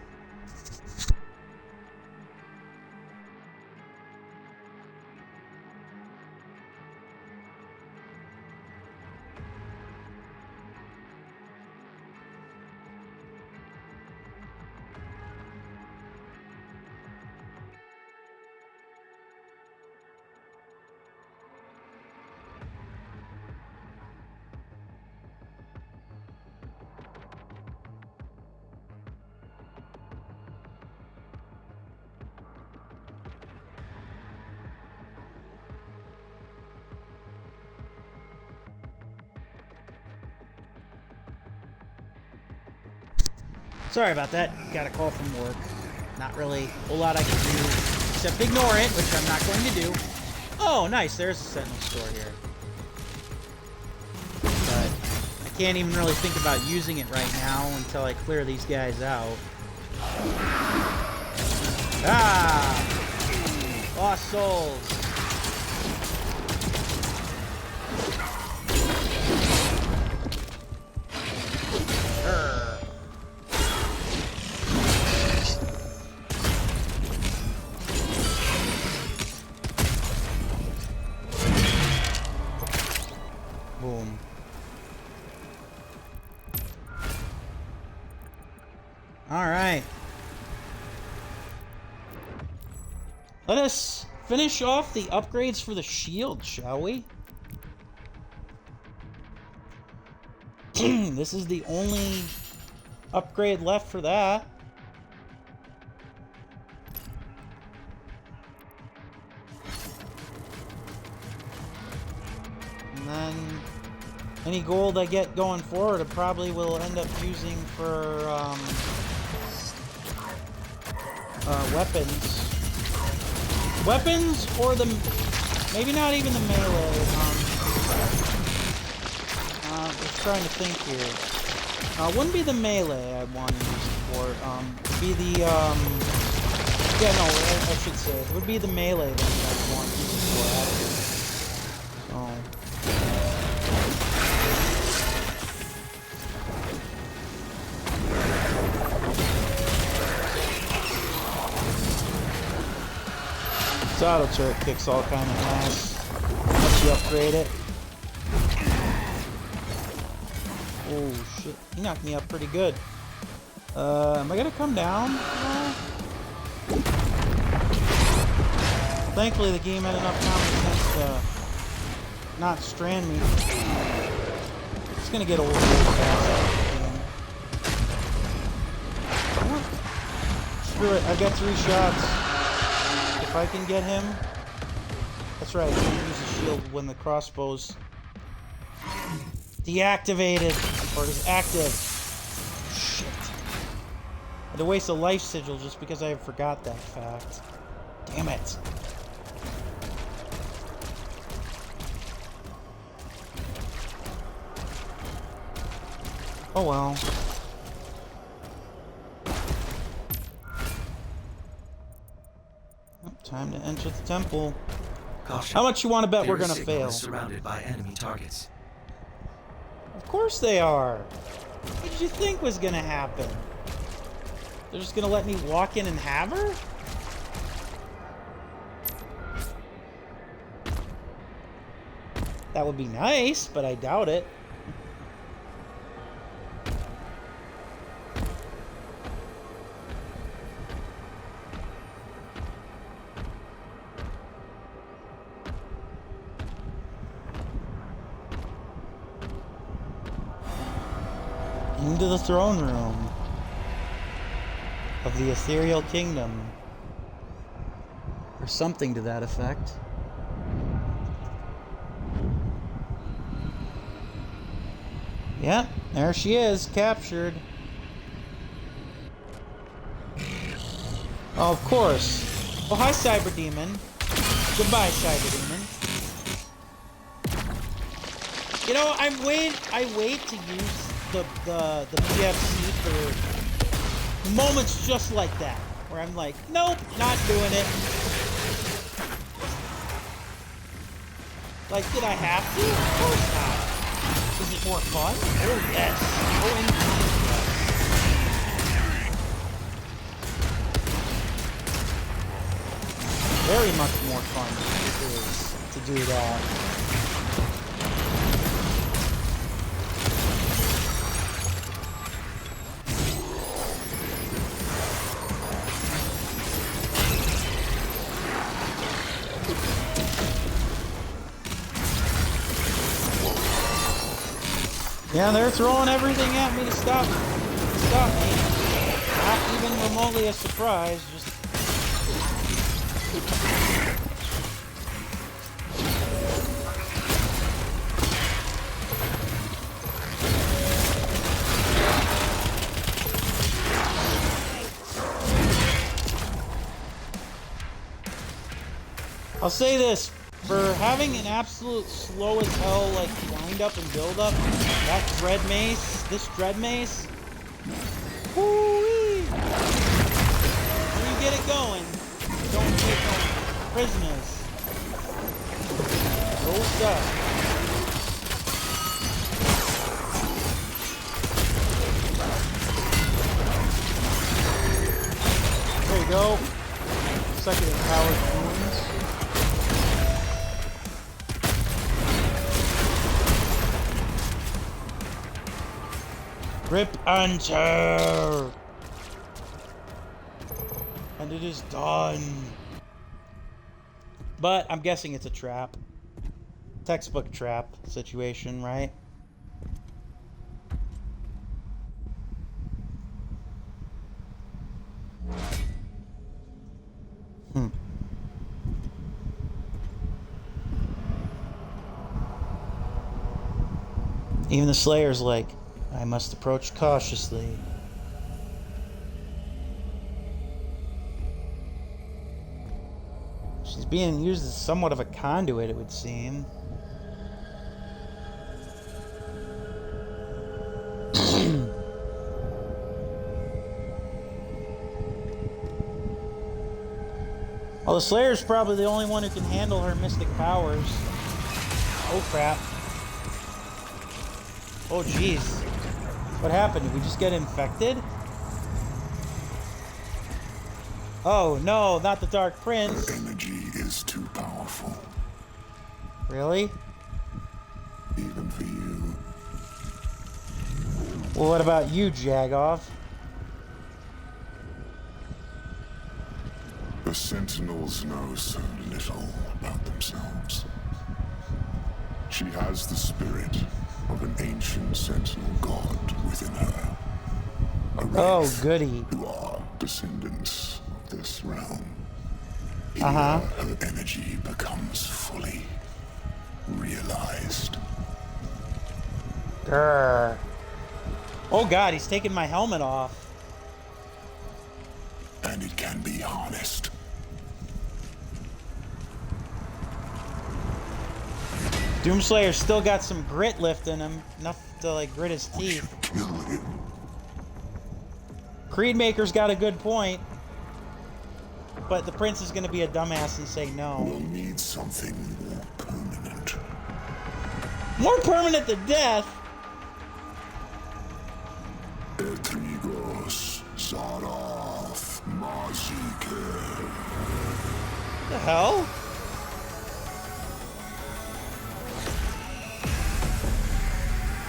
Sorry about that. Got a call from work. Not really a whole lot I can do except ignore it, which I'm not going to do. Oh, nice. There's a Sentinel store here. But I can't even really think about using it right now until I clear these guys out. Ah! Lost souls. Boom. All right. Let us finish off the upgrades for the shield, shall we? This is the only upgrade left for that. And then any gold I get going forward, I probably will end up using for weapons. Weapons or the... maybe not even the melee. Just trying to think here. Wouldn't be the melee I want to use it for. Be the... yeah, no, I should say. It would be the melee that I want to use it for, actually. This auto turret kicks all kind of ass once you upgrade it. Oh shit, he knocked me up pretty good. Am I gonna come down? No. Thankfully the game had enough common sense to not strand me. It's gonna get old real fast. Screw it, I've got 3 shots. If I can get him... That's right, I can use the shield when the crossbow's deactivated, or is active. Shit. I had to waste a life sigil just because I forgot that fact. Damn it. Oh well. Time to enter the temple. Caution. How much you want to bet we're Their gonna signal fail? is surrounded by enemy targets. Of course they are. What did you think was gonna happen? They're just gonna let me walk in and have her? That would be nice, but I doubt it. Into the throne room of the ethereal kingdom. Or something to that effect. Yeah, there she is, captured. Oh, of course. Oh, hi, Cyber Demon. Goodbye, Cyber Demon. You know, I wait to use the PFC for moments just like that, where I'm like, nope, not doing it. Like, did I have to? Of course not. Is it more fun? Oh, yes. Oh, indeed, yes. Very much more fun it is to do that. Yeah, they're throwing everything at me to stop me. Not even remotely a surprise, just... I'll say this, for having an absolute slow as hell, like, wind up and build up, that dread mace, this dread mace, whoo-wee! When you get it going, don't take no prisoners. No stuff. There you go. Second empowered wounds. Rip and tear! And it is done. But I'm guessing it's a trap. Textbook trap situation, right? Even the Slayer's like, I must approach cautiously. She's being used as somewhat of a conduit, it would seem. Well, the Slayer's probably the only one who can handle her mystic powers. Oh, crap. Oh, jeez. What happened? Did we just get infected? Oh, no, not the Dark Prince. Her energy is too powerful. Really? Even for you. Well, what about you, Jagoff? The Sentinels know so little about themselves. She has the spirit of an ancient Sentinel god within her. A wraith goody. who are descendants of this realm. Here, Uh-huh. her energy becomes fully realized. Grr. Oh god, he's taking my helmet off. And it can be harnessed. Doomslayer's still got some grit left in him. Enough to, like, grit his We teeth. should kill him. Creedmaker's got a good point. But the prince is gonna be a dumbass and say no. We'll need something more permanent. More permanent than death? Etrigos, Zarath, Mazike. The hell?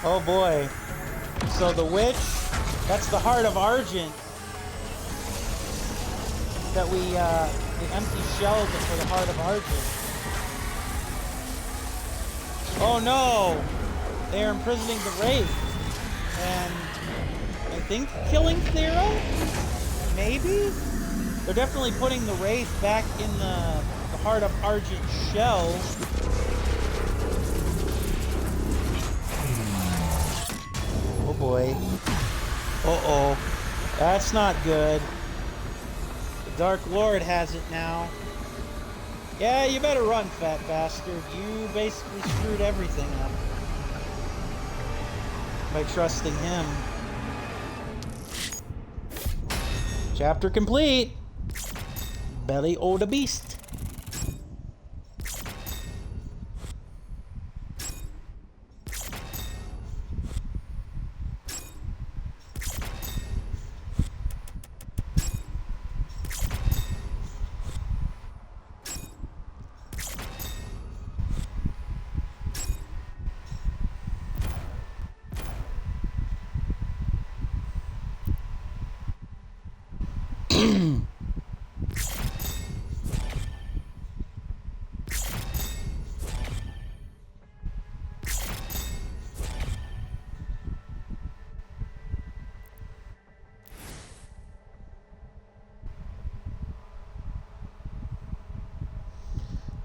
Oh boy. So the witch, that's the heart of Argent. That we, the empty shell for the heart of Argent. Oh no! They are imprisoning the Wraith. And I think killing Thera? Maybe? They're definitely putting the Wraith back in the Heart of Argent shell. Oh boy. Uh-oh. That's not good. The Dark Lord has it now. Yeah, you better run, fat bastard. You basically screwed everything up by trusting him. Chapter complete. Belly o' the beast.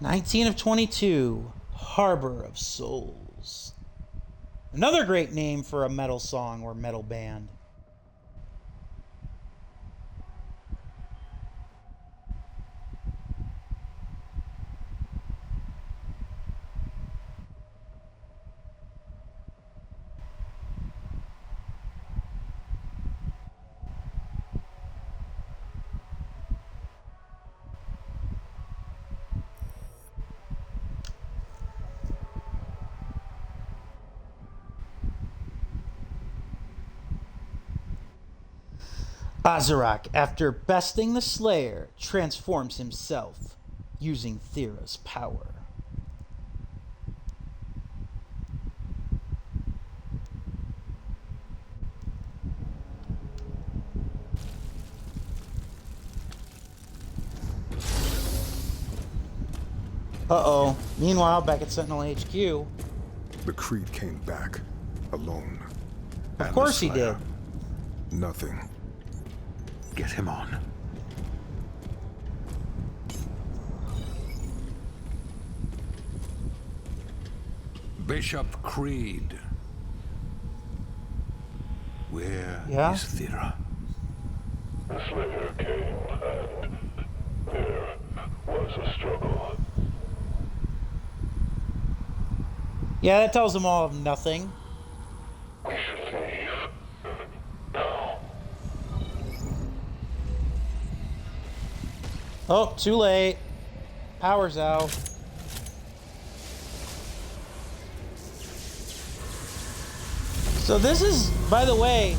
"19 of 22, Harbor of Souls." Another great name for a metal song or metal band. Azarak, after besting the Slayer, transforms himself using Thera's power. Uh-oh. Meanwhile, back at Sentinel HQ. The Creed came back, alone. Of course he did. Nothing. Get him on. Bishop Creed. Where Yeah? is Thera? The Slayer came, and there was a struggle. Yeah, that tells them all of nothing. We should leave. Now. Oh, too late. Power's out. So this is, by the way,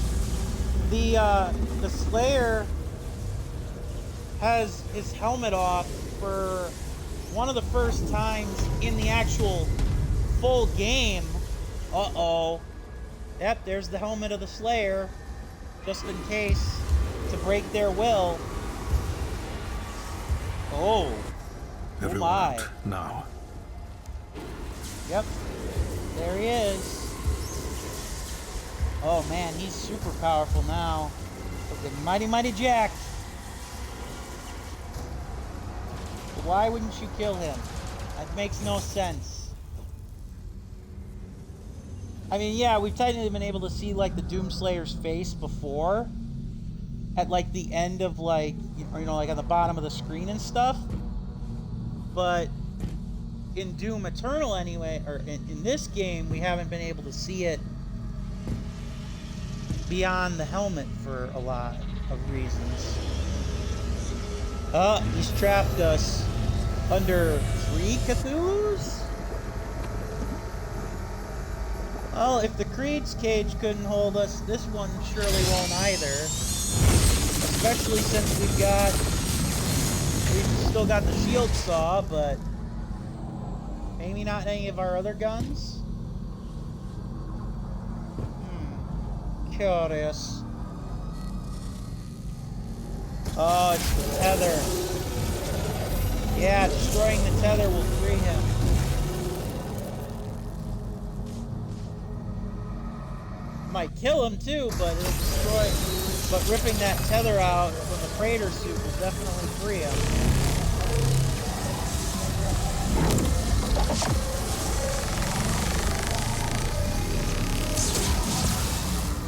the Slayer has his helmet off for one of the first times in the actual full game. Uh-oh. Yep, there's the helmet of the Slayer, just in case, to break their will. Oh. Everyone Oh my. out now. Yep. There he is. Oh man, he's super powerful now. Looking mighty, mighty jacked. Why wouldn't you kill him? That makes no sense. I mean, yeah, we've technically been able to see, like, the Doomslayer's face before. At, like, the end of, like, you know, like, on the bottom of the screen and stuff. But in Doom Eternal, anyway, or in this game, we haven't been able to see it beyond the helmet for a lot of reasons. Oh, he's trapped us under 3 Cthulhu's? Well, if the Creed's cage couldn't hold us, this one surely won't either. Especially since we've still got the shield saw, but maybe not any of our other guns? Curious. Oh, it's the tether. Yeah, destroying the tether will free him. Might kill him too, but it'll destroy. But ripping that tether out from the Praetor suit will definitely free him.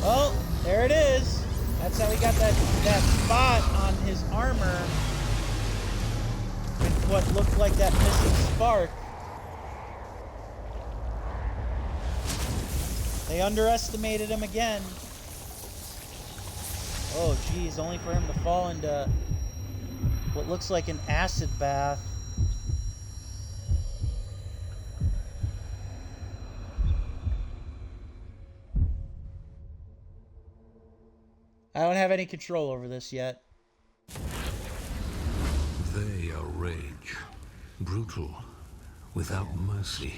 Oh, there it is. That's how he got that spot on his armor with what looked like that missing spark. They underestimated him again. Oh, geez, only for him to fall into what looks like an acid bath. I don't have any control over this yet. They are rage, brutal, without mercy.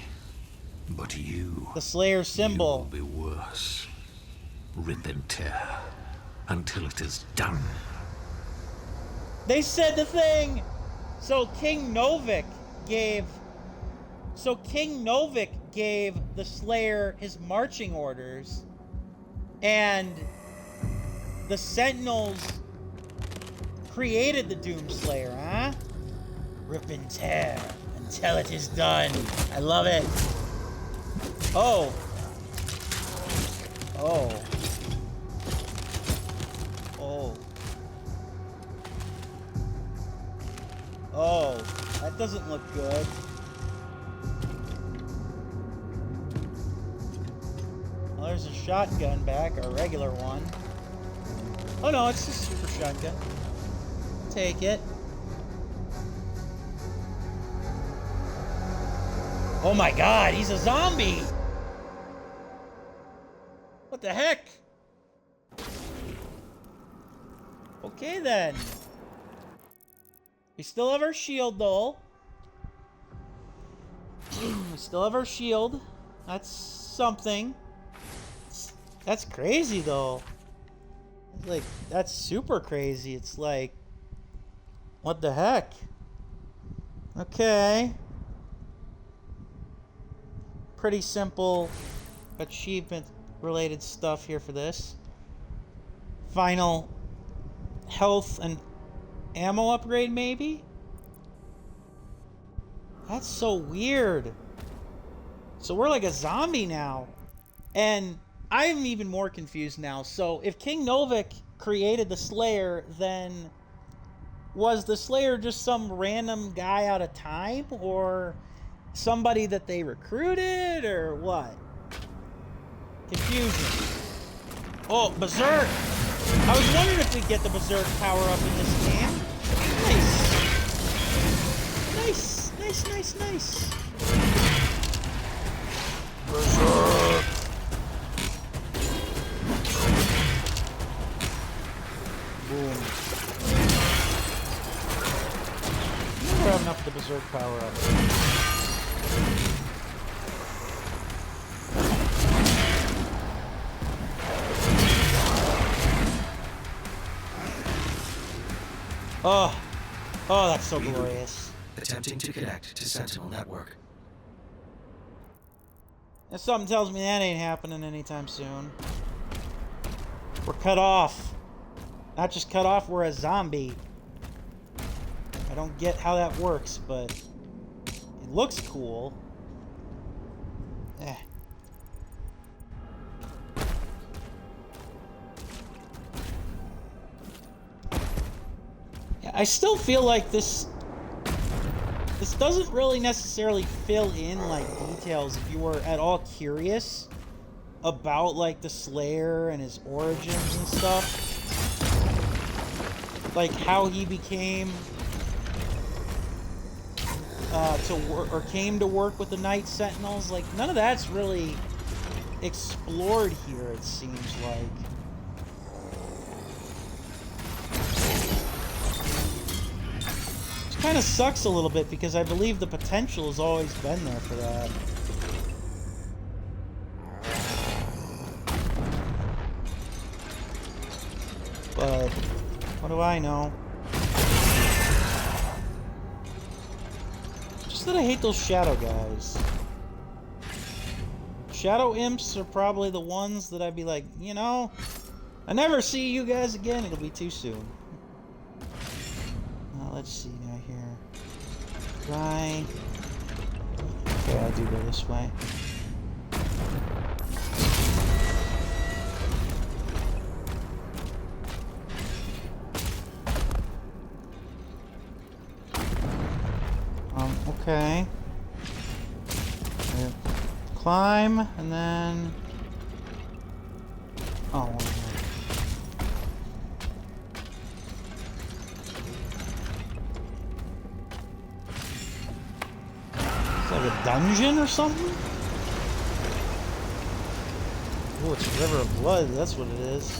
But you, the Slayer symbol, you will be worse. Rip and tear until it is done. They said the thing. So King Novik gave the Slayer his marching orders, and the Sentinels created the Doomslayer, huh? Rip and tear until it is done. I love it. Oh. Oh. Oh. Oh. That doesn't look good. Well, there's a shotgun back, our regular one. Oh no, it's a super shotgun. Take it. Oh my god, he's a zombie! What the heck? Okay then. We still have our shield though. We still have our shield. That's something. That's crazy though. Like, that's super crazy. It's like, what the heck? Okay. Pretty simple achievement related stuff here for this. Final health and ammo upgrade, maybe? That's so weird. So we're like a zombie now. And I'm even more confused now. So if King Novik created the Slayer, then was the Slayer just some random guy out of time? Or somebody that they recruited? Or what? Confusion. Oh, Berserk! I was wondering if we'd get the Berserk power up in this game. Nice. Nice, nice, nice, nice. Berserk! Boom. Never have enough of the Berserk power up. Oh, that's so glorious. Attempting to connect to Sentinel Network. And something tells me that ain't happening anytime soon. We're cut off. Not just cut off, we're a zombie. I don't get how that works, but it looks cool. Eh. Yeah, I still feel like this doesn't really necessarily fill in like details if you were at all curious about like the Slayer and his origins and stuff. Like how he became to work or came to work with the Night Sentinels. Like none of that's really explored here, it seems like. Kind of sucks a little bit because I believe the potential has always been there for that. But what do I know? Just that I hate those shadow guys. Shadow imps are probably the ones that I'd be like, you know, I never see you guys again, it'll be too soon. let's see now here. Try. Okay, I do go this way. Okay. Climb, and then... Oh, it's like a dungeon or something? Oh, it's a river of blood, that's what it is.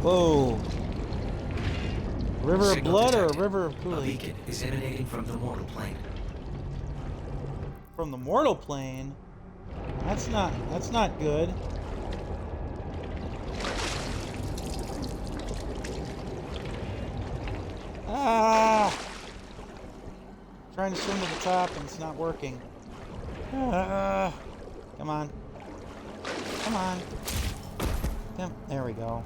Whoa. River of blood or a river of Cthulu? A beacon is emanating from the mortal plane. From the mortal plane? That's not good. Ah! Trying to swim to the top and it's not working. Ah! Come on. Come on. Come, there we go.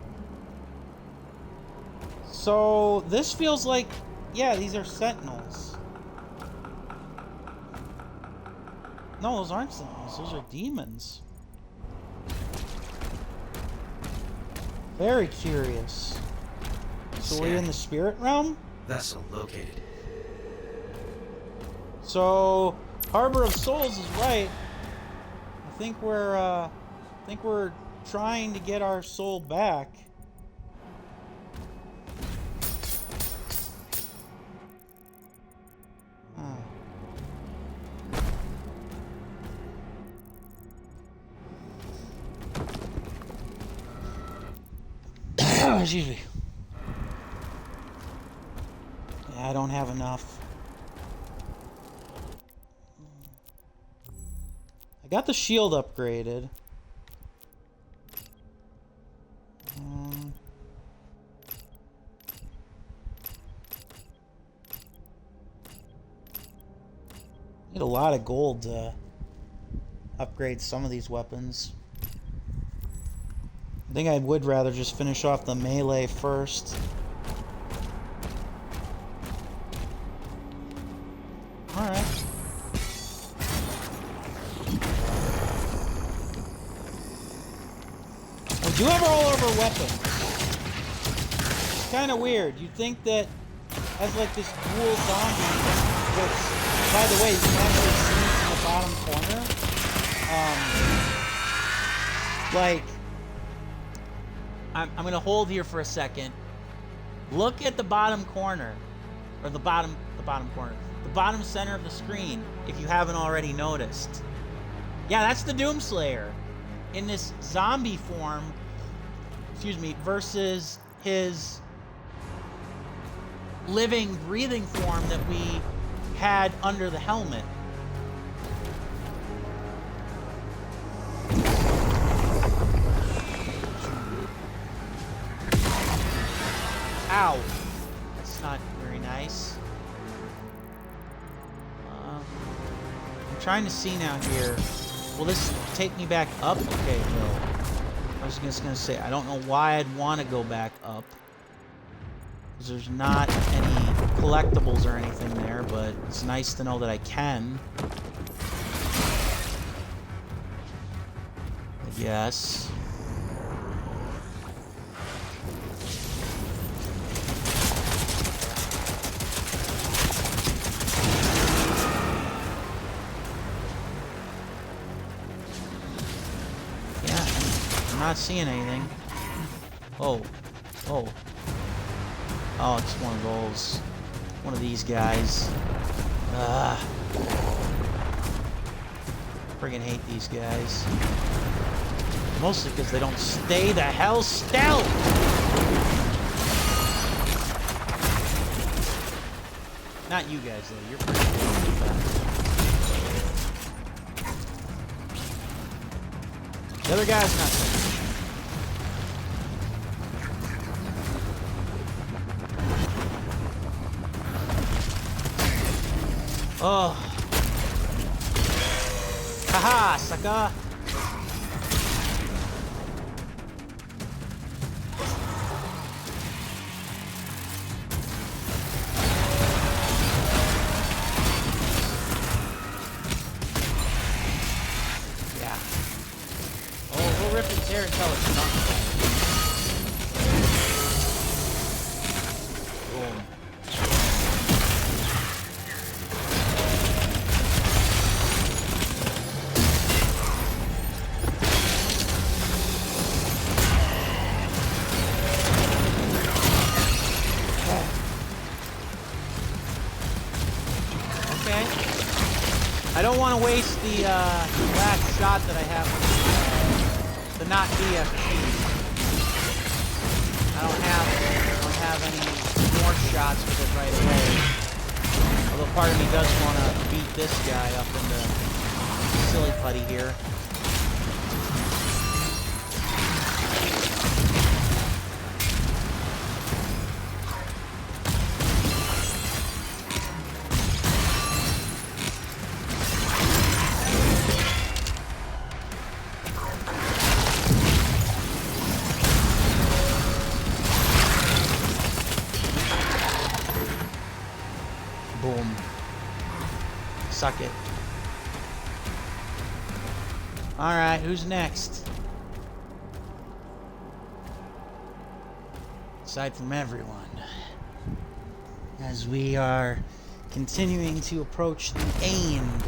So, this feels like, yeah, these are sentinels. No, those aren't sentinels. Those are demons. Very curious. So we're in the spirit realm? Vessel located. So, Harbor of Souls is right. I think we're trying to get our soul back. Excuse me. Yeah, I don't have enough. I got the shield upgraded. Need a lot of gold to upgrade some of these weapons. I think I would rather just finish off the melee first. Alright. We do have a rollover weapon. It's kind of weird. You'd think that as like this dual zombie, which, by the way, you can actually see in the bottom corner. Like, I'm gonna hold here for a second. Look at the bottom corner, or the bottom corner, the bottom center of the screen, if you haven't already noticed. Yeah, that's the Doomslayer in this zombie form. Excuse me, versus his living, breathing form that we had under the helmet. Ow. That's not very nice. I'm trying to see now here. Will this take me back up? Okay, no. I was just gonna say, I don't know why I'd want to go back up. Because there's not any collectibles or anything there, but it's nice to know that I can. I guess. Not seeing anything. Oh. Oh. Oh, it's one of those. One of these guys. Friggin' hate these guys. Mostly because they don't stay the hell still! Not you guys, though. You're pretty good. The other guy's not so much. Oh. Haha, sucker. tell it's not. Boom. Okay. I don't want to waste the last shot that I have with the not DFG. I don't have any more shots with it right away. Although part of me does want to beat this guy up into silly putty here. Boom. Suck it. Alright, who's next? Aside from everyone. As we are continuing to approach the end.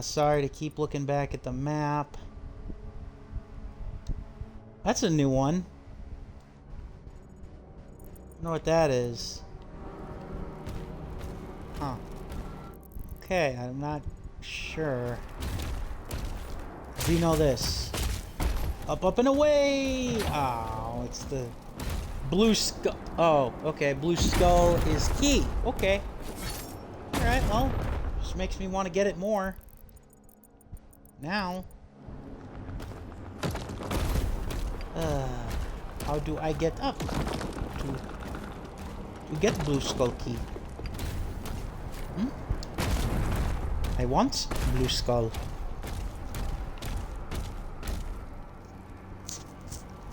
Sorry to keep looking back at the map. That's a new one. I don't know what that is. Huh. Okay, I'm not sure. I do know this. Up, up, and away! Oh, it's the blue skull. Oh, okay. Blue skull is key. Okay. Alright, well, just makes me want to get it more. Now. How do I get up? To get blue skull key. I want blue skull.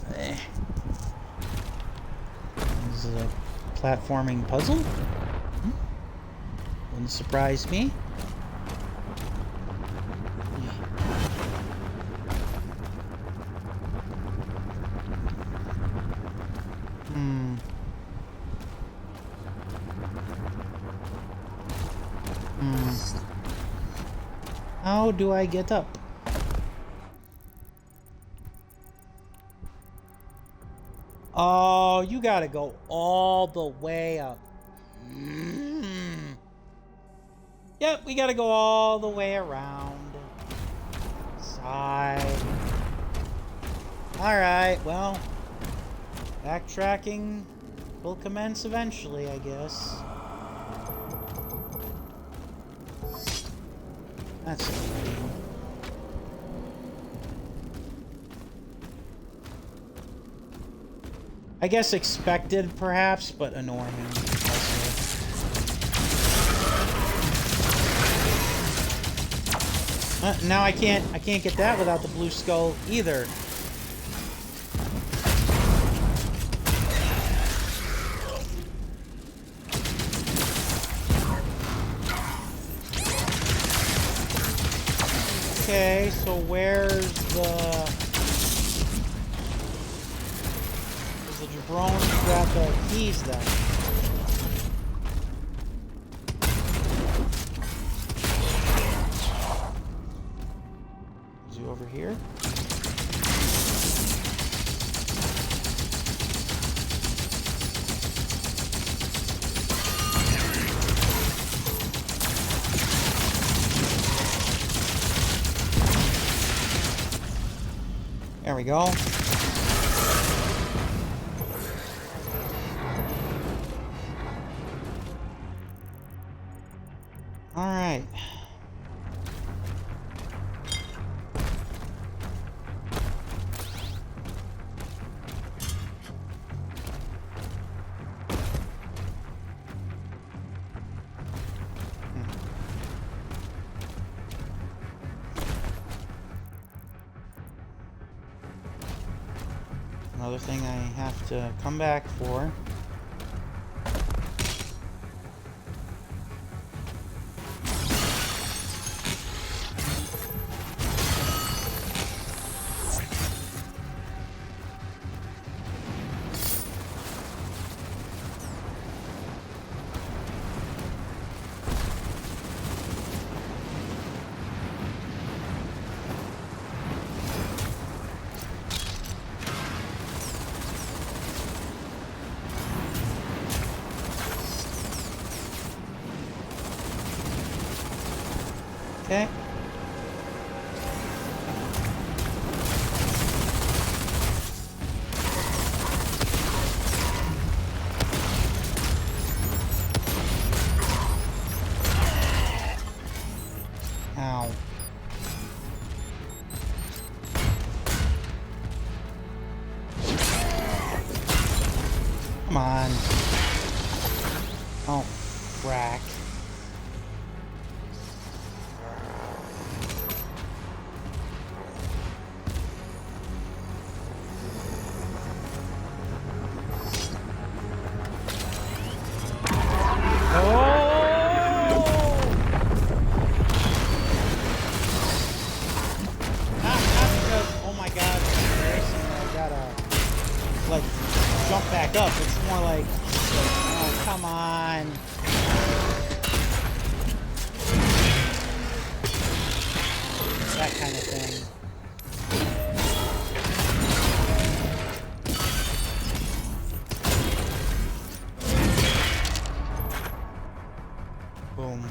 This is a platforming puzzle. Wouldn't surprise me. How do I get up? Oh, you gotta go all the way up. Yep, we gotta go all the way around. Side. Alright, well, backtracking will commence eventually, I guess. That's exciting. I guess expected, perhaps, but annoying. Now I can't get that without the blue skull either. Okay, so where's the drone to grab the keys then? Is he over here? There we go. All right. Another thing I have to come back for. Okay. Ow. Come on. Oh, frack. Like jump back up. It's more like, oh, come on. That kind of thing. Boom.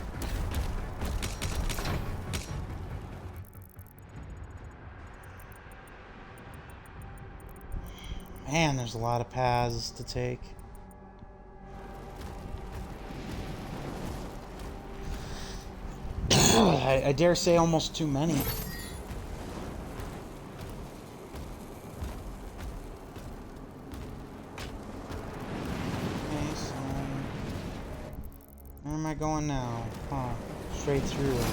Man, there's a lot of paths to take. I dare say almost too many. Okay, so where am I going now? Huh, straight through it.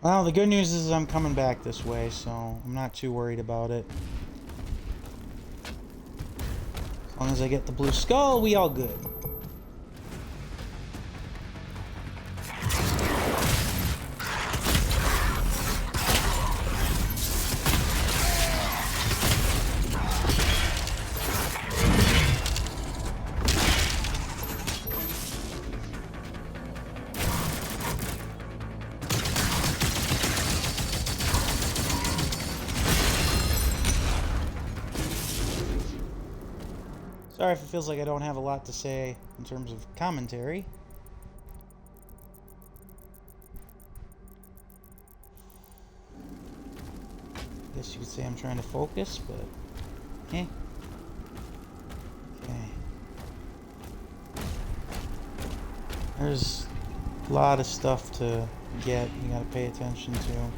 Well, the good news is I'm coming back this way, so I'm not too worried about it. As long as I get the blue skull, we all good. Sorry if it feels like I don't have a lot to say in terms of commentary. I guess you could say I'm trying to focus, but eh. Okay. There's a lot of stuff to get you gotta pay attention to.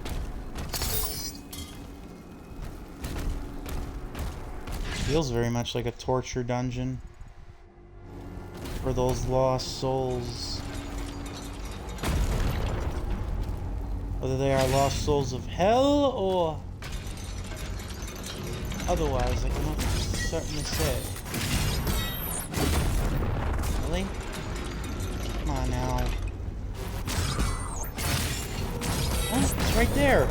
Feels very much like a torture dungeon for those lost souls. Whether they are lost souls of hell or otherwise, I cannot certainly say. Really? Come on now. Oh, it's right there.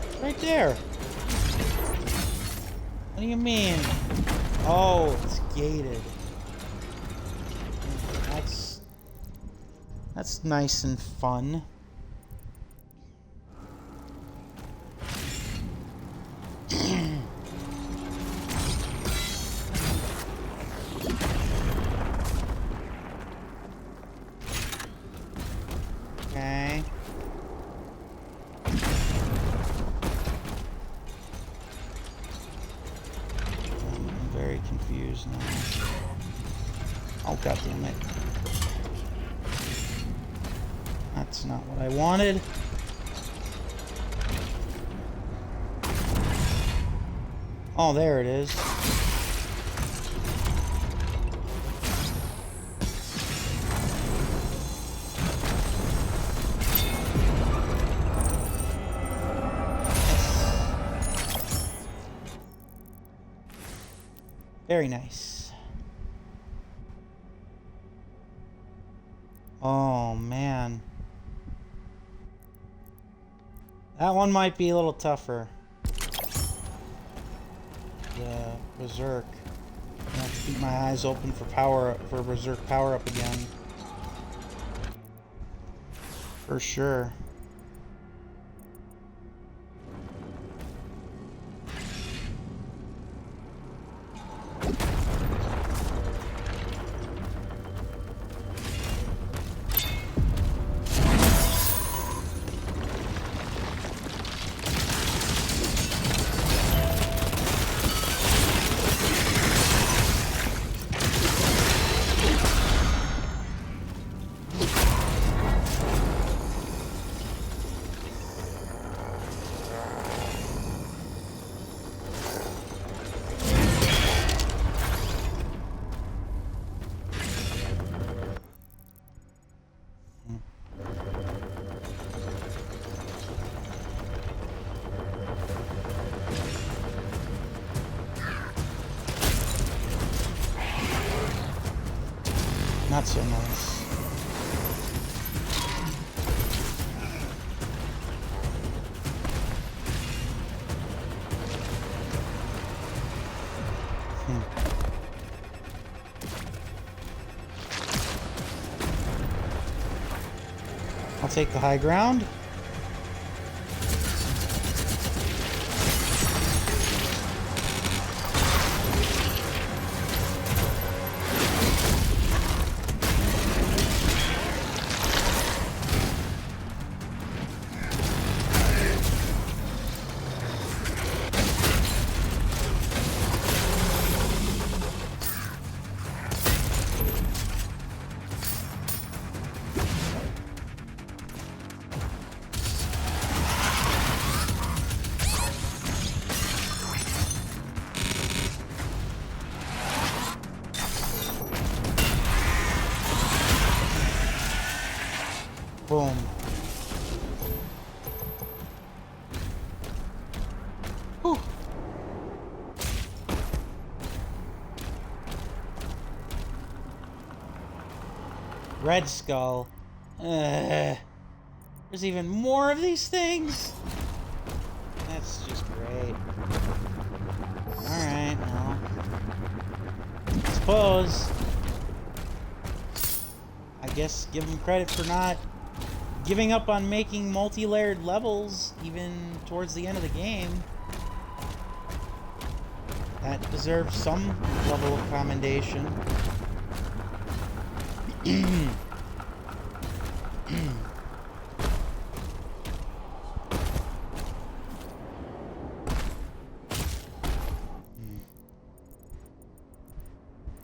It's right there. What do you mean? Oh, it's gated. That's nice and fun. Okay. Confused now. Oh, god damn it. That's not what I wanted. Oh, there it is. Very nice. Oh, man. That one might be a little tougher. The Berserk. I have to keep my eyes open for Berserk power up again. For sure. Not so nice. I'll take the high ground. Boom. Whew. Red Skull. There's even more of these things? That's just great. Alright, well. I suppose. I guess give them credit for not giving up on making multi-layered levels even towards the end of the game. That deserves some level of commendation.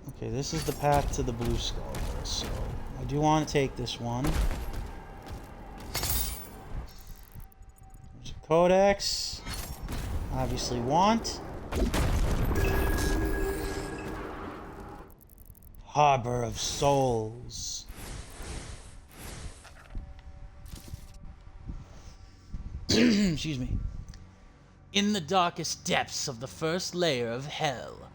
Okay, this is the path to the Blue Skull, so I do want to take this one. There's a codex. Obviously want. Harbor of Souls. Excuse me. In the darkest depths of the first layer of hell,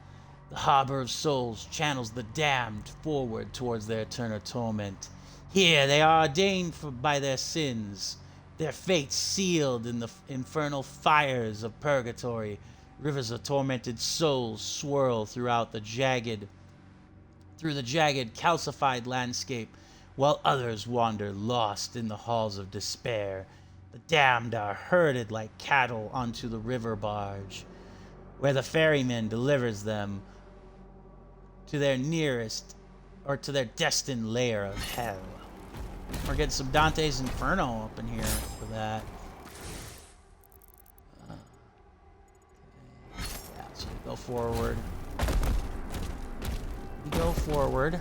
the Harbor of Souls channels the damned forward towards their eternal torment. Here they are ordained by their sins, their fates sealed in the infernal fires of purgatory. Rivers of tormented souls swirl throughout the jagged, calcified landscape, while others wander lost in the halls of despair. The damned are herded like cattle onto the river barge, where the ferryman delivers them to their nearest, or to their destined lair of hell. We're getting some Dante's Inferno up in here for that. Yeah, so we go forward. We go forward.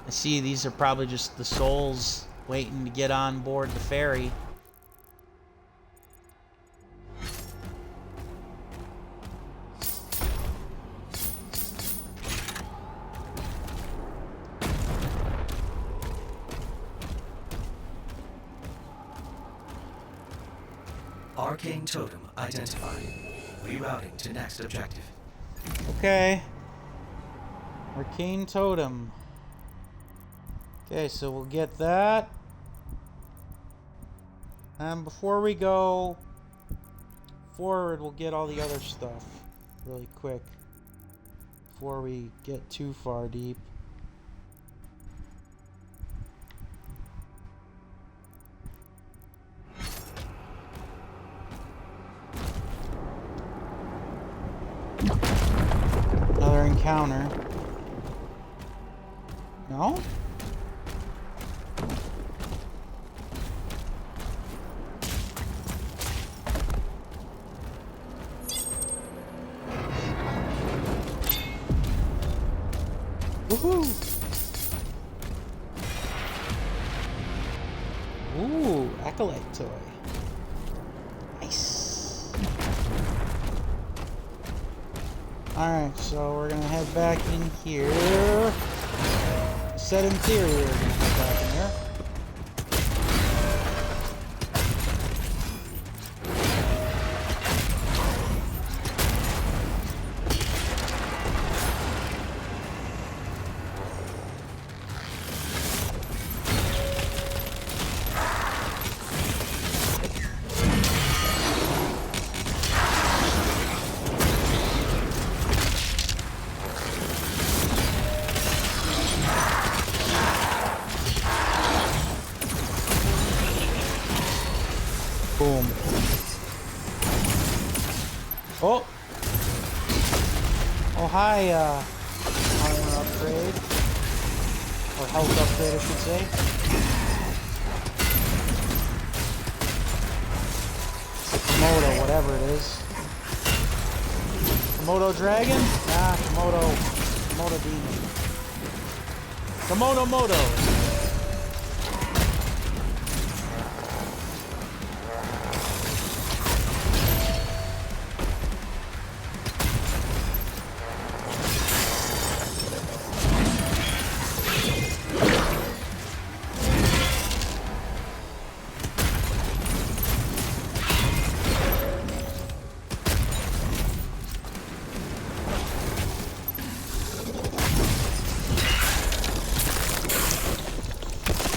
I see these are probably just the souls waiting to get on board the ferry. Arcane totem identified. Rerouting to next objective. Okay. Arcane totem. Okay, so we'll get that. And before we go forward, we'll get all the other stuff really quick before we get too far deep. Another encounter. No? Woohoo! Ooh, Acolyte toy. Nice. Alright, so we're gonna head back in here. Said in theory we're gonna head back in there. high armor upgrade. Or health upgrade, I should say. It's a Komodo, whatever it is. Komodo dragon? Nah, Komodo demon. Komodo Moto.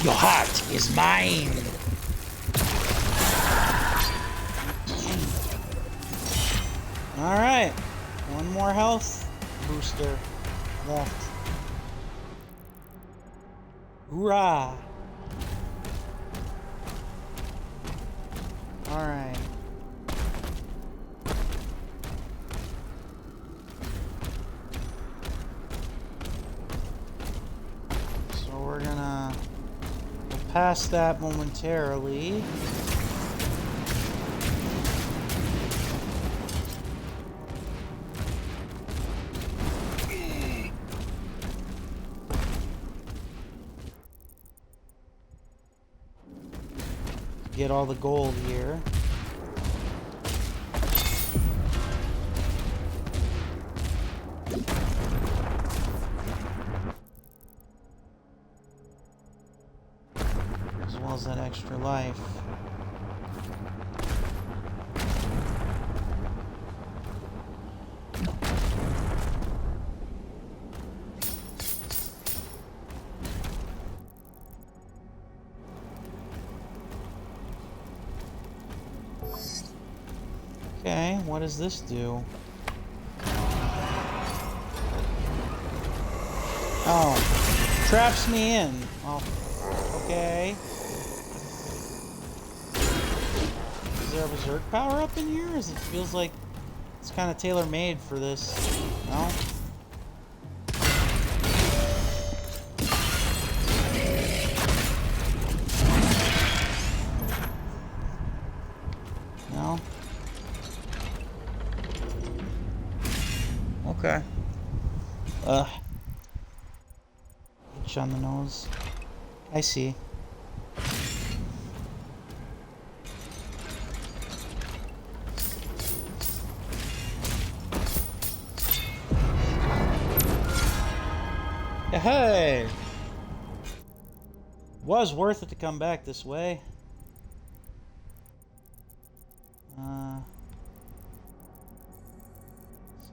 Your heart is mine. All right, one more health booster left. Hoorah! All right. So we're gonna past that momentarily. Get all the gold here. As well as that extra life. Okay, what does this do? Oh, traps me in. Oh, okay. Is there a berserk power up in here? It feels like it's kind of tailor-made for this. No? No? Okay. Itch on the nose. I see. Hey! Was worth it to come back this way. So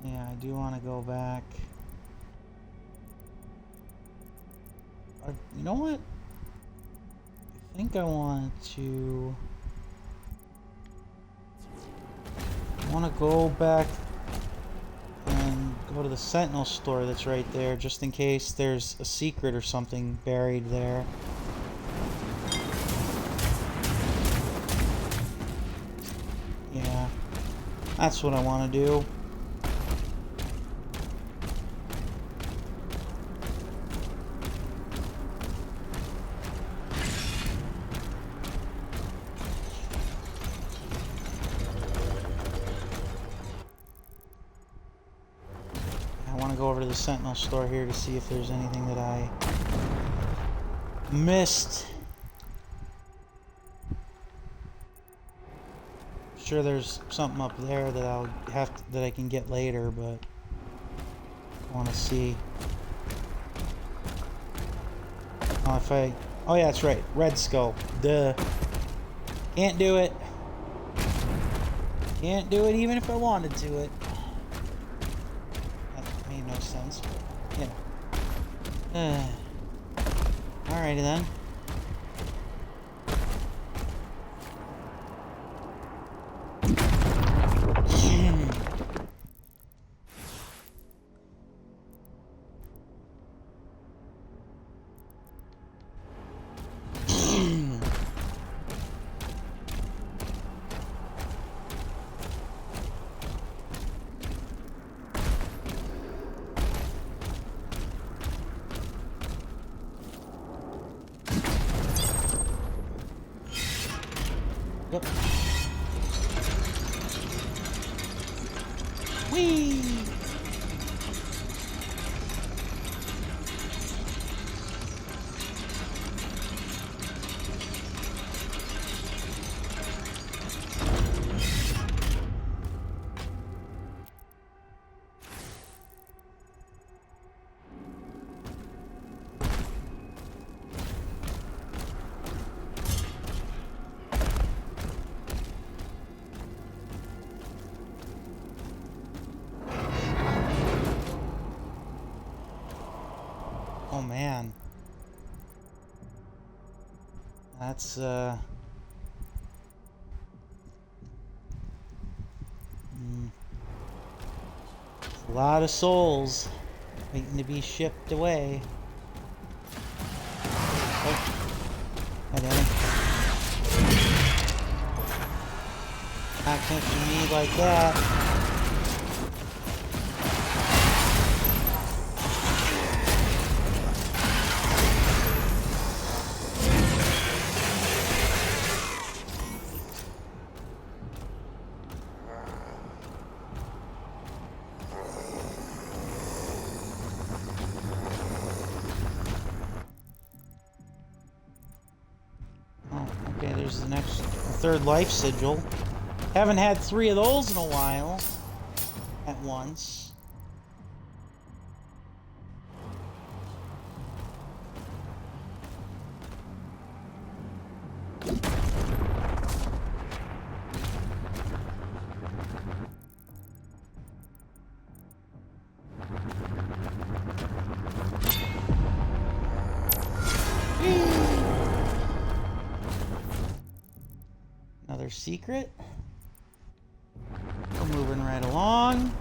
yeah, I do want to go back. You know what? I think I want to go back and go to the Sentinel store that's right there, just in case there's a secret or something buried there. Yeah, that's what I want to do. Go over to the Sentinel store here to see if there's anything that I missed. Sure, there's something up there that that I can get later, but I want to see. Oh yeah, that's right, Red Skull. Duh. Can't do it. Can't do it even if I wanted to. No sense, but yeah. Alrighty then. up. Whee! Oh man. That's a lot of souls waiting to be shipped away. Oh. Hi, Danny. Not catching me like that. Okay, there's the next third life sigil. Haven't had 3 of those in a while. At once. Another secret. We're moving right along.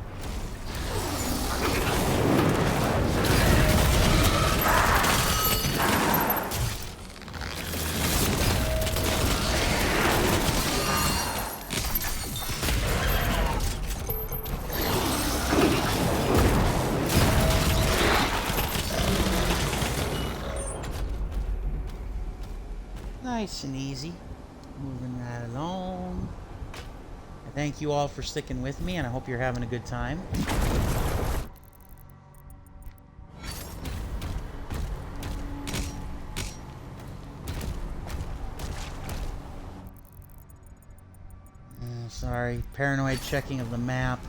Nice and easy. Moving right along. I thank you all for sticking with me, and I hope you're having a good time. Sorry, paranoid checking of the map.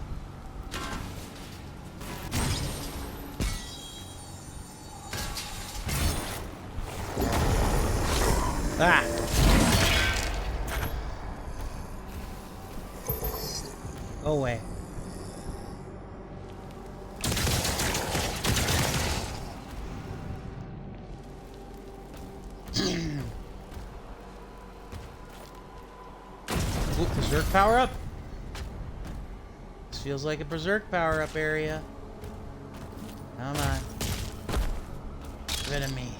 Ah! Go away. Ooh, berserk power up. This feels like a berserk power up area. Come on. Get rid of me.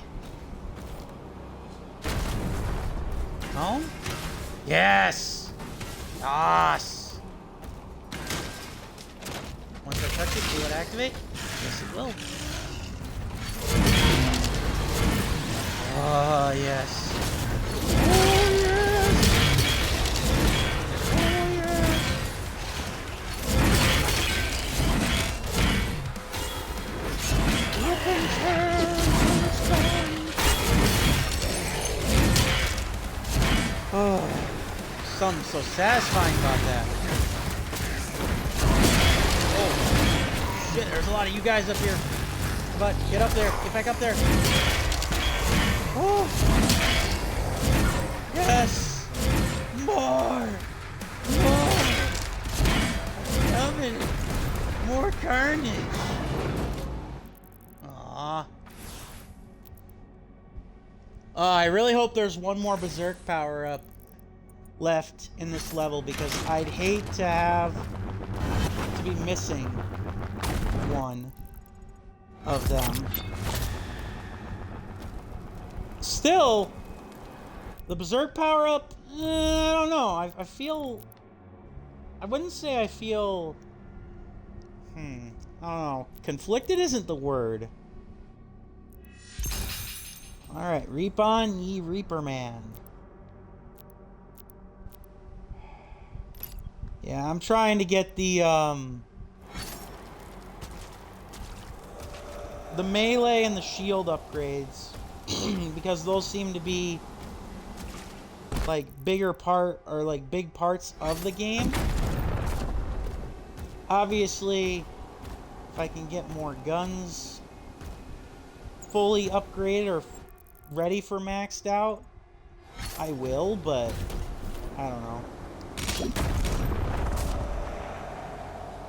Home? Yes! Yes! Once I touch it, will it activate? Yes, it will. Oh, yes. Oh, yes! Oh, yes! Rip and tear till it's gone. Oh, something so satisfying about that. Oh, shit, there's a lot of you guys up here. But get up there. Get back up there. Oh, yes. More. More. Coming. More carnage. Aww. I really hope there's one more berserk power up left in this level, because I'd hate to have to be missing one of them. Still, the berserk power up, I don't know. I feel, I wouldn't say I feel, I don't know. Conflicted isn't the word. Alright, reap on, ye reaper man. Yeah, I'm trying to get the melee and the shield upgrades because those seem to be like big parts of the game. Obviously, if I can get more guns fully upgraded or ready for maxed out, I will, but I don't know.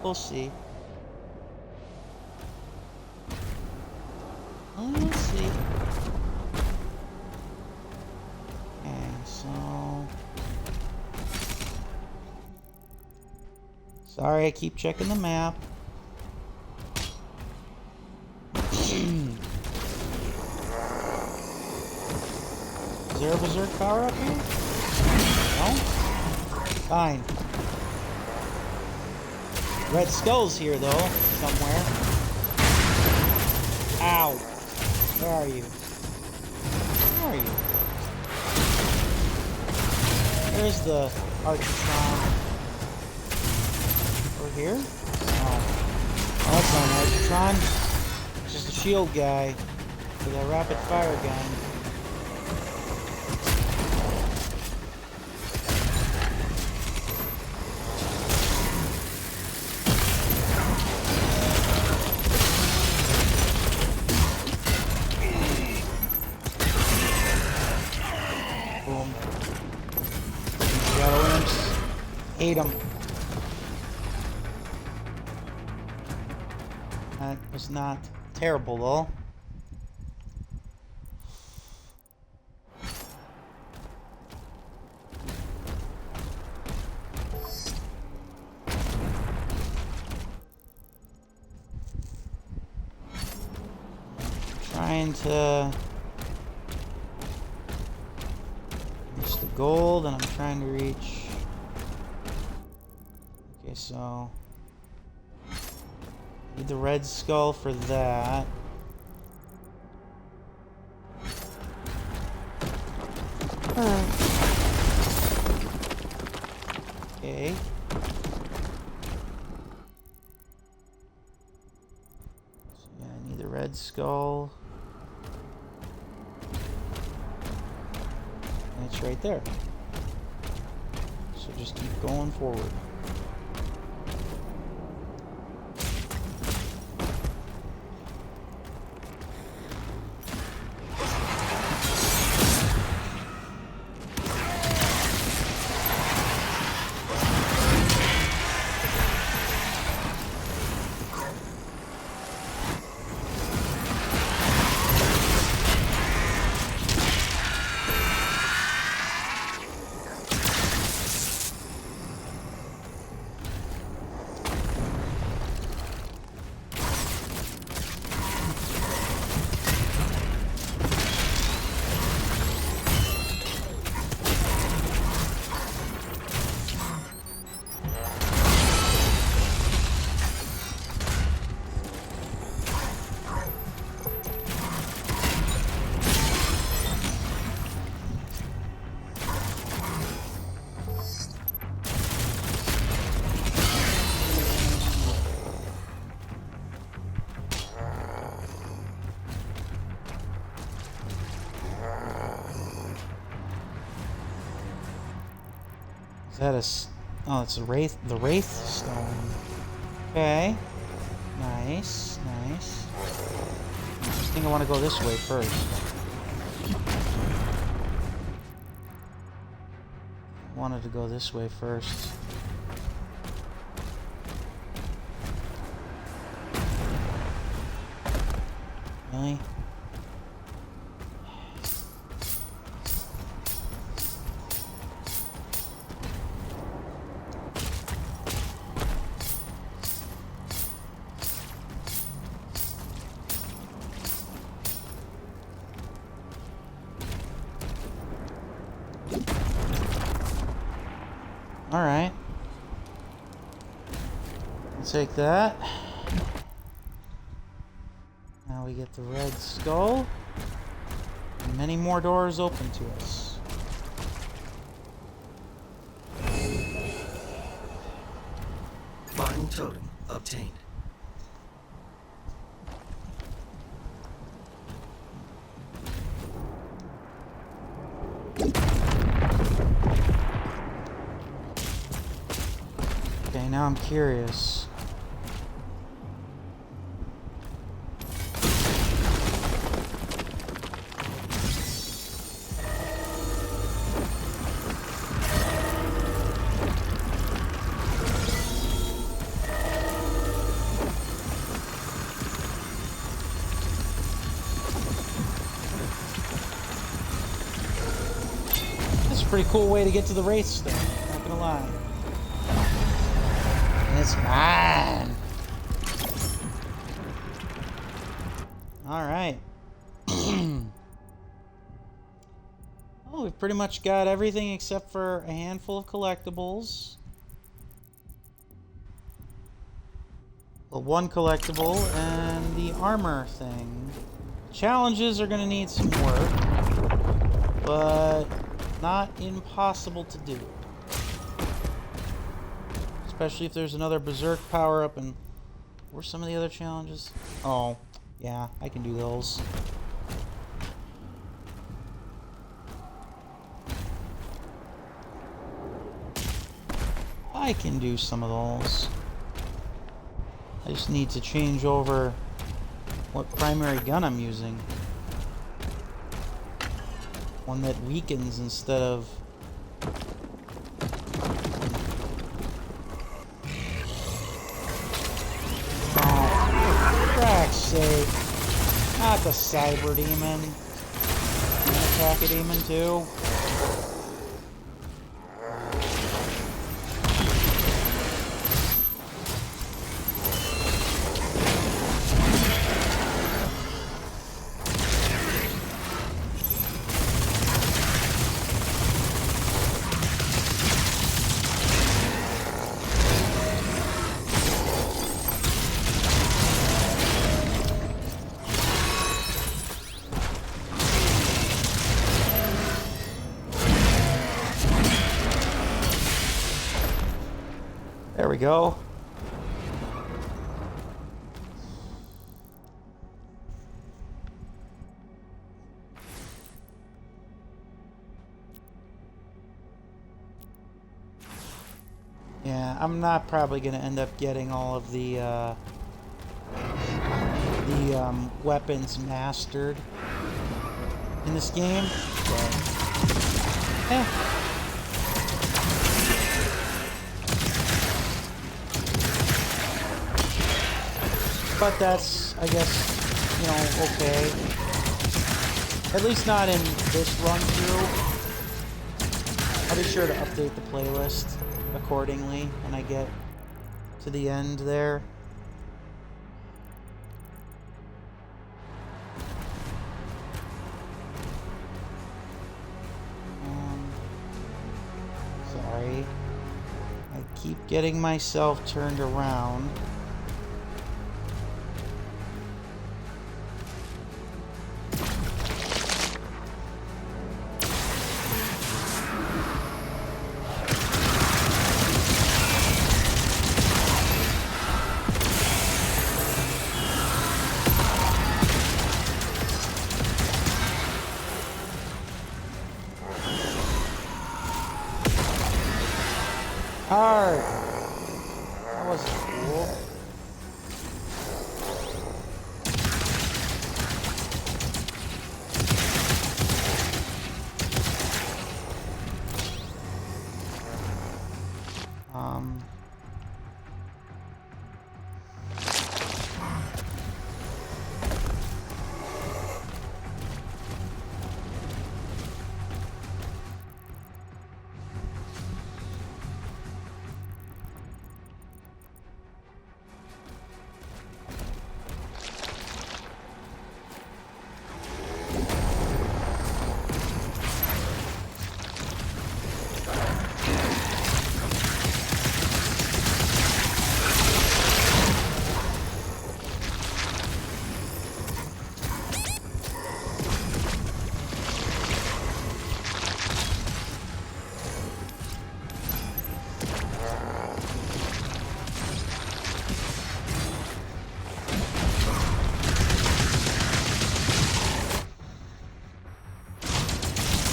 We'll see. Let's see. Okay, so... Sorry, I keep checking the map. Is there a berserk power up here? No? Fine. Red Skull's here, though, somewhere. Ow. Where are you? Where are you? There's the Architron. Over here? Oh, that's not an Architron. It's just a shield guy with a rapid fire gun. Ate him. That was not terrible, though. Trying to reach the gold, and I'm trying to reach... Okay, so need the red skull for that. Okay. So yeah, I need the red skull. And it's right there. So just keep going forward. Is that a... Oh, it's a Wraith... The Wraith Stone. Okay. Nice, nice. I think I want to go this way first. Wanted to go this way first. Really? Alright. I'll take that. Now we get the red skull. And many more doors open to us. Totem obtained. Okay, now I'm curious. That's a pretty cool way to get to the race though, not gonna lie. It's mine. All right. Oh, we've pretty much got everything except for a handful of collectibles. Well, one collectible and the armor thing. Challenges are going to need some work, but not impossible to do. Especially if there's another berserk power-up. And where's some of the other challenges? Oh, yeah, I can do those. I can do some of those. I just need to change over what primary gun I'm using. One that weakens instead of... Sake. Not the cyber demon. Can I attack a demon too? There we go. Yeah, I'm not probably going to end up getting all of the weapons mastered in this game, but But that's, I guess, you know, okay. At least not in this run through. I'll be sure to update the playlist accordingly when I get to the end there. Sorry. I keep getting myself turned around. Hard. That was cool.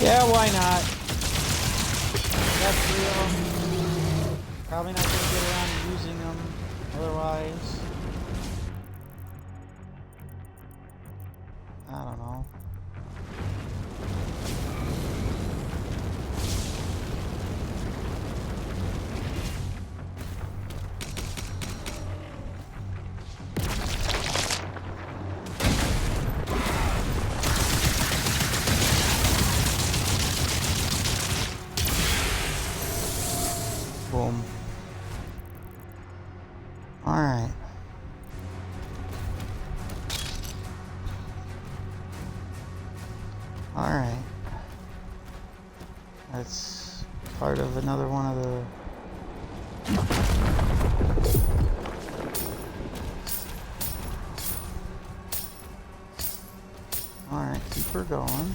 Yeah, why not? That's real. Probably not gonna get around to using them otherwise. I don't know. Boom. All right. All right. That's part of another one of the... All right, keep her going.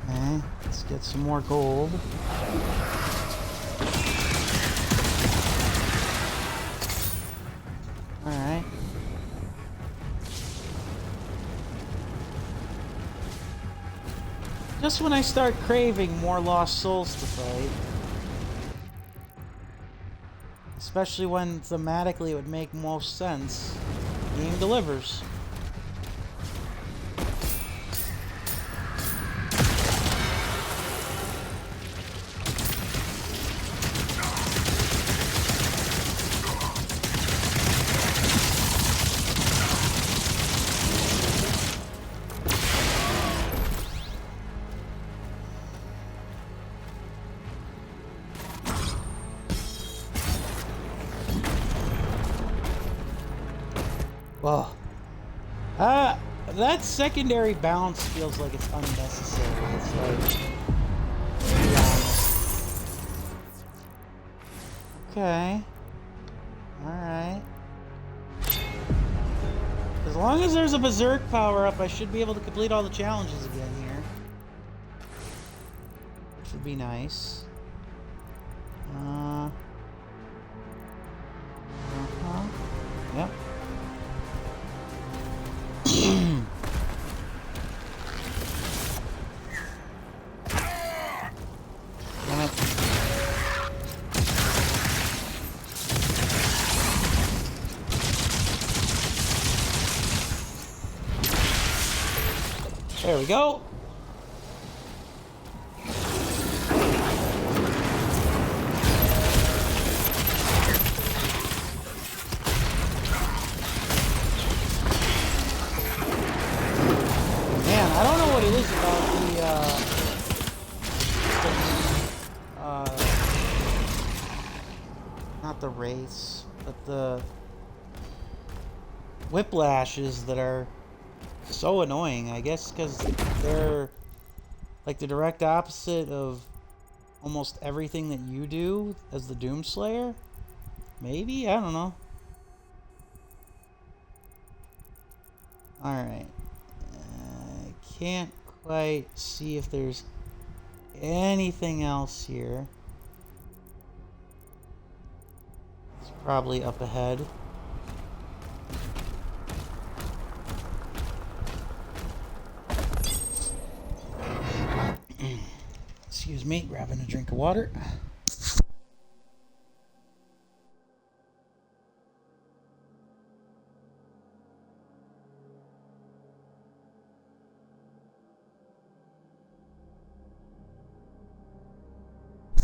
Okay, let's get some more gold. Alright. Just when I start craving more lost souls to fight. Especially when thematically it would make most sense. The game delivers. Whoa. That secondary bounce feels like it's unnecessary. It's like... to be honest. Okay. Alright. As long as there's a berserk power-up, I should be able to complete all the challenges again here. Which would be nice. Yep. There we go. Man, I don't know what it is about not the wraiths, but the whiplashes that are so annoying, I guess, because they're like the direct opposite of almost everything that you do as the Doomslayer. Maybe? I don't know. Alright. I can't quite see if there's anything else here. It's probably up ahead. Excuse me, grabbing a drink of water.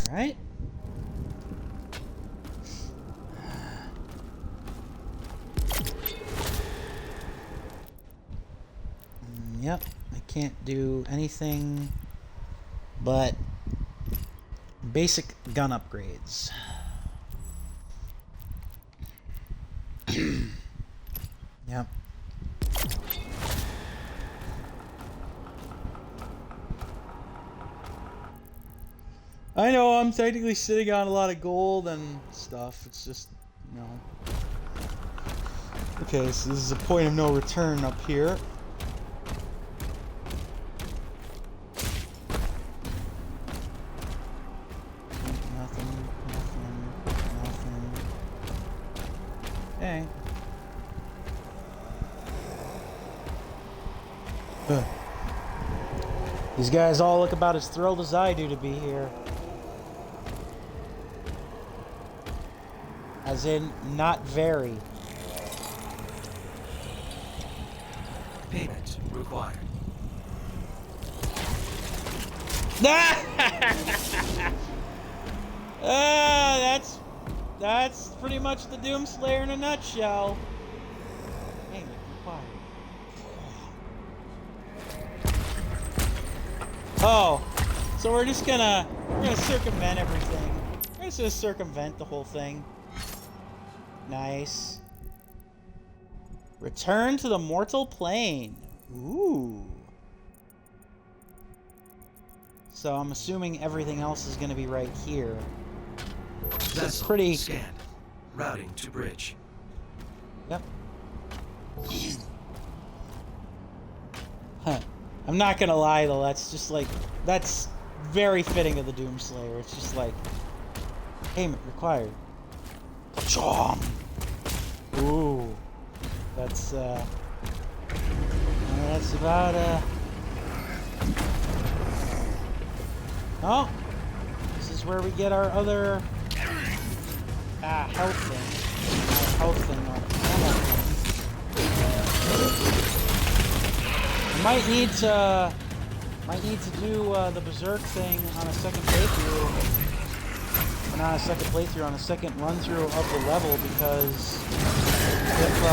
All right. Yep, I can't do anything but basic gun upgrades. Yep. I know I'm technically sitting on a lot of gold and stuff. It's just, you know. Okay, so this is a point of no return up here. Okay. Ugh. These guys all look about as thrilled as I do to be here. As in, not very. Payment required. That's pretty much the Doomslayer in a nutshell. Payment required. Oh, so we're gonna circumvent everything. We're just gonna circumvent the whole thing. Nice. Return to the mortal plane. Ooh. So I'm assuming everything else is gonna be right here. That's pretty. Scanned. Routing to bridge. Yep. Huh. I'm not gonna lie though, that's very fitting of the Doomslayer. It's just like payment required. Chom. Ooh. That's about Oh, this is where we get our other health thing. Health thing. I might need to do the Berserk thing on a second playthrough. Not a second playthrough, on a second run through of the level, because if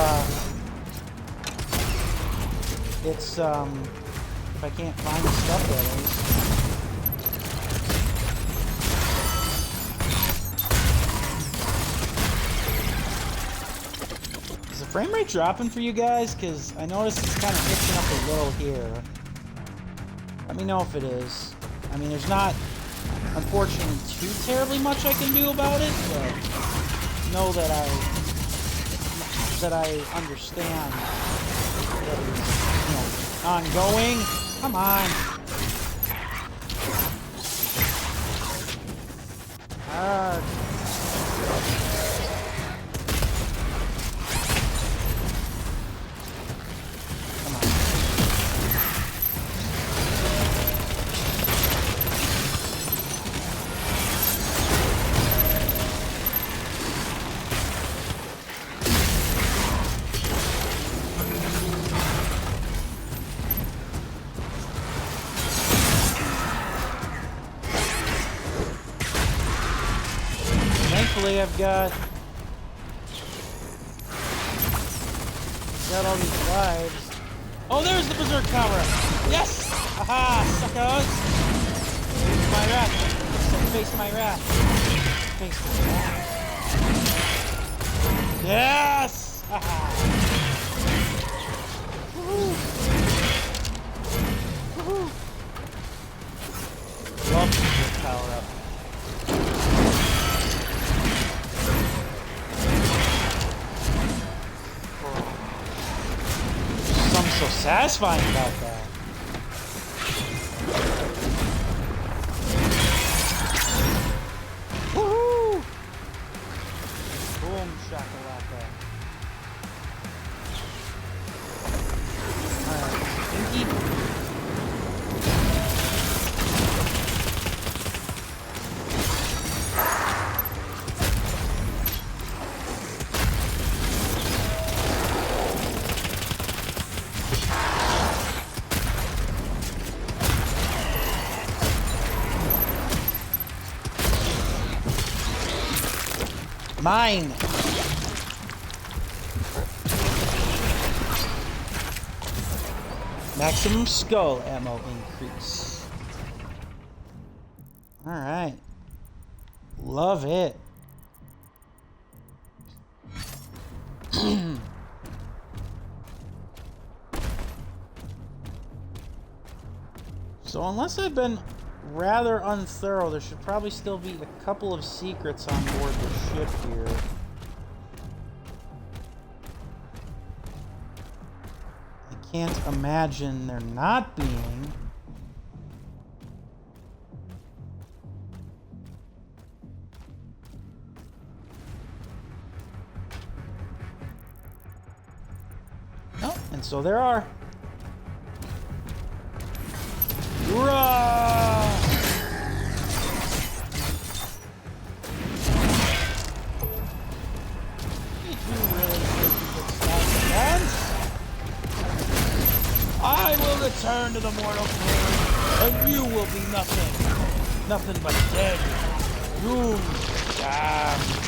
I can't find the stuff that is. Is the frame rate dropping for you guys? Because I noticed it's kind of hitching up a little here. Let me know if it is. I mean, there's not, unfortunately, too terribly much I can do about it, but know that I understand that it's, ongoing. Come on. I've got all these lives. Oh, there's the Berserk Tower! Yes! Aha! Suckers! Face my wrath! Face my wrath! Face my wrath! Yes! Aha! Woohoo! Woohoo! Love the Berserk Tower up. So satisfying about that. Woohoo! Boom shakalaka. Alright, Stinky. Mine! Maximum skull ammo increase. Alright. Love it. So unless I've been rather unthorough, there should probably still be a couple of secrets on board the ship here. I can't imagine there not being. And so there are. Roar! Did you really think you could stop the dance? I will return to the mortal plane, and you will be nothing. Nothing but dead. Doomed. Damned.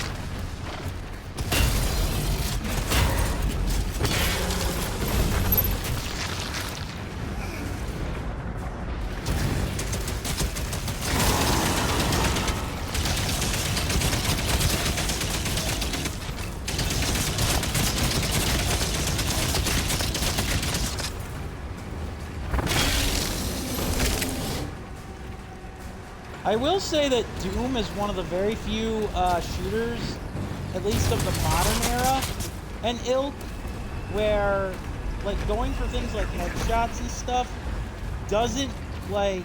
I will say that Doom is one of the very few shooters, at least of the modern era and ilk, where like going for things like headshots and stuff doesn't like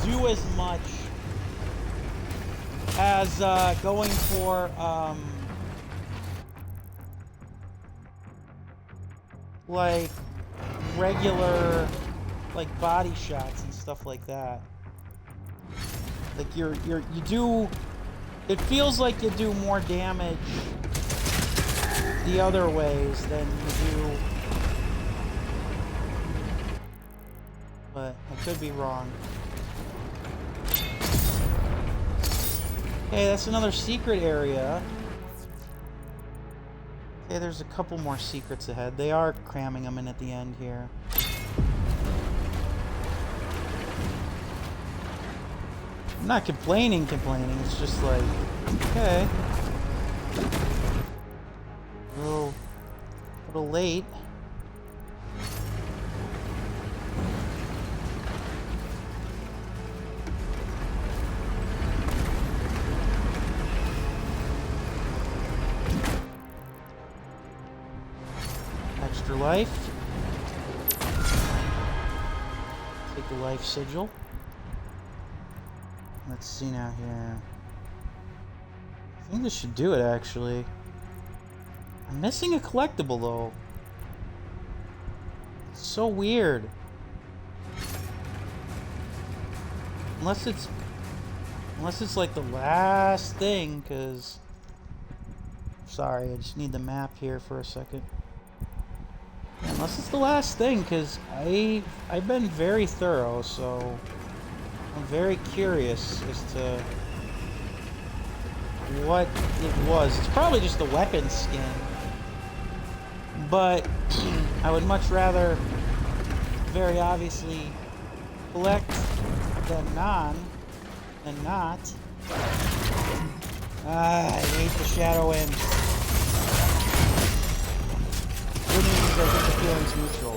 do as much as going for like regular like body shots and stuff like that. Like you do, it feels like you do more damage the other ways than you do, but I could be wrong. Okay, that's another secret area. Okay, there's a couple more secrets ahead. They are cramming them in at the end here. I'm not complaining. It's just like, okay. A little late. Extra life. Take the life sigil. Let's see now here. I think this should do it, actually. I'm missing a collectible, though. It's so weird. Unless it's like the last thing, because... Sorry, I just need the map here for a second. Yeah, unless it's the last thing, because I've been very thorough, so... I'm very curious as to what it was. It's probably just the weapon skin. But I would much rather, very obviously, collect than not. I hate the Shadow Imps. Good news is I think the feeling's neutral.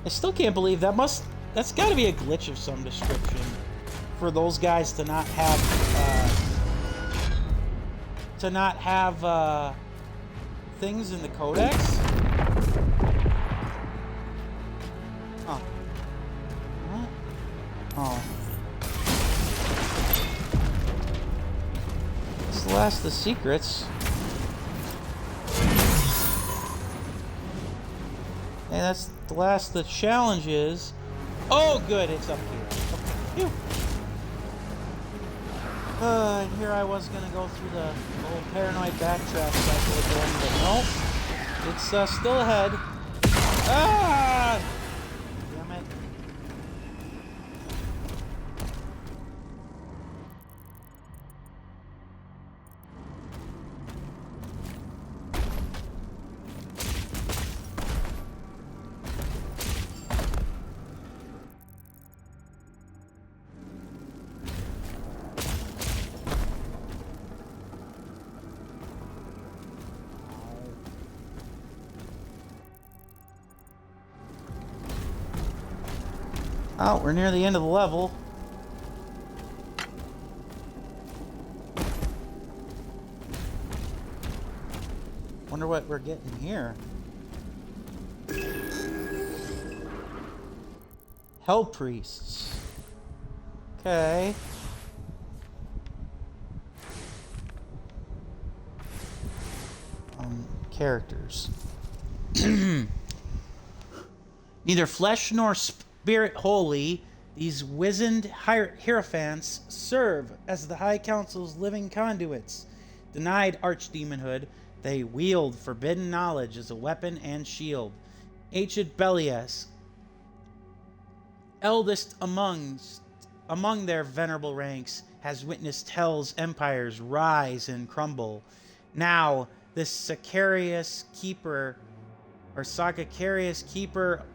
I still can't believe that's got to be a glitch of some description for those guys to not have things in the codex. Oh. What? Oh. It's the last of the secrets. And that's the last of the challenges. Oh, good, it's up here. Okay. And here I was gonna go through the old paranoid backtrack cycle again, but nope. It's still ahead. Ah! Damn it. Oh, we're near the end of the level. Wonder what we're getting here. Hell priests. Okay. characters. Neither flesh nor spirit holy, these wizened hierophants serve as the High Council's living conduits. Denied archdemonhood, they wield forbidden knowledge as a weapon and shield. Ancient Belias, eldest among their venerable ranks, has witnessed Hell's empires rise and crumble. Now, this Sacarius Keeper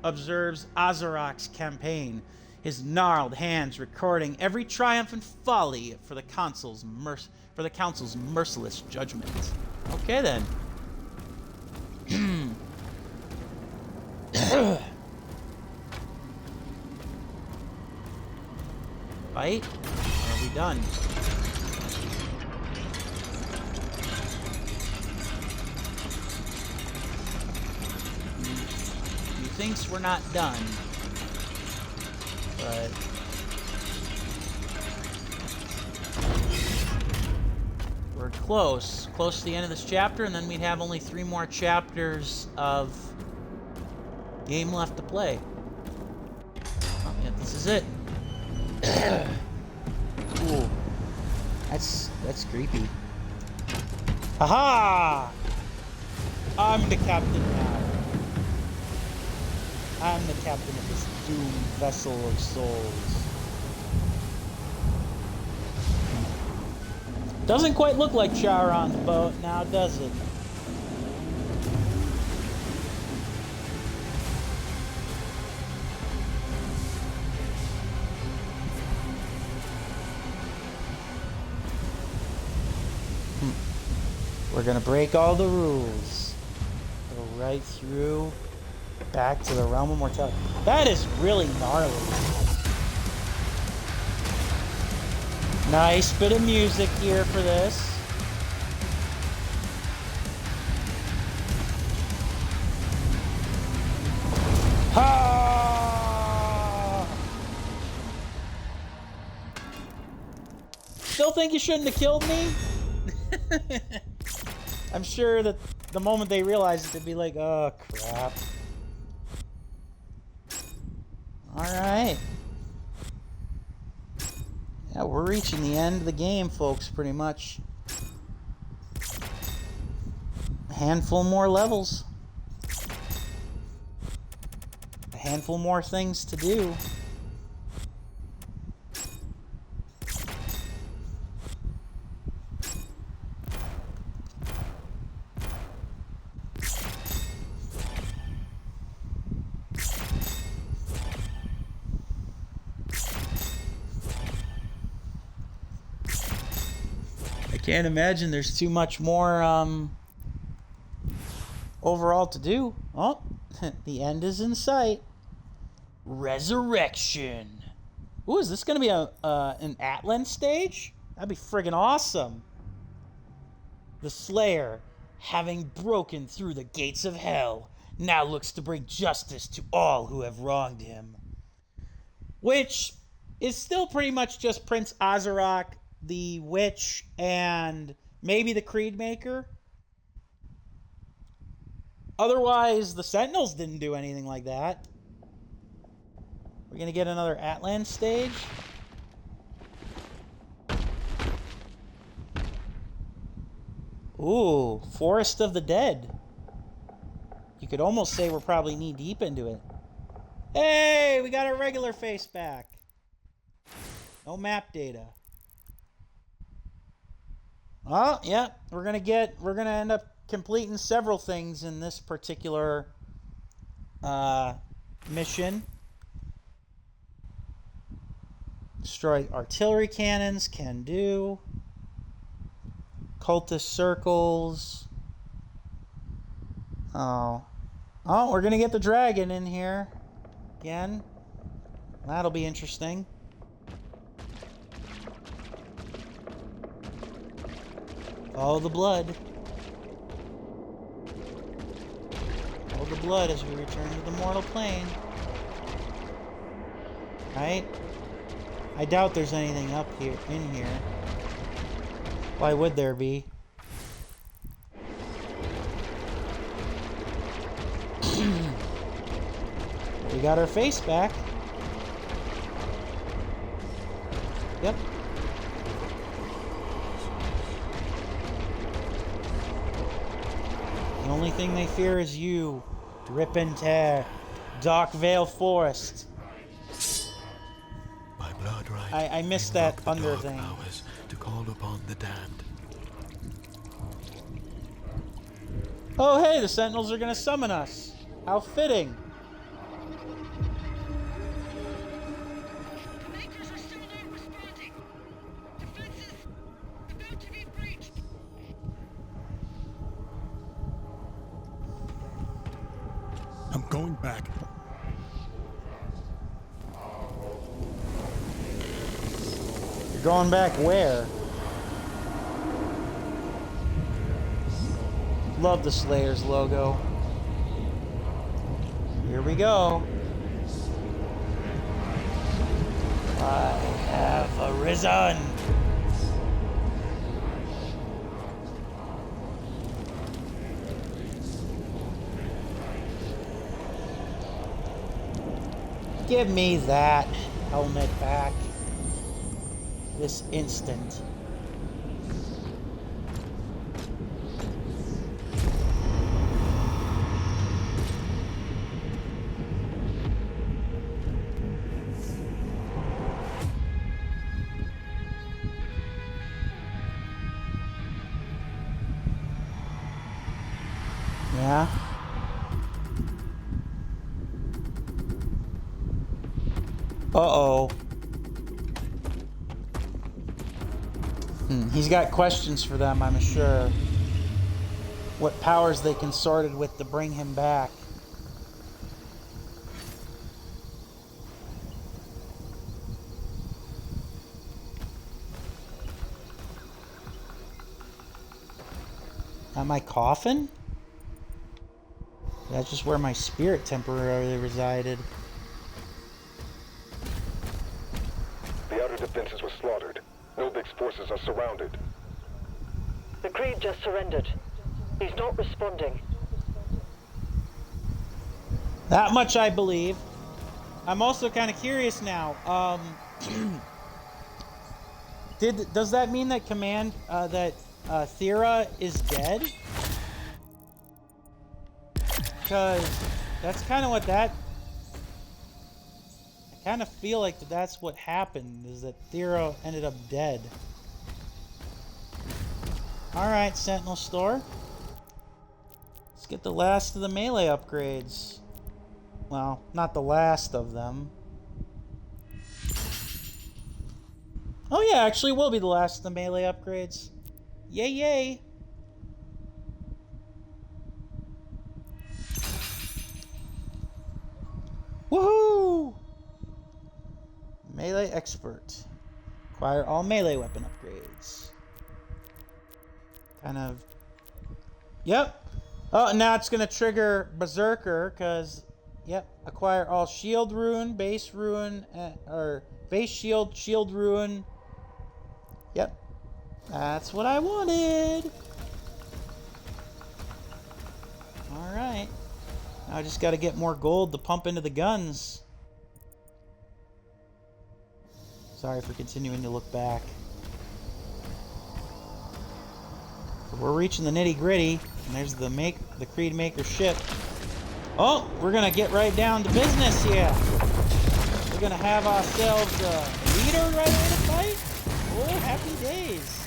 observes Azarok's campaign, his gnarled hands recording every triumphant folly for the Council's merciless judgment. Okay then. Fight? Or are we done? He thinks we're not done. But we're close to the end of this chapter, and then we'd have only 3 more chapters of game left to play. Oh, yeah, this is it. Ooh, that's creepy. Haha! I'm the captain now. I'm the captain of this doomed vessel of souls. Doesn't quite look like Charon's boat now, does it? We're gonna break all the rules. Go right through, back to the realm of mortality. That is really gnarly. Nice bit of music here for this. Ha! Still think you shouldn't have killed me? I'm sure that the moment they realize it, they'd be like, oh, crap. Alright. Yeah, we're reaching the end of the game, folks, pretty much. A handful more levels. A handful more things to do. Can't imagine there's too much more overall to do. Oh, the end is in sight. Resurrection. Ooh, is this gonna be an Atlan stage? That'd be friggin' awesome. The Slayer, having broken through the gates of hell, now looks to bring justice to all who have wronged him. Which is still pretty much just Prince Azarok, the Witch, and maybe the Creed Maker. Otherwise, the Sentinels didn't do anything like that. We're gonna get another Atlan stage. Ooh, Forest of the Dead. You could almost say we're probably knee deep into it. Hey, we got our regular face back. No map data. Oh, yeah, we're gonna end up completing several things in this particular mission. Destroy artillery cannons, can do. Cultist circles. Oh, we're gonna get the dragon in here again. That'll be interesting. Follow the blood. Follow the blood as we return to the mortal plane. Right? I doubt there's anything up here, in here. Why would there be? We got our face back. Yep. The only thing they fear is you. Rip and tear. Dark Vale Forest. By blood right, I missed that invoke the thunder dark thing. powers to call upon the damned. Oh, hey, the Sentinels are gonna summon us. How fitting. The Makers are still not responding. Defenses about to be breached. I'm going back. You're going back where? Love the Slayers logo. Here we go. I have arisen. Give me that helmet back. This instant. Yeah. Uh-oh. He's got questions for them, I'm sure. What powers they consorted with to bring him back. Not my coffin? That's just where my spirit temporarily resided. The outer defenses were slaughtered. Nobig's forces are surrounded. The Creed just surrendered. He's not responding. That much I believe. I'm also kind of curious now. Does that mean that Thera is dead? Because that's kind of what I kind of feel like that's what happened, is that Thera ended up dead. Alright, Sentinel Store. Let's get the last of the melee upgrades. Well, not the last of them. Oh yeah, actually will be the last of the melee upgrades. Yay, yay! Woohoo! Melee Expert. Acquire all melee weapon upgrades. Kind of... Yep. Oh, now it's going to trigger Berserker, because... Yep. Acquire all shield rune, base rune, or base shield, shield rune. Yep. That's what I wanted. Alright. Now I just got to get more gold to pump into the guns. Sorry for continuing to look back. So we're reaching the nitty-gritty, and there's the Creed Maker ship. Oh, we're gonna get right down to business here. We're gonna have ourselves a leader right here to fight. Oh, happy days.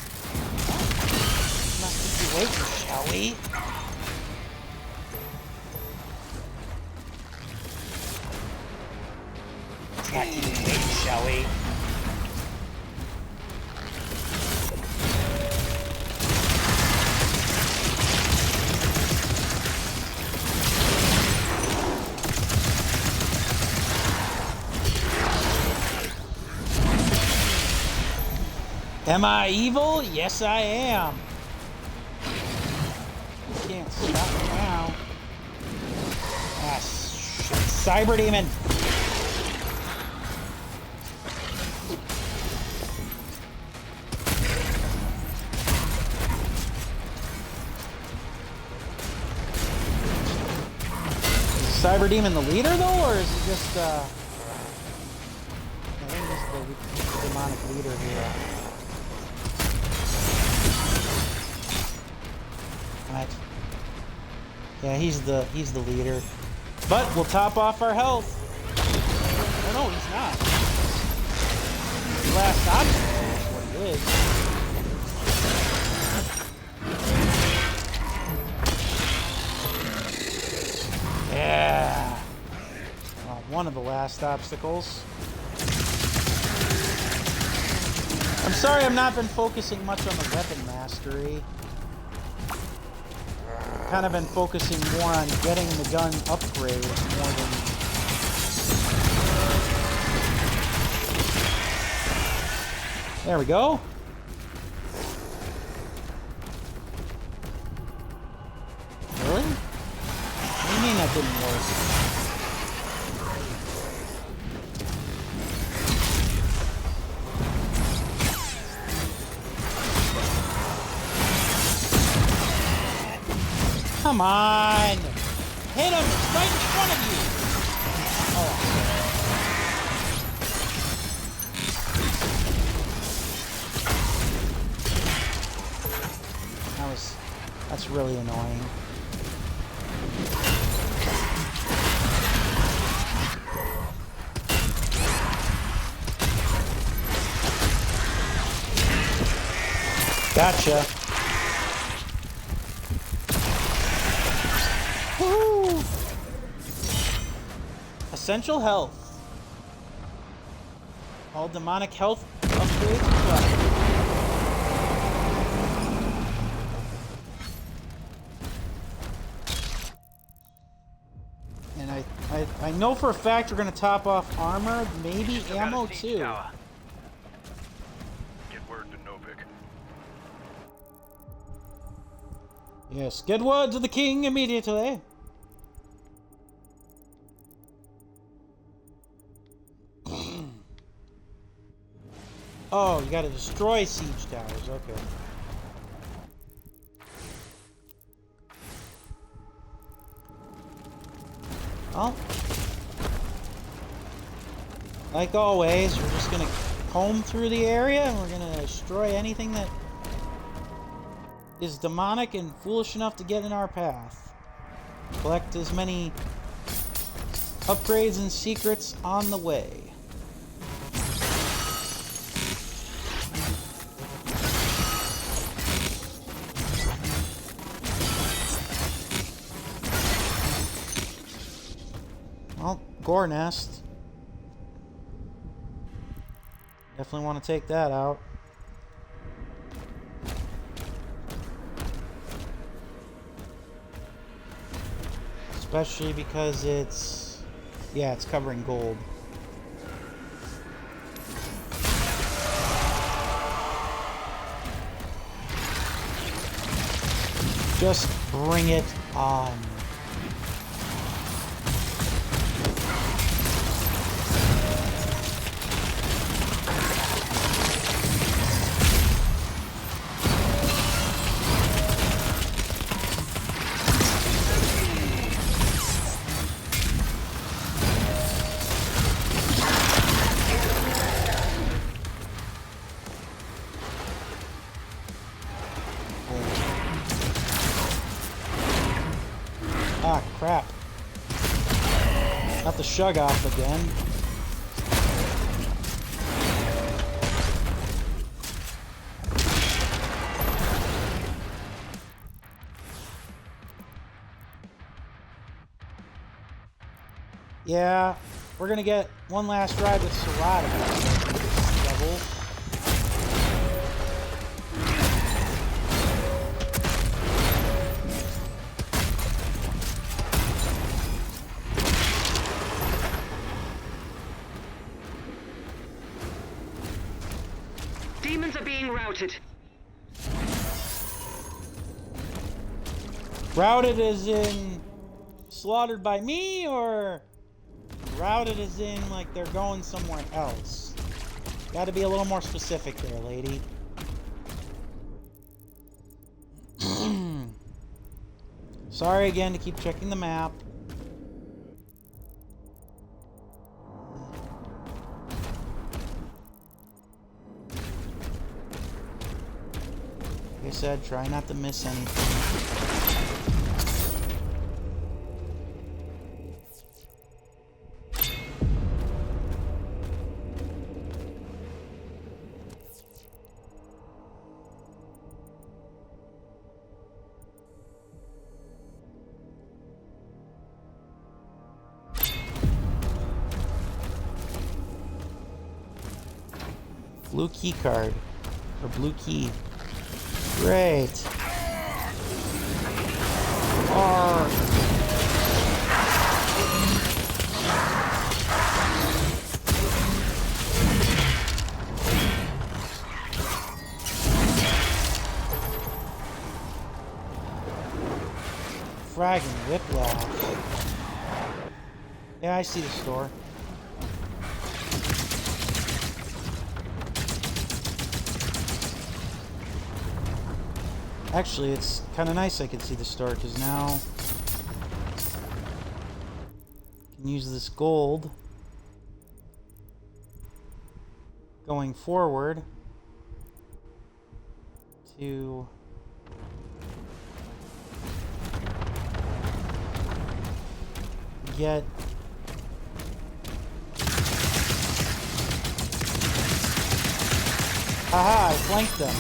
Not keep you waiting, shall we? Let's not keep you waiting, shall we? Am I evil? Yes, I am. You can't stop me now. Ah, shit. Cyber Demon. Cyber Demon the leader, though, or is he just, I think he's the demonic leader here. Right. Yeah, he's the leader. But we'll top off our health. Oh no, he's not. The last obstacle is what he is. Yeah. Well, one of the last obstacles. I'm sorry I've not been focusing much on the weapon mastery. I've kind of been focusing more on getting the gun upgrades more than... There we go. Really? What do you mean that didn't work? Come on! Hit him right in front of you! Oh. That's really annoying. Gotcha. Woo! Essential health. All demonic health upgrades collected. And I know for a fact we're going to top off armor, maybe ammo too. Get word to Novik. Yes, get word to the king immediately. Oh, you gotta destroy siege towers, okay. Well, like always, we're just gonna comb through the area and we're gonna destroy anything that is demonic and foolish enough to get in our path. Collect as many upgrades and secrets on the way. Well, gore nest. Definitely want to take that out. Especially because it's... yeah, it's covering gold. Just bring it on. Ah, crap. Not the shug off again. Yeah, we're gonna get one last ride with Serrata level. Demons are being routed. Routed as in slaughtered by me, or routed as in like they're going somewhere else? Gotta be a little more specific there, lady. Sorry again to keep checking the map. I said, try not to miss anything. Blue key card. Or blue key. Great. R. Fragging whiplash. Yeah, I see the store. Actually, it's kind of nice I can see the store, because now I can use this gold going forward to get haha, I flanked them.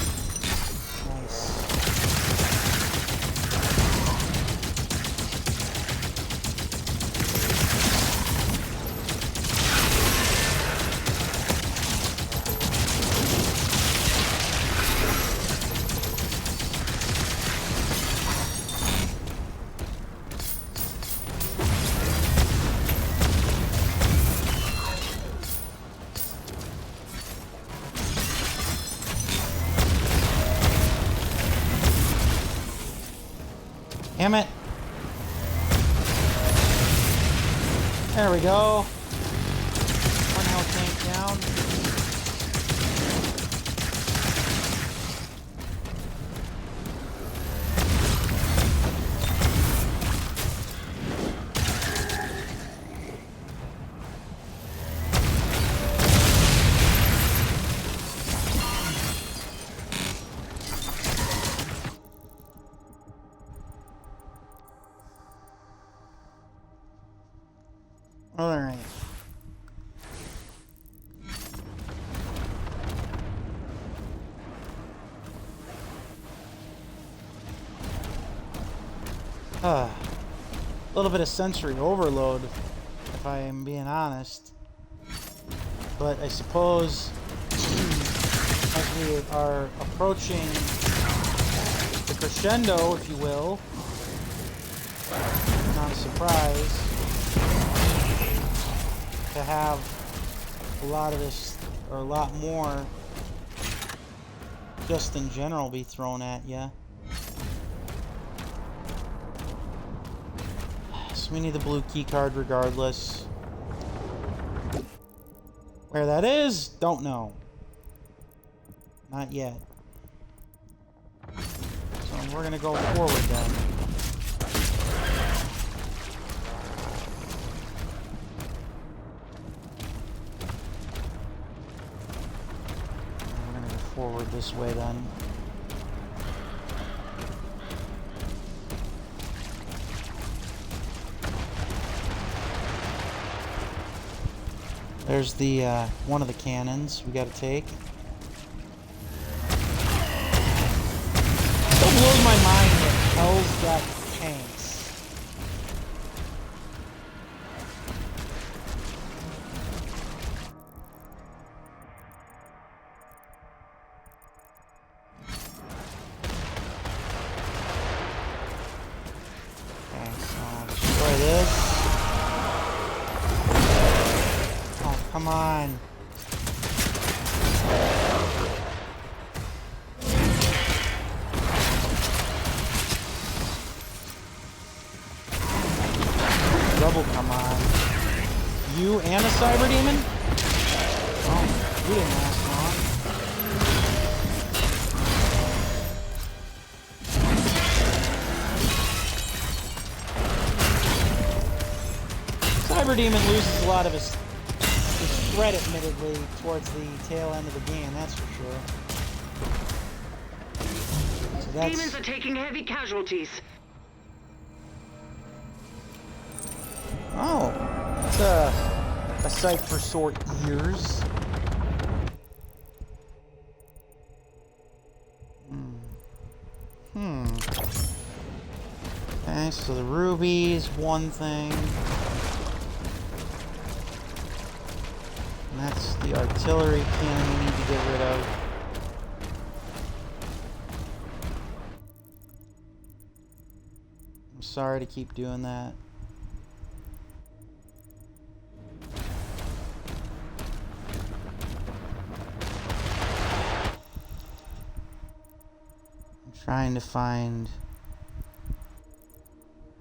Damn it. There we go. One health tank down. Alright. A little bit of sensory overload, if I am being honest. But I suppose as we are approaching the crescendo, if you will, not a surprise to have a lot of this, or a lot more, just in general, be thrown at you. So we need the blue key card regardless. Where that is, don't know. Not yet. So we're gonna go forward then. Forward this way then. There's the one of the cannons we gotta take. Still blows my mind that hell's got tanks. Come on. Double, come on. You and a cyber demon? Oh, you didn't last long. Cyber demon loses a lot of his threat, admittedly, towards the tail end of the game, that's for sure. That's... Demons are taking heavy casualties. Oh, that's a sight for sore ears. Okay, so the ruby's one thing. And that's the artillery cannon we need to get rid of. I'm sorry to keep doing that. I'm trying to find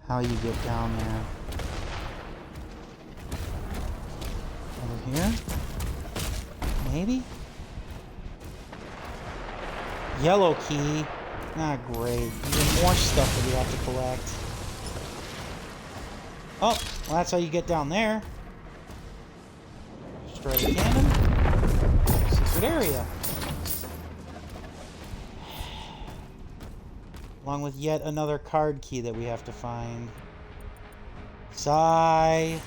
how you get down there. Over here? Maybe? Yellow key. Not great. Even more stuff that we have to collect. Oh, well that's how you get down there. Destroy the cannon. Secret area. Along with yet another card key that we have to find. Sigh.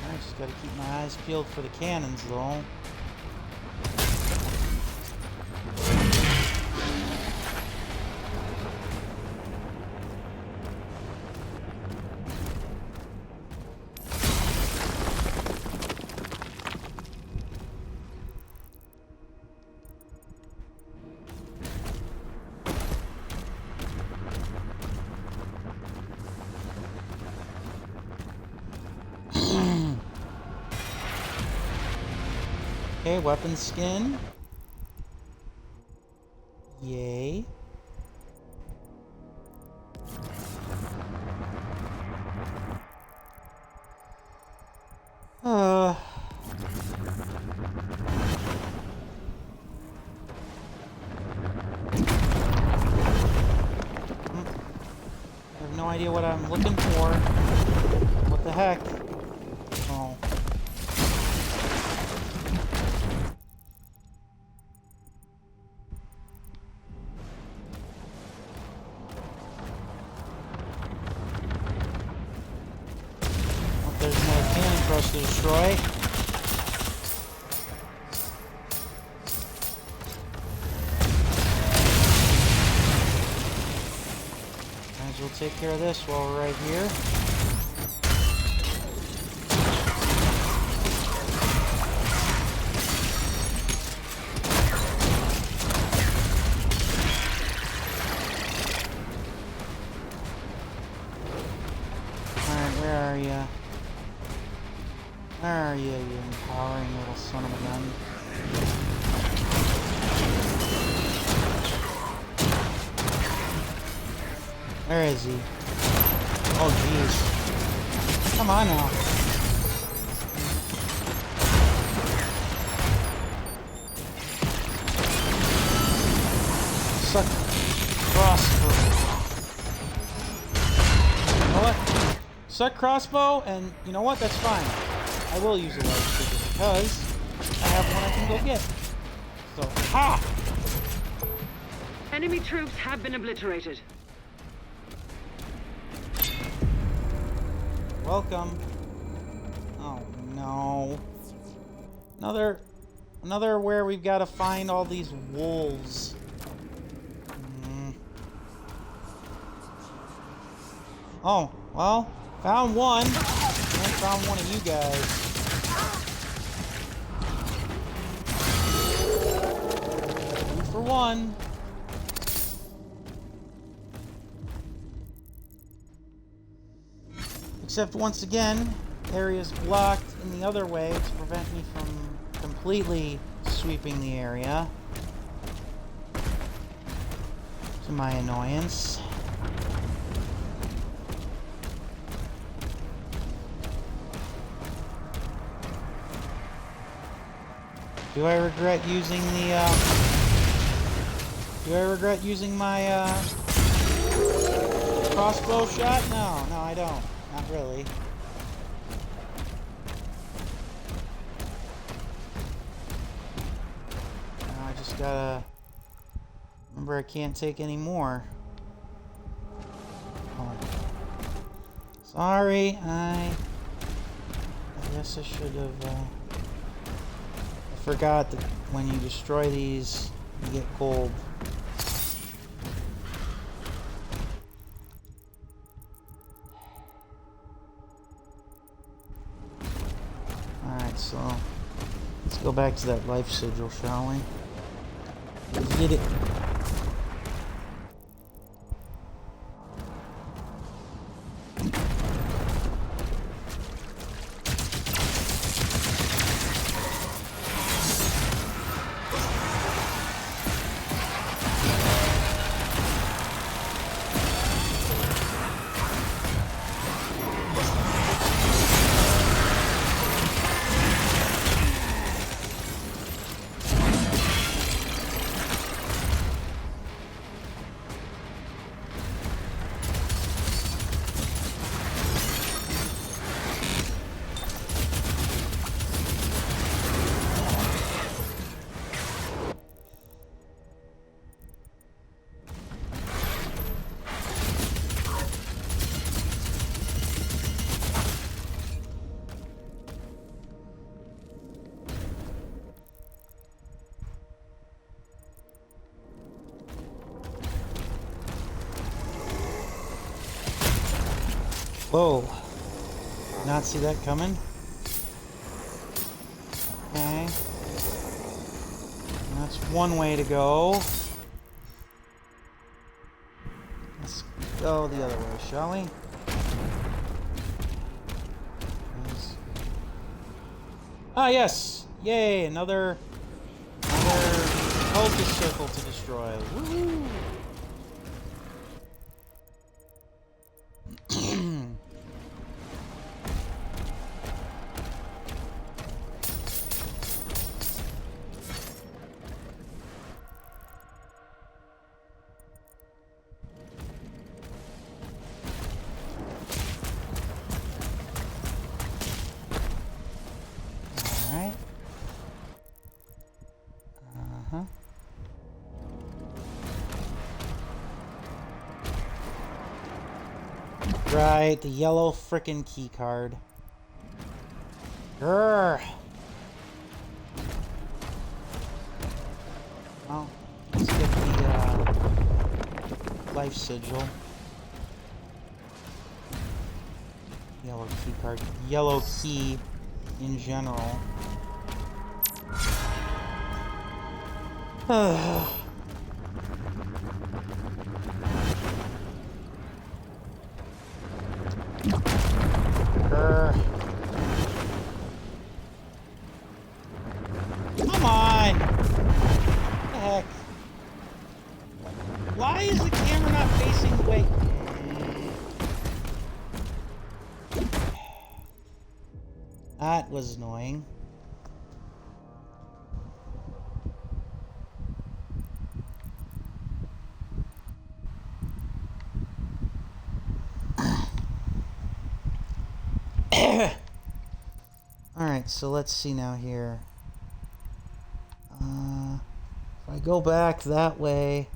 I just gotta keep my eyes peeled for the cannons, though. Okay, weapon skin. Yay. I have no idea what I'm looking for. What the heck? Oh. There's another cannon for us to destroy. Might as well take care of this while we're right here. Alright, where are you? Where are you, you empowering little son of a gun? Where is he? Oh, jeez. Come on now. Suck crossbow. You know what? Suck crossbow, and you know what? That's fine. I will use a large trigger because I have one I can go get. So, ha! Enemy troops have been obliterated. Welcome. Oh no. Another where we've got to find all these wolves. Oh, well, found one. And found one of you guys. 2 for 1. Except once again, area's blocked in the other way to prevent me from completely sweeping the area. To my annoyance. Do I regret using the, do I regret using my, crossbow shot? No, I don't. Not really. just gotta... Remember, I can't take any more. Oh. Sorry, I guess I should have... I forgot that when you destroy these, you get gold. Alright, so let's go back to that life sigil, shall we? Let's get it. Whoa. Not see that coming. Okay. That's one way to go. Let's go the other way, shall we? Ah, yes! Yay! Another focus circle to destroy. Woohoo! Right, the yellow frickin' key card. Grrr. Well, let's get the life sigil. Yellow key card. Yellow key in general. Come on! What the heck? Why is the camera not facing the way? That was annoying. Alright, so let's see now here. If I go back that way...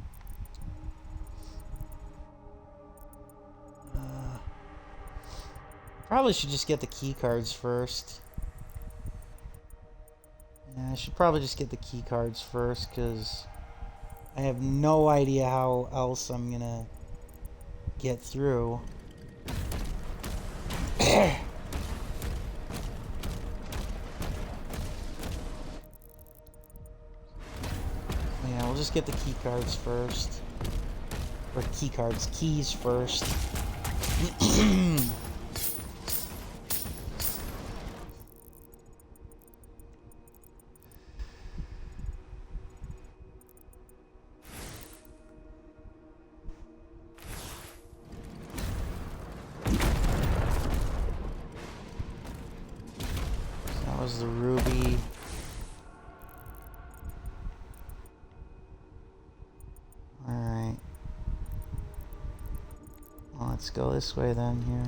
probably should just get the key cards first. Yeah, I should probably just get the key cards first, because I have no idea how else I'm gonna get through. Yeah, we'll just get the key cards first. Or keys first. That was the ruby. Alright. Well, let's go this way then here.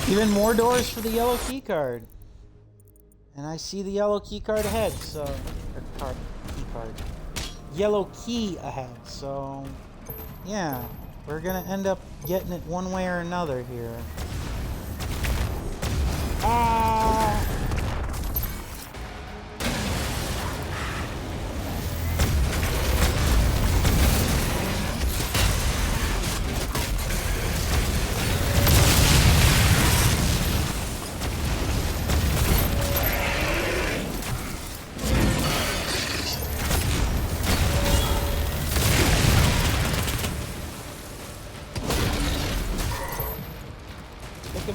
Even more doors for the yellow key card. And I see the yellow key card ahead, so... key card. Yellow key ahead, so... Yeah, we're gonna end up getting it one way or another here. Ah!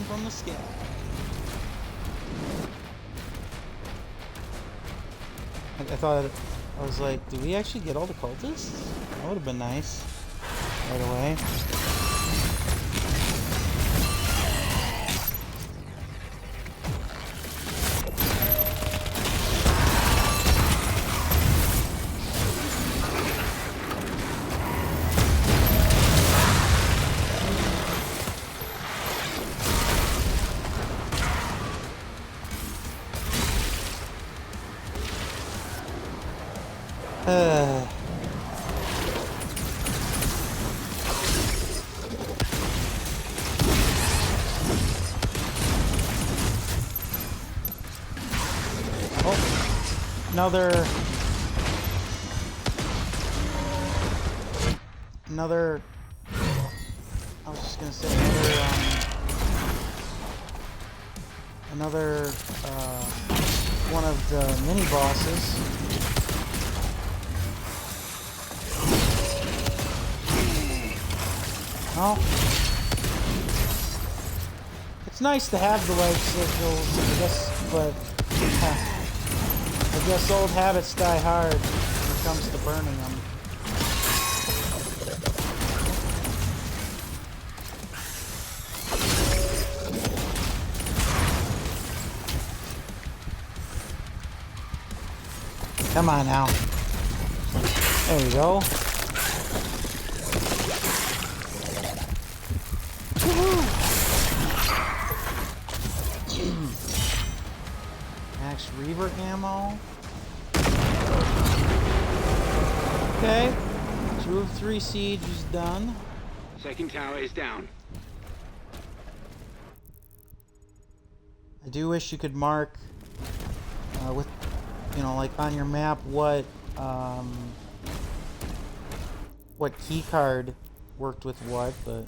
From the sky. I thought, I was like, do we actually get all the cultists? That would have been nice. Right away. Another, I was just gonna say another one of the mini bosses. Oh, it's nice to have the life sigils, I guess, but I guess old habits die hard when it comes to burning them. Come on now. There you go. Max Reaver ammo. Okay. 2 of 3 siege is done. Second tower is down. I do wish you could mark with, you know, like on your map what key card worked with what, but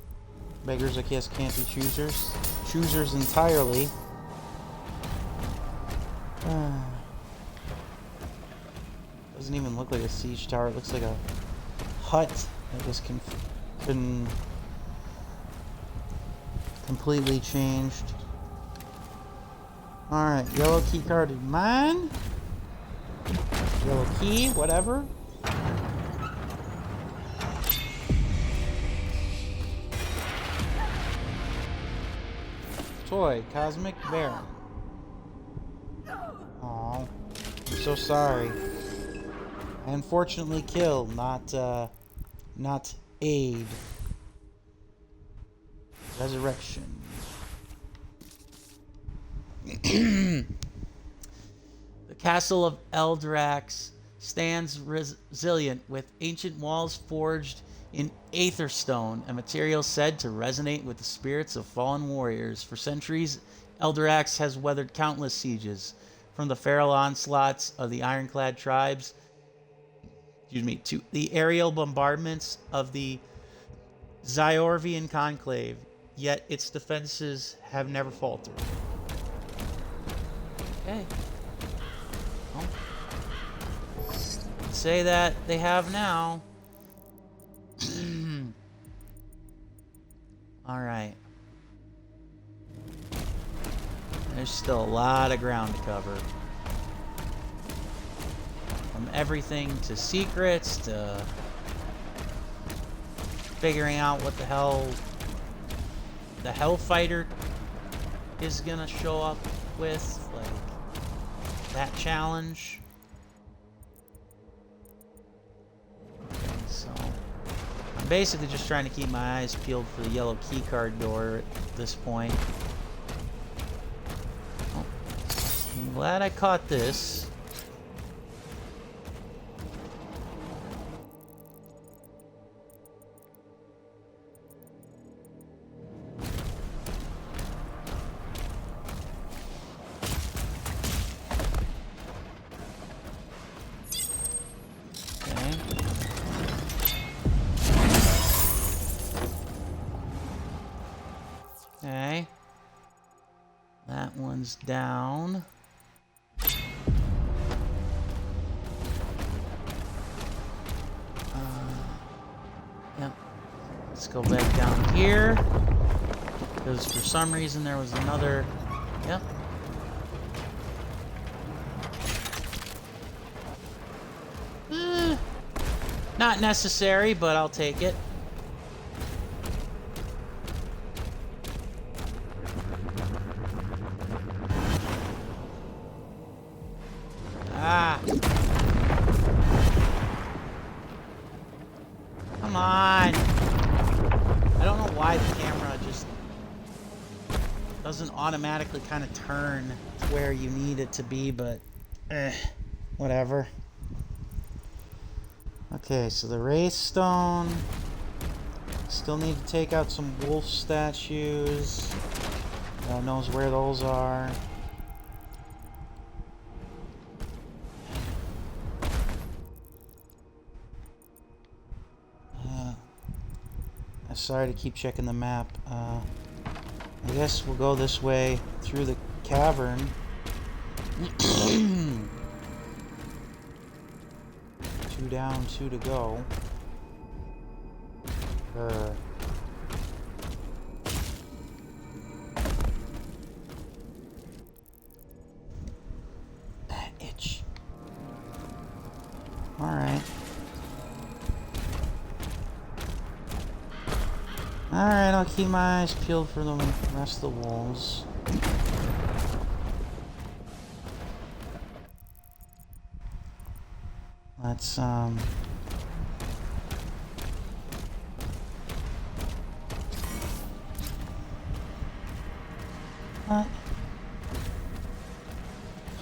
beggars, I guess, can't be choosers entirely. Doesn't even look like a siege tower. It looks like a hut that was been completely changed. Alright, yellow key card in mine. Yellow key, whatever. Toy, Cosmic Baron. Aw, I'm so sorry. I unfortunately killed, not aid. Resurrection. The castle of Eldrax stands resilient with ancient walls forged in Aetherstone, a material said to resonate with the spirits of fallen warriors. For centuries, Eldrax has weathered countless sieges, from the feral onslaughts of the ironclad tribes, to the aerial bombardments of the Xiorvian conclave, yet its defenses have never faltered. Okay. Well, say that they have now. Alright. There's still a lot of ground to cover. From everything to secrets to figuring out what the hell the Hellfighter is gonna show up with, like that challenge. So I'm basically just trying to keep my eyes peeled for the yellow keycard door at this point. I'm glad I caught this. Okay. That one's down. Yep. Let's go back down here. Because for some reason there was another... Yep. Not necessary, but I'll take it. Ah. Come on. I don't know why the camera just doesn't automatically kind of turn to where you need it to be, but whatever. Okay, so the Wraith Stone. Still need to take out some wolf statues. God knows where those are. Sorry to keep checking the map. I guess we'll go this way through the cavern. 2 down, 2 to go. Itch. Alright. Alright, I'll keep my eyes peeled for the rest of the wolves. Let's, What?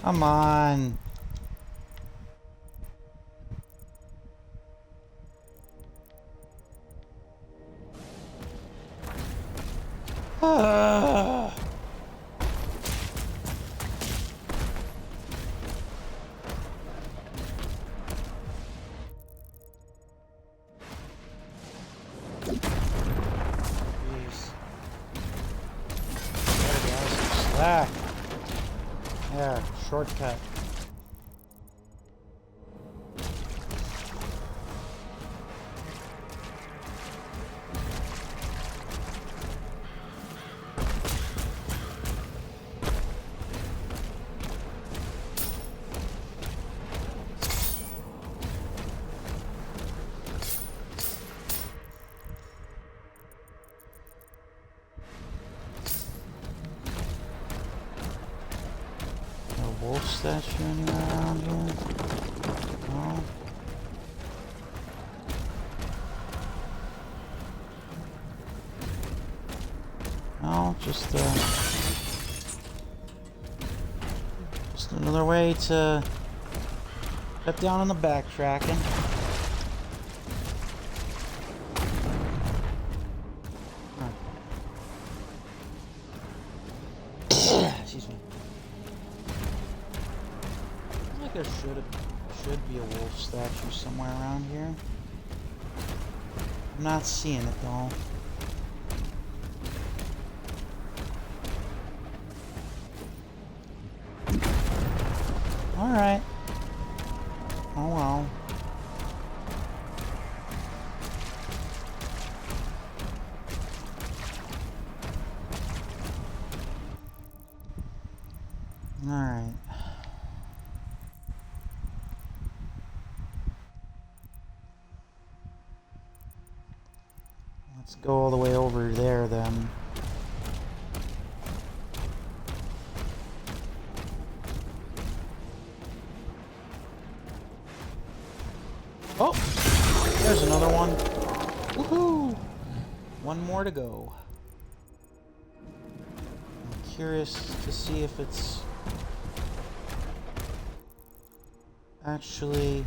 Come on. Yeah, shortcut. Wolf statue anywhere around here? No. No, just another way to cut down on the backtracking. Excuse me. There should be a wolf statue somewhere around here. I'm not seeing it though. Alright. Oh well. Alright. Let's go all the way over there then. Oh! There's another one. Woohoo! One more to go. I'm curious to see if it's actually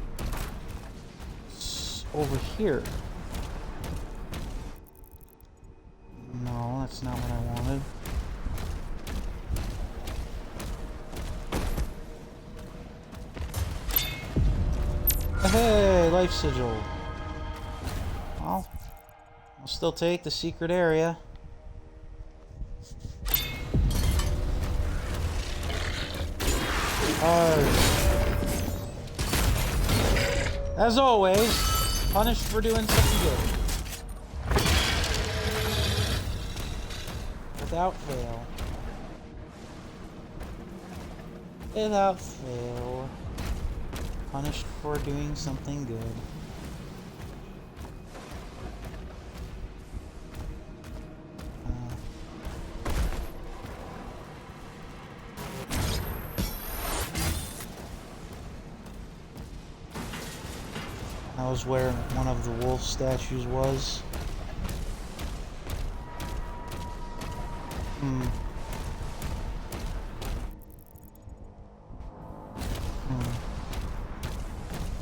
over here. No, that's not what I wanted. Hey, life sigil. Well, I'll still take the secret area. As always, punished for doing something good. Without fail. Without fail. Punished for doing something good. That was where one of the wolf statues was.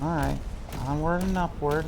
Alright, onward and upward.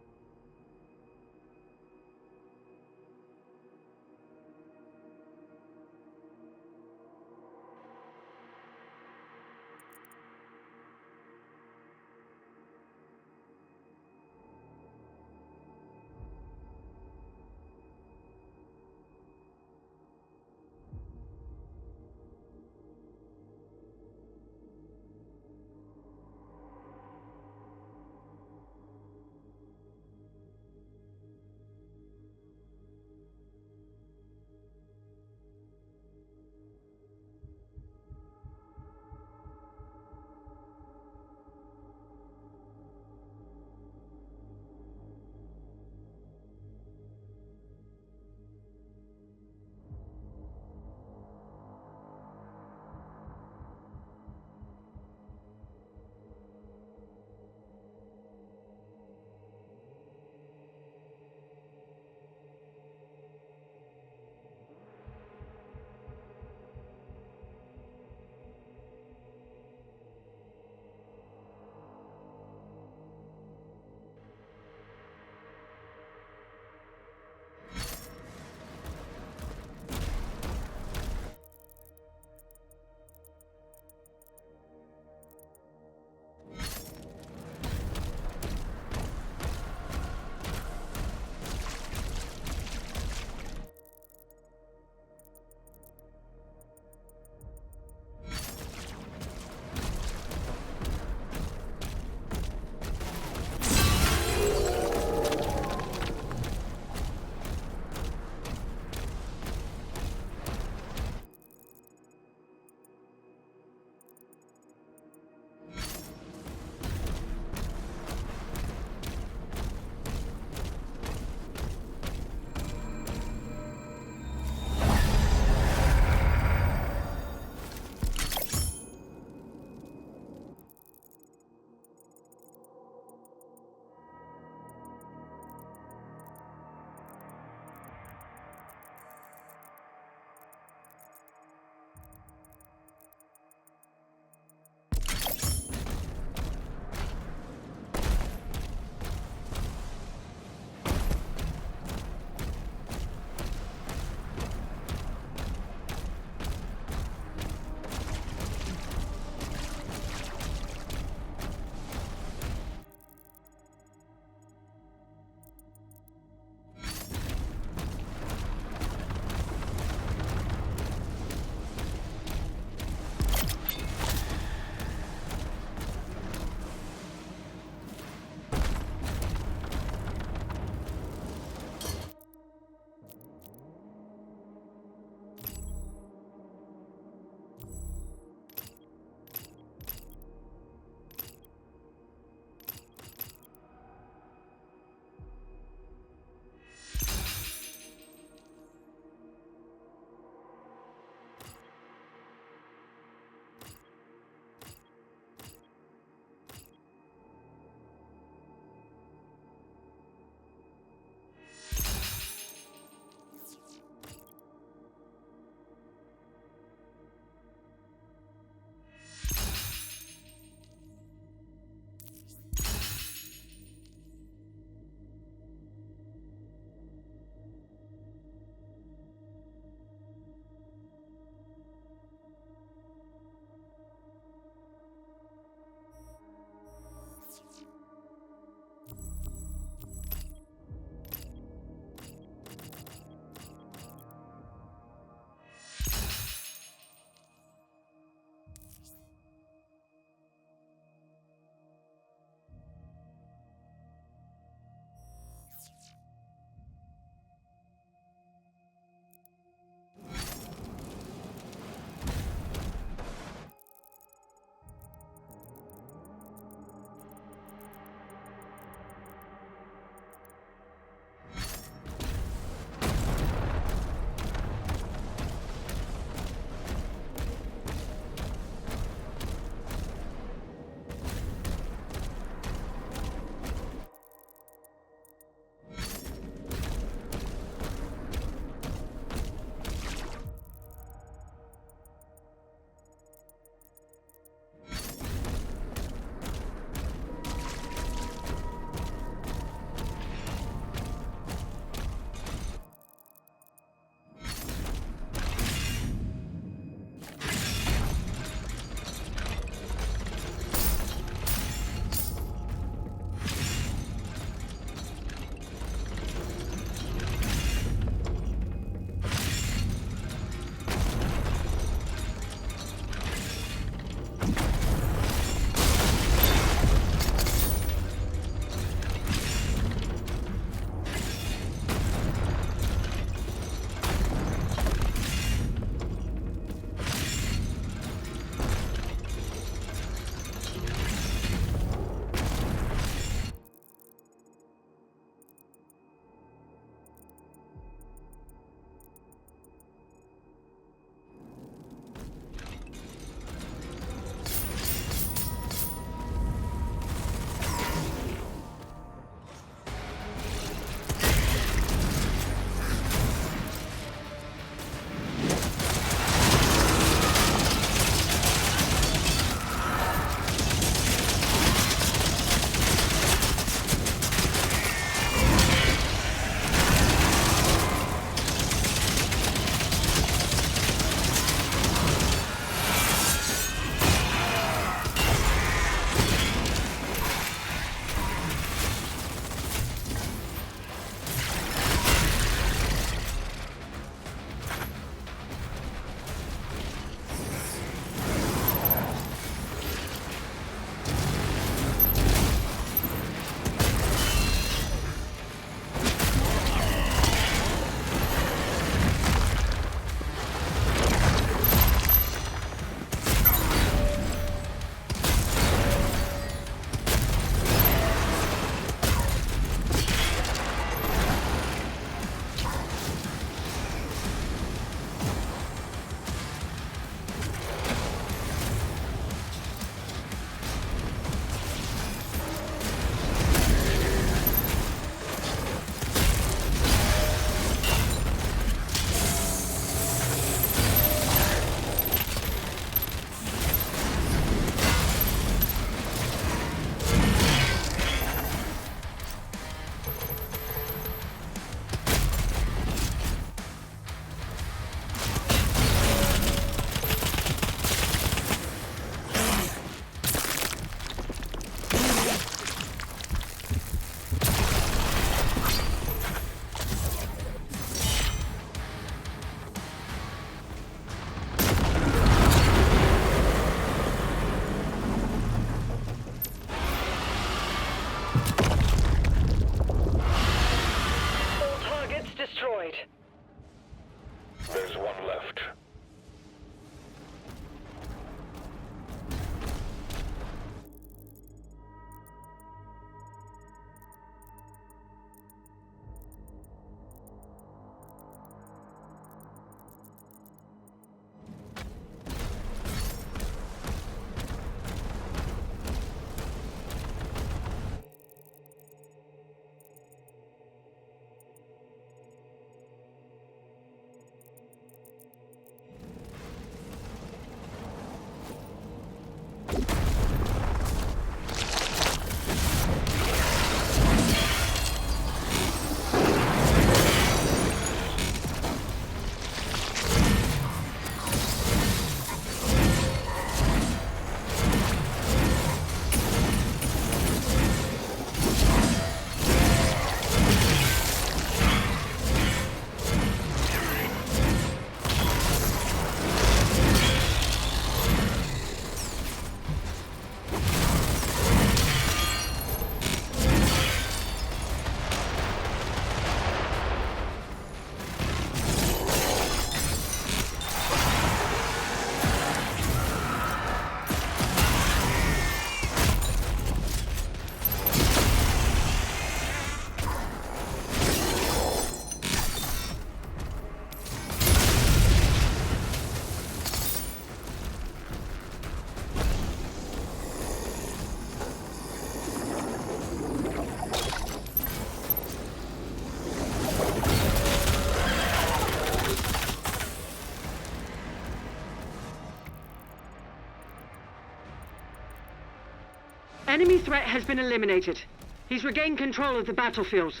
Enemy threat has been eliminated. He's regained control of the battlefield.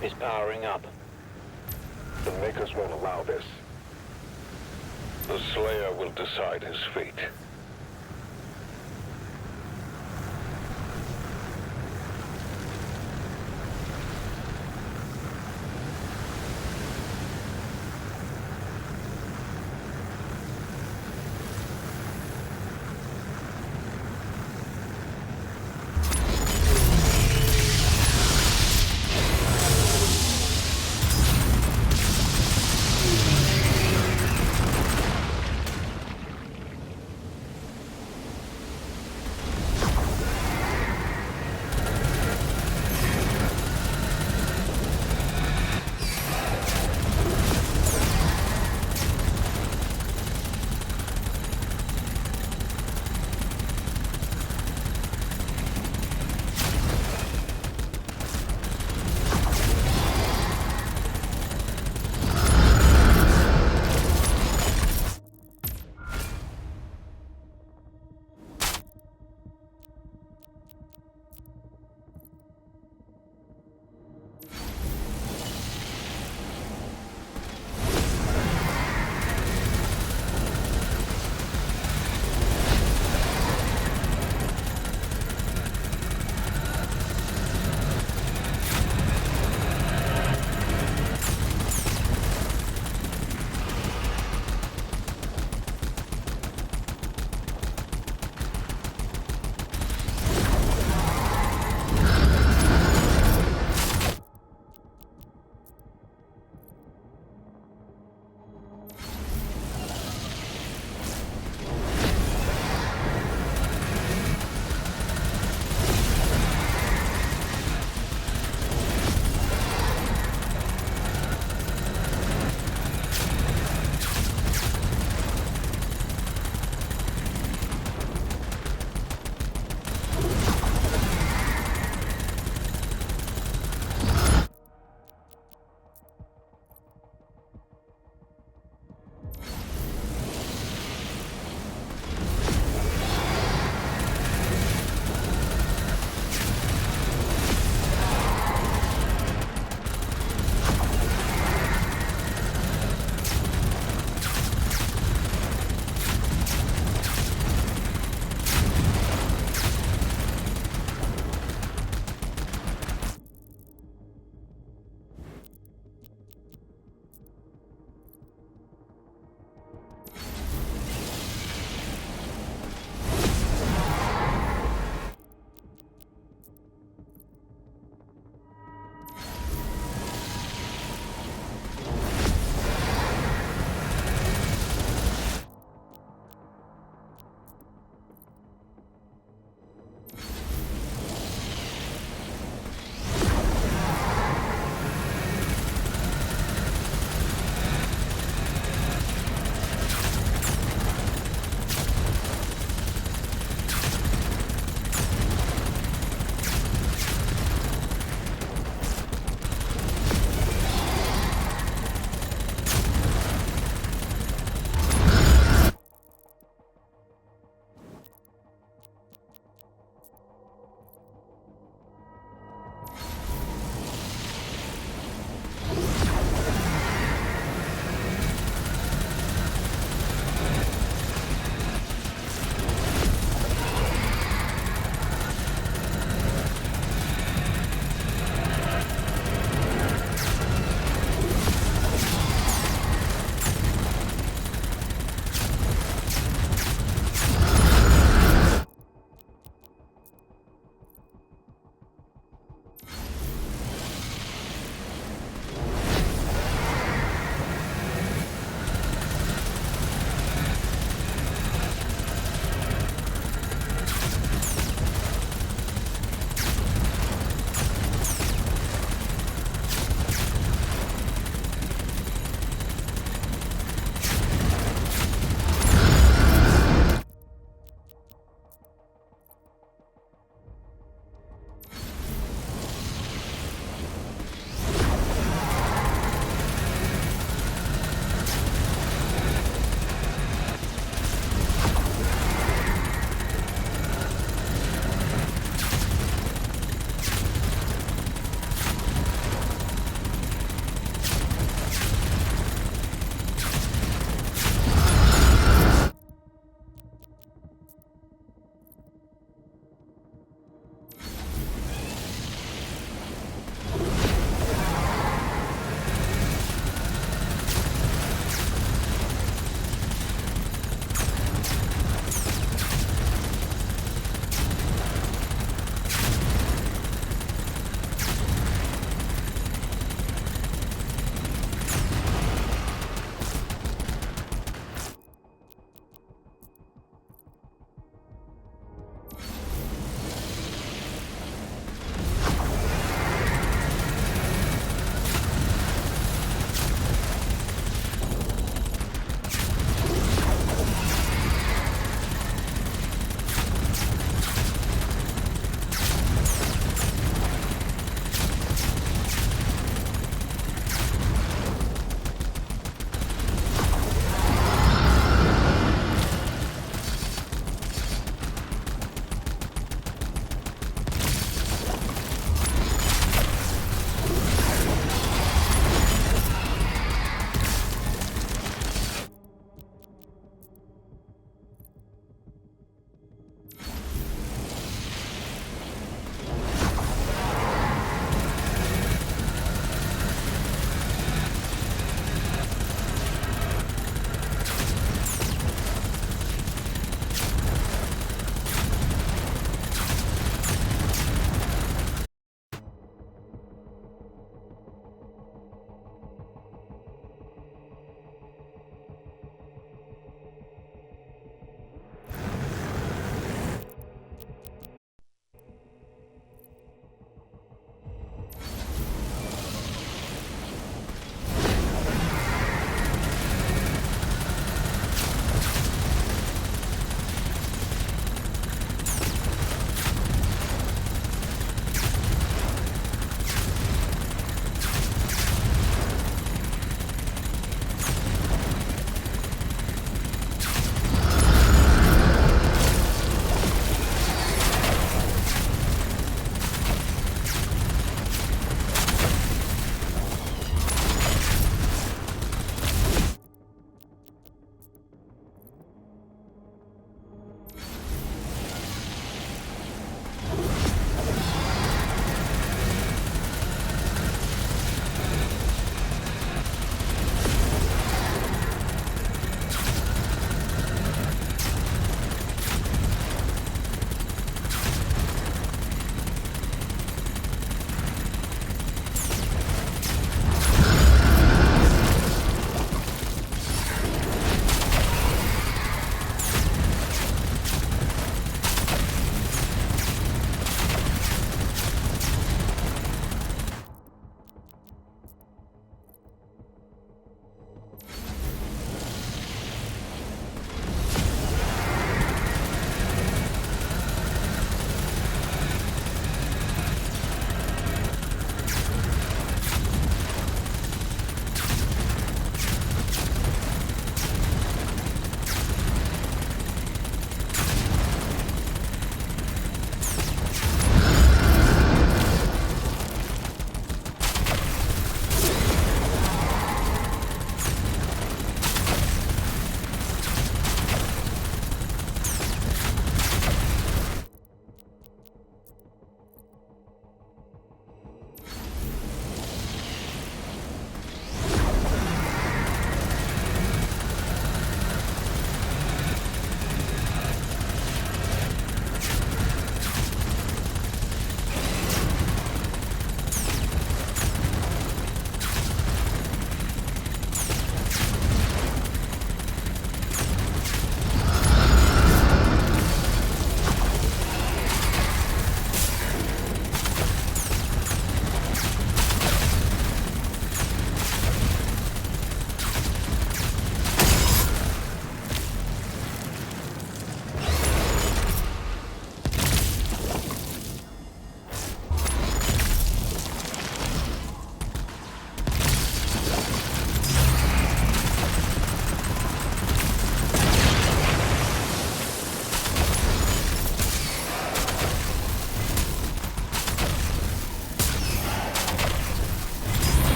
ship is powering up. The Makers won't allow this. The Slayer will decide his fate.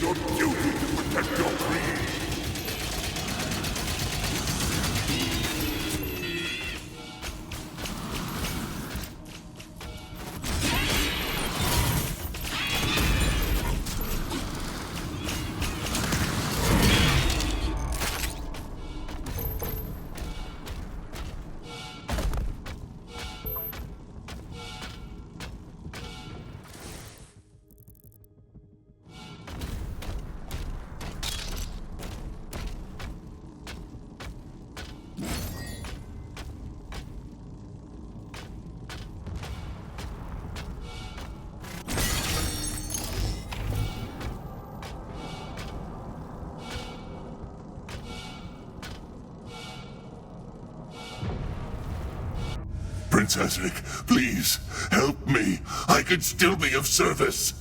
your duty to protect your creed. Prince Ezric, please, help me. I could still be of service.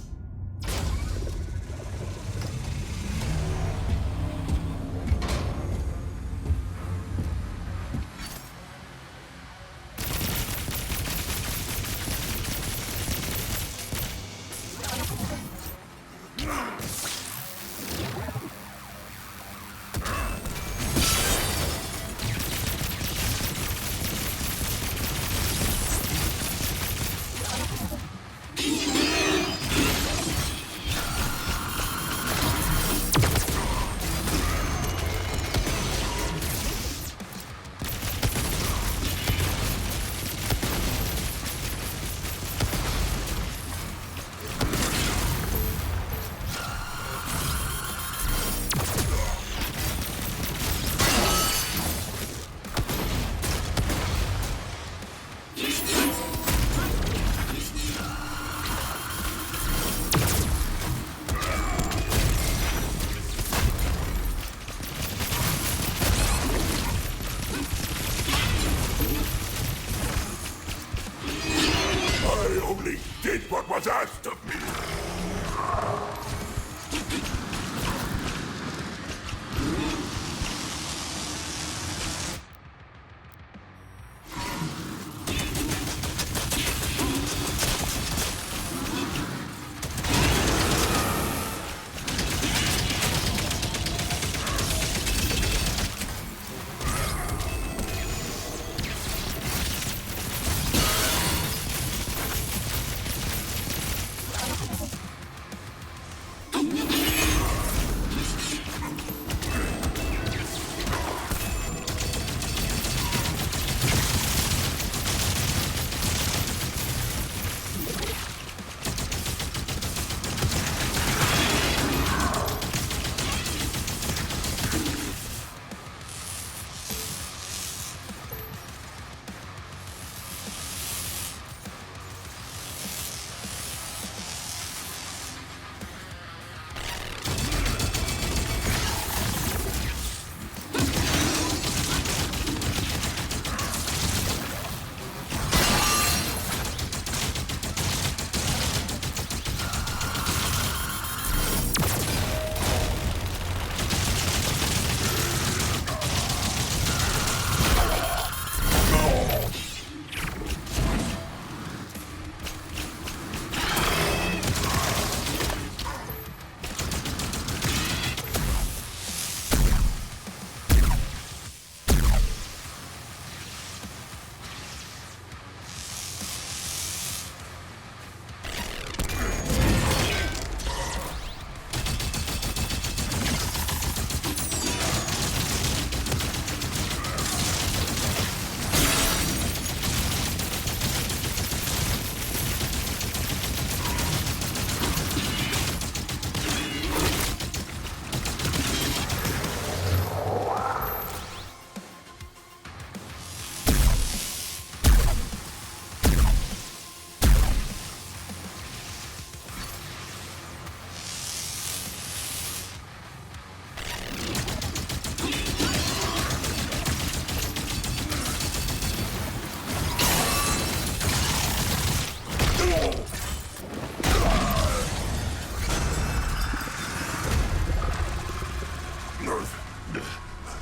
Did what was asked of me.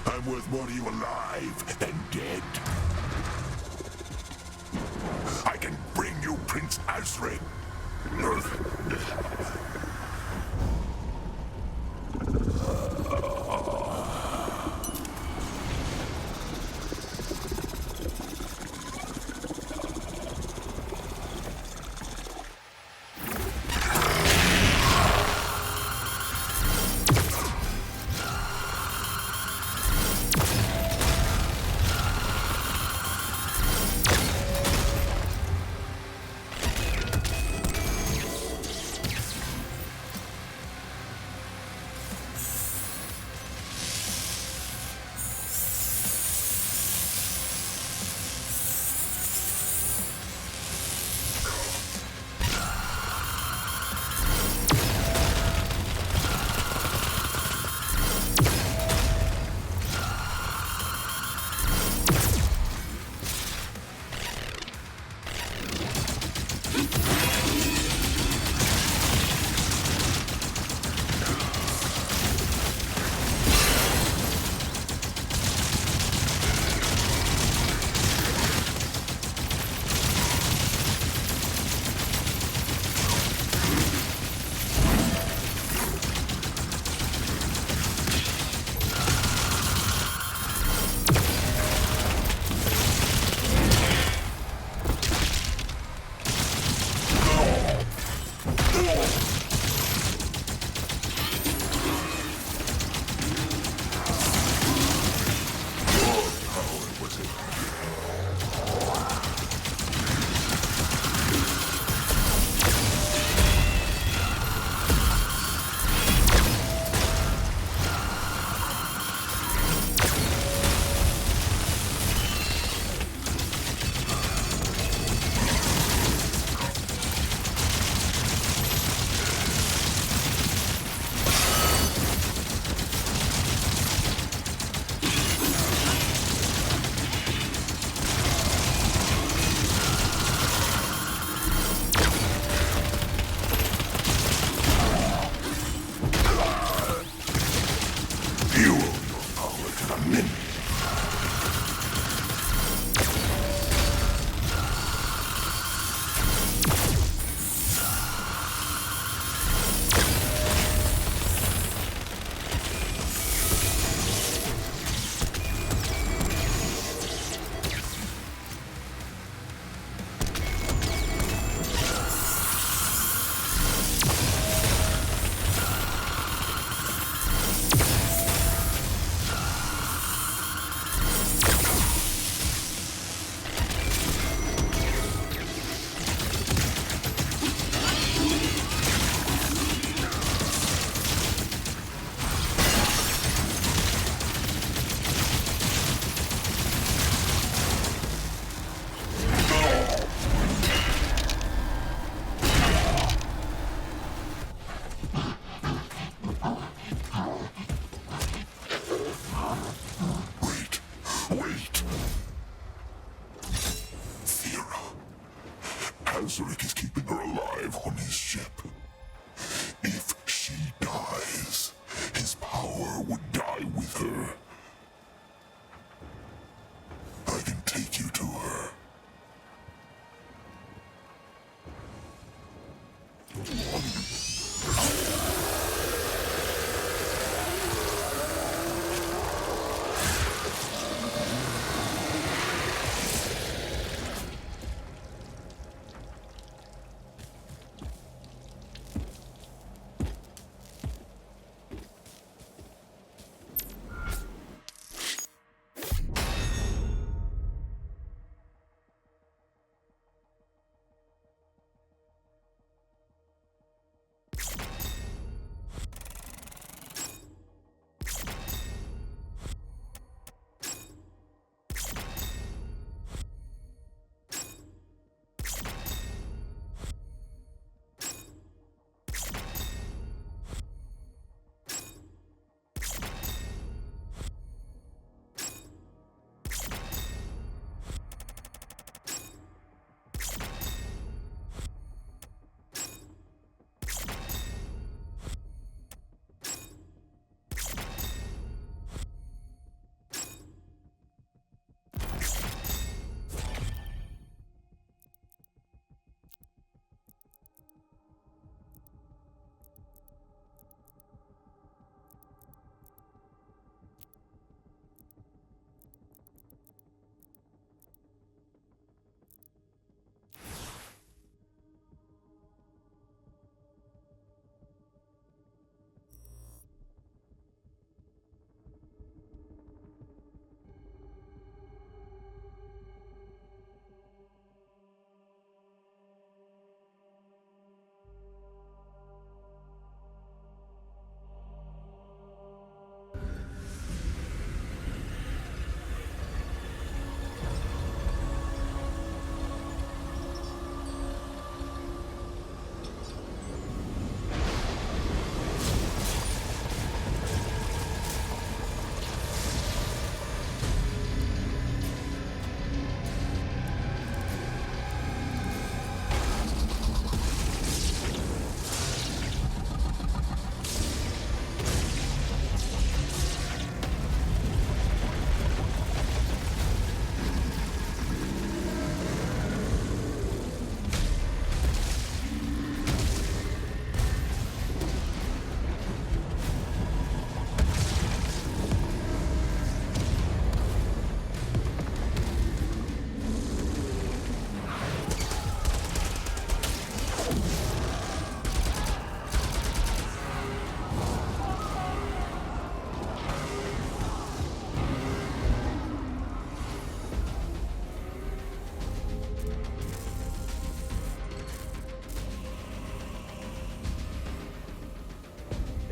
I'm worth more to you alive than dead. I can bring you Prince Ezric.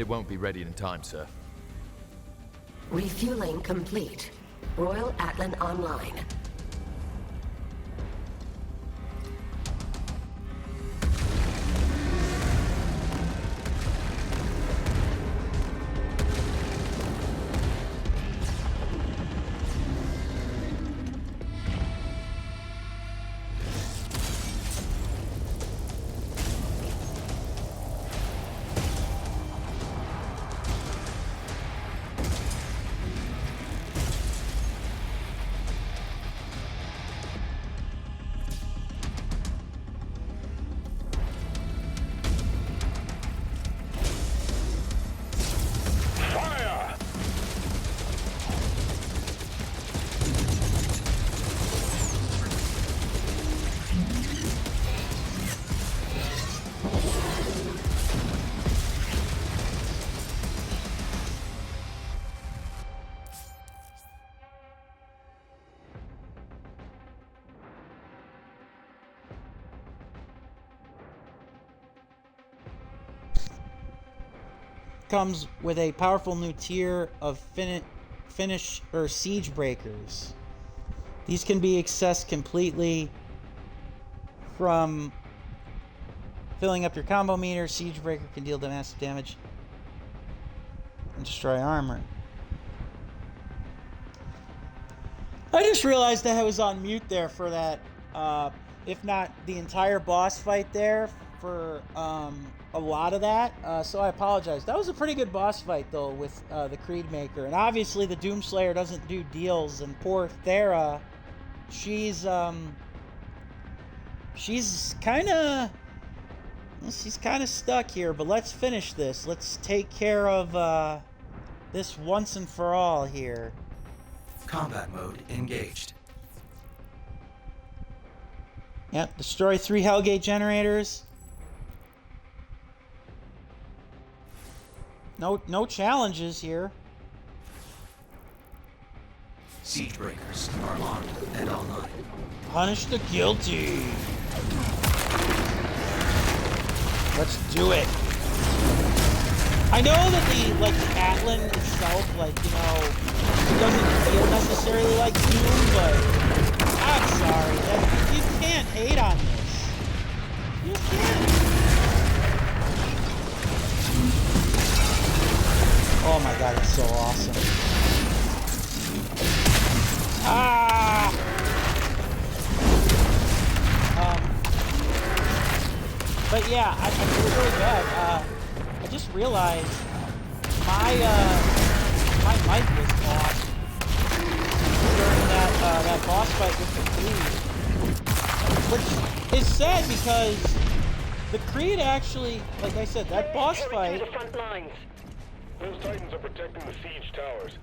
It won't be ready in time, sir. Refueling complete. Royal Atlan online. Comes with a powerful new tier of finish or siege breakers. These can be accessed completely from filling up your combo meter. Siege breaker can deal massive damage and destroy armor. I just realized that I was on mute there for that, if not the entire boss fight there, for a lot of that, so I apologize. That was a pretty good boss fight though with the Creed Maker, and obviously the Doomslayer doesn't do deals, and poor Thera, she's kind of stuck here. But let's finish this. Let's take care of this once and for all here. Combat mode engaged. Yep, destroy 3 Hellgate generators. No challenges here. Siege breakers are locked and online. Punish the guilty. Let's do it. I know that the Atlan itself, it doesn't feel necessarily like Doom, but I'm sorry. You can't hate on this. You can't. Oh my god, it's so awesome. Ah! But yeah, I feel really bad. I just realized my mic was off during that boss fight with the Creed. Which is sad because the Creed actually, like I said, that boss fight... Those Titans are protecting the siege towers.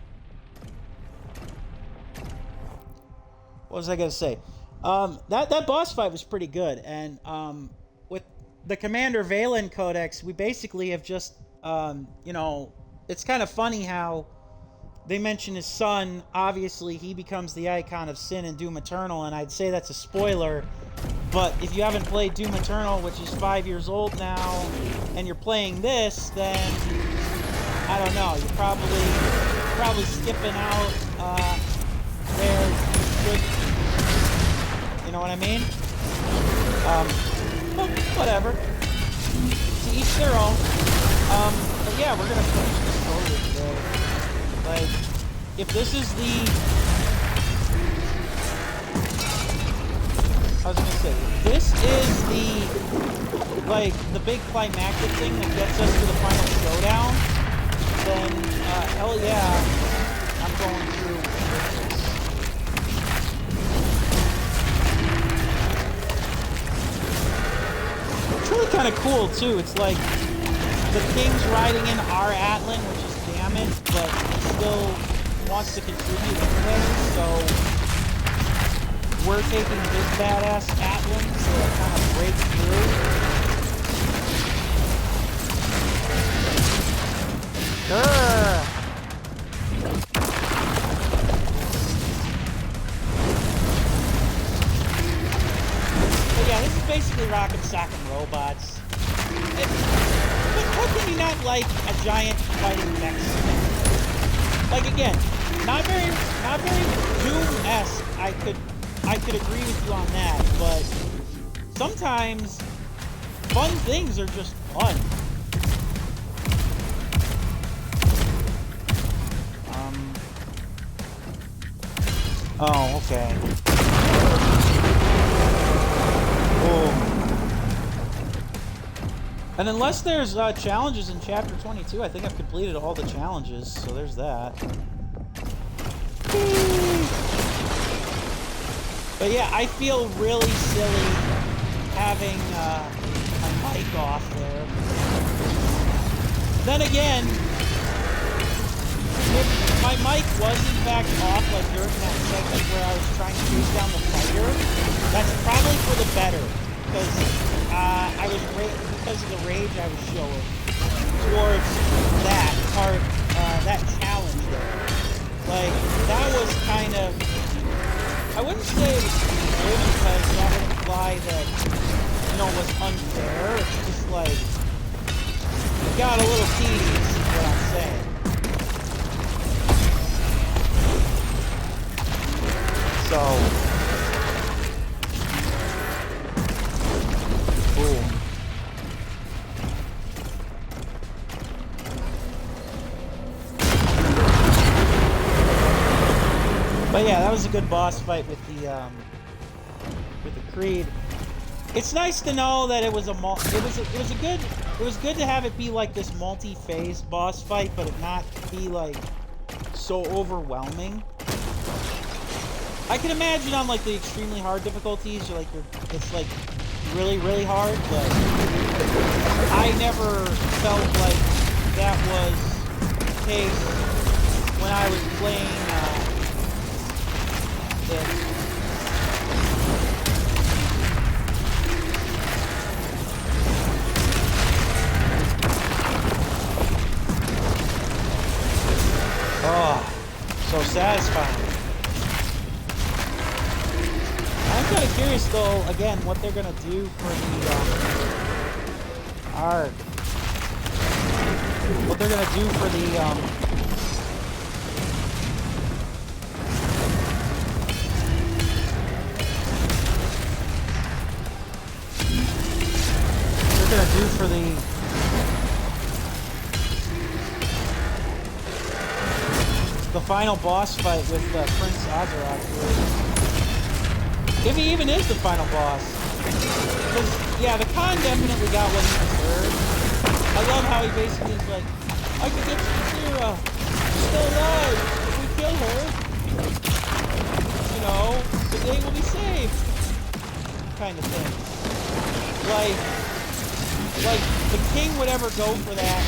What was I gonna say? That boss fight was pretty good, and with the Commander Valen Codex, we basically have just it's kind of funny how they mention his son. Obviously, he becomes the icon of sin in Doom Eternal, and I'd say that's a spoiler. But if you haven't played Doom Eternal, which is 5 years old now, and you're playing this, then I don't know. You're probably skipping out there. You know what I mean? Well, whatever. To each their own. But yeah, we're gonna finish this story today. Like, if this is I was gonna say, this is the big climactic thing that gets us to the final showdown, then hell yeah, I'm going through with this. It's really kind of cool too. It's like the king's riding in our Atlan, which is damaged, but he still wants to contribute anyway, so we're taking this badass Atlan to kind of break through. Grr. But yeah, this is basically rock and sock and robots. How can you not not like a giant fighting mech. Like again, not very Doom-esque. I could agree with you on that, but sometimes fun things are just fun. Oh, okay. Boom. And unless there's challenges in Chapter 22, I think I've completed all the challenges, so there's that. But yeah, I feel really silly having my mic off there. Then again, if my mic was in fact off, like during that segment where I was trying to chase down the fighter, that's probably for the better, because because of the rage I was showing towards that part, that challenge there. Like, that was kind of, I wouldn't say it was good, because that would imply that, you know, it was unfair. It's just like, it got a little tedious, is what I'm saying. So, boom. But yeah, that was a good boss fight with the Creed. It's nice to know that it was good to have it be like this multi-phase boss fight, but it not be like so overwhelming. I can imagine on like the extremely hard difficulties, like it's like really, really hard, but I never felt like that was the case when I was playing this. Oh, so satisfying. I'm kind of curious, though, again, what they're going to do for the art. What they're going to do for the the final boss fight with Prince Azeroth. If he even is the final boss. Because, yeah, the Khan definitely got what he deserved. I love how he basically is like, I can get Cthulu. She's still alive. If we kill her, you know, the day will be saved. Kind of thing. Like, the king would ever go for that.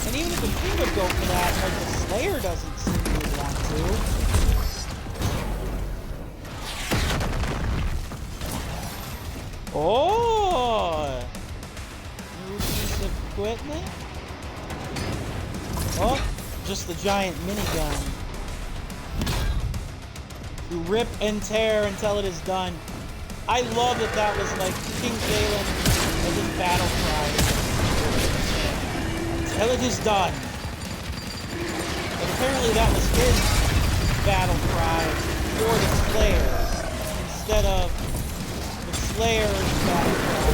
And even if the king would go for that, like, the Slayer doesn't seem to want to. Oh! New piece of equipment? Oh, just the giant minigun. You rip and tear until it is done. I love that that was like King Galen and his battle cry. Until it is done. But apparently that was his battle cry for the Slayers instead of Slayer's battle cry.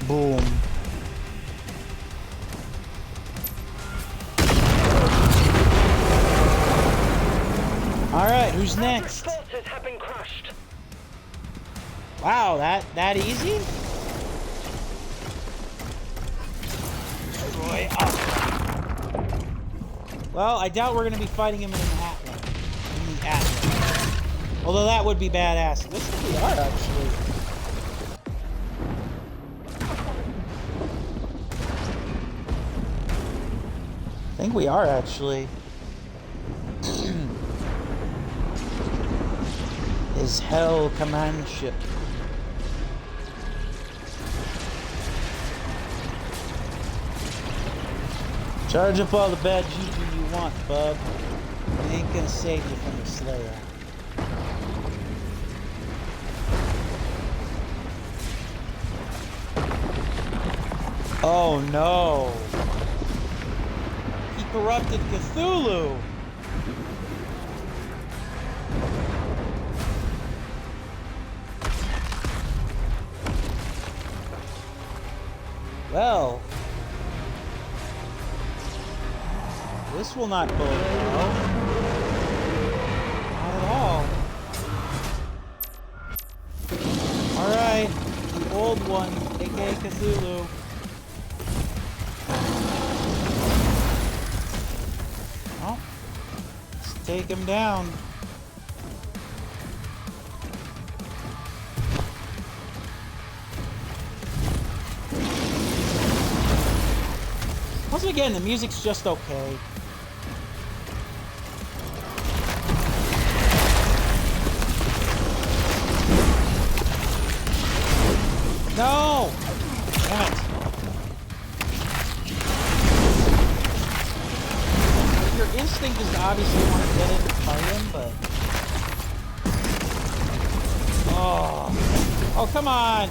Boom. Alright, who's next? Forces have been crushed. Wow, that easy? Destroy us. Well, I doubt we're gonna be fighting him in the Atlas. Although that would be badass. Looks like we are actually. I think we are actually. his Hell Command ship. Charge up all the bad juju you want, bub. It ain't gonna save you from the Slayer. Oh no! He corrupted Cthulu! Well, this will not bode well. Not at all. Alright, the old one, aka Cthulhu. Well, let's take him down. Once again, the music's just okay. No! Damn it. Your instinct is to obviously want to get in and fight him, but... Oh. Oh, come on!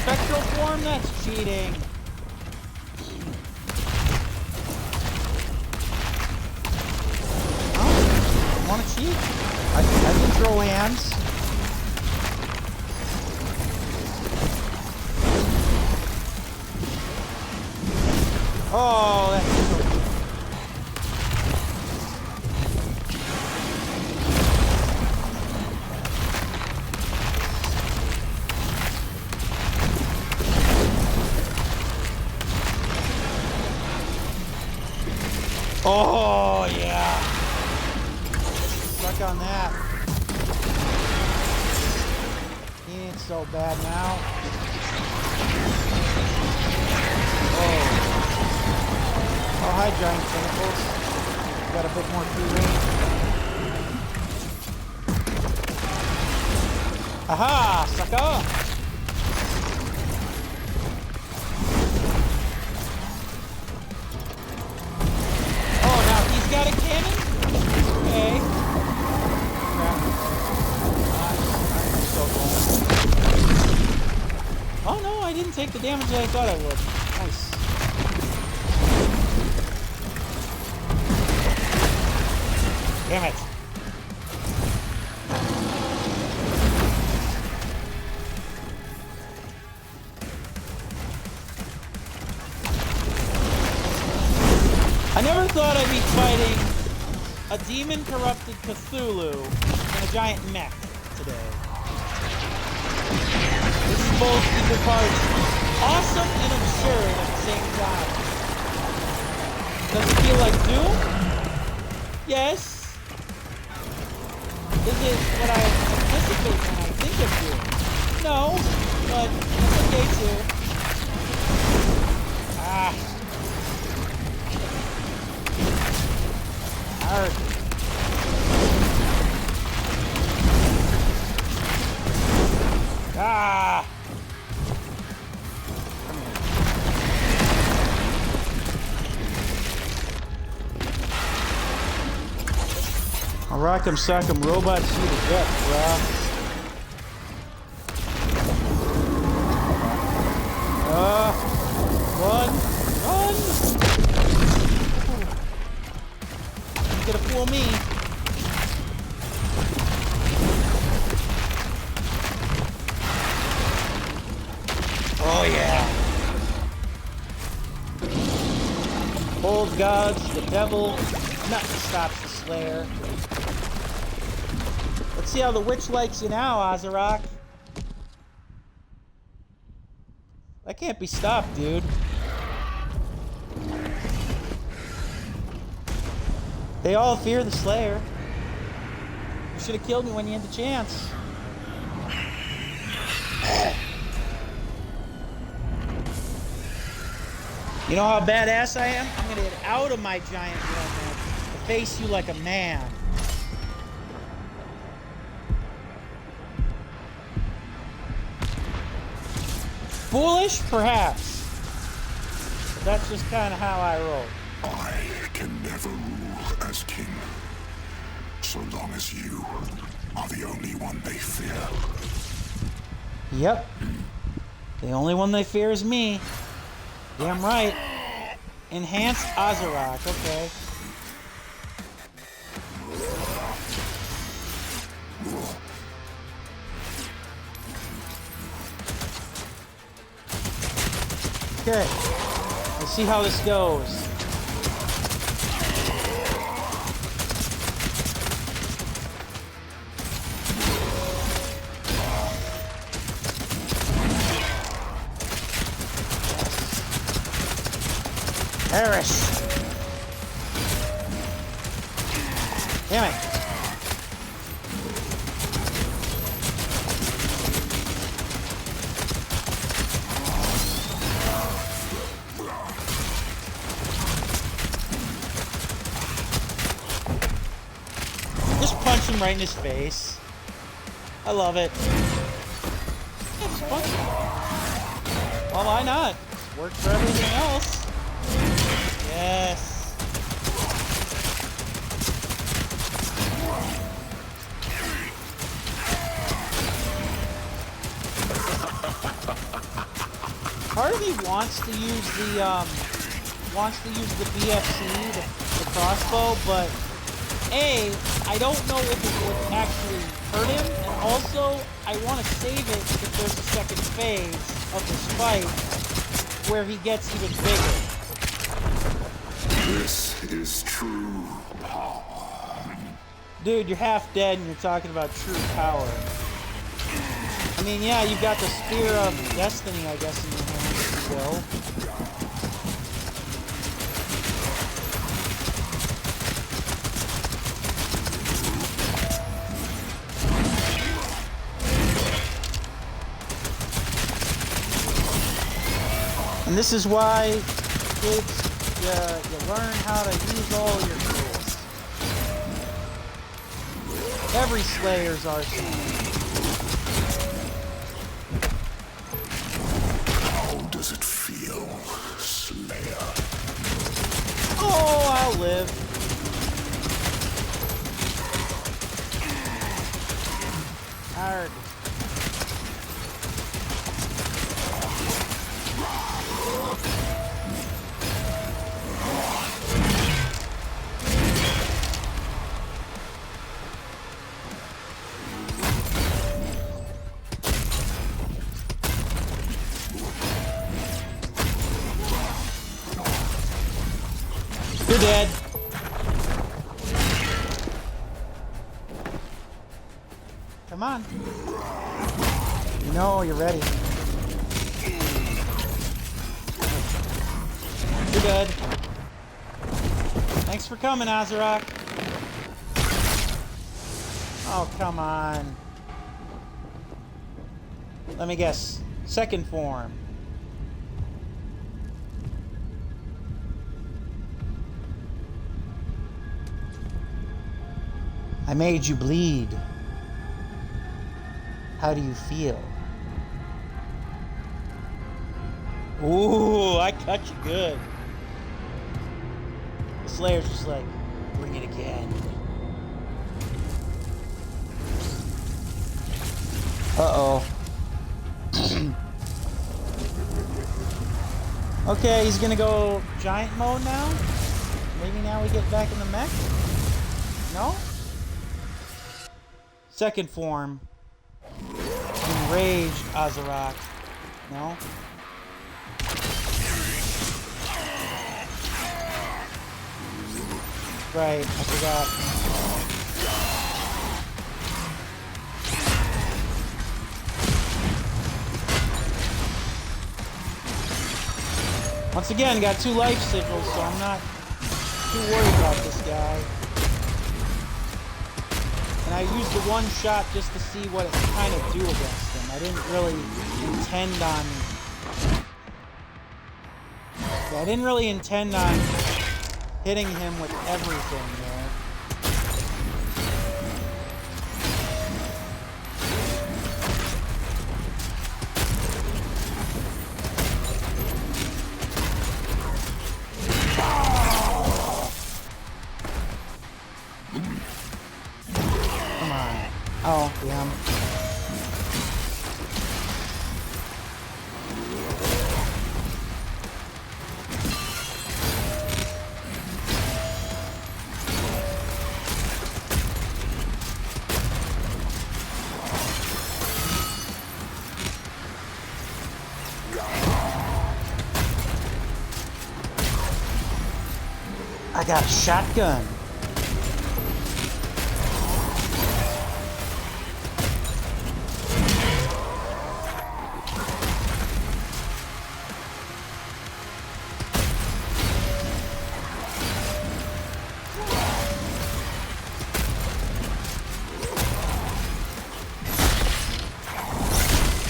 Spectral form? That's cheating. Oh, want to cheat? I can throw hands. Oh, that's so good. Oh, yeah. Stuck on that. He ain't so bad now. Oh. Oh, hi, giant tentacles. Got a bit more free range. Aha, sucker! Oh, now he's got a cannon? Okay. I'm so going. Oh no, I didn't take the damage that I thought I would. Nice. Damn it. I never thought I'd be fighting a demon-corrupted Cthulhu and a giant mech today. This is both equal parts awesome and absurd at the same time. Does it feel like Doom? Yes. Is it what I anticipate when I think of Doom? No, but it's okay too. Ah. Arrgh. Ah. I'll rock 'em, sock 'em, robots you to death, brah. Run! Run! You're gonna fool me. Oh yeah! Old gods, the devil, nothing stops the Slayer. Let's see how the witch likes you now, Azarak. That can't be stopped, dude. They all fear the Slayer. You should have killed me when you had the chance. You know how badass I am? I'm gonna get out of my giant helmet to face you like a man. Foolish? Perhaps. But that's just kind of how I roll. I can never rule as king, so long as you are the only one they fear. Yep. The only one they fear is me. Damn right. Enhanced Azarak, okay. Okay. Let's see how this goes. Perish. Damn it. Just punch him right in his face. I love it. Yeah, just punch him. Well, why not? It's worked for everything else. Yes. Part of me wants to use the BFC, the crossbow, but I don't know if it would actually hurt him, and also I want to save it if there's a second phase of this fight where he gets even bigger. This is true power. Dude, you're half dead and you're talking about true power. I mean, yeah, you've got the Spear of Destiny, I guess, in your hands, if you will. And this is why, kids, you learn how to use all your tools. Every Slayer's arsenal. How does it feel, Slayer? Oh, I'll live. Alright. You're dead. Come on. You know you're ready. You're dead. Thanks for coming, Azarak. Oh, come on. Let me guess. Second form. I made you bleed. How do you feel? Ooh, I cut you good. The Slayer's just like, bring it again. Uh-oh. Okay, he's gonna go giant mode now? Maybe now we get back in the mech? No? Second form. Enraged Azarak. No? Right, I forgot. Once again, got 2 life sigils, so I'm not too worried about this guy. And I used the one shot just to see what it kind of do against him. I didn't really intend on... Yeah, I didn't really intend on hitting him with everything there. Oh, damn. I got a shotgun.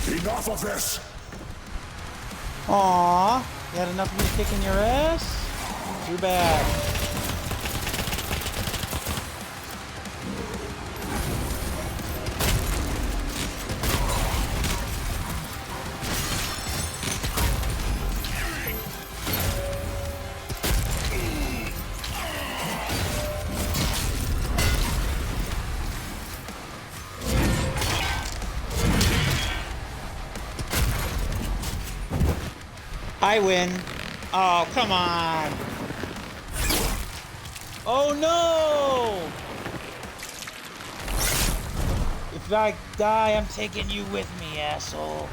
Enough of this! Aww, you had enough of me kicking your ass? Too bad. I win. Oh, come on. Oh, no! If I die, I'm taking you with me, asshole.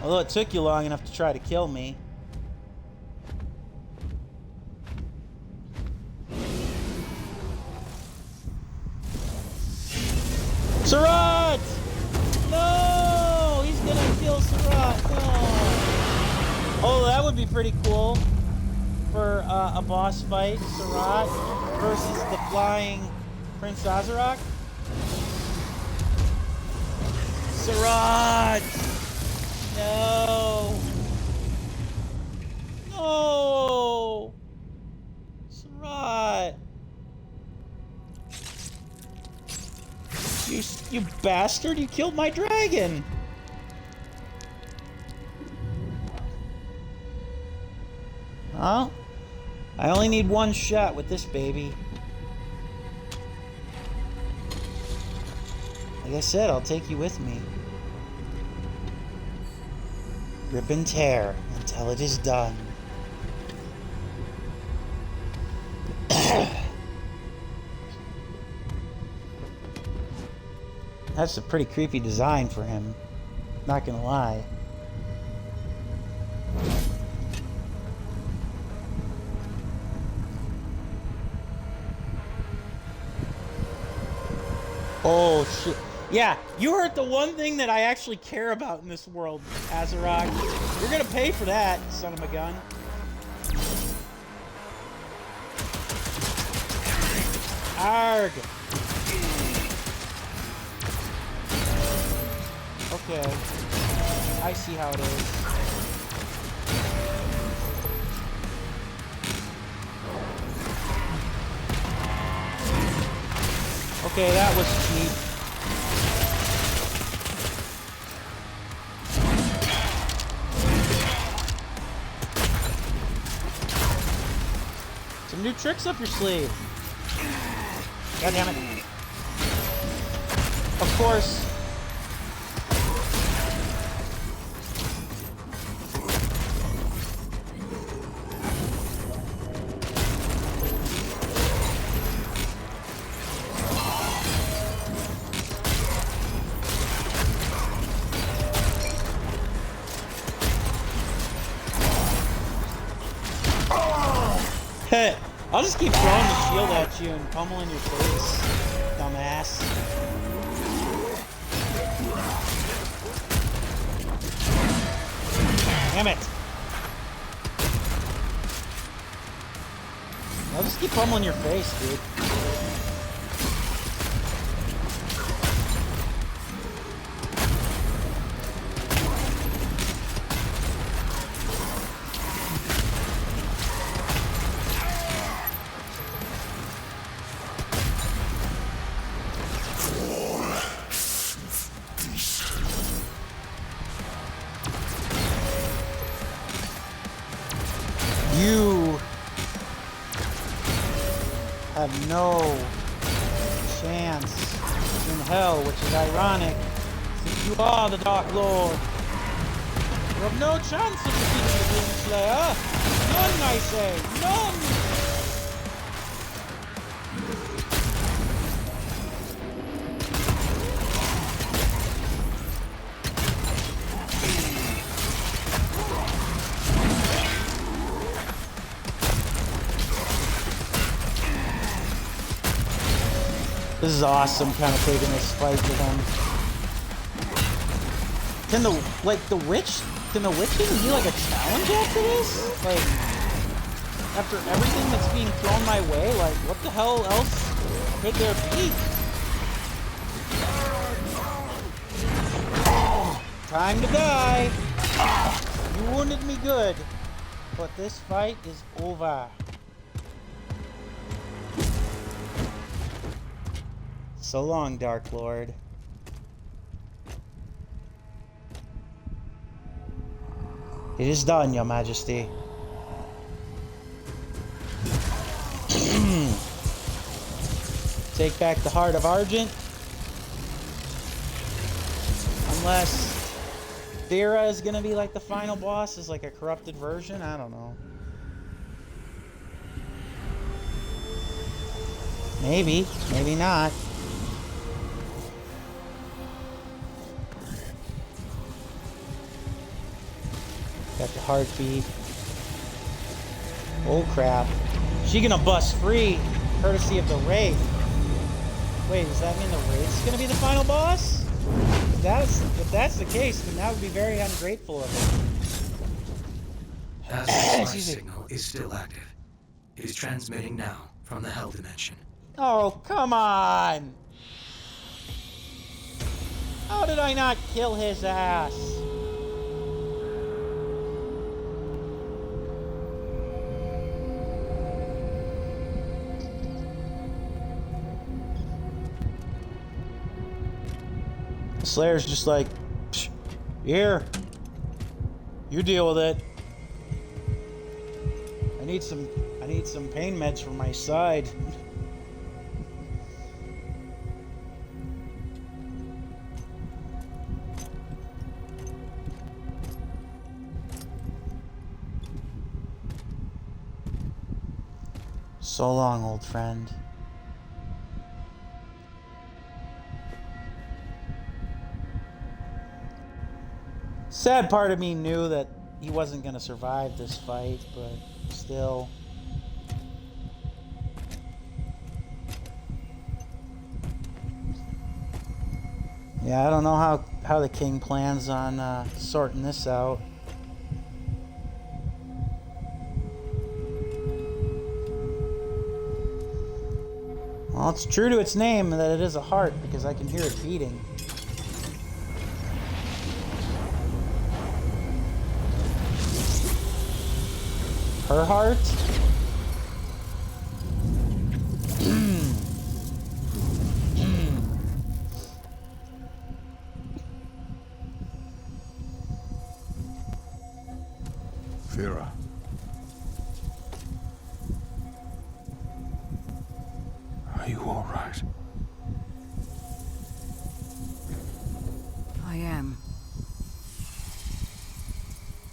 Although it took you long enough to try to kill me. Surratt! No! He's gonna kill Surratt. No! Oh, that would be pretty cool for a boss fight, Surratt versus the flying Prince Azarak. Surratt! No! No! Surratt! You bastard! You killed my dragon! Well, I only need one shot with this baby. Like I said, I'll take you with me. Rip and tear until it is done. That's a pretty creepy design for him. Not gonna lie. Oh shit. Yeah, you hurt the one thing that I actually care about in this world, Azarak. You're gonna pay for that, son of a gun. Arg! Okay. I see how it is. Okay, that was cheap. Some new tricks up your sleeve. God damn it. Of course. I'll just keep throwing the shield at you and pummeling your face, dumbass. Damn it. I'll just keep pummeling your face, dude. You have no chance in hell, which is ironic, since you are the Dark Lord. You have no chance of defeating the Doom Slayer. None, I say. None! This is awesome, kind of taking this fight to them. Can the witch even be like a challenge after this? Like, after everything that's being thrown my way, like, what the hell else could there be? Time to die! You wounded me good, but this fight is over. So long, Dark Lord. It is done, Your Majesty. Take back the Heart of Argent. Unless Thera is gonna be like the final boss, is like a corrupted version. I don't know. Maybe, maybe not. Got the heartbeat. Oh crap. She gonna bust free, courtesy of the Wraith. Wait, does that mean the Wraith's gonna be the final boss? If that's the case, then that would be very ungrateful of it. Hazard's life signal is still active. It is transmitting now from the Hell Dimension. Oh, come on! How did I not kill his ass? Slayer's just like, here, you deal with it. I need some pain meds for my side. So long, old friend. Sad part of me knew that he wasn't going to survive this fight, but still. Yeah, I don't know how the king plans on sorting this out. Well, it's true to its name that it is a heart, because I can hear it beating. Her heart? Thera. Are you all right? I am.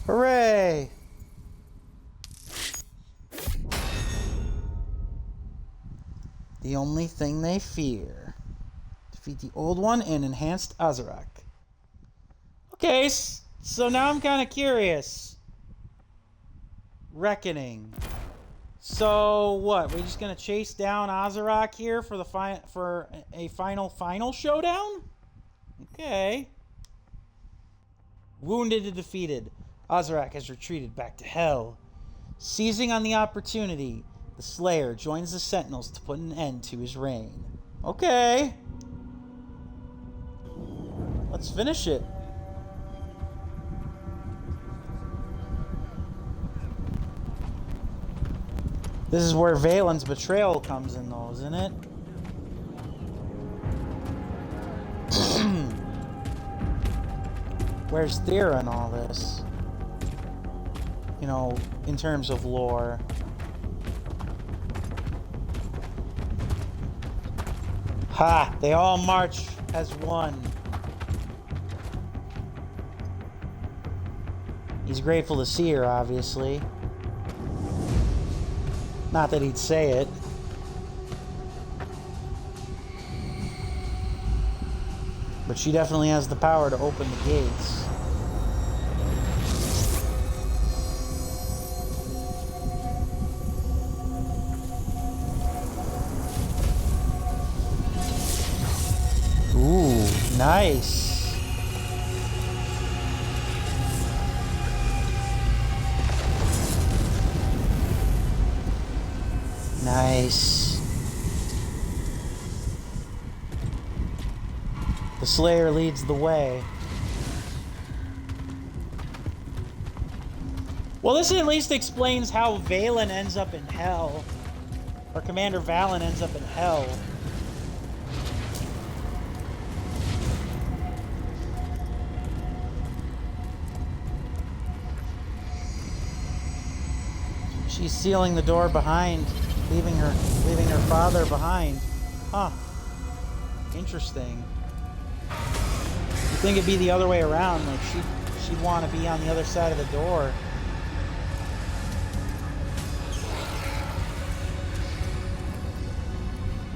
Hooray! The only thing they fear. Defeat the old one and enhanced Azarak. Okay, so now I'm kind of curious. Reckoning. So what? We're just gonna chase down Azarak here for a final showdown? Okay. Wounded and defeated, Azarak has retreated back to hell. Seizing on the opportunity, the Slayer joins the Sentinels to put an end to his reign. Okay. Let's finish it. This is where Valen's betrayal comes in, though, isn't it? Where's Thera in all this? You know, in terms of lore. Ha! They all march as one. He's grateful to see her, obviously. Not that he'd say it. But she definitely has the power to open the gates. Ooh, nice. Nice. The Slayer leads the way. Well, this at least explains how Valen ends up in hell. Or Commander Valen ends up in hell. She's sealing the door behind, leaving her father behind. Huh. Interesting. You'd think it'd be the other way around, like she'd want to be on the other side of the door.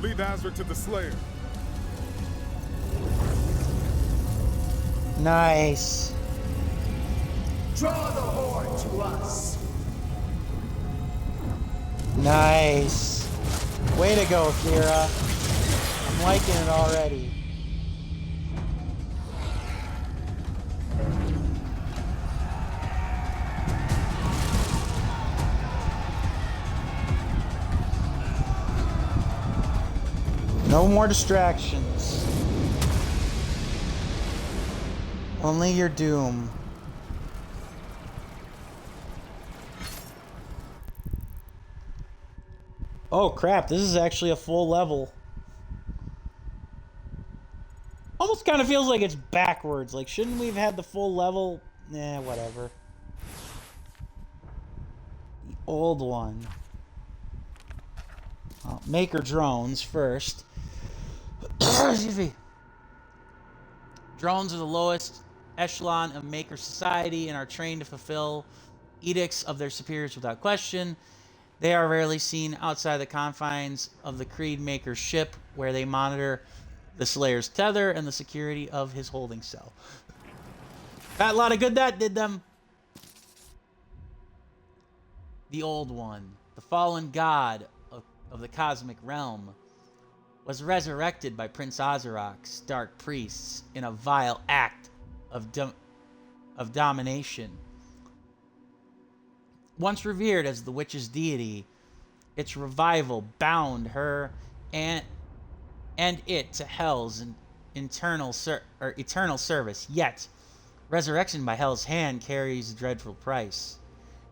Lead Azra to the Slayer. Nice. Draw the horde to us. Nice. Way to go, Thera. I'm liking it already. No more distractions. Only your doom. Oh crap, this is actually a full level. Almost kind of feels like it's backwards. Like, shouldn't we have had the full level? Nah, whatever. The old one. Well, Maker drones first. Excuse me. Drones are the lowest echelon of Maker society and are trained to fulfill edicts of their superiors without question. They are rarely seen outside the confines of the Creed Maker's ship, where they monitor the Slayer's tether and the security of his holding cell. Got a lot of good that did them. The Old One, the fallen god of the cosmic realm, was resurrected by Prince Ozarok's dark priests in a vile act of domination. Once revered as the witch's deity, its revival bound her and it to Hell's eternal service. Yet, resurrection by Hell's hand carries a dreadful price.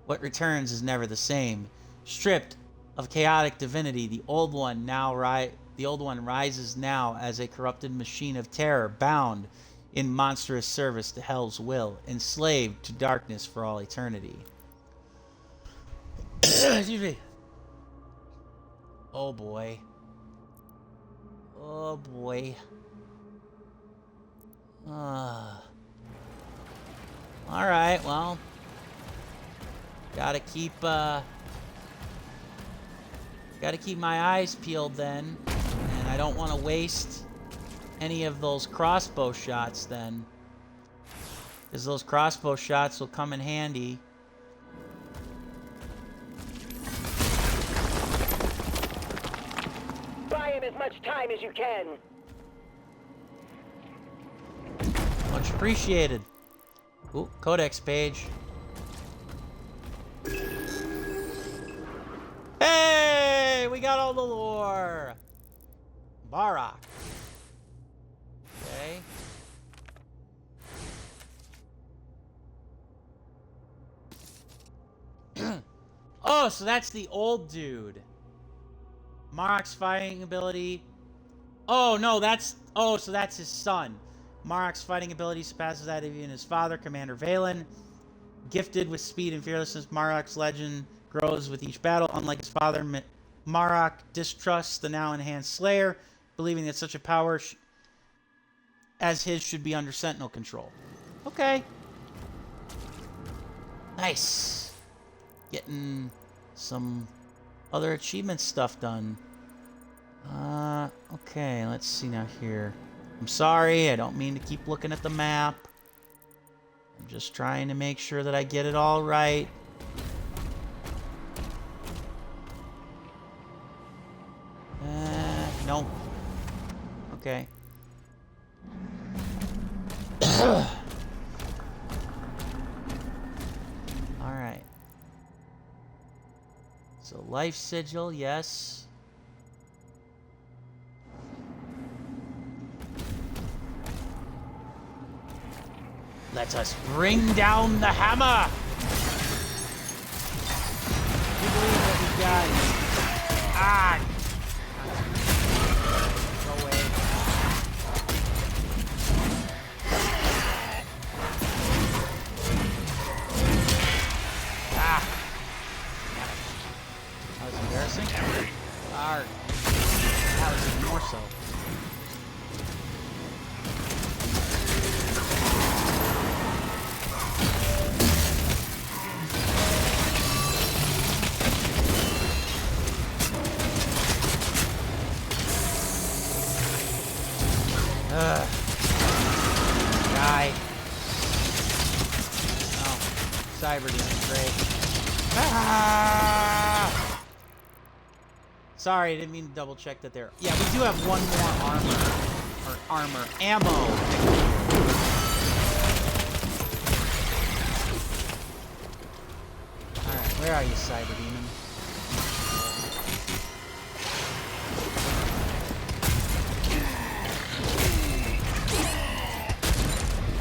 What returns is never the same. Stripped of chaotic divinity, the Old One rises now as a corrupted machine of terror, bound in monstrous service to Hell's will, enslaved to darkness for all eternity. Excuse me. Oh boy. Oh boy. Alright, well. Gotta keep my eyes peeled then. And I don't want to waste any of those crossbow shots then. Because those crossbow shots will come in handy. Buy him as much time as you can. Much appreciated. Ooh, codex page. Hey, we got all the lore. Barak. Okay. Oh, so that's the old dude. Marok's fighting ability. Oh, no, that's... Oh, so that's his son. Marok's fighting ability surpasses that of even his father, Commander Valen. Gifted with speed and fearlessness, Marok's legend grows with each battle. Unlike his father, Marok distrusts the now enhanced Slayer, believing that such a power as his should be under Sentinel control. Okay. Nice. Getting some other achievement stuff done. Okay, let's see now here. I'm sorry, I don't mean to keep looking at the map. I'm just trying to make sure that I get it all right. Nope. Okay. Alright. So, life sigil, yes. Let us bring down the hammer! I believe that we got... Ah! Go away. Ah! That was embarrassing. Arr. That was even more so. Die. Oh, Cyber Demon, great. Ah! Sorry, I didn't mean to double check that there. Yeah, we do have one more ammo. Alright, where are you, Cyber Demon?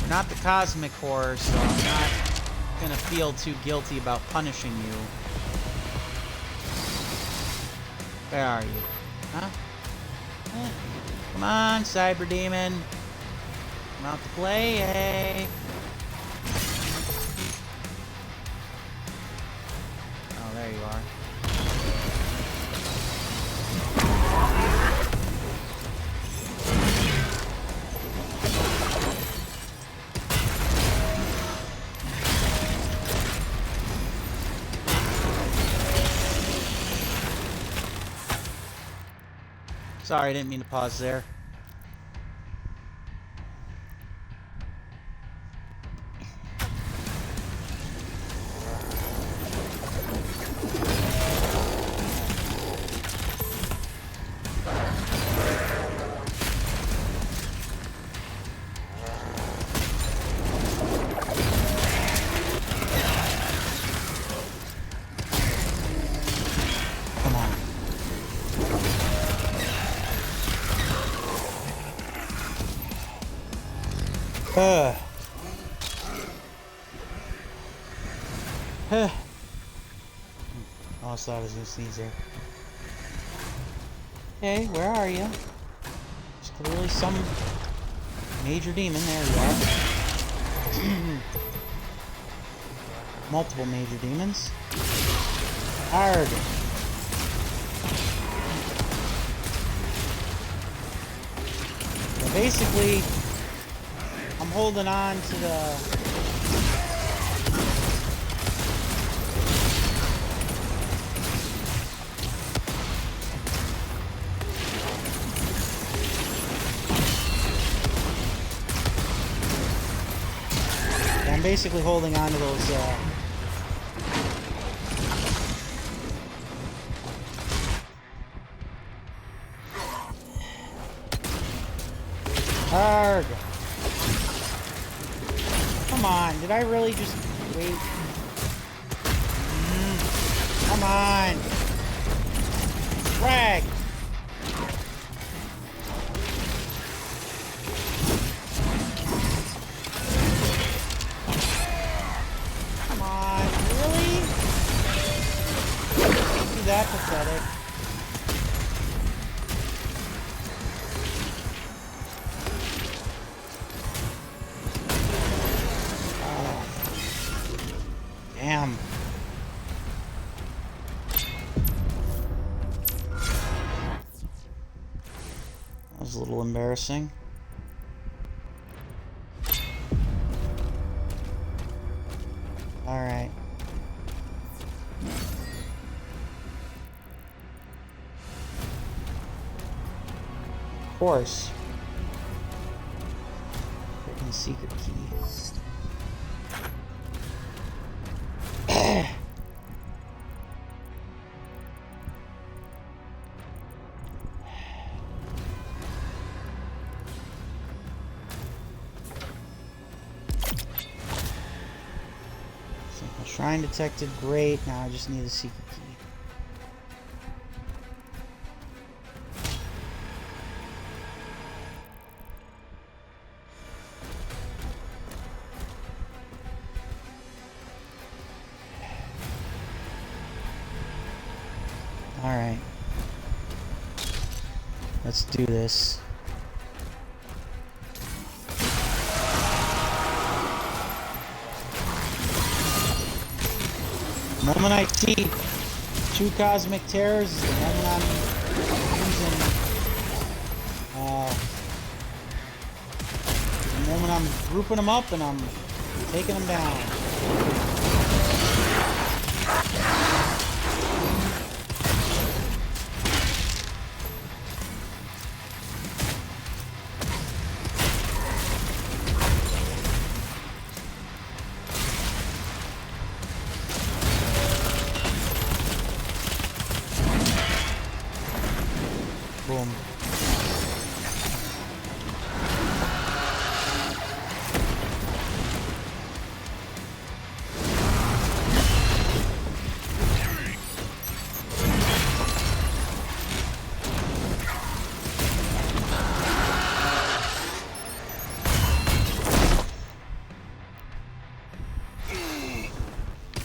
Not the cosmic horror, so I'm not gonna feel too guilty about punishing you. Where are you? Huh? Come on, Cyber Demon. Come out to play, hey. Oh, there you are. Sorry, I didn't mean to pause there. Thought I was gonna sneeze there. Hey, where are you? There's clearly some major demon. There you are. Multiple major demons. Hard. So basically, I'm holding on to the... I'm basically holding on to those, Arg! Come on, did I really just wait? Come on! Frag! That pathetic. Oh. Damn. was a little embarrassing. Alright. Of course. Freaking secret key. Shrine detected, great. Now I just need a secret key. Alright. Let's do this. The moment I see 2 cosmic terrors is the moment I'm using, the moment I'm grouping them up and I'm taking them down. Boom.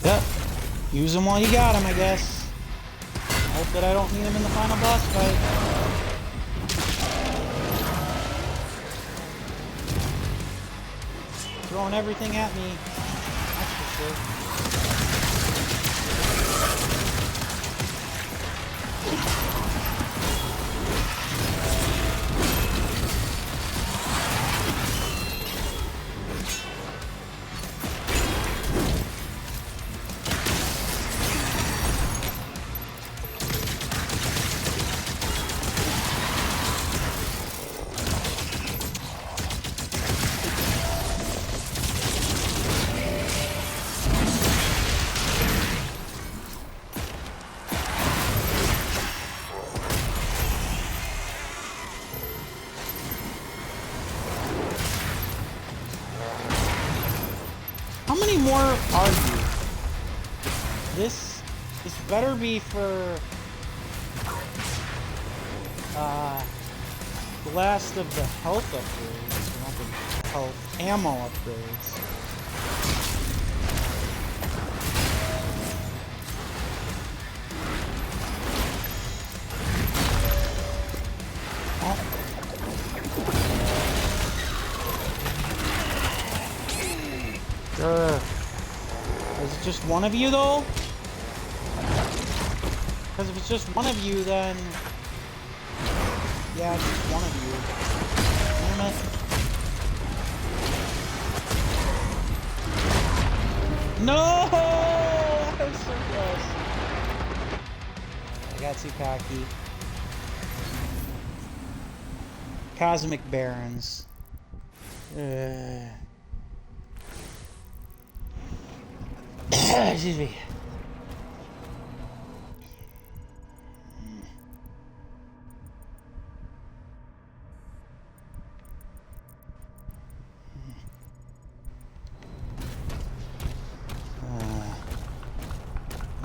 Yep. Use them while you got them, I guess. Hope that I don't need them in the final boss fight. Throwing everything at me. That's for sure. How many more are you? This better be for the last of the health upgrades, not the health ammo upgrades. Is it just one of you though? Because if it's just one of you, then yeah, it's just one of you. Damn it! No! I was so close. I got too cocky. Cosmic Barons. Excuse me.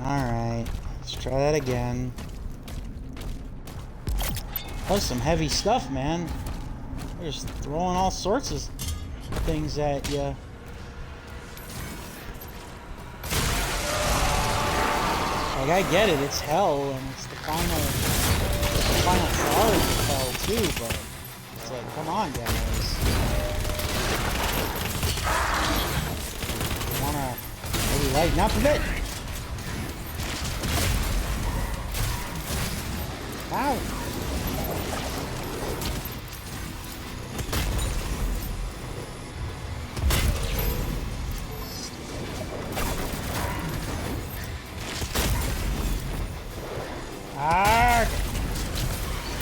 Alright, let's try that again. That was some heavy stuff, man. They're just throwing all sorts of things at you. Like, I get it, it's hell, and it's the final charge of hell, too, but it's like, come on, guys. You wanna maybe lighten up a bit? Ow!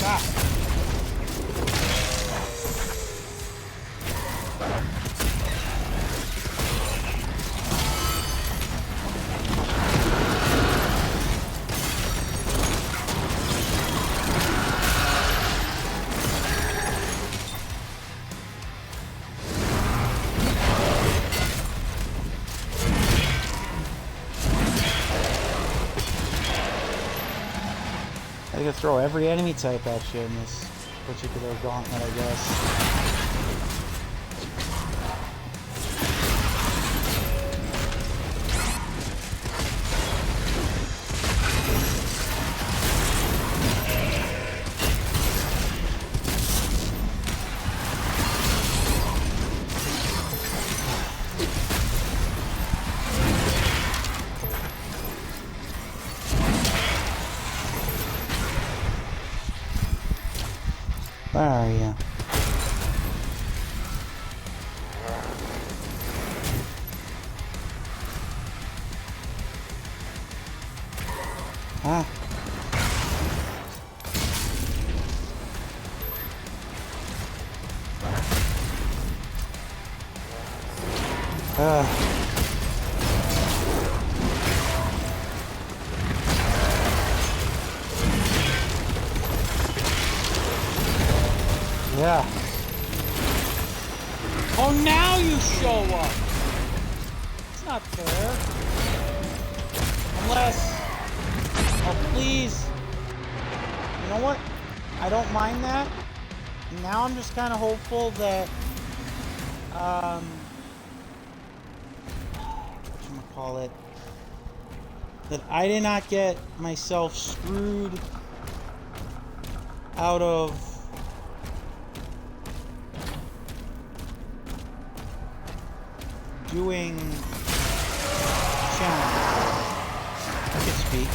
God. I could throw every enemy type at you in this particular gauntlet, I guess. Where are you? Huh? Yeah. Oh, now you show up. It's not fair. Unless... Oh, please. You know what? I don't mind that. Now I'm just kind of hopeful that... whatchamacallit? That I did not get myself screwed out of... doing challenge. I can speak.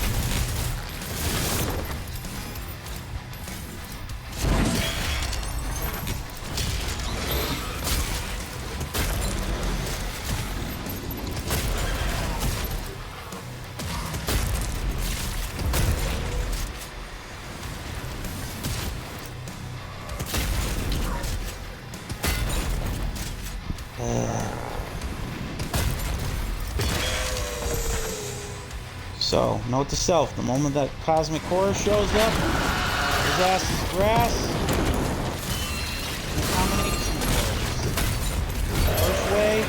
So, note to self, the moment that cosmic horror shows up, his ass is grass. Combination goes. First way.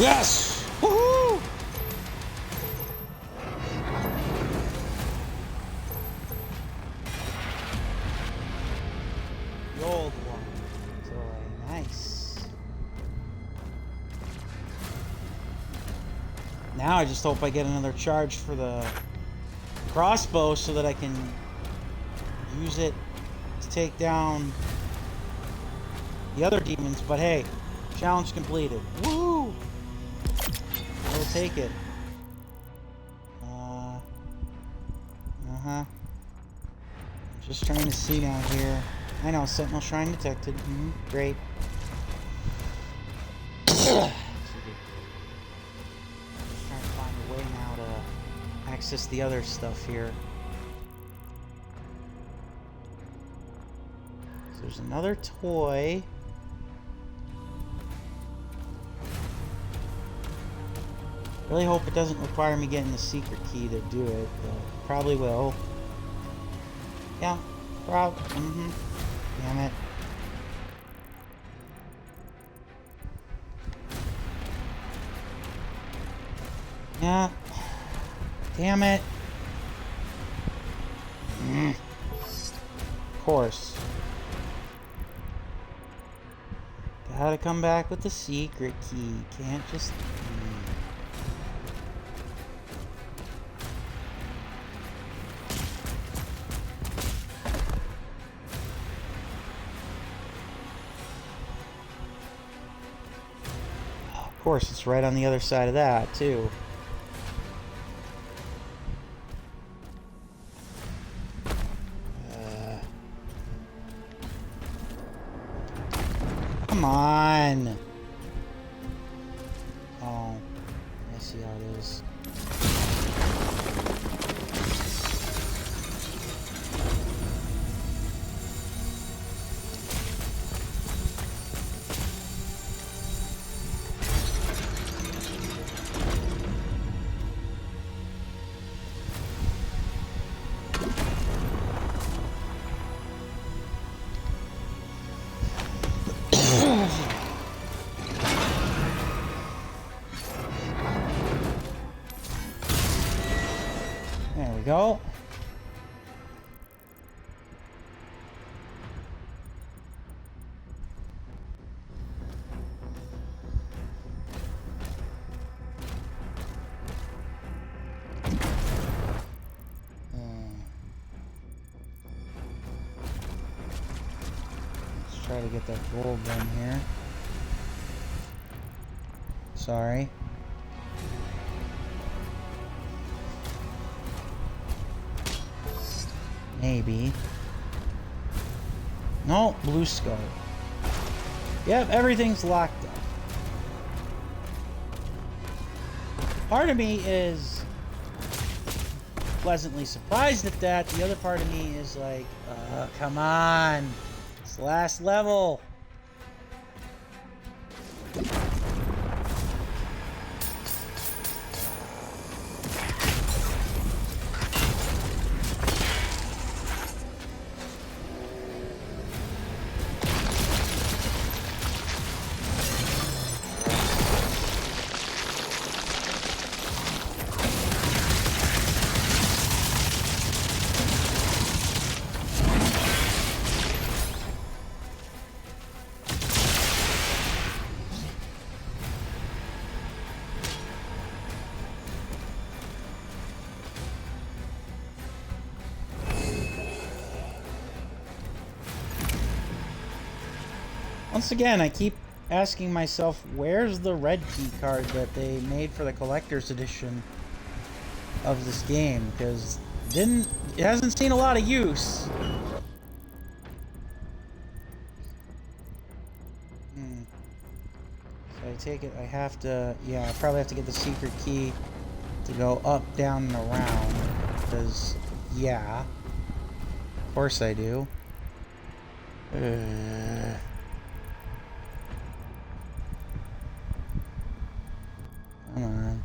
Yes! Woohoo! The old one. Toy. Nice. Now I just hope I get another charge for the crossbow so that I can use it to take down the other demons. But hey, challenge completed. Woo! We'll take it. Just trying to see down here. I know, Sentinel Shrine detected. Great. Just trying to find a way now to access the other stuff here. So there's another toy. Really hope it doesn't require me getting the secret key to do it, but probably will. Yeah, Damn it. Yeah. Damn it. Of course. Gotta come back with the secret key. Can't just... Of course, it's right on the other side of that, too. Come on! Oh, I see how it is. There we go. Let's try to get that gold done here. Sorry. Maybe. No, blue skull. Yep, everything's locked up. Part of me is pleasantly surprised at that. The other part of me is like, come on. It's the last level. Once again, I keep asking myself, where's the red key card that they made for the collector's edition of this game? Because it hasn't seen a lot of use. So I take it I have to, yeah, I probably have to get the secret key to go up, down, and around. Because, yeah, of course I do. Come on.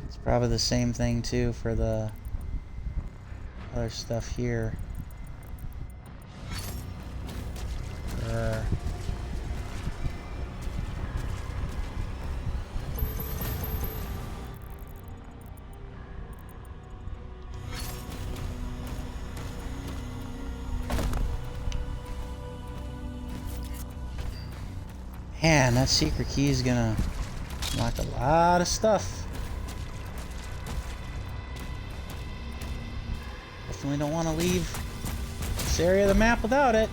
It's probably the same thing too for the other stuff here. Man, that secret key is gonna unlock a lot of stuff. Definitely don't want to leave this area of the map without it.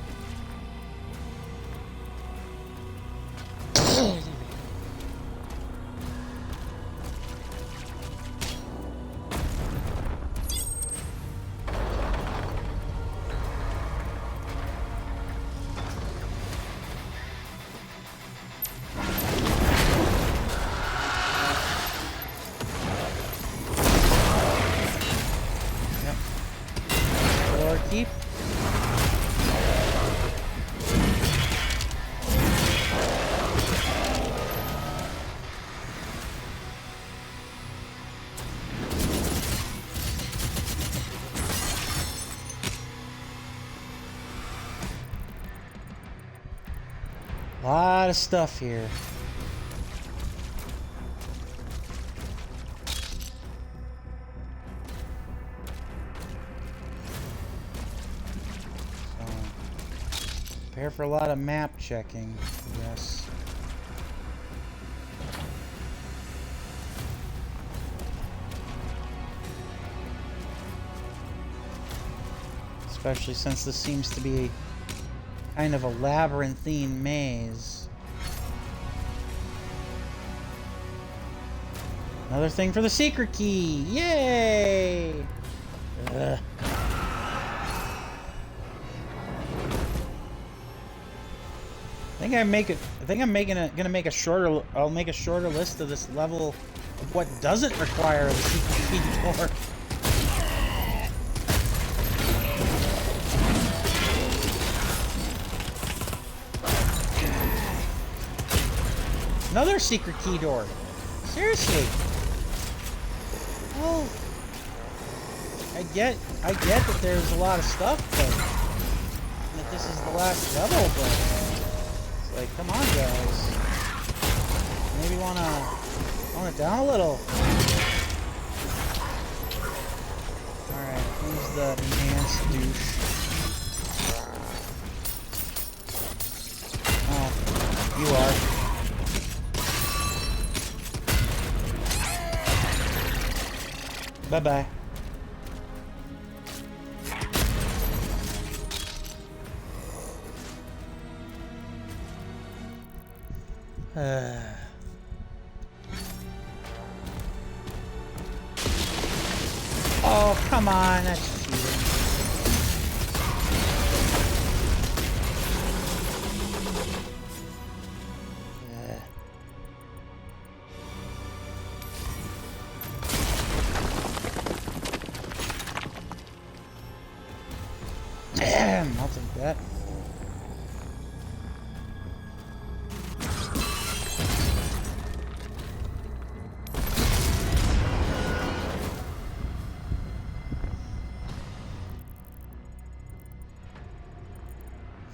Keep. A lot of stuff here. Prepare for a lot of map checking, yes. Especially since this seems to be kind of a labyrinthine maze. Another thing for the secret key! Yay! Ugh. I think I'm gonna make a shorter. I'll make a shorter list of this level of what doesn't require the secret key door. Another secret key door. Seriously. Oh. I get that there's a lot of stuff, but that this is the last level, but. Like, come on, guys. Maybe wanna tone it down a little. Alright, who's the enhanced douche? Oh, you are. Bye-bye. Oh, come on, that's cheating. Damn, I'll take that.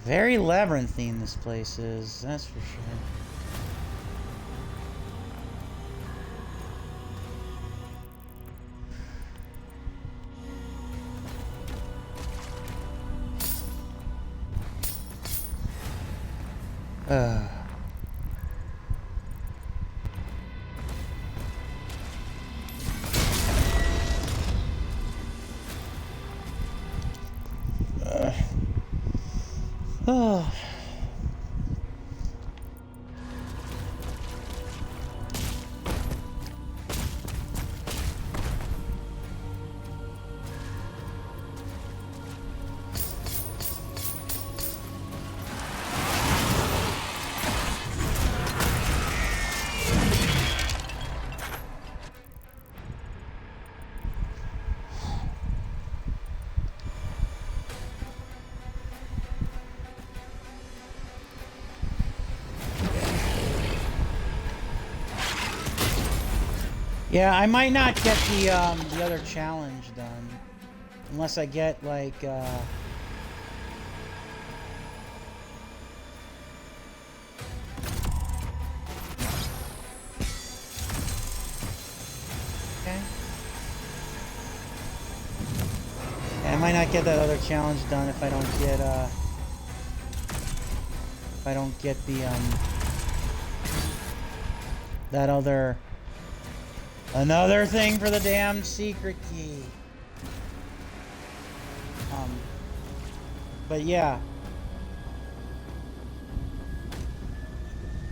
Very labyrinthine this place is, that's for sure. Oh. Yeah, I might not get the other challenge done unless I get like okay. Yeah, I might not get that other challenge done if I don't get the that other. Another thing for the damn secret key. But yeah.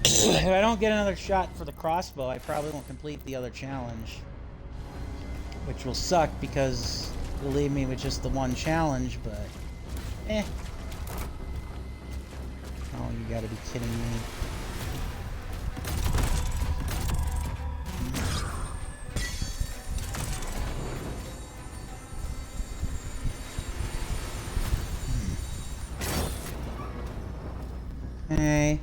If I don't get another shot for the crossbow, I probably won't complete the other challenge. Which will suck because it'll leave me with just the one challenge, but eh. Oh, you gotta be kidding me. Hey.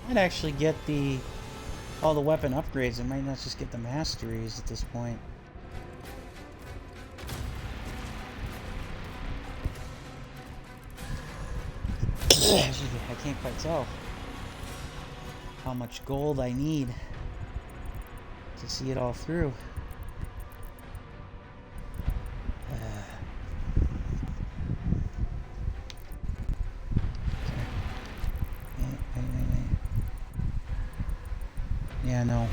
Might actually get all the weapon upgrades. I might not just get the masteries at this point. I can't quite tell how much gold I need to see it all through. Wait. Yeah, no.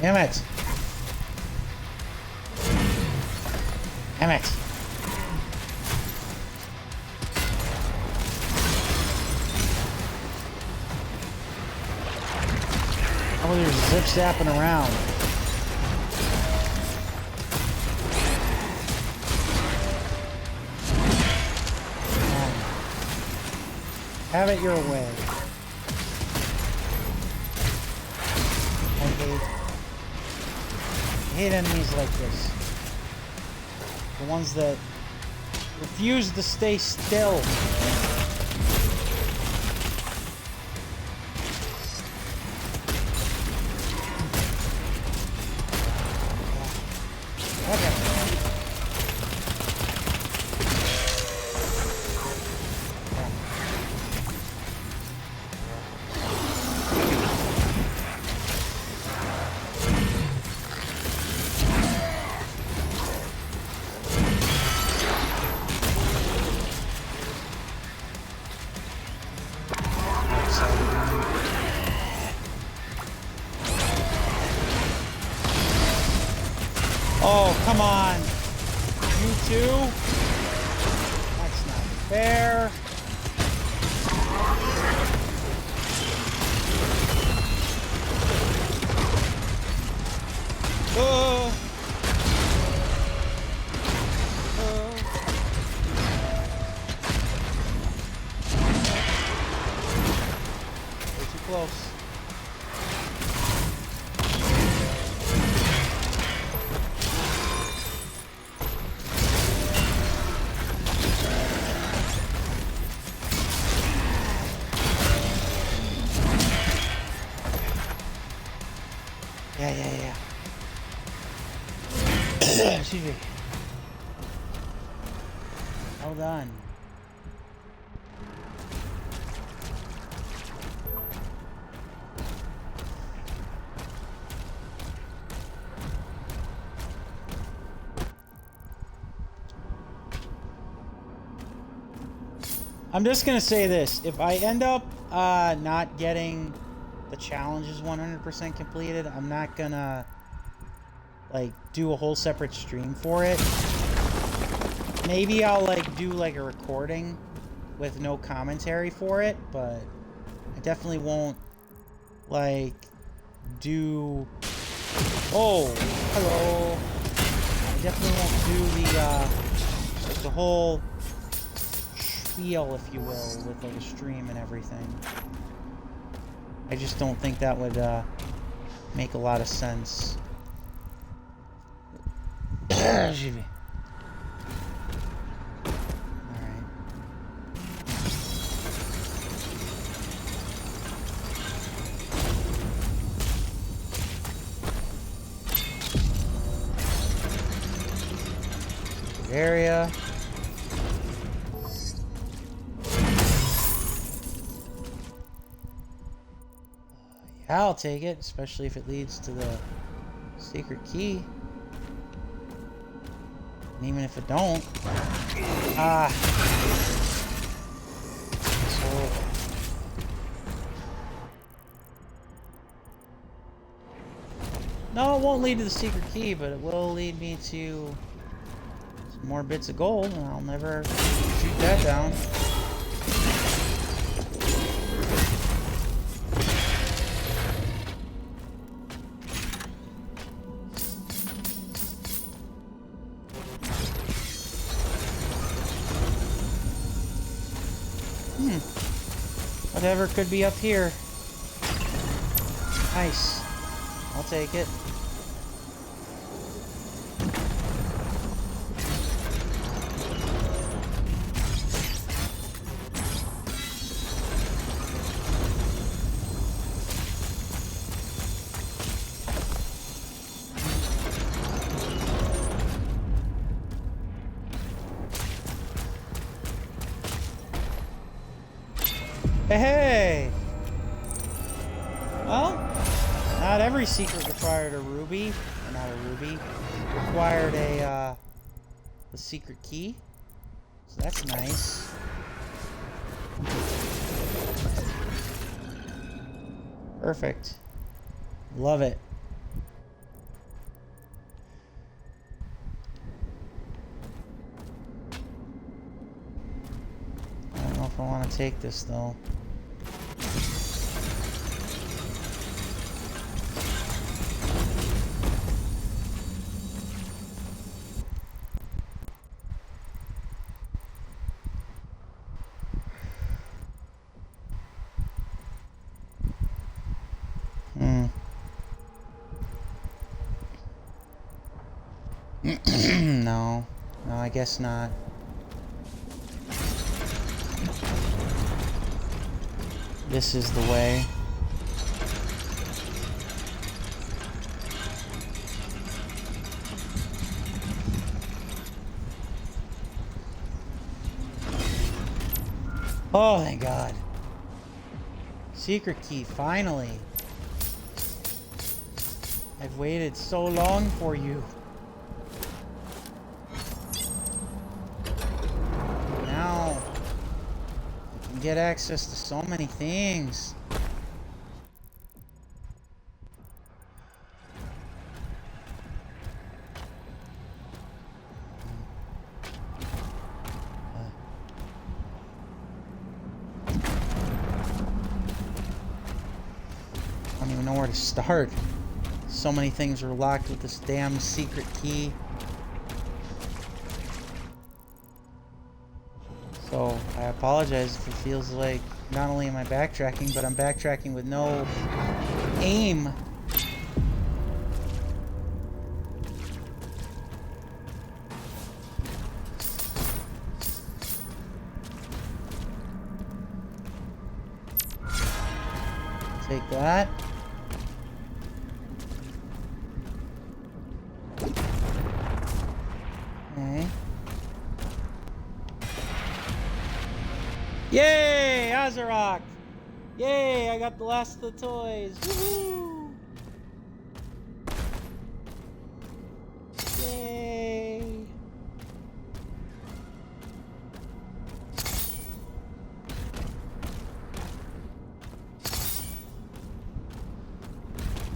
Damn it! Damn it! Oh, they're zip-zapping around. Have it your way. I hate enemies like this. The ones that refuse to stay still. Oh, come on. You too? That's not fair. Way too close. Yeah. Excuse me. Well done. I'm just gonna say this. If I end up not getting the challenge is 100% completed, I'm not gonna like do a whole separate stream for it. Maybe I'll like do like a recording with no commentary for it, but I definitely won't like do... Oh, hello. I definitely won't do the whole spiel, if you will, with like a stream and everything. I just don't think that would make a lot of sense. Excuse me. Alright. Area. Yeah, I'll take it, especially if it leads to the secret key. And even if it don't. So no, it won't lead to the secret key, but it will lead me to some more bits of gold, and I'll never shoot that down. Whatever could be up here. Nice. I'll take it. Hey! Well, not every secret required a ruby. Or not a ruby. Required a secret key. So that's nice. Perfect. Love it. I don't know if I want to take this though. No. No, I guess not. This is the way. Oh, thank God. Secret key, finally. I've waited so long for you. Now, I can get access to so many things. I don't even know where to start. So many things are locked with this damn secret key. So, I apologize if it feels like not only am I backtracking, but I'm backtracking with no aim. Take that. Okay. Yay! Azeroth! Yay! I got the last of the toys! Woohoo! Yay!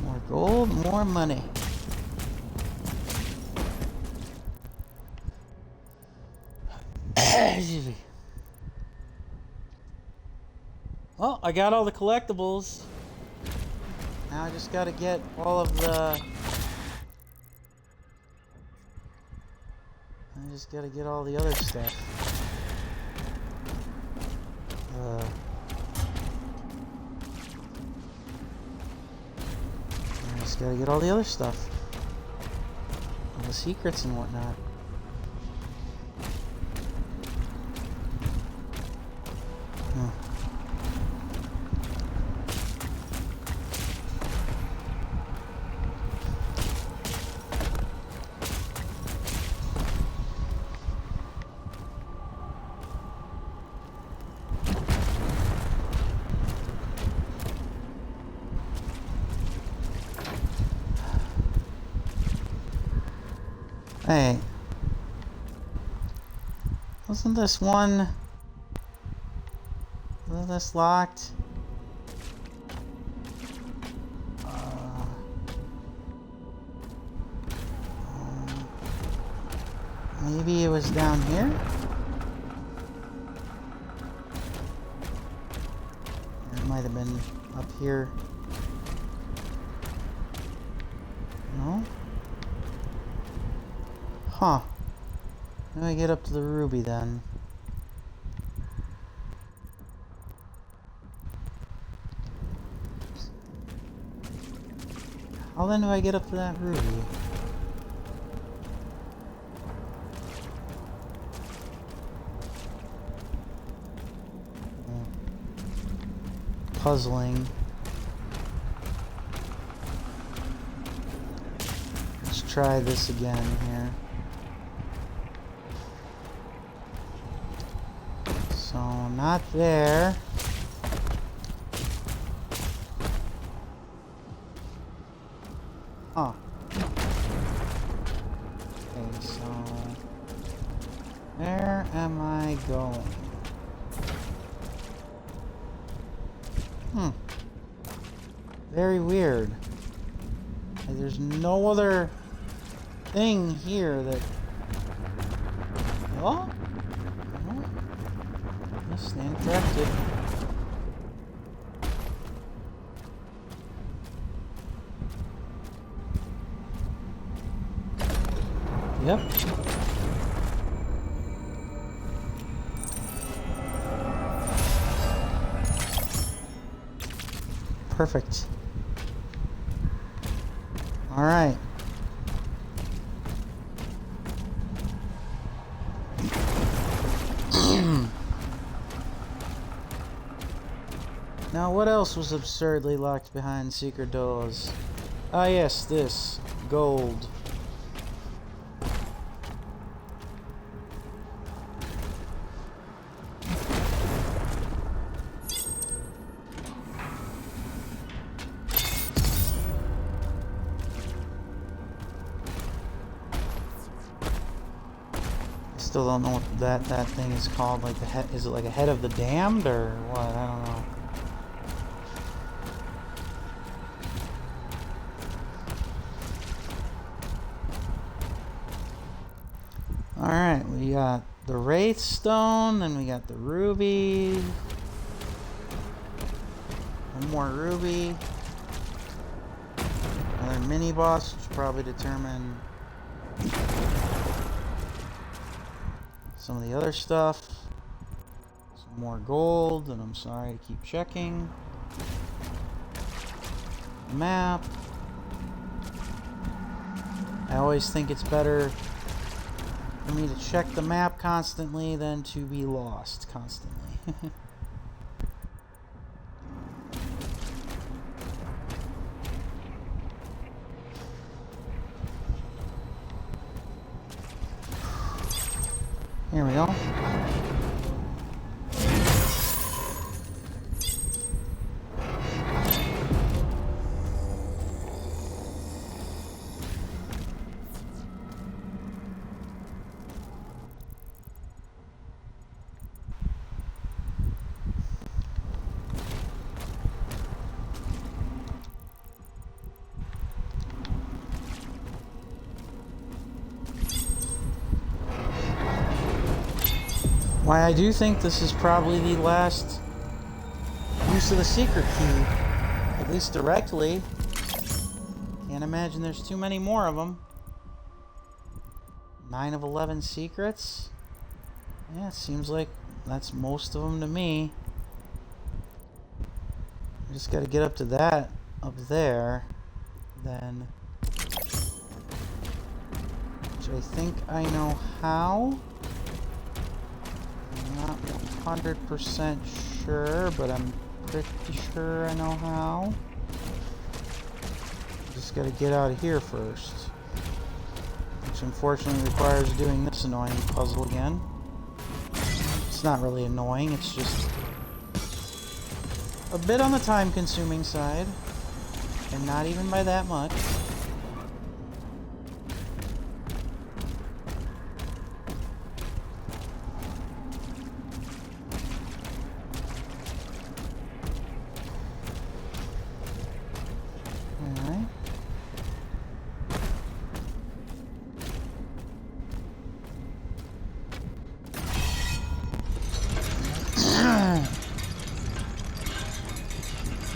More gold, more money. Well, I got all the collectibles. Now I just gotta get all of the... I just gotta get all the other stuff. I just gotta get all the other stuff. All the secrets and whatnot. Hey, wasn't this one, wasn't this locked? Maybe it was down here? Or it might have been up here. No? Huh. How do I get up to the ruby then? How then do I get up to that ruby? Puzzling. Let's try this again here. So, not there. Oh. Okay, so... where am I going? Very weird. Like, there's no other thing here that... Oh? Just stand corrected. Yep. Perfect. All right. Now, what else was absurdly locked behind secret doors? Ah, yes, this. Gold. Still don't know what that thing is called. Like the head, is it like a head of the damned or what? I don't know. All right, we got the Wraith Stone, then we got the ruby. One more ruby. Another mini boss, which will probably determine some of the other stuff. Some more gold, and I'm sorry to keep checking. Map. I always think it's better for me to check the map constantly than to be lost constantly. Here we go. Why I do think this is probably the last use of the secret key, at least directly. Can't imagine there's too many more of them. 9 of 11 secrets? Yeah, it seems like that's most of them to me. I just gotta get up to that up there, then, which I think I know how. I'm not 100% sure, but I'm pretty sure I know how. Just gotta get out of here first. Which unfortunately requires doing this annoying puzzle again. It's not really annoying, it's just a bit on the time-consuming side. And not even by that much.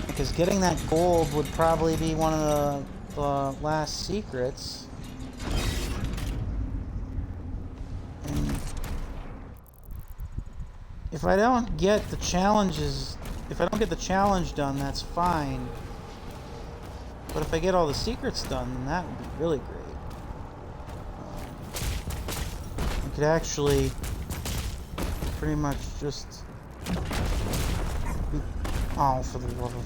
Because getting that gold would probably be one of the last secrets. And if I don't get the challenges, if I don't get the challenge done, that's fine. But if I get all the secrets done, then that would be really great. I could actually pretty much just be... Oh, for the love of...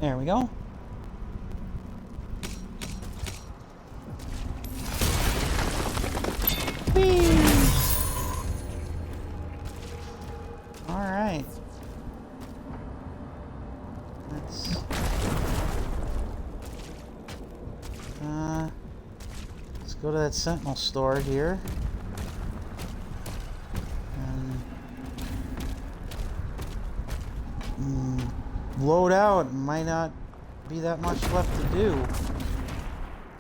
There we go. Whee! Alright. Let's go to that Sentinel store here. And load out. Might not be that much left to do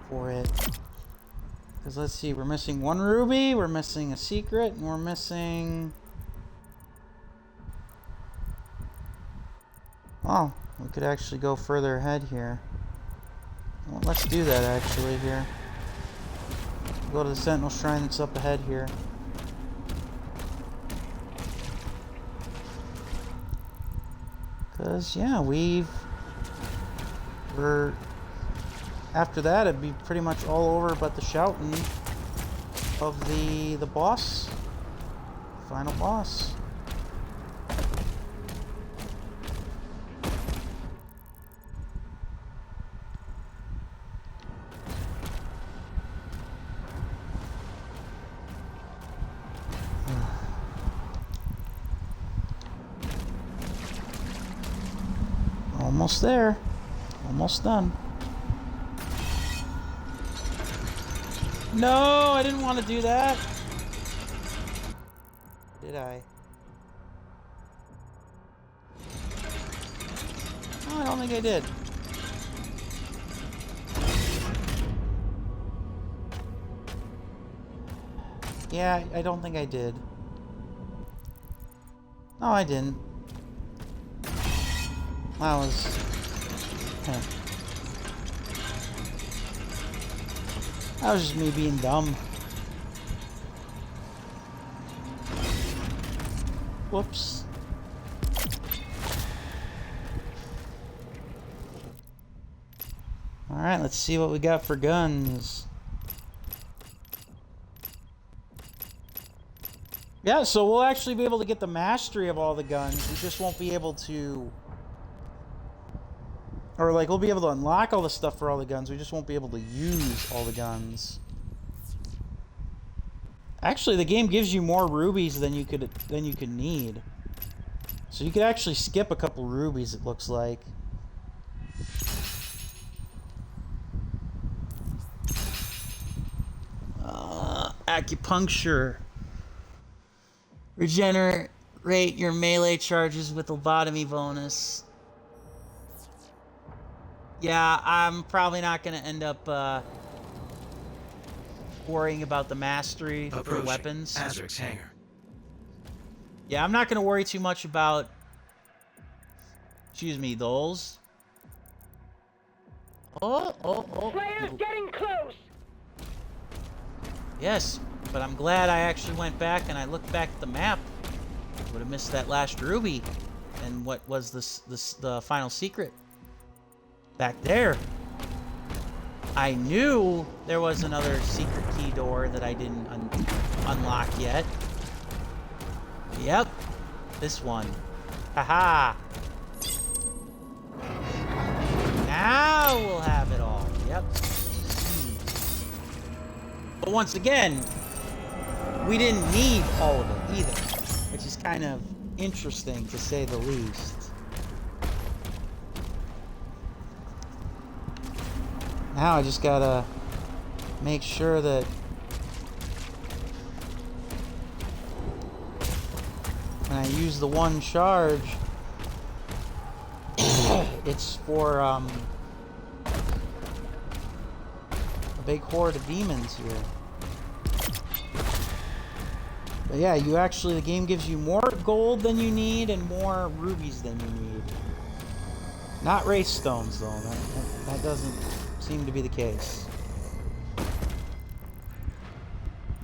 for it. Because let's see, we're missing one ruby, we're missing a secret, and we're missing... Oh, we could actually go further ahead here. Well, let's do that actually here. Go to the Sentinel Shrine that's up ahead here. Because, yeah, we're... After that, it'd be pretty much all over but the shouting of the boss. Final boss. Almost there. Almost done. No, I didn't want to do that. Did I? Oh, I don't think I did. Yeah, I don't think I did. No, I didn't. That was... That was just me being dumb. Whoops. Alright, let's see what we got for guns. Yeah, so we'll actually be able to get the mastery of all the guns. We just won't be able to... Or, like, we'll be able to unlock all the stuff for all the guns. We just won't be able to use all the guns. Actually, the game gives you more rubies than you could need. So you could actually skip a couple rubies, it looks like. Acupuncture. Regenerate your melee charges with lobotomy bonus. Yeah, I'm probably not going to end up worrying about the mastery for weapons. Azric's hangar. Yeah, I'm not going to worry too much about, excuse me, those. Oh. Slayer's getting close! Yes, but I'm glad I actually went back and I looked back at the map. Would have missed that last ruby. And what was the final secret? Back there. I knew there was another secret key door that I didn't unlock yet. Yep. This one. Haha. Now we'll have it all. Yep. But once again, we didn't need all of it either, which is kind of interesting to say the least. Now I just gotta make sure that when I use the one charge, it's for a big horde of demons here. But yeah, the game gives you more gold than you need and more rubies than you need. Not race stones though, that doesn't seem to be the case.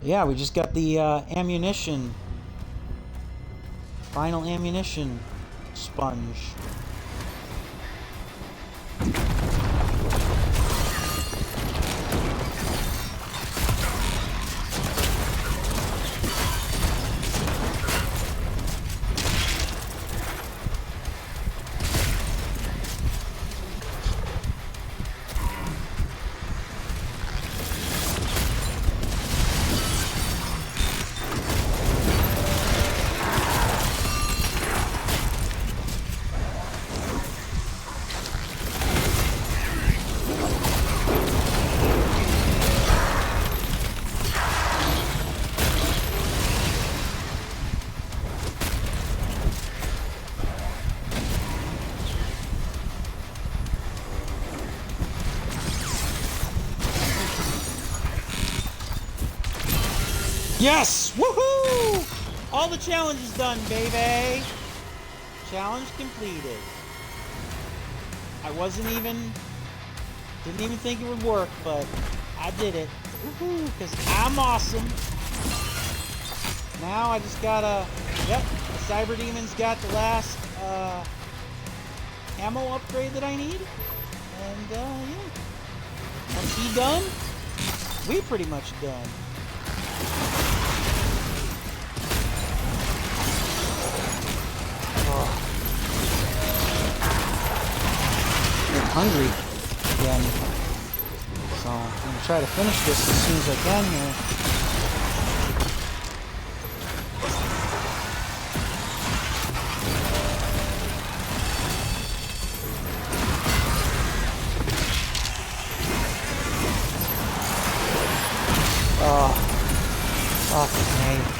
Yeah, we just got the ammunition Final ammunition sponge. Yes! Woohoo! All the challenges done, baby! Challenge completed. I didn't even think it would work, but I did it. Woohoo! Because I'm awesome. Now I just gotta, yep, the Cyber Demon's got the last ammo upgrade that I need. And yeah. Once he done, we pretty much done. I'm hungry again, so I'm gonna try to finish this as soon as I can here. Oh, fuck me.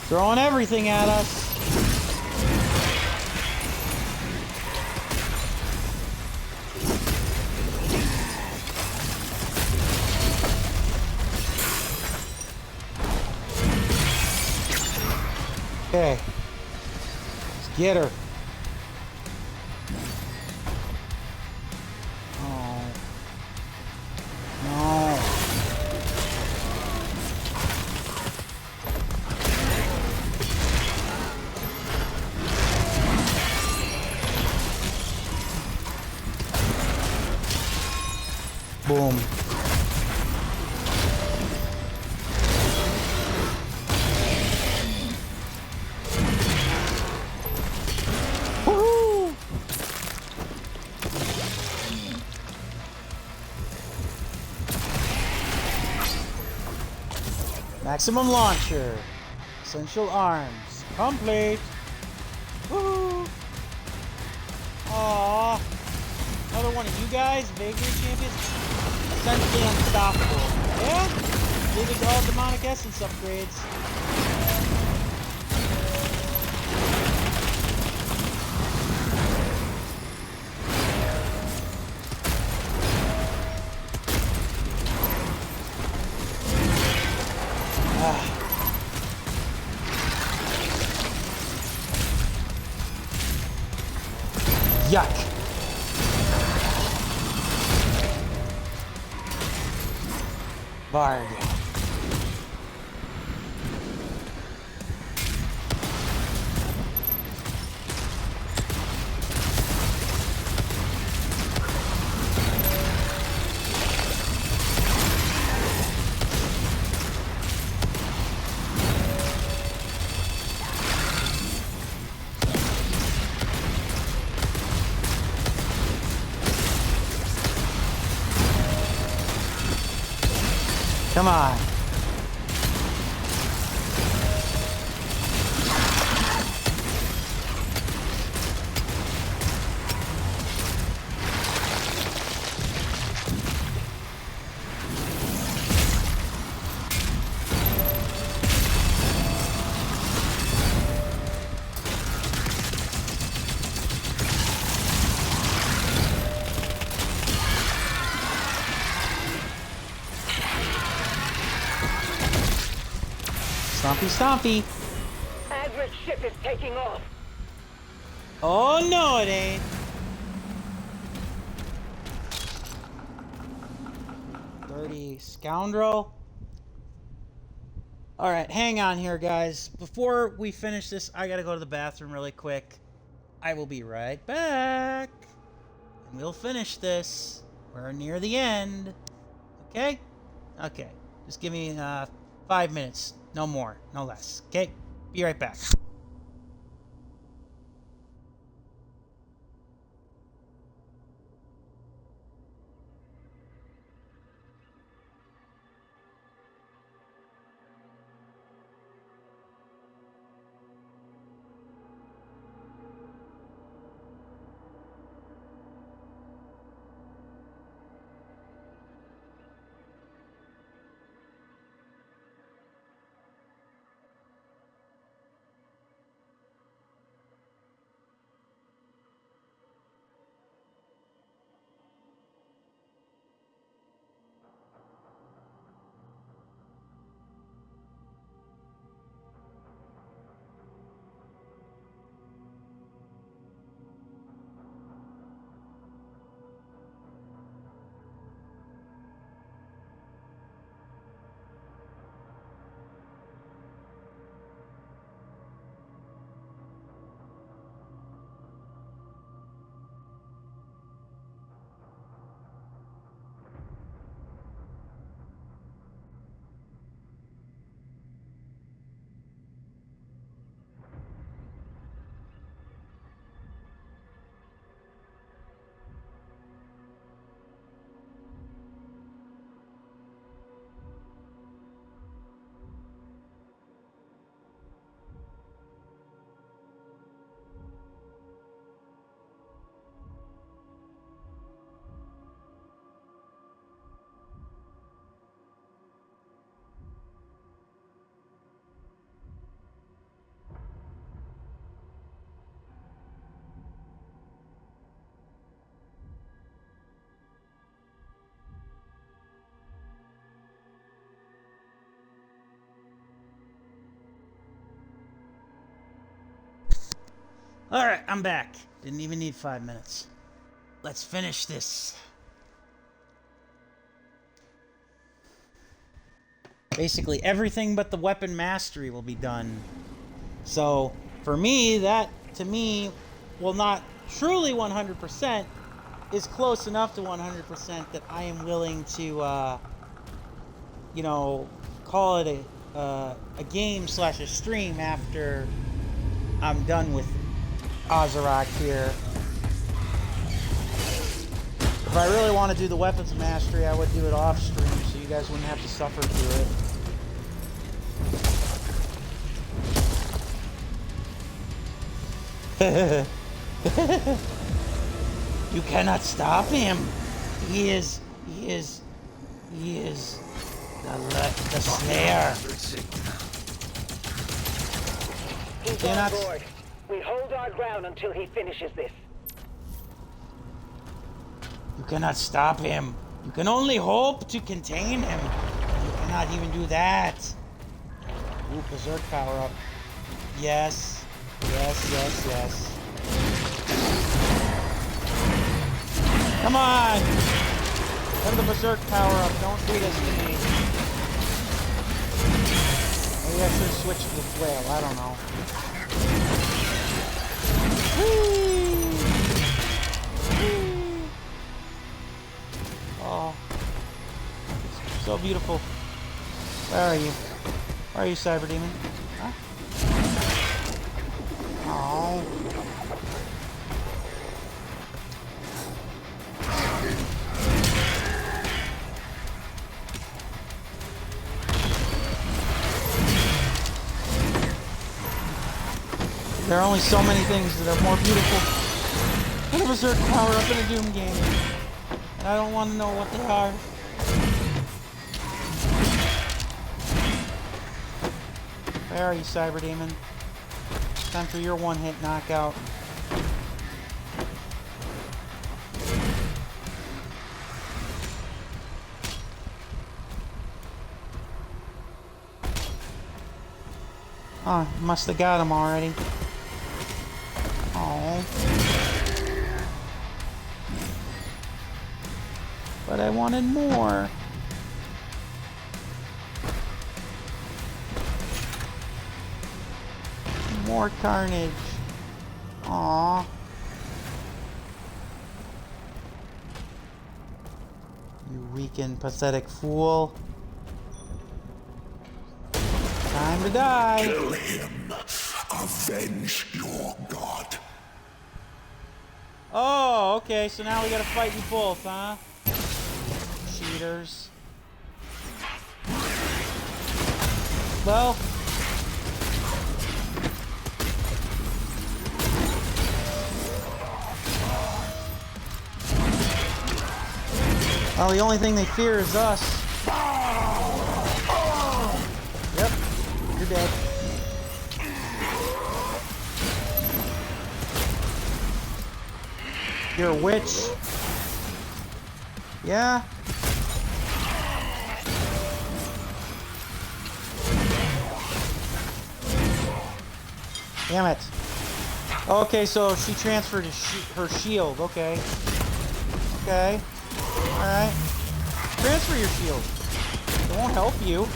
Throwing everything at us. Okay. Let's get her. Oh. No. Boom. Woohoo! Maximum launcher. Essential arms. Complete. Woohoo! Aww. Another one of you guys, Vagary champions. Essentially unstoppable. Yeah? Needed all demonic essence upgrades. Yuck. Bard. Come on. Stompy, stompy. Adred's ship is taking off. Oh no, it ain't. Dirty scoundrel. Alright, hang on here, guys. Before we finish this, I gotta go to the bathroom really quick. I will be right back. And we'll finish this. We're near the end. Okay? Okay. Just give me 5 minutes. No more. No less. Okay? Be right back. Alright, I'm back. Didn't even need 5 minutes. Let's finish this. Basically, everything but the weapon mastery will be done. So, for me, that, to me, well, not truly 100%, is close enough to 100% that I am willing to, you know, call it a game / a stream after I'm done with Azeroth here. If I really want to do the weapons mastery, I would do it off stream so you guys wouldn't have to suffer through it. You cannot stop him. He is the Slayer. He's on board. We hold our ground until he finishes this. You cannot stop him. You can only hope to contain him. You cannot even do that. Ooh, Berserk power up. Yes. Yes. Come on! Have the Berserk power up. Don't do this to me. Maybe I should switch to the flail. I don't know. Whee! Oh. It's so beautiful. Where are you? Where are you, Cyber Demon? Huh? Oh. There are only so many things that are more beautiful than a Berserk power up in a Doom game. And I don't want to know what they are. Where are you, Cyber Demon? Time for your one-hit knockout. Oh, must have got him already. Oh. But I wanted more. More carnage. Aww. You weak and pathetic fool. Time to die. Kill him. Avenge your god. Oh, okay, so now we gotta fight you both, huh? Cheaters. Well. Well, the only thing they fear is us. Yep, you're dead. You're a witch. Yeah. Damn it. Okay, so she transferred her shield. Okay. Okay. Alright. Transfer your shield. It won't help you.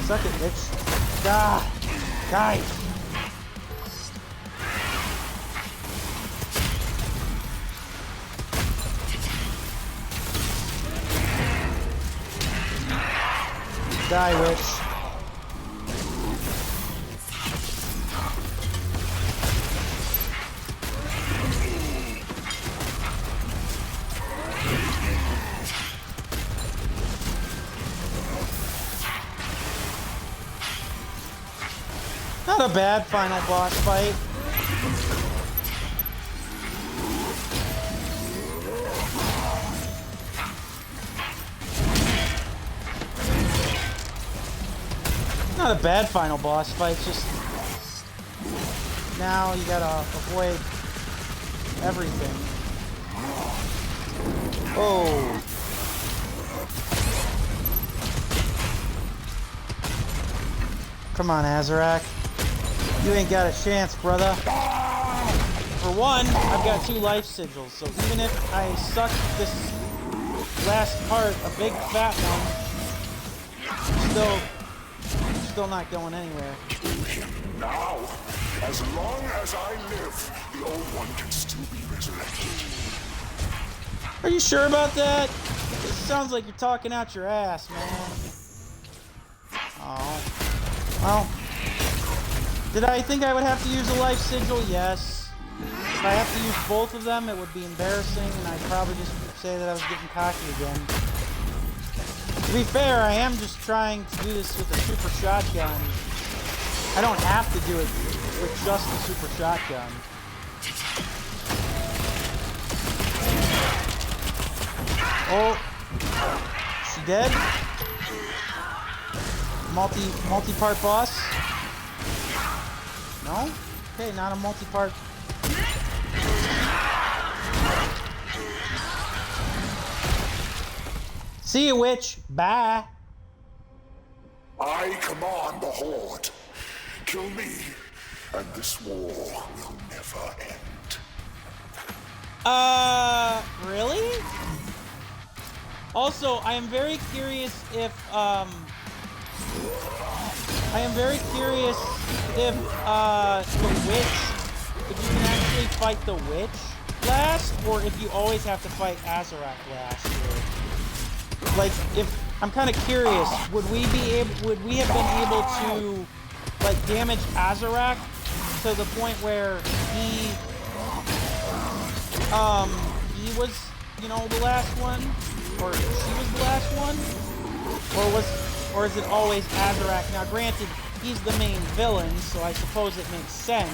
Suck it, bitch. Ah! Die! Die, witch. Not a bad final boss fight. Not a bad final boss fight, just now you gotta avoid everything. Oh. Come on, Azarak. You ain't got a chance, brother. For one, I've got 2 life sigils, so even if I suck this last part, a big fat one, still not going anywhere. Kill him now. As long as I live, the old one can still be resurrected. Are you sure about that? It sounds like you're talking out your ass, man. Oh. Well. Did I think I would have to use a life sigil? Yes. If I have to use both of them, it would be embarrassing, and I'd probably just say that I was getting cocky again. To be fair, I am just trying to do this with a super shotgun. I don't have to do it with just the super shotgun. Oh. She dead? Multi-part boss? No? Okay, not a multi-part. See you, witch. Bye. I command the Horde. Kill me, and this war will never end. Really? Also, I am very curious if, the witch, if you can actually fight the witch last, or if you always have to fight Azarak last. Like, I'm kind of curious, would we have been able to, like, damage Azarak to the point where he was, you know, the last one, or she was the last one, or is it always Azarak? Now, granted, he's the main villain, so I suppose it makes sense.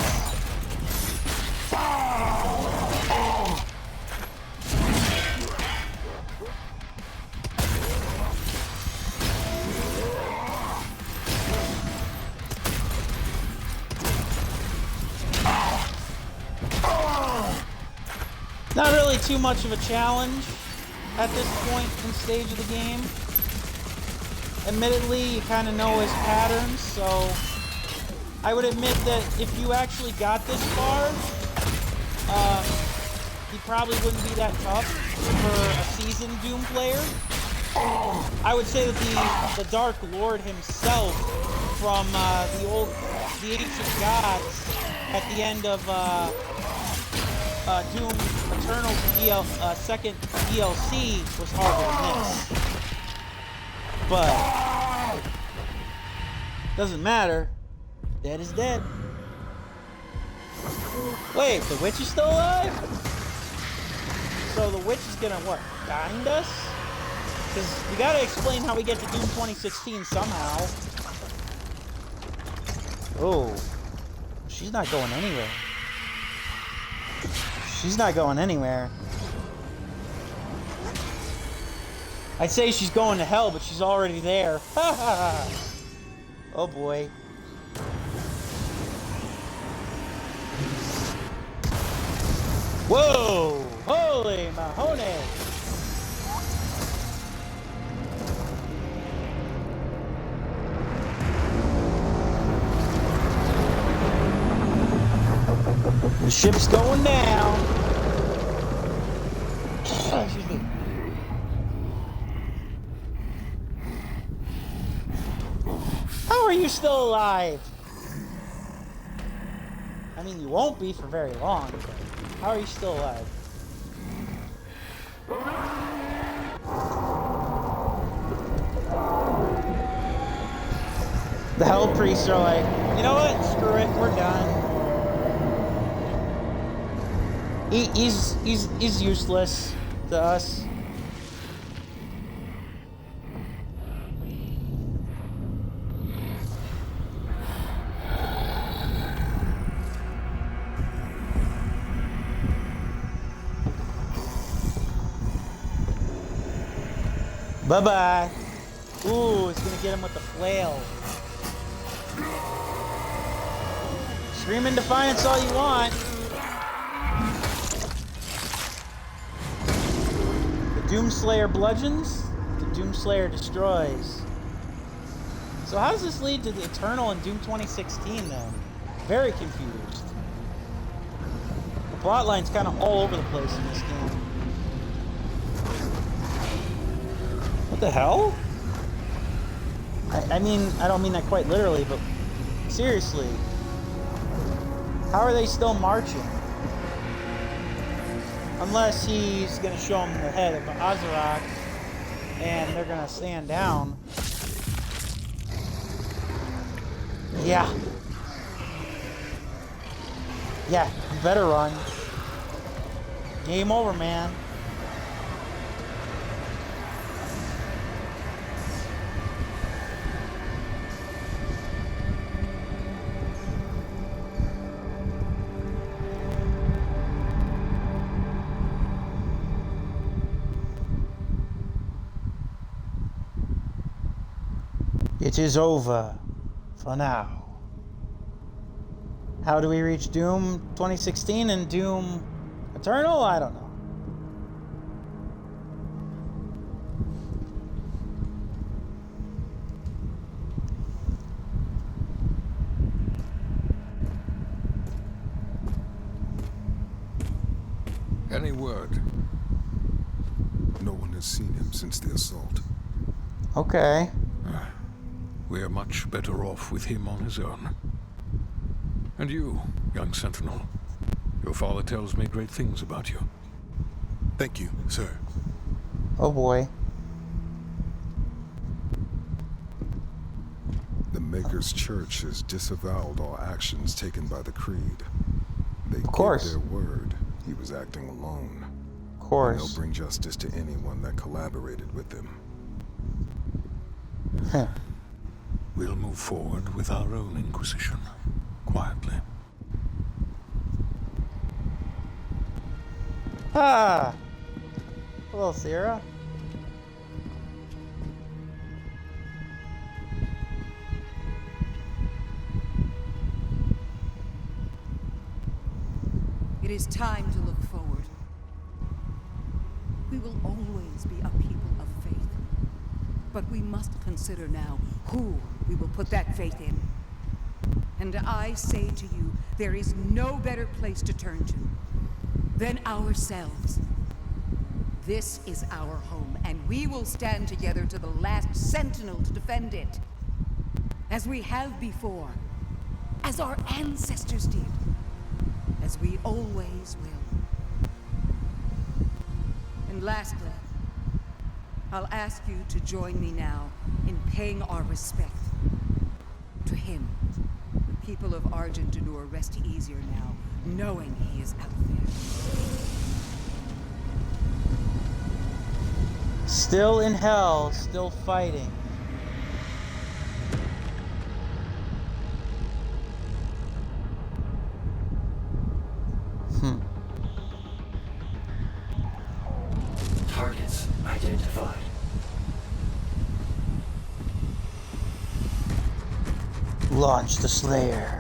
Not really too much of a challenge at this point in stage of the game. Admittedly, you kind of know his patterns, so I would admit that if you actually got this far, he probably wouldn't be that tough for a seasoned Doom player. I would say that the Dark Lord himself from the ancient gods at the end of Doom Eternal second DLC was harder than this. But doesn't matter. Dead is dead. Wait, the witch is still alive? So the witch is gonna what? Bind us? Because we gotta explain how we get to Doom 2016 somehow. Oh, she's not going anywhere. She's not going anywhere. I'd say she's going to hell, but she's already there. Oh boy. Whoa! Holy Mahoney! The ship's going down. Excuse me. How are you still alive? I mean, you won't be for very long, but how are you still alive? The Hell Priests are like, you know what? Screw it, we're done. He's useless to us. Bye-bye. Ooh, it's gonna get him with the flail. Scream in defiance all you want. The Doomslayer bludgeons, the Doomslayer destroys. So how does this lead to the Eternal in Doom 2016 then? Very confused. The plotline's kind of all over the place in this game. What the hell? I mean, I don't mean that quite literally, but seriously. How are they still marching? Unless he's going to show them the head of Azeroth and they're going to stand down. Yeah. Yeah, you better run. Game over, man. It is over for now. How do we reach Doom 2016 and Doom Eternal? I don't know. Any word? No one has seen him since the assault. Okay. We are much better off with him on his own. And you, young sentinel, your father tells me great things about you. Thank you, sir. Oh boy. The Maker's Church has disavowed all actions taken by the Creed. They of course. gave their word he was acting alone. Of course. And they'll bring justice to anyone that collaborated with them. Huh. We'll move forward with our own Inquisition, quietly. Ah! Hello, Sierra. It is time to look forward. We will always be a people of faith. But we must consider now who we will put that faith in. And I say to you, there is no better place to turn to than ourselves. This is our home, and we will stand together to the last sentinel to defend it. As we have before. As our ancestors did. As we always will. And lastly, I'll ask you to join me now in paying our respect to him. The people of Argentanur rest easier now, knowing he is out there. Still in hell, still fighting. Targets identified. Launch the Slayer.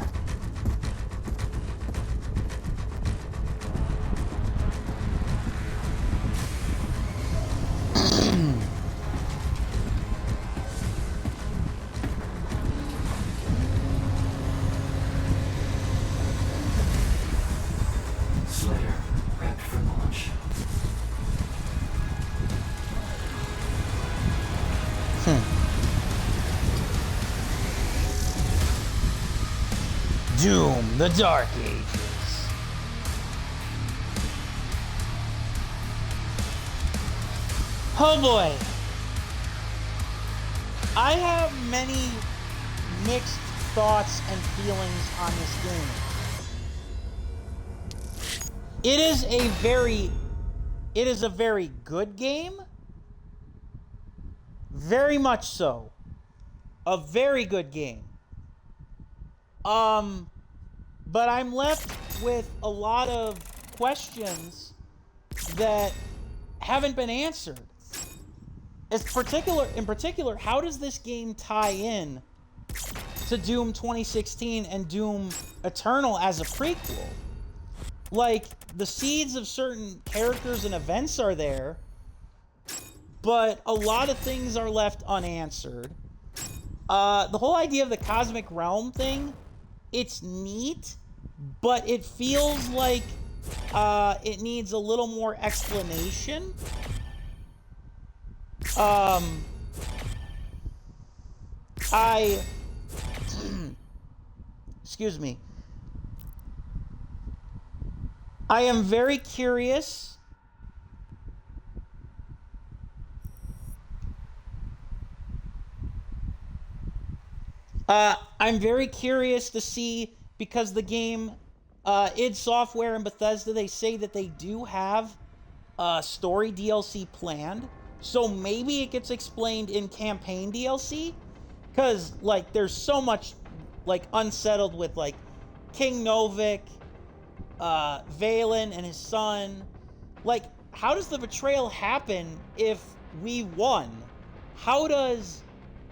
Slayer prepped for launch. Doom, the Dark Ages. Oh boy. I have many mixed thoughts and feelings on this game. It is a very good game. Very much so. A very good game. But I'm left with a lot of questions that haven't been answered. In particular, how does this game tie in to Doom 2016 and Doom Eternal as a prequel? Like, the seeds of certain characters and events are there, but a lot of things are left unanswered. The whole idea of the cosmic realm thing, it's neat, but it feels like it needs a little more explanation. Excuse me. I am very curious I'm very curious to see, because the game, id Software and Bethesda, they say that they do have story DLC planned. So maybe it gets explained in campaign DLC. Because, like, there's so much, like, unsettled with, like, King Novik, Valen and his son. Like, how does the betrayal happen if we won? How does...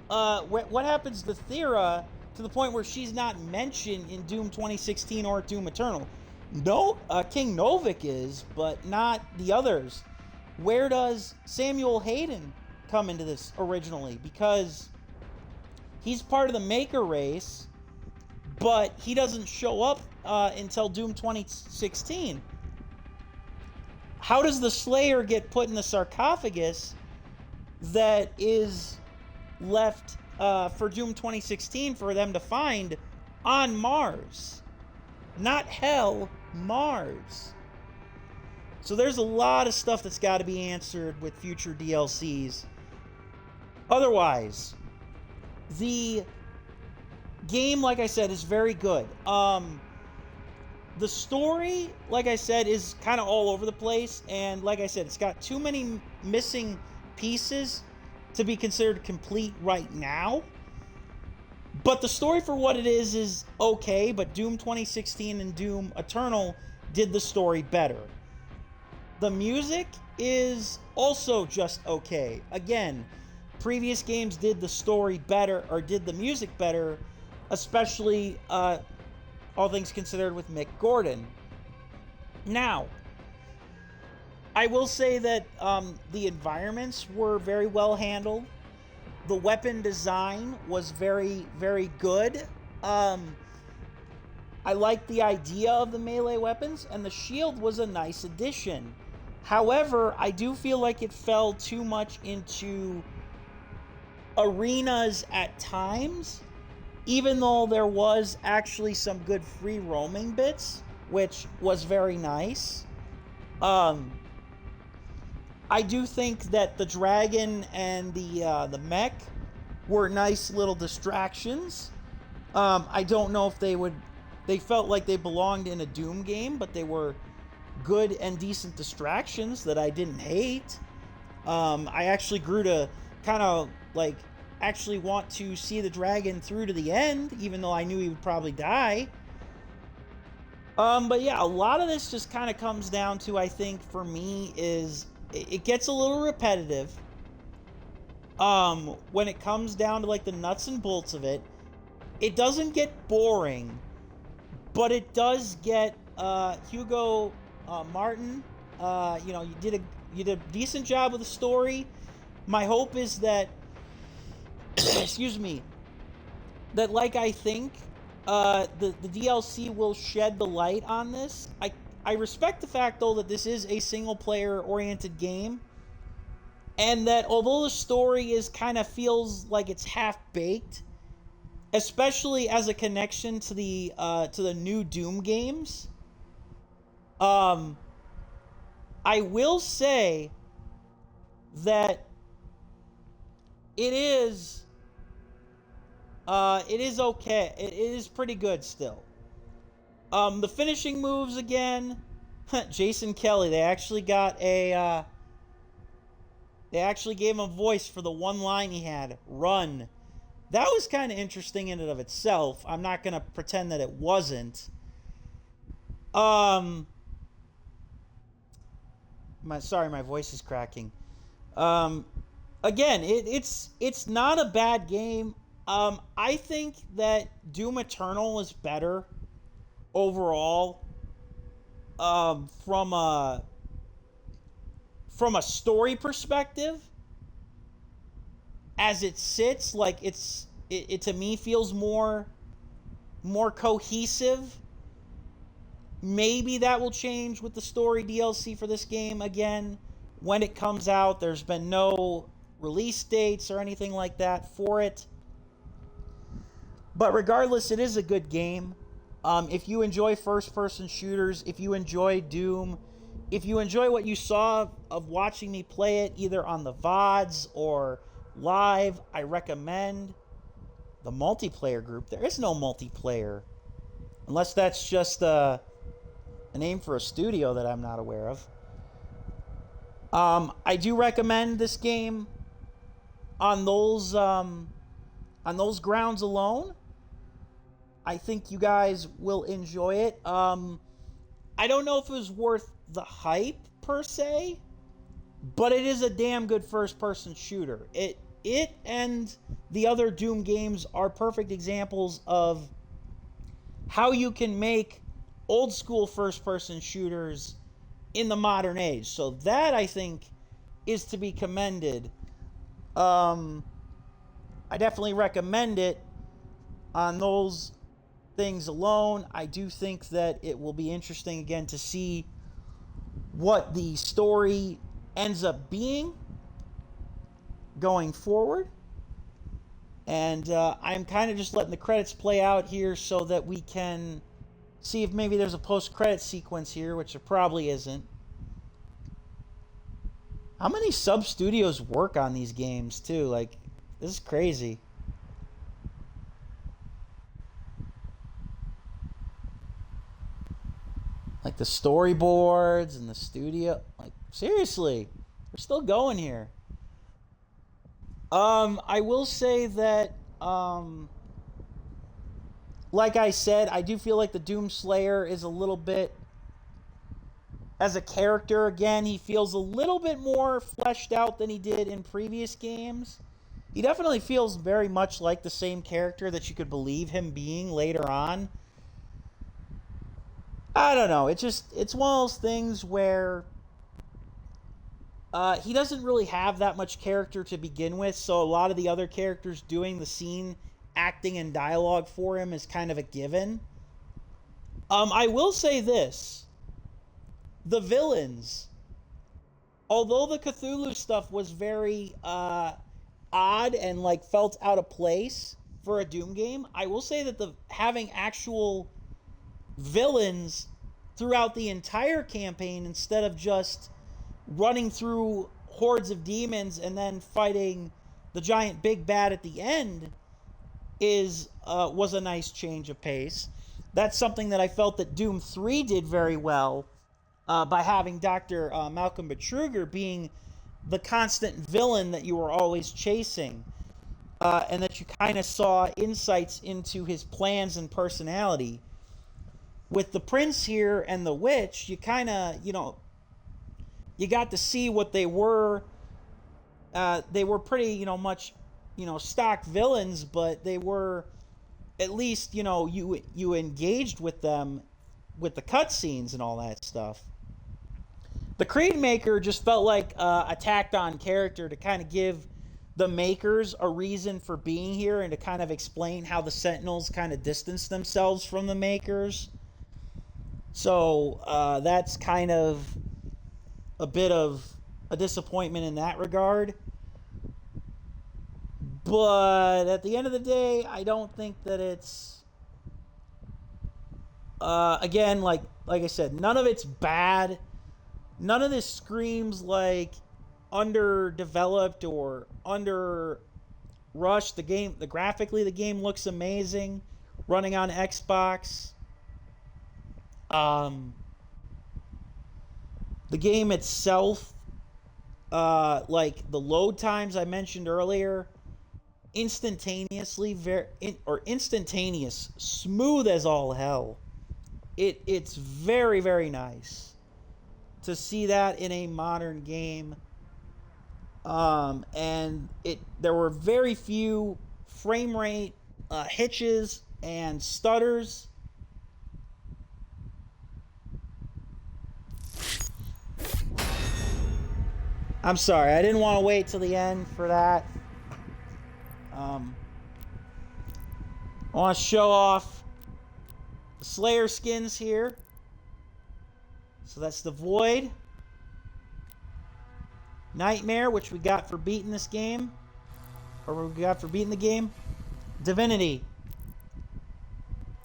what happens to Thera to the point where she's not mentioned in Doom 2016 or Doom Eternal? No, King Novik is, but not the others. Where does Samuel Hayden come into this originally? Because he's part of the Maker race, but he doesn't show up until Doom 2016. How does the Slayer get put in the sarcophagus that is left for Doom 2016 for them to find on Mars? Not Hell, Mars. So there's a lot of stuff that's got to be answered with future DLCs. Otherwise, the game, like I said, is very good. The story, like I said, is kind of all over the place, and like I said, it's got too many missing pieces to be considered complete right now. But the story for what it is okay, but Doom 2016 and Doom Eternal did the story better. The music is also just okay. Again, previous games did the story better, or did the music better, especially all things considered with Mick Gordon. Now, I will say that the environments were very well handled. The weapon design was very, very good. I liked the idea of the melee weapons, and the shield was a nice addition. However, I do feel like it fell too much into arenas at times, even though there was actually some good free roaming bits, which was very nice. I do think that the dragon and the mech were nice little distractions. I don't know if they felt like they belonged in a Doom game, but they were good and decent distractions that I didn't hate. I actually grew to kind of like actually want to see the dragon through to the end, even though I knew he would probably die. But yeah, a lot of this just kind of comes down to, I think, for me, is it gets a little repetitive. When it comes down to like the nuts and bolts of it, it doesn't get boring, but it does get Hugo Martin. You did a decent job with the story. My hope is that, excuse me, that like I think the DLC will shed the light on this. I respect the fact though that this is a single player oriented game, and that although the story is kind of feels like it's half baked, especially as a connection to the new Doom games. I will say that it is okay. It is pretty good still. The finishing moves again, Jason Kelly. They actually got a. They actually gave him a voice for the one line he had, "Run." That was kind of interesting in and of itself. I'm not gonna pretend that it wasn't. My voice is cracking. Again, it's not a bad game. I think that Doom Eternal is better overall. From a story perspective, as it sits, like it to me feels more cohesive. Maybe that will change with the story DLC for this game again when it comes out. There's been no release dates or anything like that for it. But regardless, it is a good game. If you enjoy first-person shooters, if you enjoy Doom, if you enjoy what you saw of watching me play it either on the VODs or live, I recommend the multiplayer group. There is no multiplayer, unless that's just a name for a studio that I'm not aware of. I do recommend this game on those grounds alone. I think you guys will enjoy it. I don't know if it was worth the hype per se, but it is a damn good first-person shooter. It and the other Doom games are perfect examples of how you can make old school first-person shooters in the modern age. So that, I think, is to be commended. I definitely recommend it on those things alone. I do think that it will be interesting again to see what the story ends up being going forward. And I'm kind of just letting the credits play out here so that we can see if maybe there's a post-credit sequence here, which there probably isn't. How many sub-studios work on these games, too? Like, this is crazy. Like, the storyboards and the studio. Like, seriously. We're still going here. I will say that, like I said, I do feel like the Doom Slayer is a little bit, as a character, again, he feels a little bit more fleshed out than he did in previous games. He definitely feels very much like the same character that you could believe him being later on. I don't know. It's one of those things where he doesn't really have that much character to begin with, so a lot of the other characters doing the scene acting and dialogue for him is kind of a given. I will say this. The villains although the Cthulhu stuff was very odd and like felt out of place for a Doom game, I will say that having actual villains throughout the entire campaign instead of just running through hordes of demons and then fighting the giant big bad at the end was a nice change of pace. That's something that I felt that Doom 3 did very well by having Dr. Malcolm Betruger being the constant villain that you were always chasing, and that you kind of saw insights into his plans and personality. With the Prince here and the Witch, you kind of, you got to see what they were. They were pretty, much, stock villains, but they were, at least, you engaged with them with the cutscenes and all that stuff. The Creed Maker just felt like a tacked on character to kind of give the makers a reason for being here and to kind of explain how the Sentinels kind of distance themselves from the makers. So that's kind of a bit of a disappointment in that regard. But at the end of the day, I don't think that it's... again, like I said, none of it's bad. None of this screams like underdeveloped or under rushed. Graphically, the game looks amazing, running on Xbox. The game itself, like the load times I mentioned earlier, instantaneous, smooth as all hell. It's very, very nice to see that in a modern game. And there were very few frame rate hitches and stutters. I'm sorry, I didn't want to wait till the end for that. I want to show off the Slayer skins here. So that's the Void, Nightmare, which we got for beating this game, or we got for beating the game, Divinity.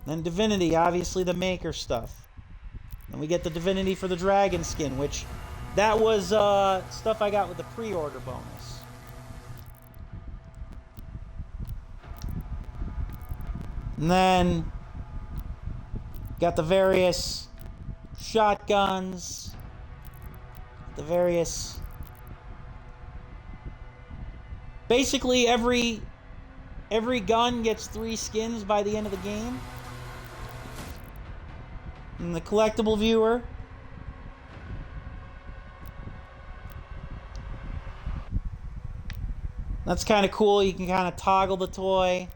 Then Divinity, obviously the Maker stuff. Then we get the Divinity for the Dragon skin, which that was stuff I got with the pre-order bonus. And then got the various shotguns, the various... Basically, every gun gets 3 skins by the end of the game. And the collectible viewer. That's kind of cool. You can kind of toggle the toy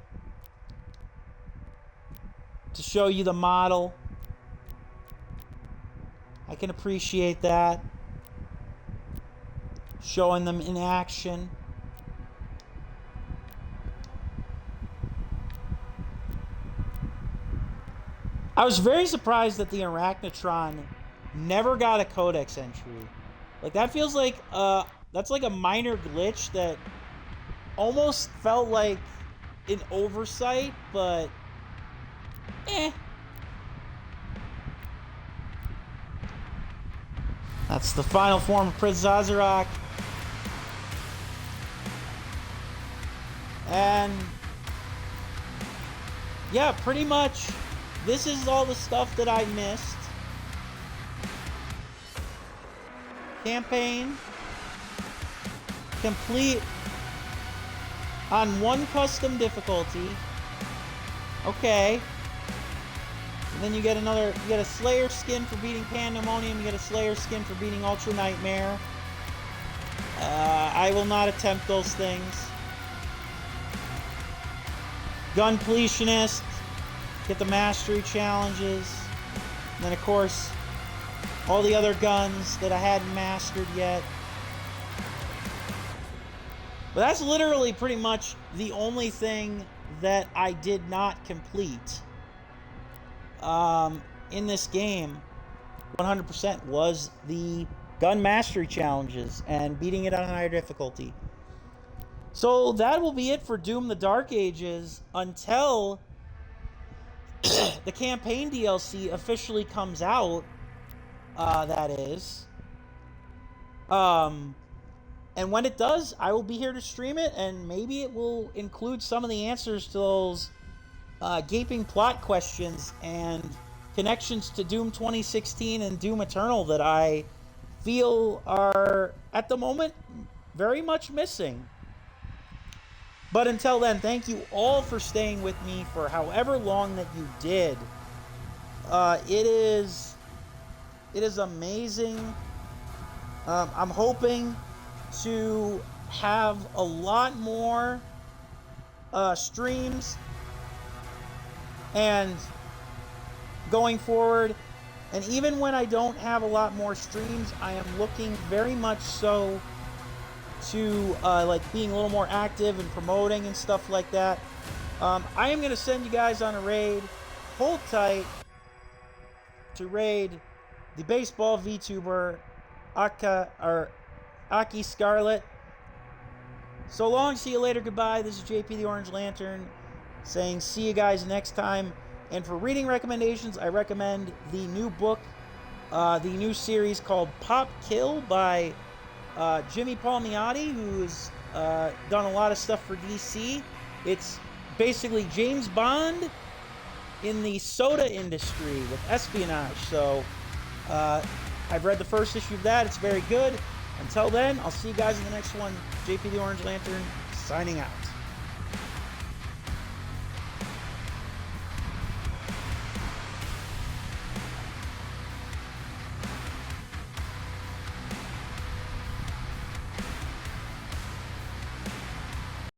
to show you the model. I can appreciate that. Showing them in action. I was very surprised that the Arachnotron never got a codex entry. Like, that feels like that's like a minor glitch that almost felt like an oversight, but That's the final form of Prince Zazarak. And yeah, pretty much this is all the stuff that I missed. Campaign complete on 1 custom difficulty. Okay. And then you get a Slayer skin for beating Pandemonium, you get a Slayer skin for beating Ultra Nightmare. I will not attempt those things. Gunpletionist, get the mastery challenges. And then of course, all the other guns that I hadn't mastered yet. But that's literally pretty much the only thing that I did not complete in this game 100% was the gun mastery challenges and beating it on higher difficulty. So that will be it for Doom the Dark Ages until the campaign DLC officially comes out. That is. And when it does, I will be here to stream it, and maybe it will include some of the answers to those gaping plot questions and connections to Doom 2016 and Doom Eternal that I feel are, at the moment, very much missing. But until then, thank you all for staying with me for however long that you did. It is amazing. I'm hoping to have a lot more streams and going forward, and even when I don't have a lot more streams, I am looking very much so to like being a little more active and promoting and stuff like that. I am going to send you guys on a raid. Hold tight to raid the baseball VTuber Aki Scarlet. So long, see you later, goodbye. This is JP the Orange Lantern saying see you guys next time. And for reading recommendations, I recommend the new book, the new series called Pop Kill by Jimmy Palmiotti, who's done a lot of stuff for DC. It's basically James Bond in the soda industry with espionage. So I've read the first issue of that. It's very good. Until then, I'll see you guys in the next one. JP the Orange Lantern, signing out.